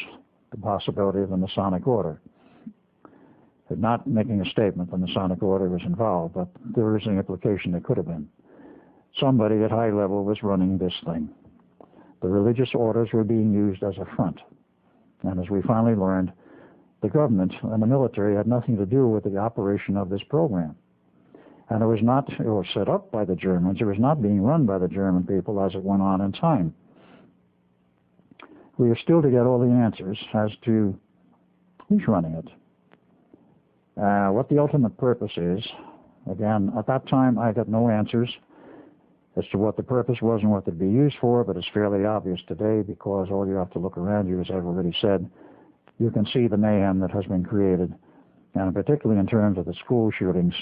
the possibility of the Masonic Order. They're not making a statement the Masonic Order was involved, but there is an implication there could have been. Somebody at high level was running this thing. The religious orders were being used as a front. And as we finally learned, the government and the military had nothing to do with the operation of this program. And it was set up by the Germans. It was not being run by the German people as it went on in time. We are still to get all the answers as to who's running it, what the ultimate purpose is. Again, at that time, I got no answers as to what the purpose was and what they'd be used for, but it's fairly obvious today because all you have to look around you, as I've already said, you can see the mayhem that has been created, and particularly in terms of the school shootings,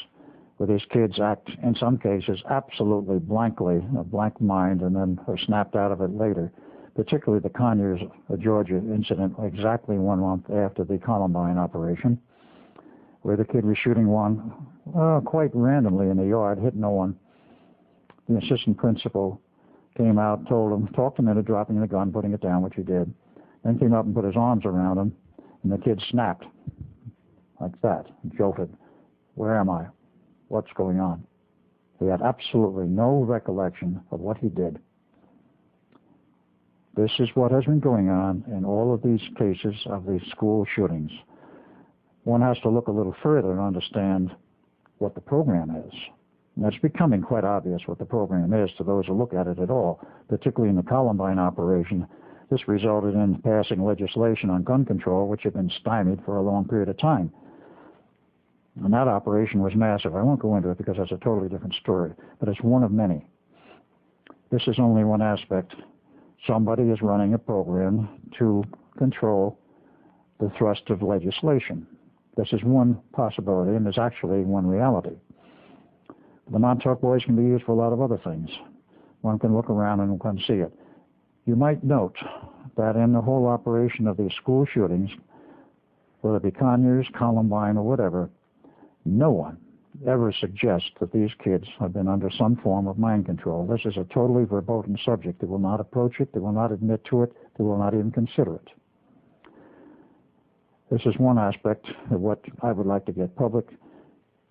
where these kids act, in some cases, absolutely blankly, a blank mind, and then are snapped out of it later. Particularly the Conyers, Georgia incident, exactly 1 month after the Columbine operation, where the kid was shooting one quite randomly in the yard, hit no one. The assistant principal came out, told him, talked him into dropping the gun, putting it down, which he did, then came up and put his arms around him, and the kid snapped like that, jolted. Where am I? What's going on? He had absolutely no recollection of what he did. This is what has been going on in all of these cases of these school shootings. One has to look a little further and understand what the program is. And it's becoming quite obvious what the program is to those who look at it at all, particularly in the Columbine operation. This resulted in passing legislation on gun control, which had been stymied for a long period of time. And that operation was massive. I won't go into it because that's a totally different story, but it's one of many. This is only one aspect. Somebody is running a program to control the thrust of legislation. This is one possibility, and there's actually one reality. The Montauk Boys can be used for a lot of other things. One can look around and one can see it. You might note that in the whole operation of these school shootings, whether it be Conyers, Columbine, or whatever, no one ever suggests that these kids have been under some form of mind control. This is a totally verboten subject. They will not approach it. They will not admit to it. They will not even consider it. This is one aspect of what I would like to get public.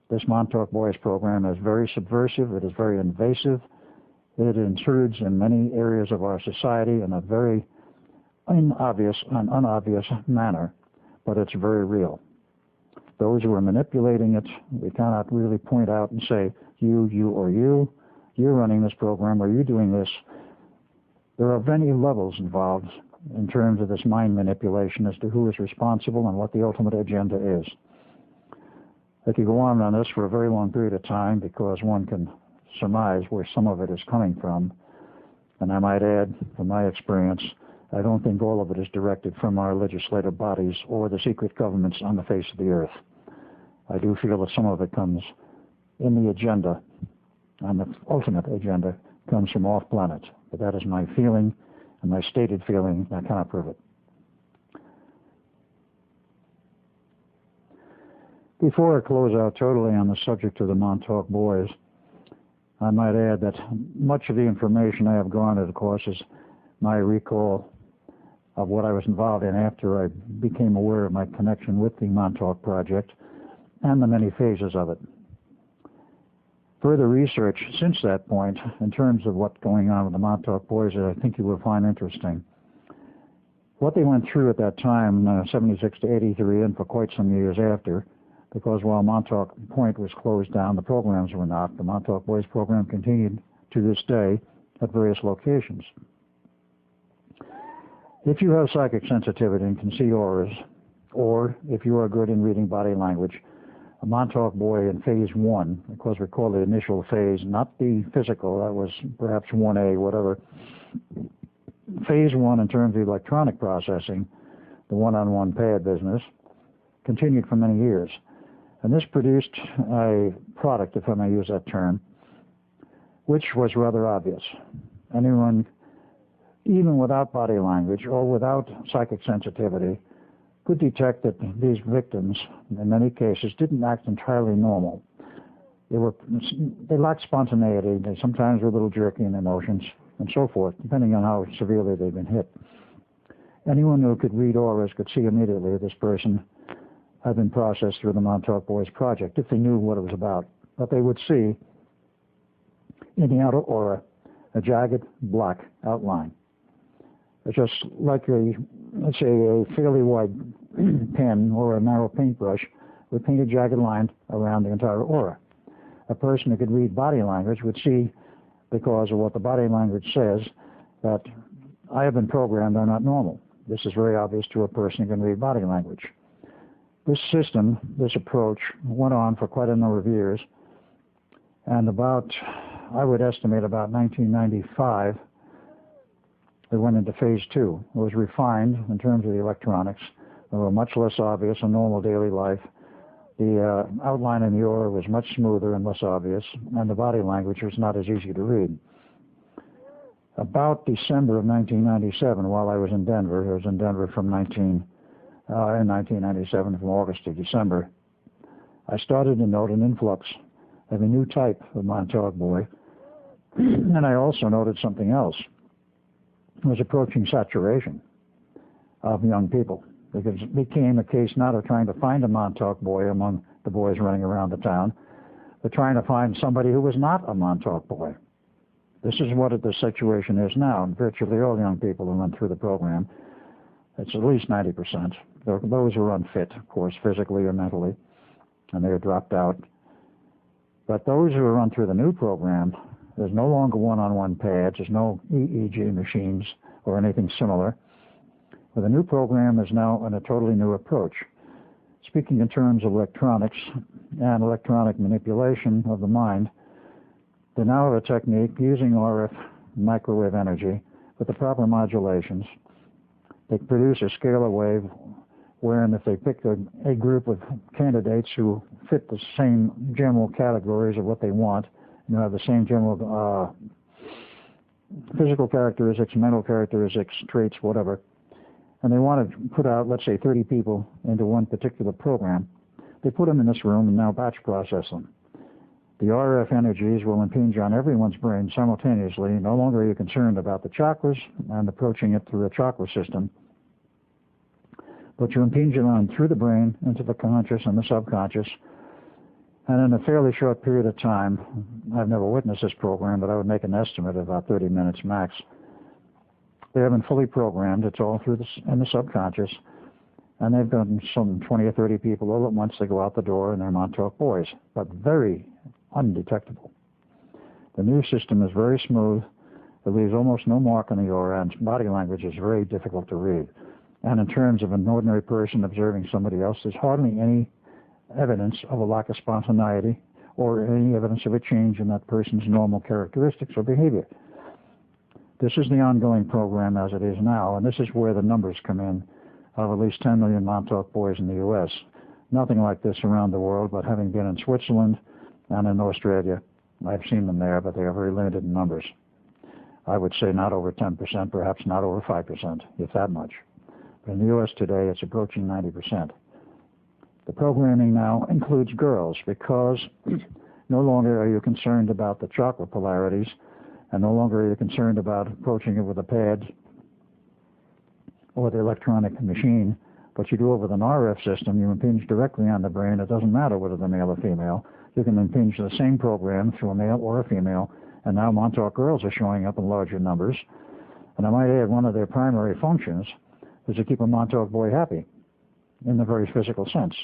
This Montauk Boys Program is very subversive. It is very invasive. It intrudes in many areas of our society in a very unobvious manner, but it's very real. Those who are manipulating it, we cannot really point out and say, you, or you're running this program, or you're doing this. There are many levels involved in terms of this mind manipulation as to who is responsible and what the ultimate agenda is. I could go on this for a very long period of time because one can surmise where some of it is coming from. And I might add, from my experience, I don't think all of it is directed from our legislative bodies or the secret governments on the face of the earth. I do feel that some of it comes in the agenda, and the ultimate agenda comes from off-planet. But that is my feeling, and my stated feeling. I cannot prove it. Before I close out totally on the subject of the Montauk Boys, I might add that much of the information I have garnered, of course, is my recall of what I was involved in after I became aware of my connection with the Montauk Project and the many phases of it. Further research since that point, in terms of what's going on with the Montauk Boys, I think you will find interesting. What they went through at that time, 76 to 83, and for quite some years after, because while Montauk Point was closed down, the programs were not. The Montauk Boys Program continued to this day at various locations. If you have psychic sensitivity and can see auras, or if you are good in reading body language, a Montauk Boy in phase 1, of course we call the initial phase, not the physical, that was perhaps 1A, whatever. Phase 1 in terms of electronic processing, the one-on-one pad business, continued for many years. And this produced a product, if I may use that term, which was rather obvious. Anyone, even without body language or without psychic sensitivity, could detect that these victims, in many cases, didn't act entirely normal. They lacked spontaneity. They sometimes were a little jerky in emotions, and so forth, depending on how severely they've been hit. Anyone who could read auras could see immediately this person had been processed through the Montauk Boys Project, if they knew what it was about. But they would see in the outer aura a jagged black outline. It's just like let's say a fairly wide pen or a narrow paintbrush would paint a jagged line around the entire aura. A person who could read body language would see, because of what the body language says, that I have been programmed, I'm not normal. This is very obvious to a person who can read body language. This system, this approach, went on for quite a number of years, and I would estimate about 1995, it went into phase 2. It was refined in terms of the electronics, They were much less obvious in normal daily life. The outline in the aura was much smoother and less obvious, and the body language was not as easy to read. About December of 1997, while I was in Denver, I was in Denver in 1997 from August to December, I started to note an influx of a new type of Montauk boy, and I also noted something else. It was approaching saturation of young people, because it became a case not of trying to find a Montauk boy among the boys running around the town, but trying to find somebody who was not a Montauk boy. This is what the situation is now, and virtually all young people who went through the program, it's at least 90%. Those who are unfit, of course, physically or mentally, and they are dropped out. But those who run through the new program, there's no longer one-on-one pads, there's no EEG machines or anything similar. But the new program is now on a totally new approach. Speaking in terms of electronics and electronic manipulation of the mind, they now have a technique using RF microwave energy with the proper modulations. They produce a scalar wave wherein if they pick a group of candidates who fit the same general categories of what they want, you have the same general physical characteristics, mental characteristics, traits, whatever, and they want to put out, let's say, 30 people into one particular program, they put them in this room and now batch process them. The RF energies will impinge on everyone's brain simultaneously. No longer are you concerned about the chakras and approaching it through a chakra system, but you impinge it on through the brain into the conscious and the subconscious. And in a fairly short period of time, I've never witnessed this program, but I would make an estimate of about 30 minutes max. They have been fully programmed. It's all through in the subconscious. And they've done some 20 or 30 people all at once. They go out the door and they're Montauk boys, but very undetectable. The new system is very smooth. It leaves almost no mark on the aura, and body language is very difficult to read. And in terms of an ordinary person observing somebody else, there's hardly any evidence of a lack of spontaneity or any evidence of a change in that person's normal characteristics or behavior. This is the ongoing program as it is now, and this is where the numbers come in of at least 10 million Montauk boys in the U.S. Nothing like this around the world, but having been in Switzerland and in Australia, I've seen them there, but they are very limited in numbers. I would say not over 10%, perhaps not over 5%, if that much. But in the U.S. today, it's approaching 90%. The programming now includes girls because no longer are you concerned about the chakra polarities, and no longer are you concerned about approaching it with a pad or the electronic machine, but you do it with an RF system. You impinge directly on the brain. It doesn't matter whether they're male or female. You can impinge the same program through a male or a female, and now Montauk girls are showing up in larger numbers. And I might add, one of their primary functions is to keep a Montauk boy happy in the very physical sense.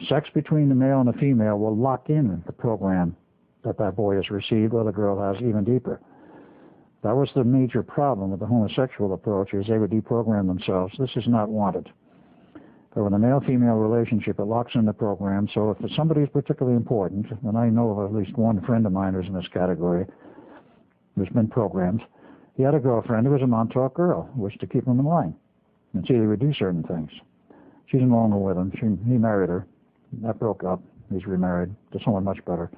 Sex between the male and the female will lock in the program that boy has received or the girl has even deeper. That was the major problem with the homosexual approach, is they would deprogram themselves. This is not wanted. But with a male-female relationship, it locks in the program, so if somebody is particularly important, and I know of at least one friend of mine who's in this category, who's been programmed, he had a girlfriend who was a Montauk girl, who wished to keep him in line and see he would do certain things. She's no longer with him. He married her. That broke up. He's remarried to someone much better,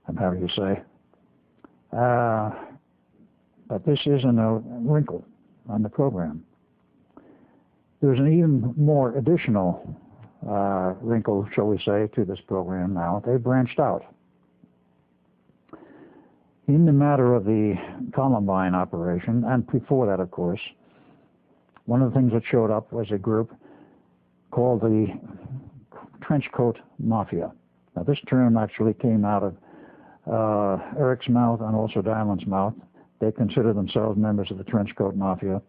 I'm happy to say. But this is a wrinkle on the program. There's an even more additional wrinkle, shall we say, to this program now. They've branched out. In the matter of the Columbine operation, and before that, of course, one of the things that showed up was a group called the Trenchcoat Mafia. Now, this term actually came out of Eric's mouth and also Dylan's mouth. They consider themselves members of the Trenchcoat Mafia.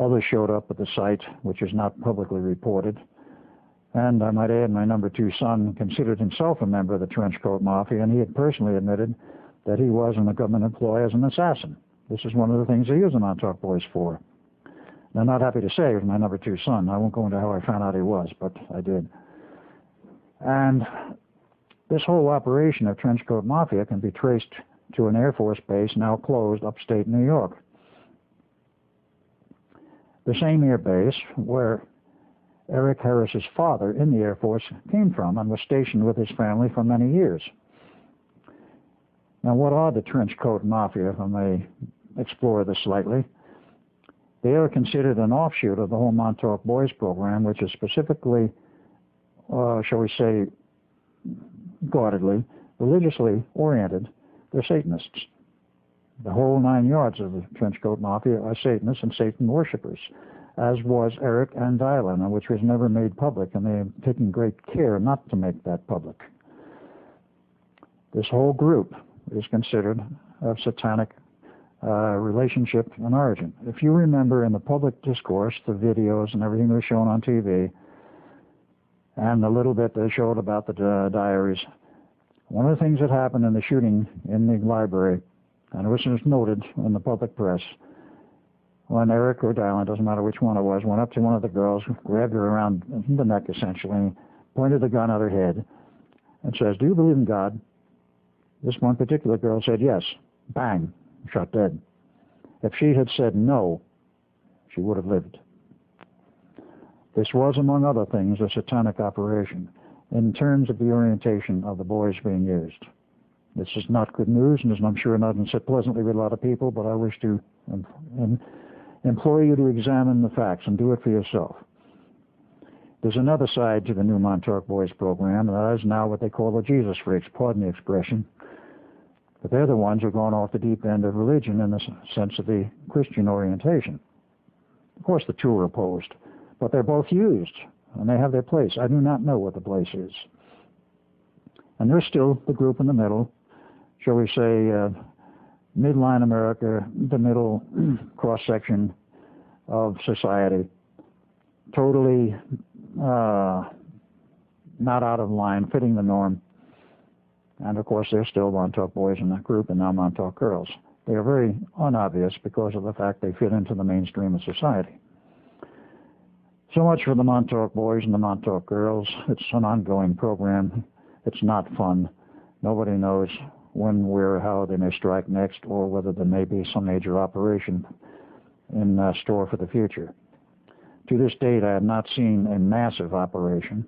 Others showed up at the site, which is not publicly reported. And I might add, my number 2 son considered himself a member of the Trenchcoat Mafia, and he had personally admitted that he was in a government employ as an assassin. This is one of the things they use the Montauk Boys for. And I'm not happy to say he was my number 2 son. I won't go into how I found out he was, but I did. And this whole operation of Trenchcoat Mafia can be traced to an Air Force base now closed upstate New York. the same air base where Eric Harris's father in the Air Force came from and was stationed with his family for many years. Now, what are the Trenchcoat Mafia, if I may explore this slightly? They are considered an offshoot of the whole Montauk Boys Program, which is specifically, shall we say, guardedly, religiously oriented. They're Satanists. The whole 9 yards of the Trenchcoat Mafia are Satanists and Satan worshippers, as was Eric and Dylan, which was never made public, and they have taken great care not to make that public. This whole group is considered of satanic relationship and origin. If you remember in the public discourse, the videos and everything that was shown on TV, and the little bit they showed about the diaries, one of the things that happened in the shooting in the library, and it was noted in the public press, when Eric or Dylan, doesn't matter which one it was, went up to one of the girls, grabbed her around the neck essentially, pointed the gun at her head, and says, "Do you believe in God?" This one particular girl said yes. Bang, shot dead. If she had said no, she would have lived. This was, among other things, a satanic operation in terms of the orientation of the boys being used. This is not good news, and I'm sure not sit pleasantly with a lot of people, but I wish to implore you to examine the facts and do it for yourself. There's another side to the new Montauk Boys Program, and that is now what they call the Jesus freaks, pardon the expression. But they're the ones who are going off the deep end of religion in the sense of the Christian orientation. Of course, the two are opposed, but they're both used, and they have their place. I do not know what the place is. And there's still the group in the middle, shall we say, midline America, the middle cross-section of society, totally not out of line, fitting the norm. And of course, there's still Montauk boys in that group and now Montauk girls. They are very unobvious because of the fact they fit into the mainstream of society. So much for the Montauk boys and the Montauk girls. It's an ongoing program. It's not fun. Nobody knows when, where, how they may strike next, or whether there may be some major operation in store for the future. To this date, I have not seen a massive operation.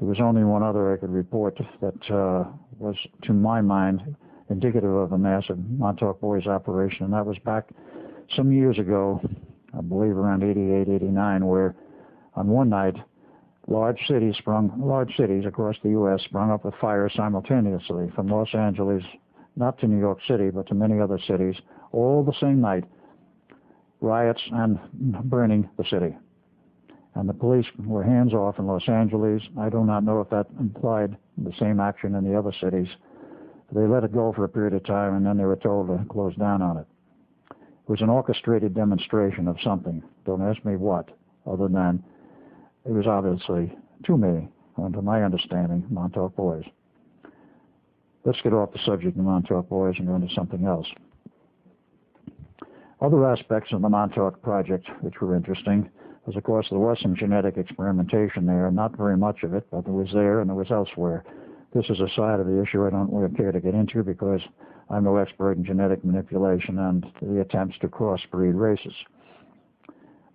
There was only one other I could report that was, to my mind, indicative of a massive Montauk Boys operation, and that was back some years ago, I believe around 88, 89, where on one night, large cities across the U.S. sprung up with fire simultaneously, from Los Angeles, not to New York City, but to many other cities, all the same night, riots and burning the city. And the police were hands-off in Los Angeles. I do not know if that implied the same action in the other cities. They let it go for a period of time, and then they were told to close down on it. It was an orchestrated demonstration of something. Don't ask me what, other than it was obviously, to me, and to my understanding, Montauk Boys. Let's get off the subject of Montauk Boys and go into something else. Other aspects of the Montauk Project which were interesting was, of course, there was some genetic experimentation there. Not very much of it, but it was there and it was elsewhere. This is a side of the issue I don't really care to get into because I'm no expert in genetic manipulation and the attempts to crossbreed races.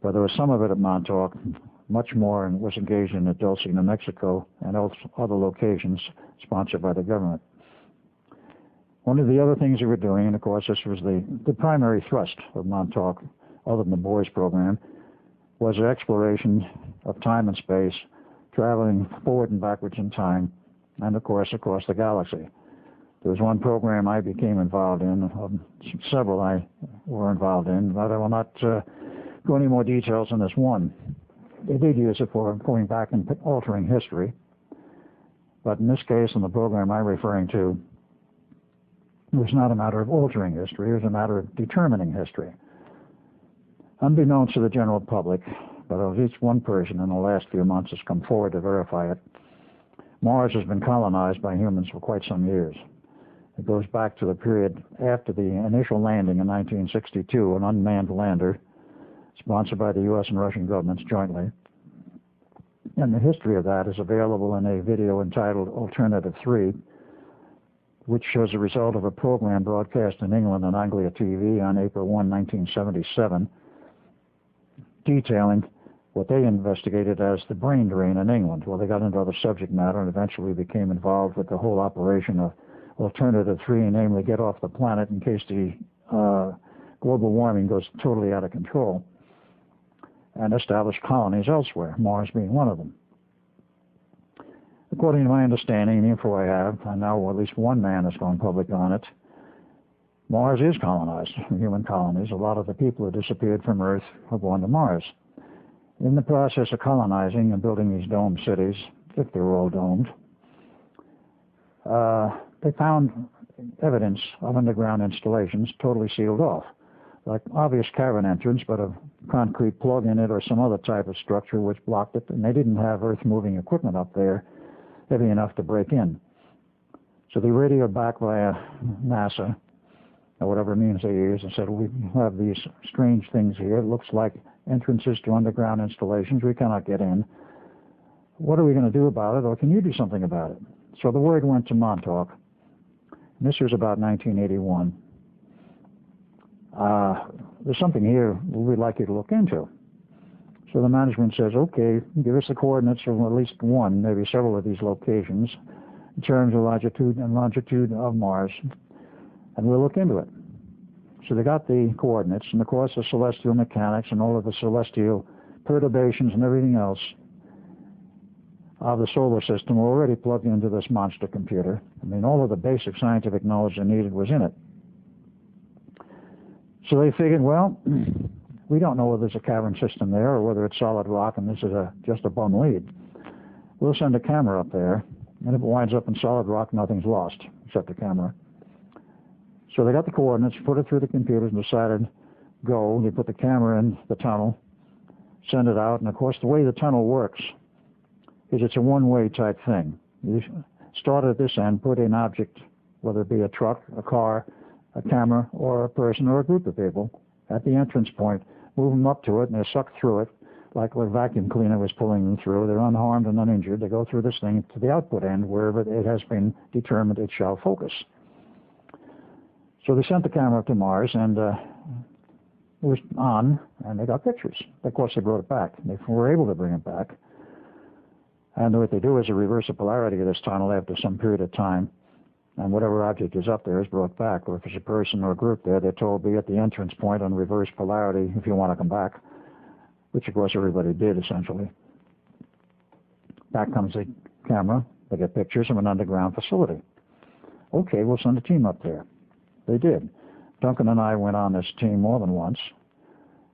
But there was some of it at Montauk, much more, and was engaged in at Dulce, New Mexico, and other locations sponsored by the government. One of the other things they were doing, and of course this was the primary thrust of Montauk, other than the Boys Program, was the exploration of time and space, traveling forward and backwards in time, and of course across the galaxy. There was one program I became involved in, several I were involved in, but I will not go into more details on this one. They did use it for going back and altering history, but in this case, in the program I'm referring to, it was not a matter of altering history, it was a matter of determining history. Unbeknownst to the general public, but at least one person in the last few months has come forward to verify it, Mars has been colonized by humans for quite some years. It goes back to the period after the initial landing in 1962, an unmanned lander, sponsored by the U.S. and Russian governments jointly. And the history of that is available in a video entitled Alternative 3, which shows the result of a program broadcast in England on Anglia TV on April 1, 1977, detailing what they investigated as the brain drain in England. Well, they got into other subject matter and eventually became involved with the whole operation of Alternative 3, namely get off the planet in case the global warming goes totally out of control, and establish colonies elsewhere, Mars being one of them. According to my understanding and the info I have, I know at least one man has gone public on it, Mars is colonized, human colonies. A lot of the people who disappeared from Earth have gone to Mars. In the process of colonizing and building these domed cities, if they're all domed, they found evidence of underground installations totally sealed off, like obvious cavern entrance, but a concrete plug in it or some other type of structure which blocked it, and they didn't have earth-moving equipment up there heavy enough to break in. So they radioed back via NASA, or whatever means they used, and said, we have these strange things here. It looks like entrances to underground installations. We cannot get in. What are we going to do about it, or can you do something about it? So the word went to Montauk. And this was about 1981. There's something here we'd like you to look into. So the management says, okay, give us the coordinates of at least one, maybe several of these locations, in terms of latitude and longitude of Mars, and we'll look into it. So they got the coordinates, and of course the celestial mechanics and all of the celestial perturbations and everything else of the solar system were already plugged into this monster computer. I mean, all of the basic scientific knowledge they needed was in it. So they figured, well, we don't know whether there's a cavern system there or whether it's solid rock and this is just a bum lead. We'll send a camera up there, and if it winds up in solid rock, nothing's lost except the camera. So they got the coordinates, put it through the computers, and decided, go. They put the camera in the tunnel, send it out, and of course the way the tunnel works is it's a one-way type thing. You start at this end, put an object, whether it be a truck, a car, a camera, or a person or a group of people, at the entrance point, move them up to it, and they're sucked through it like a vacuum cleaner was pulling them through. They're unharmed and uninjured. They go through this thing to the output end, wherever it has been determined it shall focus. So they sent the camera up to Mars, and it was on, and they got pictures. Of course, they brought it back. They were able to bring it back. And what they do is they reverse the polarity of this tunnel after some period of time, and whatever object is up there is brought back. Or if it's a person or a group there, they're told be at the entrance point on reverse polarity if you want to come back, which of course everybody did essentially. Back comes the camera. They get pictures of an underground facility. Okay, we'll send a team up there. They did. Duncan and I went on this team more than once,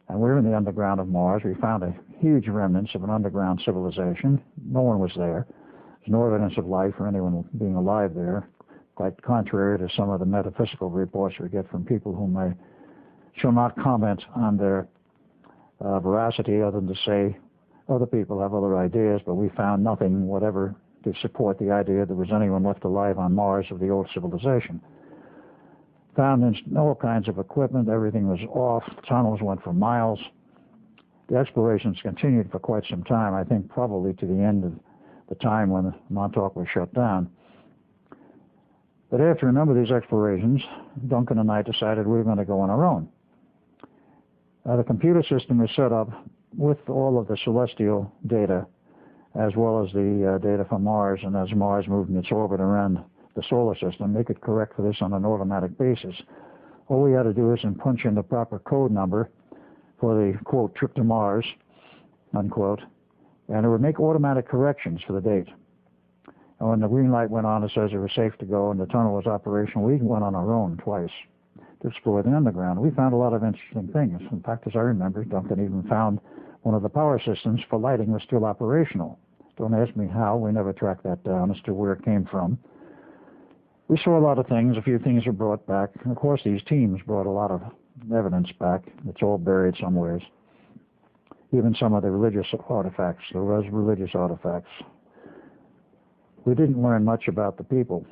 and we were in the underground of Mars. We found a huge remnants of an underground civilization. No one was there. There's no evidence of life or anyone being alive there, quite contrary to some of the metaphysical reports we get from people whom I shall not comment on their veracity other than to say other people have other ideas, but we found nothing whatever to support the idea there was anyone left alive on Mars of the old civilization. Found all kinds of equipment. Everything was off. Tunnels went for miles. The explorations continued for quite some time, I think probably to the end of the time when Montauk was shut down. But after a number of these explorations, Duncan and I decided we were going to go on our own. The computer system is set up with all of the celestial data as well as the data from Mars, and as Mars moved in its orbit around the solar system, they could correct for this on an automatic basis. All we had to do is punch in the proper code number for the, quote, trip to Mars, unquote, and it would make automatic corrections for the date. And when the green light went on, it says it was safe to go and the tunnel was operational. We went on our own twice to explore the underground. We found a lot of interesting things. In fact, as I remember, Duncan even found one of the power systems for lighting was still operational. Don't ask me how. We never tracked that down as to where it came from. We saw a lot of things. A few things were brought back. And of course, these teams brought a lot of evidence back. It's all buried somewhere. Even some of the religious artifacts. There was religious artifacts. We didn't learn much about the people.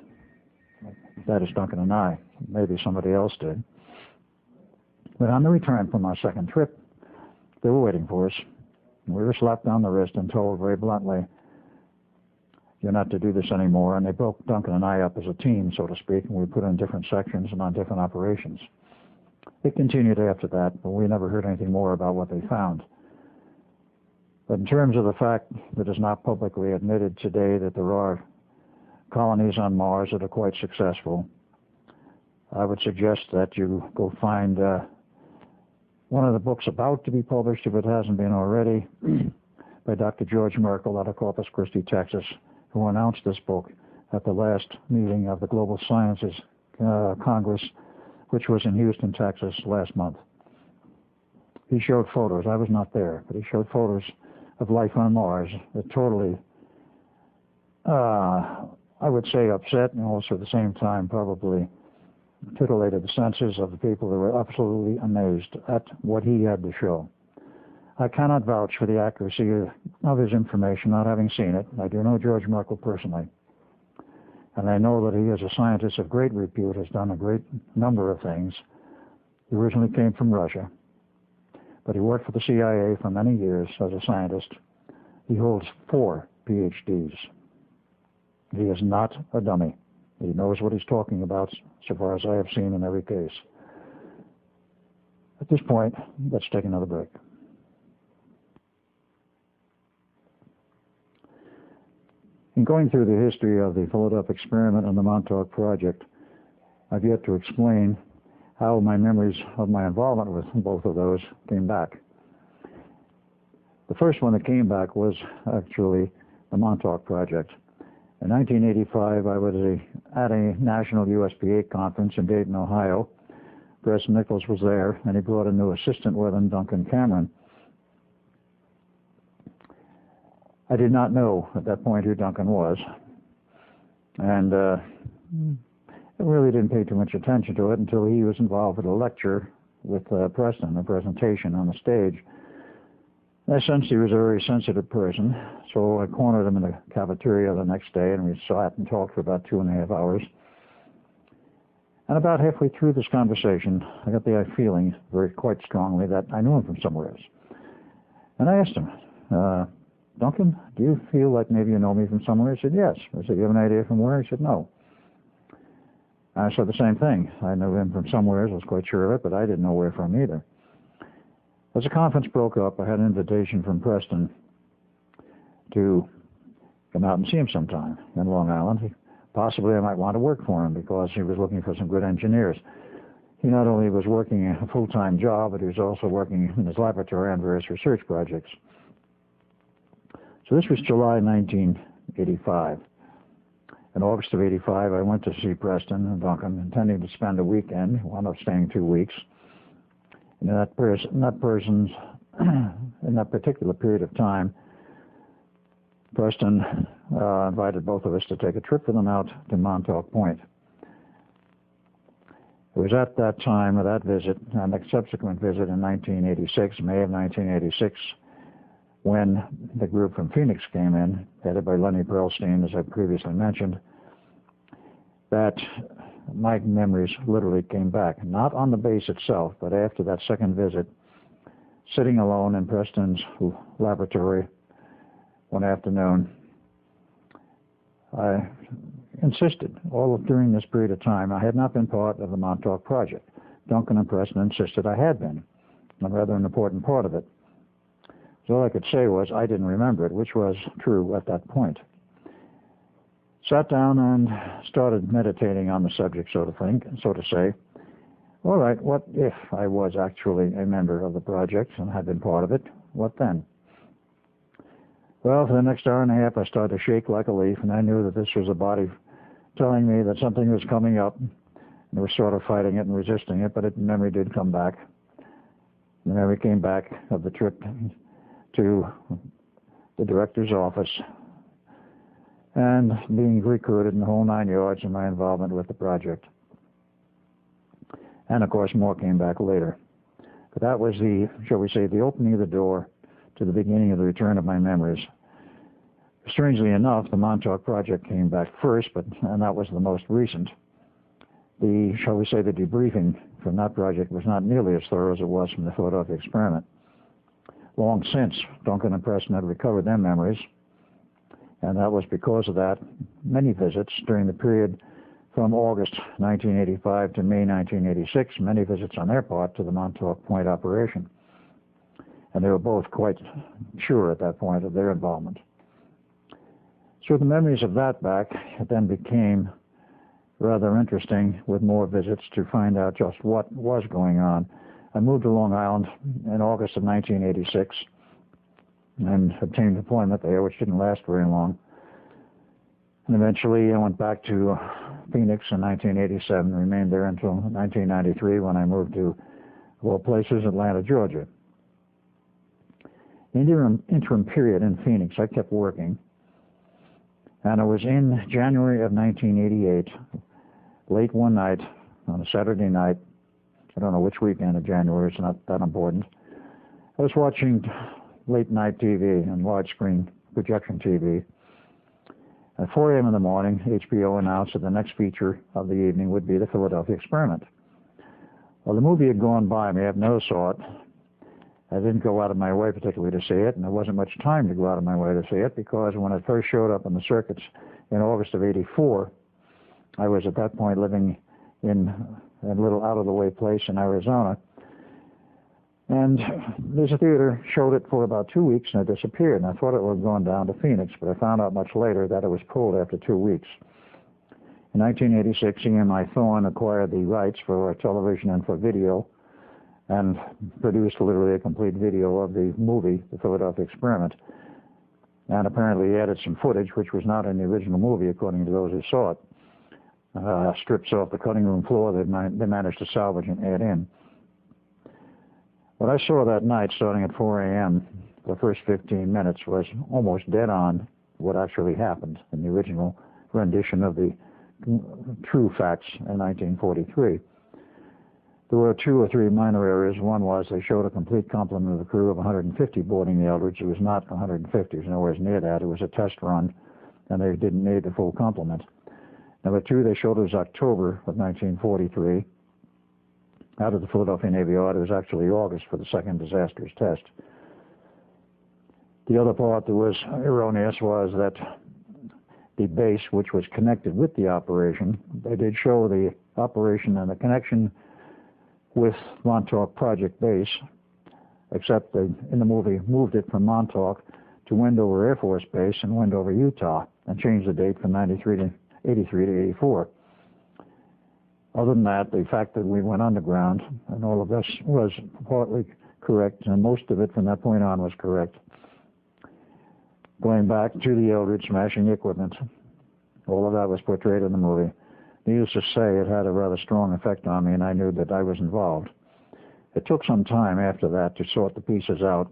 That is Duncan and I. Maybe somebody else did. But on the return from our second trip, they were waiting for us. We were slapped on the wrist and told very bluntly, you're not to do this anymore. And they broke Duncan and I up as a team, so to speak, and we put in different sections and on different operations. It continued after that, but we never heard anything more about what they found. But in terms of the fact that is not publicly admitted today that there are colonies on Mars that are quite successful, I would suggest that you go find one of the books about to be published, if it hasn't been already, by Dr. George Merkel out of Corpus Christi, Texas, who announced this book at the last meeting of the Global Sciences Congress, which was in Houston, Texas, last month. He showed photos. I was not there, but he showed photos of life on Mars that totally, I would say, upset and also at the same time probably titillated the senses of the people that were absolutely amazed at what he had to show. I cannot vouch for the accuracy of his information, not having seen it. I do know George Merkel personally, and I know that he is a scientist of great repute, has done a great number of things. He originally came from Russia, but he worked for the CIA for many years as a scientist. He holds 4 PhDs. He is not a dummy. He knows what he's talking about, so far as I have seen in every case. At this point, let's take another break. In going through the history of the Philadelphia experiment and the Montauk Project, I've yet to explain how my memories of my involvement with both of those came back. The first one that came back was actually the Montauk Project. In 1985, I was at a national USPA conference in Dayton, Ohio. Preston Nichols was there, and he brought a new assistant with him, Duncan Cameron. I did not know at that point who Duncan was, and I really didn't pay too much attention to it until he was involved with a lecture with Preston, a presentation on the stage. I sensed he was a very sensitive person, so I cornered him in the cafeteria the next day, and we sat and talked for about 2.5 hours. And about halfway through this conversation, I got the feeling quite strongly that I knew him from somewhere else. And I asked him, Duncan, do you feel like maybe you know me from somewhere? He said, yes. I said, you have an idea from where? He said, no. I said the same thing. I knew him from somewhere, I was quite sure of it, but I didn't know where from either. As the conference broke up, I had an invitation from Preston to come out and see him sometime in Long Island. Possibly I might want to work for him because he was looking for some good engineers. He not only was working a full-time job, but he was also working in his laboratory on various research projects. So this was July 1985. In August of 85, I went to see Preston and Duncan, intending to spend a weekend. Wound up staying 2 weeks. And in that particular period of time, Preston invited both of us to take a trip with him out to Montauk Point. It was at that time of that visit, and a subsequent visit in 1986, May of 1986, when the group from Phoenix came in, headed by Lenny Perlstein, as I previously mentioned, that my memories literally came back, not on the base itself, but after that second visit, sitting alone in Preston's laboratory one afternoon. I insisted, during this period of time, I had not been part of the Montauk Project. Duncan and Preston insisted I had been, a rather an important part of it. So all I could say was I didn't remember it, which was true at that point. Sat down and started meditating on the subject, so to say. All right, what if I was actually a member of the project and had been part of it? What then? Well, for the next hour and a half, I started to shake like a leaf, and I knew that this was a body telling me that something was coming up. And I was sort of fighting it and resisting it, but memory did come back. The memory came back of the trip to the director's office and being recruited in the whole 9 yards in my involvement with the project. And of course, more came back later. But that was the, shall we say, the opening of the door to the beginning of the return of my memories. Strangely enough, the Montauk Project came back first, and that was the most recent. The, shall we say, the debriefing from that project was not nearly as thorough as it was from the Philadelphia experiment. Long since, Duncan and Preston had recovered their memories, and that was because of that. Many visits during the period from August 1985 to May 1986, many visits on their part to the Montauk Point operation. and they were both quite sure at that point of their involvement. So the memories of that back, it then became rather interesting with more visits to find out just what was going on. I moved to Long Island in August of 1986 and obtained employment there, which didn't last very long. And eventually I went back to Phoenix in 1987, remained there until 1993 when I moved to, of all places, Atlanta, Georgia. In the interim period in Phoenix, I kept working. And it was in January of 1988, late one night, on a Saturday night, I don't know which weekend of January, it's not that important. I was watching late night TV and widescreen projection TV. At 4 a.m. in the morning, HBO announced that the next feature of the evening would be the Philadelphia Experiment. Well, the movie had gone by me. I've never saw it. I didn't go out of my way particularly to see it, and there wasn't much time to go out of my way to see it because when it first showed up on the circuits in August of '84, I was at that point living in a little out-of-the-way place in Arizona. And there's a theater showed it for about 2 weeks and it disappeared. And I thought it was going down to Phoenix, but I found out much later that it was pulled after 2 weeks. In 1986, EMI Thorne acquired the rights for television and for video and produced literally a complete video of the movie, The Philadelphia Experiment. And apparently added some footage which was not in the original movie according to those who saw it. Strips off the cutting room floor that they managed to salvage and add in. What I saw that night, starting at 4 a.m., the first 15 minutes was almost dead on what actually happened in the original rendition of the true facts in 1943. There were 2 or 3 minor areas. One was they showed a complete complement of the crew of 150 boarding the Eldridge. It was not 150. It was nowhere near that. It was a test run, and they didn't need the full complement. Number 2, they showed it was October of 1943. Out of the Philadelphia Navy Yard, it was actually August for the second disastrous test. The other part that was erroneous was that the base, which was connected with the operation, they did show the operation and the connection with Montauk Project base, except they, in the movie, moved it from Montauk to Wendover Air Force Base in Wendover, Utah, and changed the date from 93 to 83 to 84. Other than that, the fact that we went underground and all of this was partly correct, and most of it from that point on was correct. Going back to the Eldridge smashing the equipment, all of that was portrayed in the movie. Needless to say, it had a rather strong effect on me, and I knew that I was involved. It took some time after that to sort the pieces out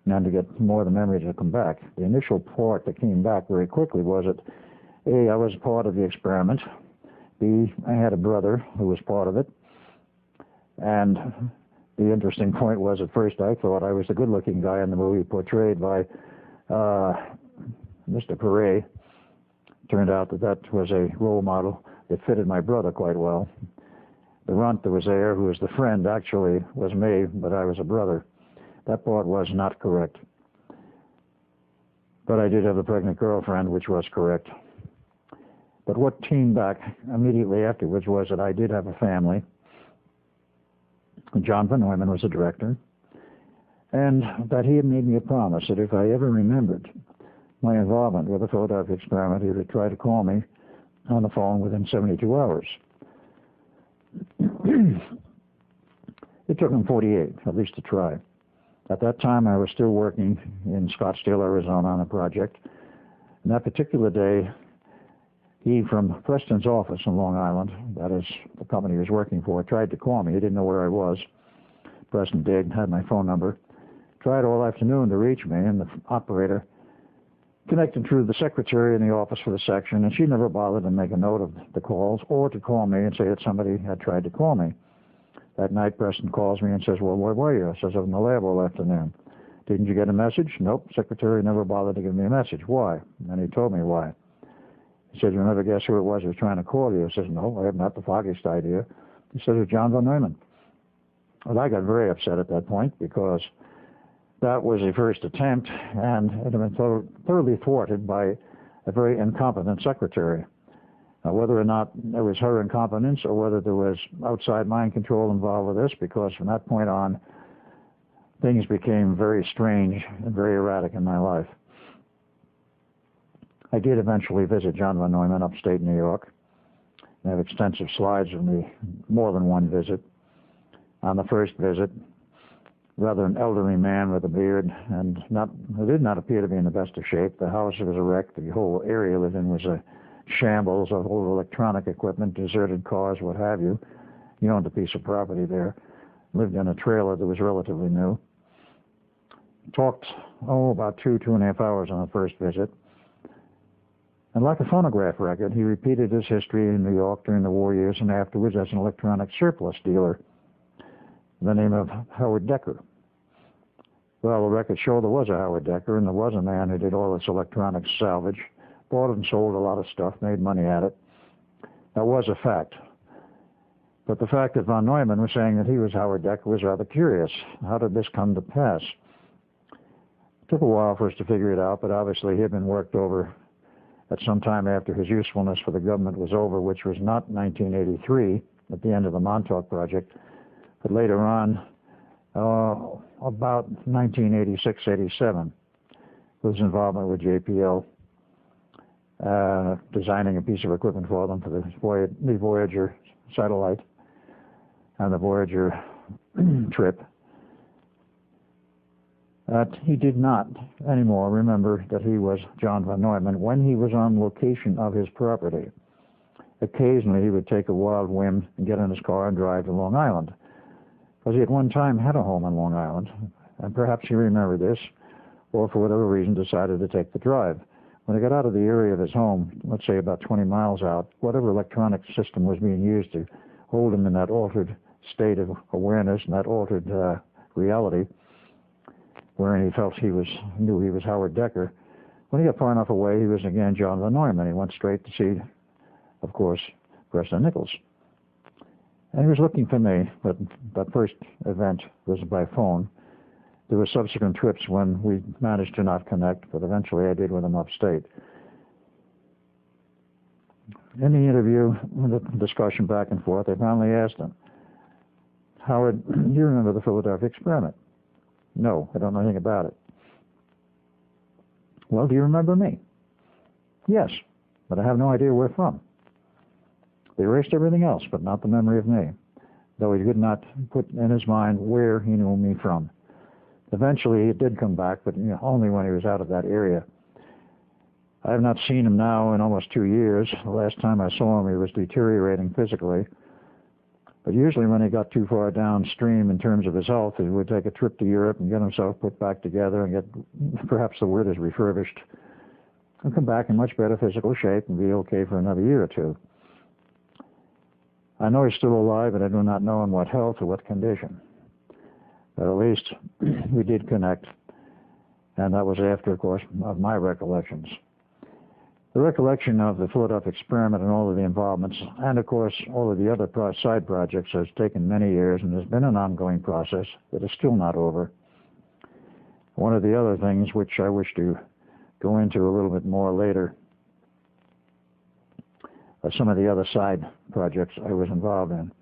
and to get more of the memory to come back. The initial part that came back very quickly was that, A, I was part of the experiment. B, I had a brother who was part of it. And the interesting point was, at first I thought I was the good-looking guy in the movie portrayed by Mr. Perret. Turned out that that was a role model that fitted my brother quite well. The runt that was there, who was the friend, actually was me, but I was a brother. That part was not correct. But I did have a pregnant girlfriend, which was correct. But what came back immediately afterwards was that I did have a family. John Van Neumann was the director, and that he had made me a promise that if I ever remembered my involvement with the Philadelphia Experiment, he would try to call me on the phone within 72 hours. It took him 48, at least to try. At that time, I was still working in Scottsdale, Arizona on a project. And that particular day, he from Preston's office in Long Island, that is the company he was working for, tried to call me. He didn't know where I was. Preston did, had my phone number. Tried all afternoon to reach me, and the operator connected through the secretary in the office for the section, and she never bothered to make a note of the calls or to call me and say that somebody had tried to call me. That night, Preston calls me and says, well, where were you? I says, I was in the lab all afternoon. Didn't you get a message? Nope. Secretary never bothered to give me a message. Why? And he told me why. He said, you'll never guess who it was who was trying to call you. I says, no, I have not the foggiest idea. He says, it was John Van Neumann. Well, I got very upset at that point because that was a first attempt, and it had been thoroughly thwarted by a very incompetent secretary. Whether or not it was her incompetence or whether there was outside mind control involved with this, because from that point on, things became very strange and very erratic in my life. I did eventually visit John von Neumann upstate New York. I have extensive slides of me, more than one visit. On the first visit, rather an elderly man with a beard, and did not appear to be in the best of shape. The house was a wreck. The whole area within was a shambles of old electronic equipment, deserted cars, what have you. He owned a piece of property there. Lived in a trailer that was relatively new. Talked, about 2.5 hours on the first visit. And like a phonograph record, he repeated his history in New York during the war years and afterwards as an electronic surplus dealer, the name of Howard Decker. Well, the records show there was a Howard Decker, and there was a man who did all this electronic salvage, bought and sold a lot of stuff, made money at it. That was a fact. But the fact that von Neumann was saying that he was Howard Decker was rather curious. How did this come to pass? It took a while for us to figure it out, but obviously he had been worked over at some time after his usefulness for the government was over, which was not 1983, at the end of the Montauk Project, but later on, about 1986-87, his involvement with JPL, designing a piece of equipment for them for the Voyager satellite and the Voyager trip. He did not anymore remember that he was John von Neumann when he was on location of his property. Occasionally he would take a wild whim and get in his car and drive to Long Island, because he at one time had a home on Long Island, and perhaps he remembered this, or for whatever reason decided to take the drive. When he got out of the area of his home, let's say about 20 miles out, whatever electronic system was being used to hold him in that altered state of awareness and that altered reality, wherein he felt knew he was Howard Decker, when he got far enough away, he was again John von Neumann. He went straight to see, of course, Preston Nichols. And he was looking for me, but that first event was by phone. There were subsequent trips when we managed to not connect, but eventually I did with him upstate. In the interview, the discussion back and forth, I finally asked him, Howard, do you remember the Philadelphia experiment? No, I don't know anything about it. Well, do you remember me? Yes, but I have no idea where from. They erased everything else, but not the memory of me, though he could not put in his mind where he knew me from. Eventually, he did come back, but only when he was out of that area. I have not seen him now in almost 2 years. The last time I saw him, he was deteriorating physically. But usually when he got too far downstream in terms of his health, he would take a trip to Europe and get himself put back together and get, perhaps the word is refurbished, and come back in much better physical shape and be okay for another year or two. I know he's still alive, but I do not know in what health or what condition. But at least we did connect, and that was after, of course, of my recollections. The recollection of the Philadelphia experiment and all of the involvements, and of course all of the other side projects, has taken many years and has been an ongoing process that is still not over. One of the other things which I wish to go into a little bit more later are some of the other side projects I was involved in.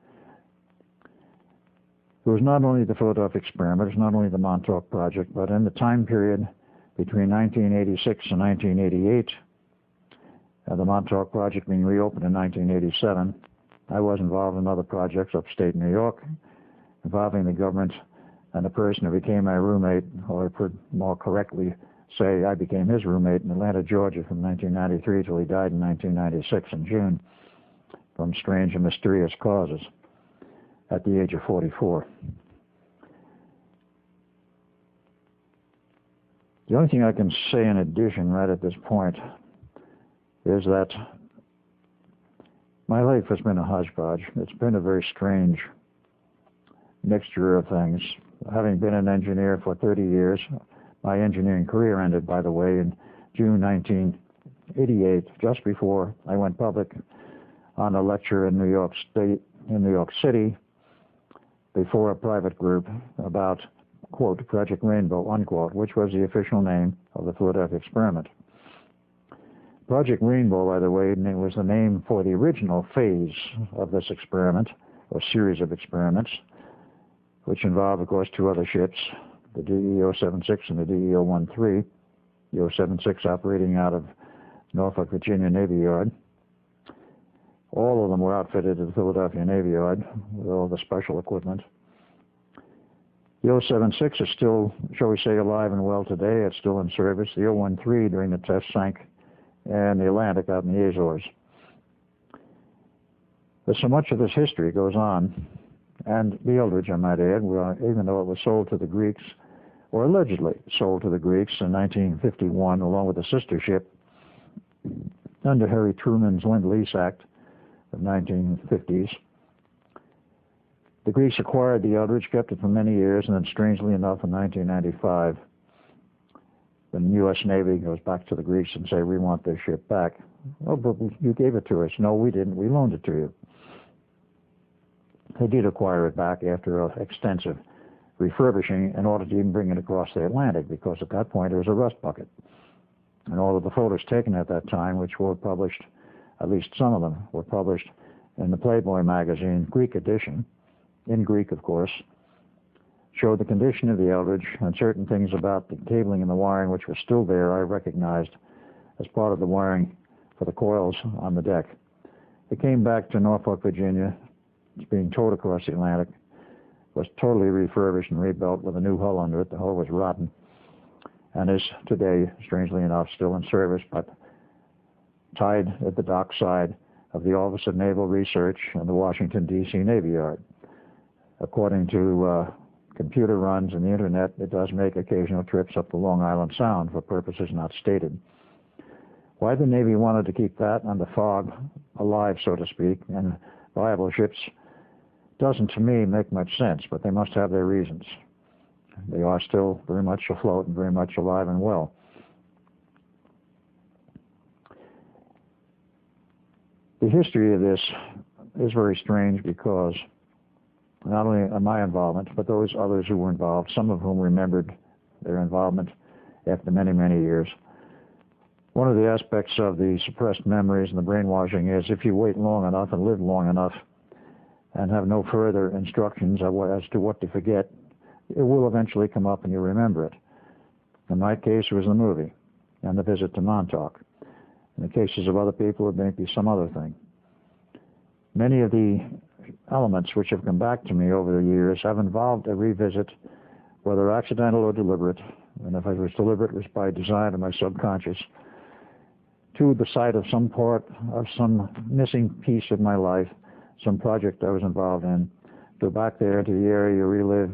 It was not only the Philadelphia experiment, it was not only the Montauk Project, but in the time period between 1986 and 1988, the Montauk Project being reopened in 1987, I was involved in other projects upstate New York involving the government and the person who became my roommate, or more correctly say I became his roommate in Atlanta, Georgia from 1993 till he died in 1996 in June from strange and mysterious causes at the age of 44. The only thing I can say in addition right at this point is that my life has been a hodgepodge. It's been a very strange mixture of things. Having been an engineer for 30 years, my engineering career ended, by the way, in June 1988, just before I went public on a lecture in New York City, before a private group about, quote, Project Rainbow, unquote, which was the official name of the Philadelphia experiment. Project Rainbow, by the way, was the name for the original phase of this experiment, or series of experiments, which involved, of course, 2 other ships, the DE-076 and the DE-013, the 076 operating out of Norfolk, Virginia Navy Yard. All of them were outfitted at the Philadelphia Navy Yard with all the special equipment. The 076 is still, shall we say, alive and well today. It's still in service. The 013 during the test sank in the Atlantic out in the Azores. But so much of this history goes on, and the Eldridge, I might add, even though it was sold to the Greeks, or allegedly sold to the Greeks in 1951, along with a sister ship, under Harry Truman's Lend-Lease Act of 1950s. The Greeks acquired the Eldridge, kept it for many years, and then strangely enough in 1995, when the U.S. Navy goes back to the Greeks and say, we want this ship back. Oh, but you gave it to us. No, we didn't. We loaned it to you. They did acquire it back after extensive refurbishing in order to even bring it across the Atlantic, because at that point it was a rust bucket. And all of the photos taken at that time, which were published, at least some of them were published in the Playboy magazine, Greek edition, in Greek of course, showed the condition of the Eldridge and certain things about the cabling and the wiring which was still there I recognized as part of the wiring for the coils on the deck. It came back to Norfolk, Virginia. It's being towed across the Atlantic, was totally refurbished and rebuilt with a new hull under it. The hull was rotten and is today, strangely enough, still in service, but tied at the dock side of the Office of Naval Research and the Washington, D.C. Navy Yard. According to computer runs and the internet, it does make occasional trips up the Long Island Sound for purposes not stated. Why the Navy wanted to keep that and the fog alive, so to speak, and viable ships doesn't, to me, make much sense, but they must have their reasons. They are still very much afloat and very much alive and well. The history of this is very strange because not only my involvement, but those others who were involved, some of whom remembered their involvement after many, many years. One of the aspects of the suppressed memories and the brainwashing is if you wait long enough and live long enough and have no further instructions as to what to forget, it will eventually come up and you remember it. In my case, it was the movie and the visit to Montauk. In the cases of other people, it may be some other thing. Many of the elements which have come back to me over the years have involved a revisit, whether accidental or deliberate, and if it was deliberate, it was by design of my subconscious, to the site of some part of some missing piece of my life, some project I was involved in. Go back there to the area, you relive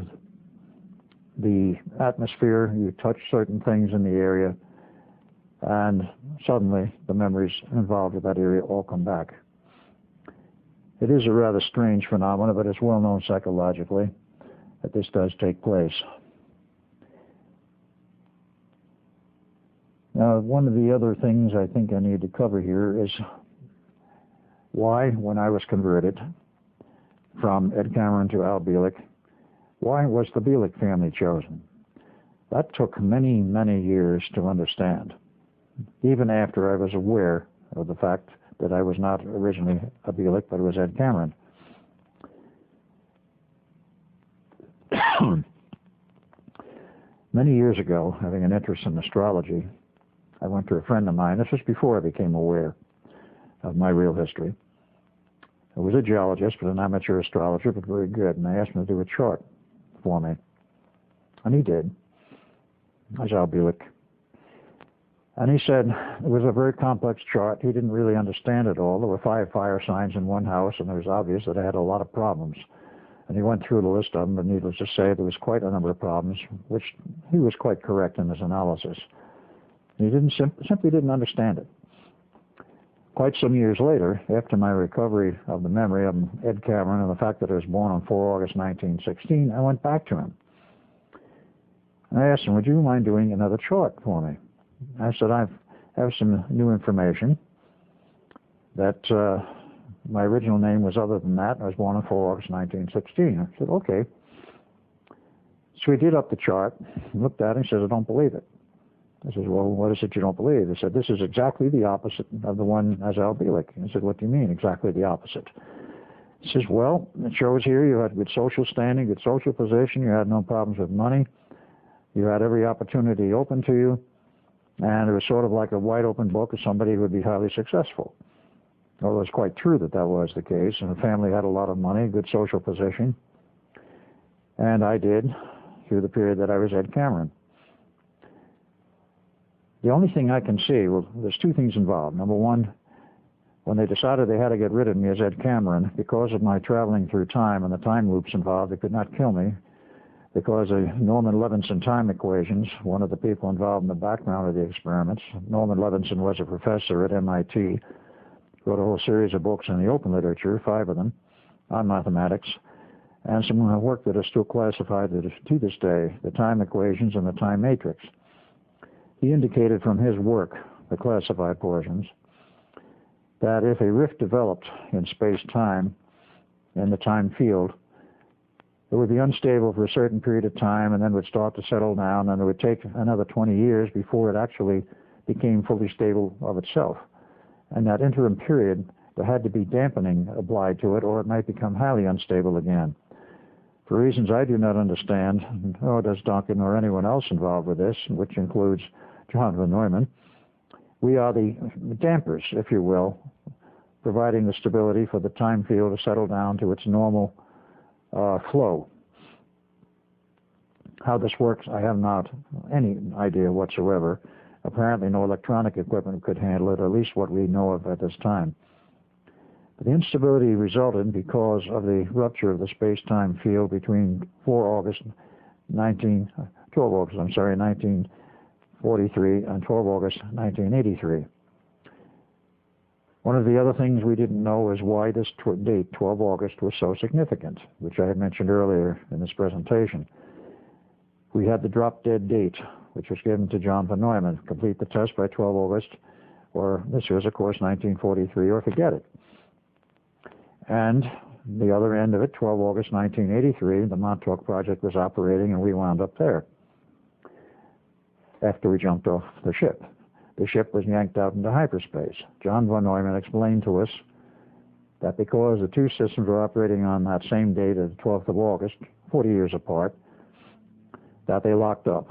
the atmosphere, you touch certain things in the area, and suddenly the memories involved with that area all come back. It is a rather strange phenomenon, but it's well known psychologically that this does take place. Now, one of the other things I think I need to cover here is why, when I was converted from Ed Cameron to Al Bielek, why was the Bielek family chosen? That took many, many years to understand, even after I was aware of the fact that I was not originally a Bielek, but it was Ed Cameron. Many years ago, having an interest in astrology, I went to a friend of mine. This was before I became aware of my real history. I was a geologist, but an amateur astrologer, but very good, and I asked him to do a chart for me. And he did. I was Al Bielek. And he said it was a very complex chart. He didn't really understand it all. There were 5 fire signs in one house, and it was obvious that I had a lot of problems. And he went through the list of them, but needless to say, there was quite a number of problems, which he was quite correct in his analysis. He simply didn't understand it. Quite some years later, after my recovery of the memory of Ed Cameron and the fact that I was born on 4 August 1916, I went back to him. And I asked him, would you mind doing another chart for me? I said, I have some new information that my original name was other than that. I was born on 4 August 1916. I said, okay. So he did up the chart, looked at it, and says, I don't believe it. I said, well, what is it you don't believe? He said, this is exactly the opposite of the one as Al Bielek. I said, what do you mean, exactly the opposite? He says, well, it shows here you had good social standing, good social position, you had no problems with money, You had every opportunity open to you, and it was sort of like a wide open book of somebody who would be highly successful. Although it's quite true that that was the case, and the family had a lot of money, good social position, and I did through the period that I was Ed Cameron. The only thing I can see, well, there's two things involved. Number one, when they decided they had to get rid of me as Ed Cameron, because of my traveling through time and the time loops involved, they could not kill me, because of Norman Levinson time equations, one of the people involved in the background of the experiments. Norman Levinson was a professor at MIT, wrote a whole series of books in the open literature, 5 of them, on mathematics, and some work that is still classified to this day, the time equations and the time matrix. He indicated from his work, the classified portions, that if a rift developed in space-time, in the time field, it would be unstable for a certain period of time and then would start to settle down, and it would take another 20 years before it actually became fully stable of itself. And that interim period, there had to be dampening applied to it, or it might become highly unstable again. For reasons I do not understand, nor does Duncan or anyone else involved with this, which includes John von Neumann, we are the dampers, if you will, providing the stability for the time field to settle down to its normal flow. How this works, I have not any idea whatsoever. Apparently no electronic equipment could handle it, or at least what we know of at this time. But the instability resulted because of the rupture of the space-time field between 12 August 1943 and 12 August 1983. One of the other things we didn't know is why this date, 12 August, was so significant, which I had mentioned earlier in this presentation. We had the drop-dead date, which was given to John von Neumann, complete the test by 12 August, or this was, of course, 1943, or forget it. And the other end of it, 12 August 1983, the Montauk Project was operating, and we wound up there after we jumped off the ship. The ship was yanked out into hyperspace. John von Neumann explained to us that because the two systems were operating on that same date, the 12th of August, 40 years apart, that they locked up.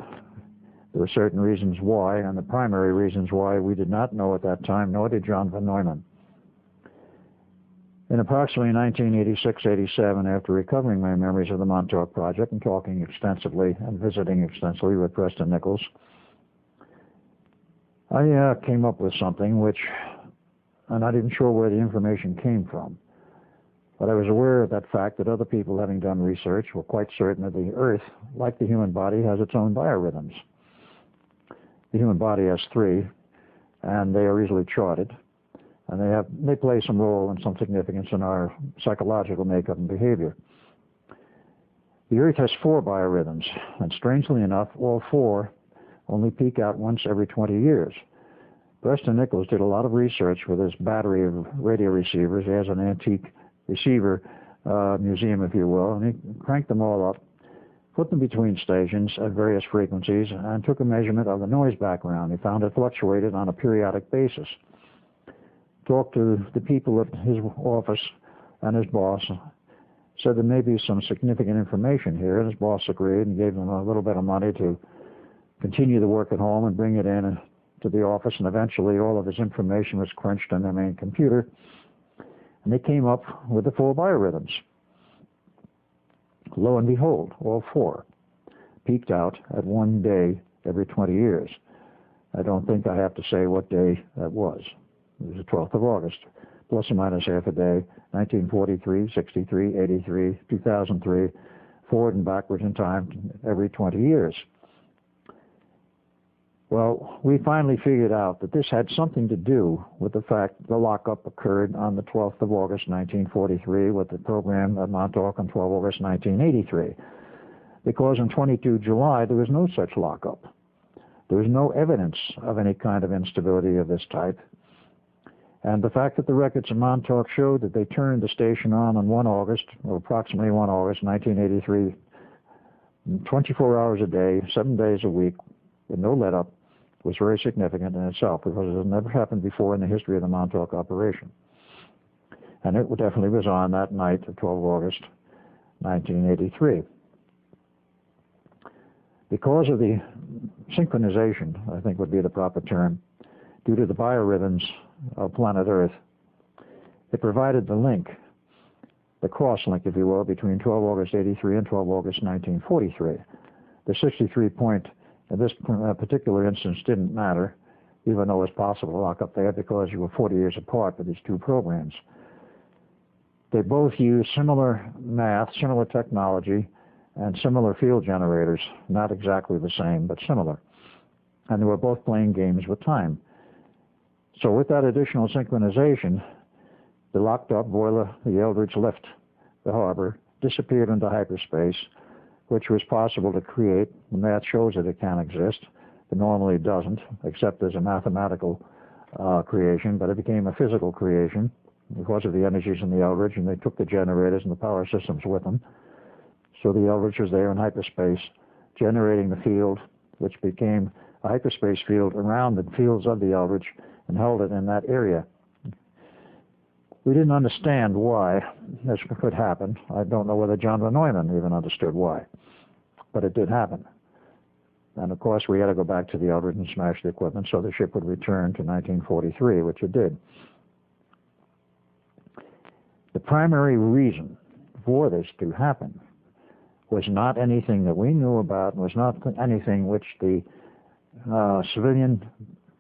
There were certain reasons why, and the primary reasons why we did not know at that time, nor did John von Neumann. In approximately 1986-87, after recovering my memories of the Montauk Project and talking extensively and visiting extensively with Preston Nichols, I came up with something which I'm not even sure where the information came from. But I was aware of that fact that other people, having done research, were quite certain that the Earth, like the human body, has its own biorhythms. The human body has 3, and they are easily charted, and they play some role and some significance in our psychological makeup and behavior. The Earth has 4 biorhythms, and strangely enough, all 4 only peak out once every 20 years. Preston Nichols did a lot of research with his battery of radio receivers. He has an antique receiver museum, if you will, and he cranked them all up, put them between stations at various frequencies, and took a measurement of the noise background. He found it fluctuated on a periodic basis. Talked to the people at his office, and his boss said there may be some significant information here, and his boss agreed and gave him a little bit of money to continue the work at home and bring it in to the office, and eventually all of his information was crunched on their main computer, and they came up with the 4 biorhythms. Lo and behold, all 4 peaked out at one day every 20 years. I don't think I have to say what day that was. It was the 12th of August, plus or minus half a day, 1943, 63, 83, 2003, forward and backwards in time every 20 years. Well, we finally figured out that this had something to do with the fact the lockup occurred on the 12th of August 1943 with the program at Montauk on 12 August 1983. Because on 22 July there was no such lockup. There was no evidence of any kind of instability of this type. And the fact that the records of Montauk showed that they turned the station on 1 August, or approximately 1 August 1983, 24 hours a day, 7 days a week, with no let-up, was very significant in itself, because it had never happened before in the history of the Montauk operation. And it definitely was on that night of 12 August 1983. Because of the synchronization, I think would be the proper term, due to the biorhythms of planet Earth, it provided the link, the cross-link, if you will, between 12 August 83 and 12 August 1943. The 63 point in this particular instance didn't matter, even though it was possible to lock up there because you were 40 years apart for these two programs. They both use similar math, similar technology, and similar field generators, not exactly the same, but similar. And they were both playing games with time. So with that additional synchronization, the locked up boiler, the Eldridge left the harbor, disappeared into hyperspace, which was possible to create. The math shows that it can exist. It normally doesn't, except as a mathematical creation, but it became a physical creation because of the energies in the Eldridge, and they took the generators and the power systems with them. So the Eldridge was there in hyperspace, generating the field, which became a hyperspace field around the fields of the Eldridge and held it in that area. We didn't understand why this could happen. I don't know whether John von Neumann even understood why, but it did happen. And of course, we had to go back to the Eldridge and smash the equipment so the ship would return to 1943, which it did. The primary reason for this to happen was not anything that we knew about, was not anything which the civilian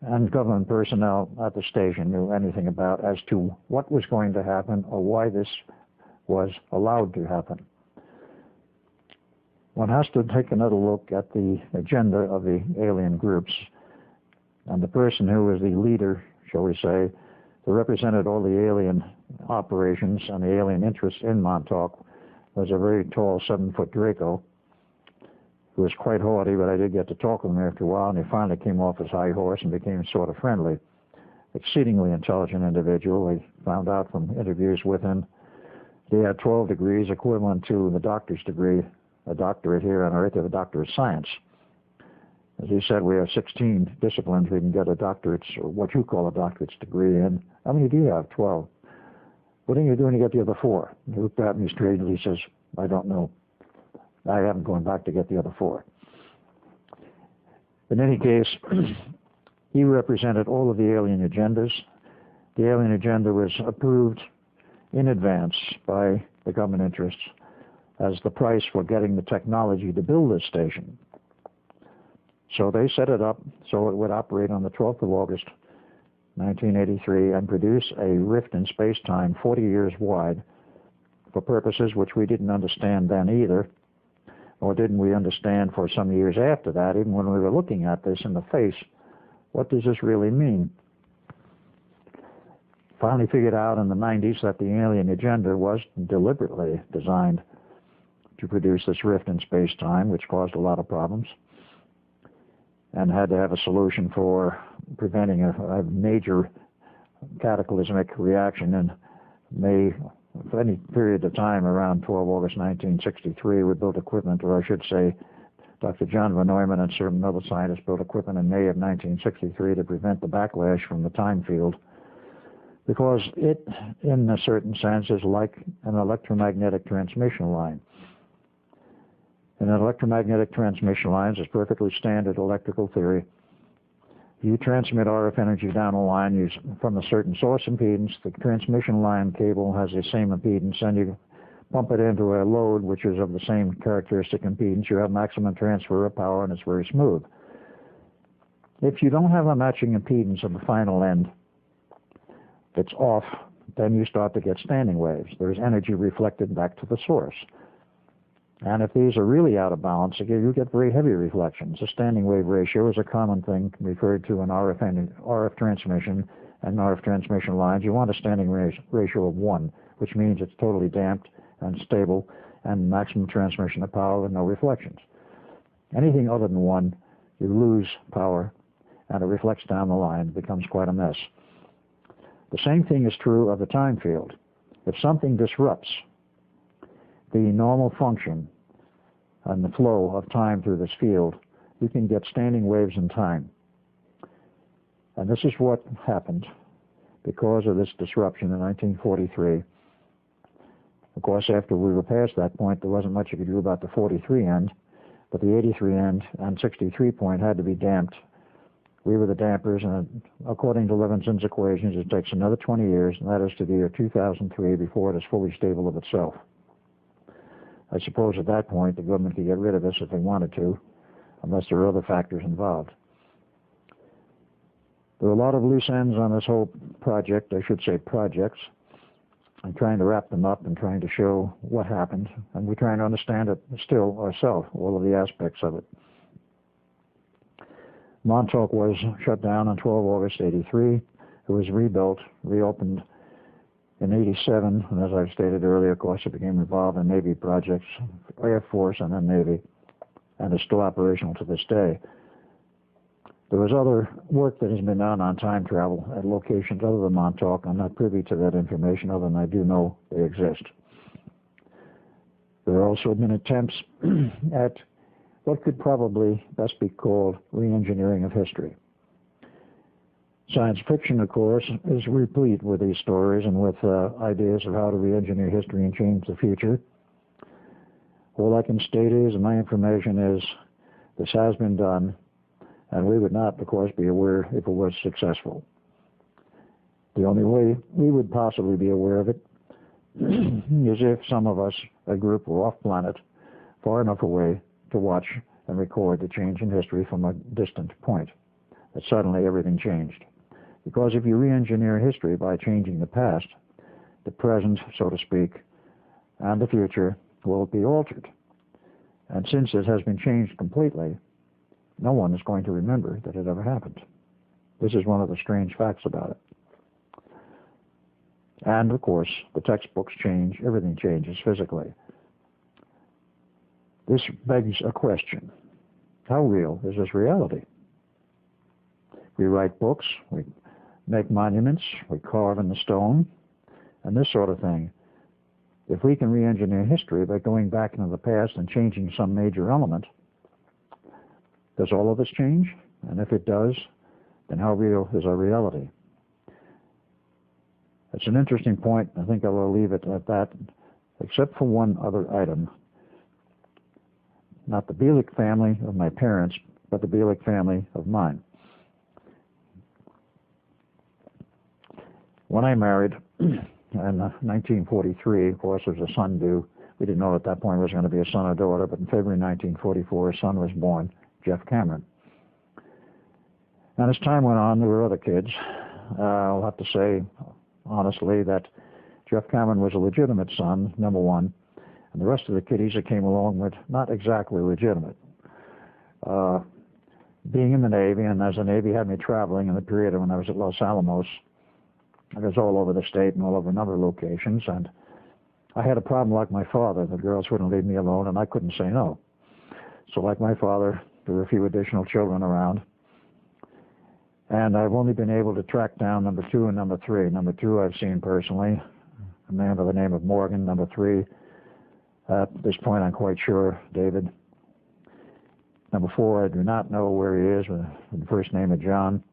and government personnel at the station knew anything about as to what was going to happen or why this was allowed to happen. One has to take another look at the agenda of the alien groups, and the person who was the leader, shall we say, who represented all the alien operations and the alien interests in Montauk, was a very tall 7-foot Draco, who was quite haughty, but I did get to talk with him after a while, and he finally came off his high horse and became sort of friendly. Exceedingly intelligent individual. I found out from interviews with him he had 12 degrees, equivalent to the doctor's degree, a doctorate here on Earth, a doctor of science. As he said, we have 16 disciplines we can get a doctorate's, or what you call a doctorate's degree in. How many do you have? 12. What are you doing to get the other 4? He looked at me straight and he says, I don't know. I haven't gone back to get the other 4. In any case, he represented all of the alien agendas. The alien agenda was approved in advance by the government interests as the price for getting the technology to build this station. So they set it up so it would operate on the 12th of August, 1983, and produce a rift in space-time 40 years wide for purposes which we didn't understand then either, or didn't we understand for some years after that, even when we were looking at this in the face. What does this really mean? Finally figured out in the 90s that the alien agenda was deliberately designed to produce this rift in space-time, which caused a lot of problems, and had to have a solution for preventing a major cataclysmic reaction in May, for any period of time around 12 August 1963. We built equipment, or I should say, Dr. John von Neumann and certain other scientists built equipment in May of 1963 to prevent the backlash from the time field, because it, in a certain sense, is like an electromagnetic transmission line. And an electromagnetic transmission line is perfectly standard electrical theory. You transmit RF energy down a line from a certain source impedance. The transmission line cable has the same impedance, and you pump it into a load which is of the same characteristic impedance. You have maximum transfer of power, and it's very smooth. If you don't have a matching impedance at the final end, it's off, then you start to get standing waves. There's energy reflected back to the source. And if these are really out of balance, you get very heavy reflections. The standing wave ratio is a common thing referred to in RF transmission and RF transmission lines. You want a standing ratio of 1, which means it's totally damped and stable and maximum transmission of power with no reflections. Anything other than 1, you lose power and it reflects down the line. It becomes quite a mess. The same thing is true of the time field. If something disrupts the normal function and the flow of time through this field, you can get standing waves in time. And this is what happened because of this disruption in 1943. Of course, after we were past that point, there wasn't much you could do about the 43 end, but the 83 end and 63 point had to be damped. We were the dampers, and according to Levinson's equations, it takes another 20 years, and that is to the year 2003, before it is fully stable of itself. I suppose at that point the government could get rid of us if they wanted to, unless there are other factors involved. There are a lot of loose ends on this whole project, I should say projects. I'm trying to wrap them up and trying to show what happened, and we're trying to understand it still ourselves, all of the aspects of it. Montauk was shut down on 12 August 83. It was rebuilt, reopened in 87, and as I've stated earlier, of course, it became involved in Navy projects, Air Force, and then Navy, and is still operational to this day. There was other work that has been done on time travel at locations other than Montauk. I'm not privy to that information, other than I do know they exist. There have also been attempts at what could probably best be called re-engineering of history. Science fiction, of course, is replete with these stories and with ideas of how to re-engineer history and change the future. All I can state is, and my information is, this has been done, and we would not, of course, be aware if it was successful. The only way we would possibly be aware of it is if some of us, a group, were off-planet, far enough away to watch and record the change in history from a distant point, that suddenly everything changed. Because if you re-engineer history by changing the past, the present, so to speak, and the future will be altered. And since it has been changed completely, no one is going to remember that it ever happened. This is one of the strange facts about it. And, of course, the textbooks change, everything changes physically. This begs a question. How real is this reality? We write books, we make monuments, we carve in the stone, and this sort of thing. If we can re-engineer history by going back into the past and changing some major element, does all of this change? And if it does, then how real is our reality? It's an interesting point. I think I will leave it at that, except for one other item. Not the Bielek family of my parents, but the Bielek family of mine. When I married in 1943, of course, there was a son due. We didn't know at that point it was going to be a son or daughter, but in February 1944, a son was born, Jeff Cameron. And as time went on, there were other kids. I'll have to say, honestly, that Jeff Cameron was a legitimate son, number one, and the rest of the kiddies that came along were not exactly legitimate. Being in the Navy, and as the Navy had me traveling in the period when I was at Los Alamos, I was all over the state and all over a number of locations, and I had a problem like my father. The girls wouldn't leave me alone, and I couldn't say no. So like my father, there were a few additional children around, and I've only been able to track down number 2 and number 3. Number 2 I've seen personally, a man by the name of Morgan. Number 3, at this point I'm quite sure, David. Number 4, I do not know where he is, with the first name of John.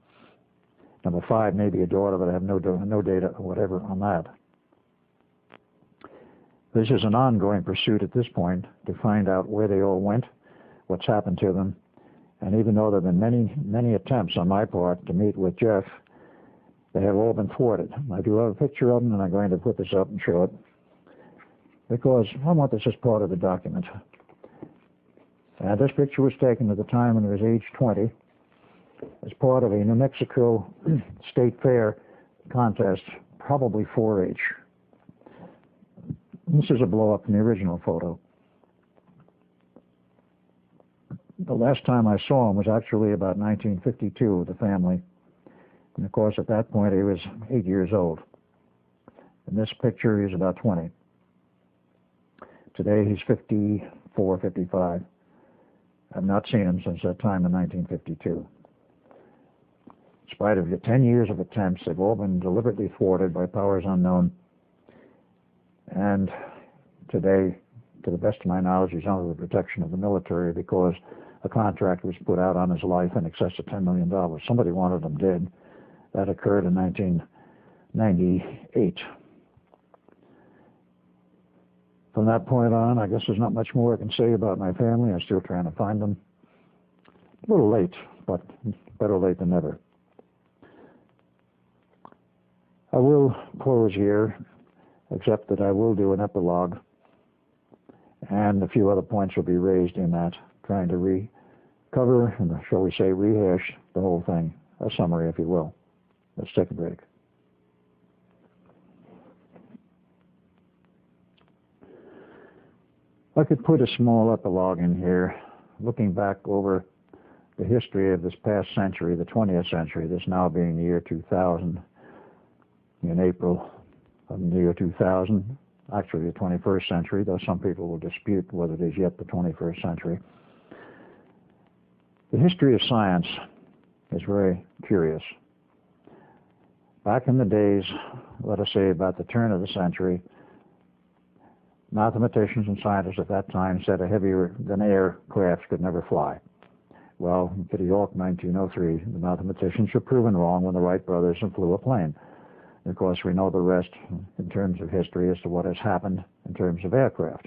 Number 5, maybe a daughter, but I have no data or whatever on that. This is an ongoing pursuit at this point to find out where they all went, what's happened to them, and even though there have been many attempts on my part to meet with Jeff, they have all been thwarted. I do have a picture of them, and I'm going to put this up and show it, because I want this as part of the document. And this picture was taken at the time when he was age 20, as part of a New Mexico State Fair contest, probably 4-H. This is a blow-up from the original photo. The last time I saw him was actually about 1952 with the family. And of course, at that point, he was 8 years old. In this picture, he's about 20. Today, he's 54, 55. I've not seen him since that time in 1952. In spite of the 10 years of attempts, they've all been deliberately thwarted by powers unknown. And today, to the best of my knowledge, he's under the protection of the military because a contract was put out on his life in excess of $10 million. Somebody wanted him dead. That occurred in 1998. From that point on, I guess there's not much more I can say about my family. I'm still trying to find them. A little late, but better late than never. I will close here, except that I will do an epilogue, and a few other points will be raised in that, trying to recover, and shall we say, rehash the whole thing. A summary, if you will. Let's take a break. I could put a small epilogue in here, looking back over the history of this past century, the 20th century, this now being the year 2000, in April of the year 2000, actually the 21st century, though some people will dispute whether it is yet the 21st century. The history of science is very curious. Back in the days, let us say about the turn of the century, mathematicians and scientists at that time said a heavier than air craft could never fly. Well, in Kitty Hawk, 1903, the mathematicians were proven wrong when the Wright brothers flew a plane. And of course, we know the rest in terms of history as to what has happened in terms of aircraft.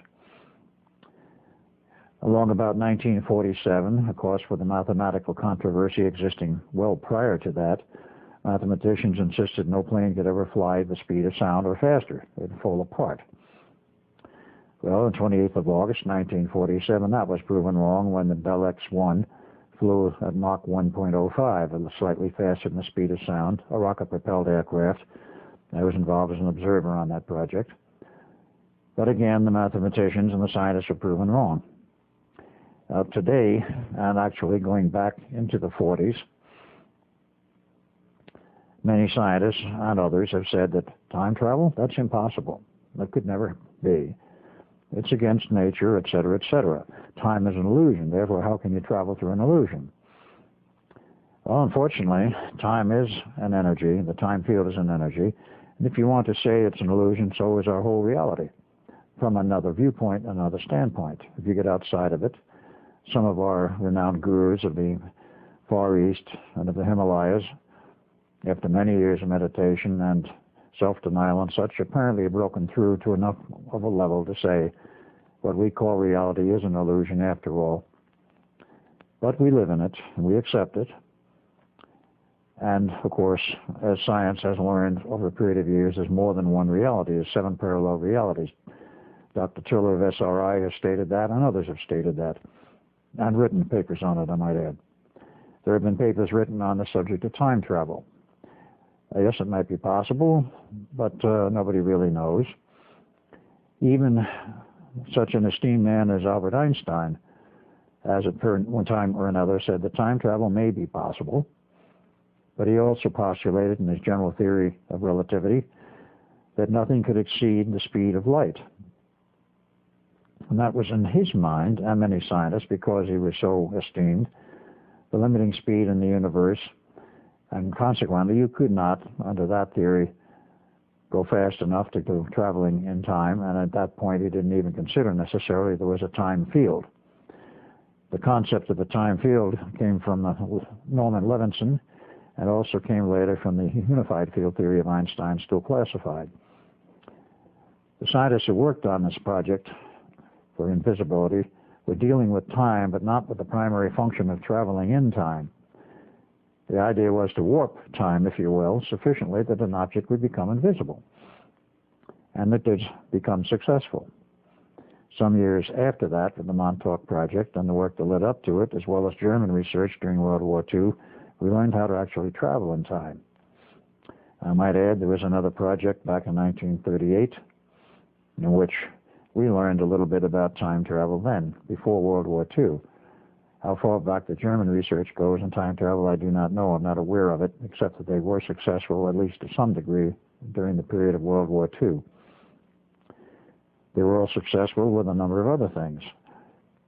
Along about 1947, of course, with the mathematical controversy existing well prior to that, mathematicians insisted no plane could ever fly at the speed of sound or faster. It would fall apart. Well, on 28th of August, 1947, that was proven wrong when the Bielek 1 flew at Mach 1.05, slightly faster than the speed of sound, a rocket-propelled aircraft. I was involved as an observer on that project. But again, the mathematicians and the scientists were proven wrong. Today, and actually going back into the 40s, many scientists and others have said that time travel, that's impossible. That could never be. It's against nature, etc., etc. Time is an illusion. Therefore, how can you travel through an illusion? Well, unfortunately, time is an energy. The time field is an energy. And if you want to say it's an illusion, so is our whole reality. From another viewpoint, another standpoint. If you get outside of it, some of our renowned gurus of the Far East and of the Himalayas, after many years of meditation and self-denial and such, apparently have broken through to enough of a level to say what we call reality is an illusion after all. But we live in it, and we accept it. And, of course, as science has learned over a period of years, there's more than one reality. There's 7 parallel realities. Dr. Tiller of SRI has stated that, and others have stated that, and written papers on it, I might add. There have been papers written on the subject of time travel. Yes, it might be possible, but nobody really knows. Even such an esteemed man as Albert Einstein, as at one time or another, said that time travel may be possible, but he also postulated in his general theory of relativity that nothing could exceed the speed of light. And that was in his mind, and many scientists, because he was so esteemed, the limiting speed in the universe. And consequently, you could not, under that theory, go fast enough to go traveling in time. And at that point, he didn't even consider necessarily there was a time field. The concept of the time field came from Norman Levinson, and also came later from the unified field theory of Einstein, still classified. The scientists who worked on this project for invisibility were dealing with time, but not with the primary function of traveling in time. The idea was to warp time, if you will, sufficiently that an object would become invisible. And it did become successful. Some years after that, with the Montauk Project and the work that led up to it, as well as German research during World War II, we learned how to actually travel in time. I might add there was another project back in 1938 in which we learned a little bit about time travel then, before World War II. How far back the German research goes in time travel, I do not know. I'm not aware of it, except that they were successful, at least to some degree, during the period of World War II. They were all successful with a number of other things.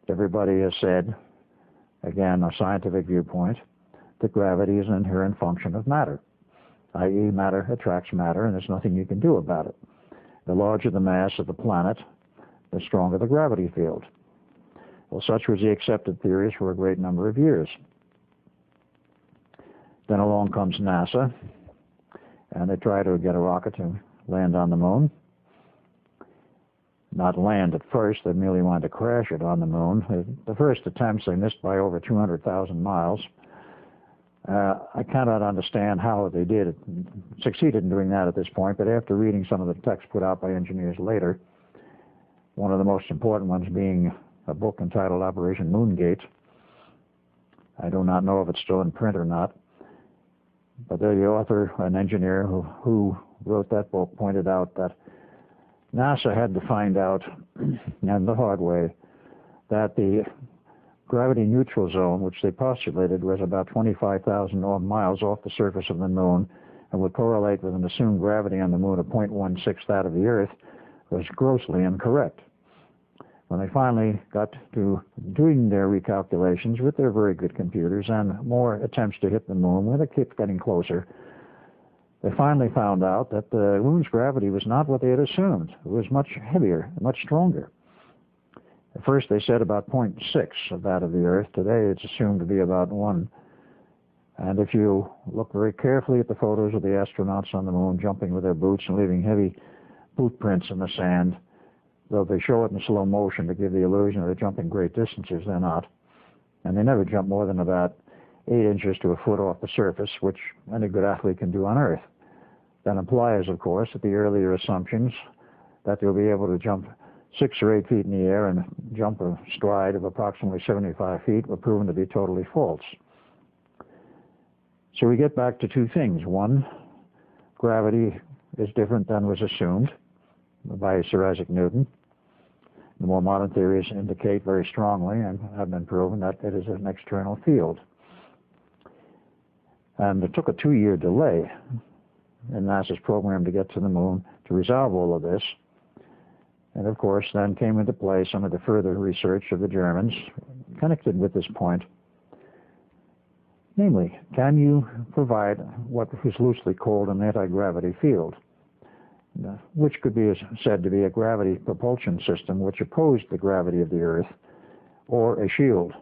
Everybody has said, again, a scientific viewpoint, that gravity is an inherent function of matter, i.e. matter attracts matter, and there's nothing you can do about it. The larger the mass of the planet, the stronger the gravity field. Well, such was the accepted theories for a great number of years. Then along comes NASA, and they try to get a rocket to land on the moon. not land at first. They merely wanted to crash it on the moon. The first attempts, they missed by over 200,000 miles. I cannot understand how they did succeeded in doing that at this point, but after reading some of the texts put out by engineers later, one of the most important ones being a book entitled Operation Moongate. I do not know if it's still in print or not, but the author, an engineer who wrote that book, pointed out that NASA had to find out, and the hard way, that the gravity neutral zone, which they postulated was about 25,000 miles off the surface of the moon and would correlate with an assumed gravity on the moon of 0.16 that of the Earth, was grossly incorrect. When they finally got to doing their recalculations with their very good computers and more attempts to hit the moon, when they kept getting closer, they finally found out that the moon's gravity was not what they had assumed. It was much heavier, much stronger. At first they said about 0.6 of that of the Earth. Today it's assumed to be about 1. And if you look very carefully at the photos of the astronauts on the moon jumping with their boots and leaving heavy boot prints in the sand, though they show it in slow motion to give the illusion of they're jumping great distances, they're not. And they never jump more than about 8 inches to a foot off the surface, which any good athlete can do on Earth. That implies, of course, that the earlier assumptions that they'll be able to jump 6 or 8 feet in the air and jump a stride of approximately 75 feet were proven to be totally false. So we get back to two things. One, gravity is different than was assumed by Sir Isaac Newton. The more modern theories indicate very strongly and have been proven that it is an external field. And it took a 2-year delay in NASA's program to get to the moon to resolve all of this. And of course, then came into play some of the further research of the Germans connected with this point. Namely, can you provide what is loosely called an anti-gravity field, which could be said to be a gravity propulsion system which opposed the gravity of the Earth, or a shield?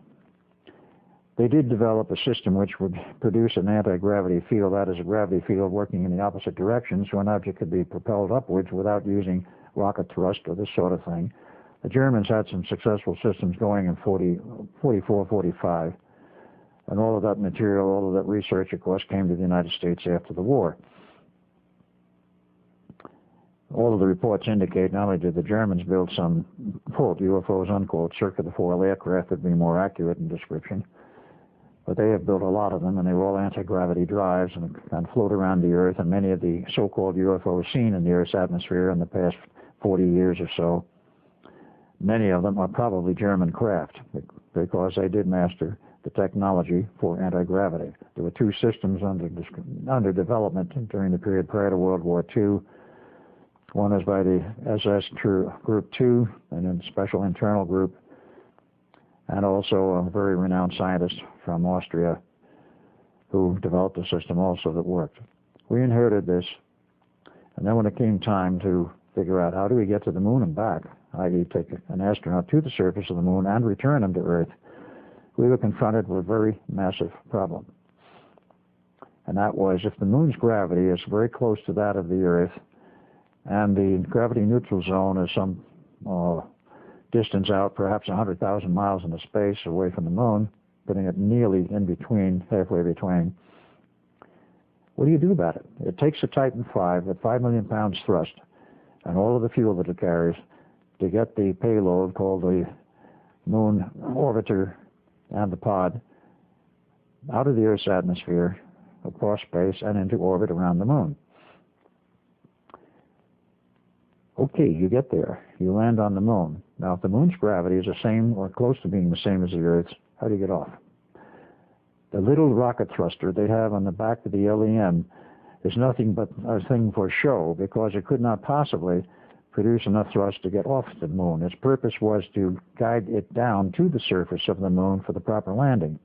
They did develop a system which would produce an anti-gravity field, that is a gravity field working in the opposite direction, so an object could be propelled upwards without using rocket thrust or this sort of thing. The Germans had some successful systems going in 44, 45, and all of that material, all of that research, of course, came to the United States after the war. All of the reports indicate not only did the Germans build some, quote, UFOs, unquote, circular-foil aircraft would be more accurate in description, but they have built a lot of them, and they were all anti-gravity drives and float around the Earth, and many of the so-called UFOs seen in the Earth's atmosphere in the past 40 years or so, many of them are probably German craft because they did master the technology for anti-gravity. There were 2 systems under development during the period prior to World War II. One is by the SS Group 2, and then Special Internal Group, and also a very renowned scientist from Austria who developed a system also that worked. We inherited this, and then when it came time to figure out how do we get to the moon and back, i.e. take an astronaut to the surface of the moon and return him to Earth, we were confronted with a very massive problem. And that was, if the moon's gravity is very close to that of the Earth, and the gravity neutral zone is some distance out, perhaps 100,000 miles into space away from the moon, putting it nearly in between, halfway between, what do you do about it? It takes a Titan V at 5 million pounds thrust and all of the fuel that it carries to get the payload called the moon orbiter and the pod out of the Earth's atmosphere, across space, and into orbit around the moon. Okay, you get there. You land on the moon. Now, if the moon's gravity is the same or close to being the same as the Earth's, how do you get off? The little rocket thruster they have on the back of the LEM is nothing but a thing for show because it could not possibly produce enough thrust to get off the moon. Its purpose was to guide it down to the surface of the moon for the proper landing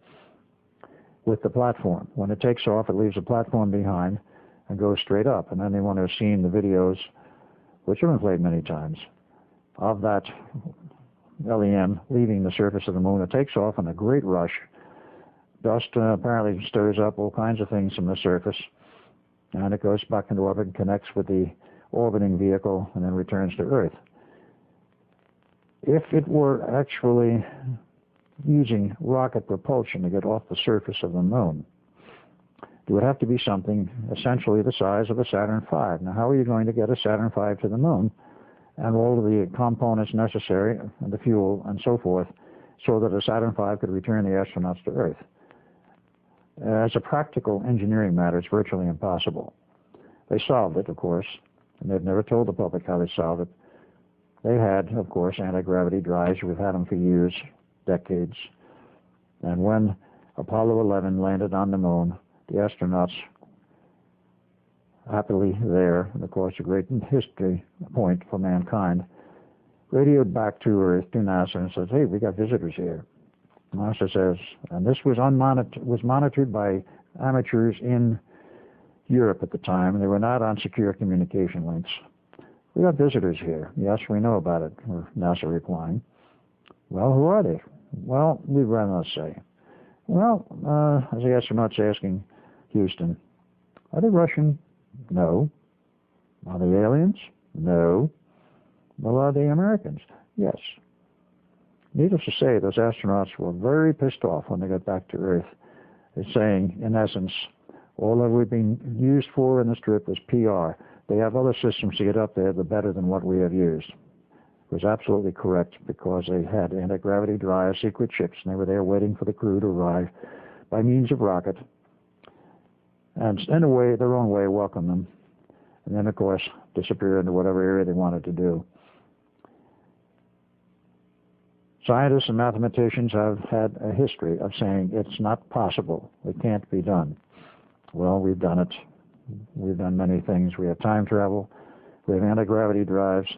with the platform. When it takes off, it leaves a platform behind and goes straight up. And anyone who's seen the videos, which have been played many times, of that LEM leaving the surface of the moon, it takes off in a great rush. Dust apparently stirs up all kinds of things from the surface, and it goes back into orbit and connects with the orbiting vehicle and then returns to Earth. If it were actually using rocket propulsion to get off the surface of the moon, it would have to be something essentially the size of a Saturn V. Now, how are you going to get a Saturn V to the moon and all of the components necessary, and the fuel and so forth, so that a Saturn V could return the astronauts to Earth? As a practical engineering matter, it's virtually impossible. They solved it, of course, and they've never told the public how they solved it. They had, of course, anti-gravity drives. We've had them for years, decades. And when Apollo 11 landed on the moon, the astronauts, happily there, and of course a great history point for mankind, radioed back to Earth, to NASA, and says, hey, we got visitors here. NASA says, and this was monitored by amateurs in Europe at the time, and they were not on secure communication links. We got visitors here. Yes, we know about it, or NASA replying. Well, who are they? Well, we'd rather not say. Well, as the astronaut's asking Houston, are they Russian? No. Are they aliens? No. Well, are they Americans? Yes. Needless to say, those astronauts were very pissed off when they got back to Earth. They're saying, in essence, all that we've been used for in this trip was PR. They have other systems to get up there that are better than what we have used. It was absolutely correct, because they had anti-gravity drive, secret ships, and they were there waiting for the crew to arrive by means of rocket, and in a way, their own way, welcome them, and then, of course, disappear into whatever area they wanted to do. Scientists and mathematicians have had a history of saying it's not possible, it can't be done. Well, we've done it. We've done many things. We have time travel, we have anti-gravity drives,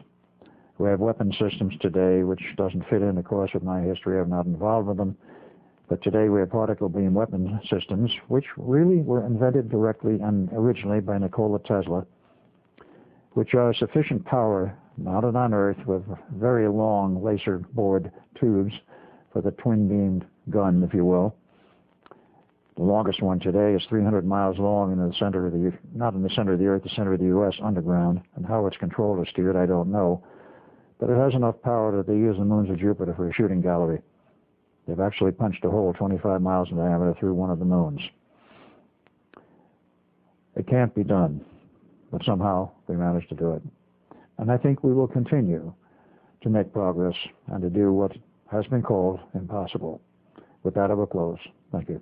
we have weapon systems today, which doesn't fit in, of course, with my history. I'm not involved with them. But today we have particle beam weapon systems, which really were invented directly and originally by Nikola Tesla, which are sufficient power mounted on Earth with very long laser bored tubes for the twin-beamed gun, if you will. The longest one today is 300 miles long in the center of the, not in the center of the Earth, the center of the U.S. underground. And how it's controlled or steered, I don't know. But it has enough power that they use the moons of Jupiter for a shooting gallery. They've actually punched a hole 25 miles in diameter through one of the moons. It can't be done, but somehow we managed to do it. And I think we will continue to make progress and to do what has been called impossible. With that, I will close. Thank you.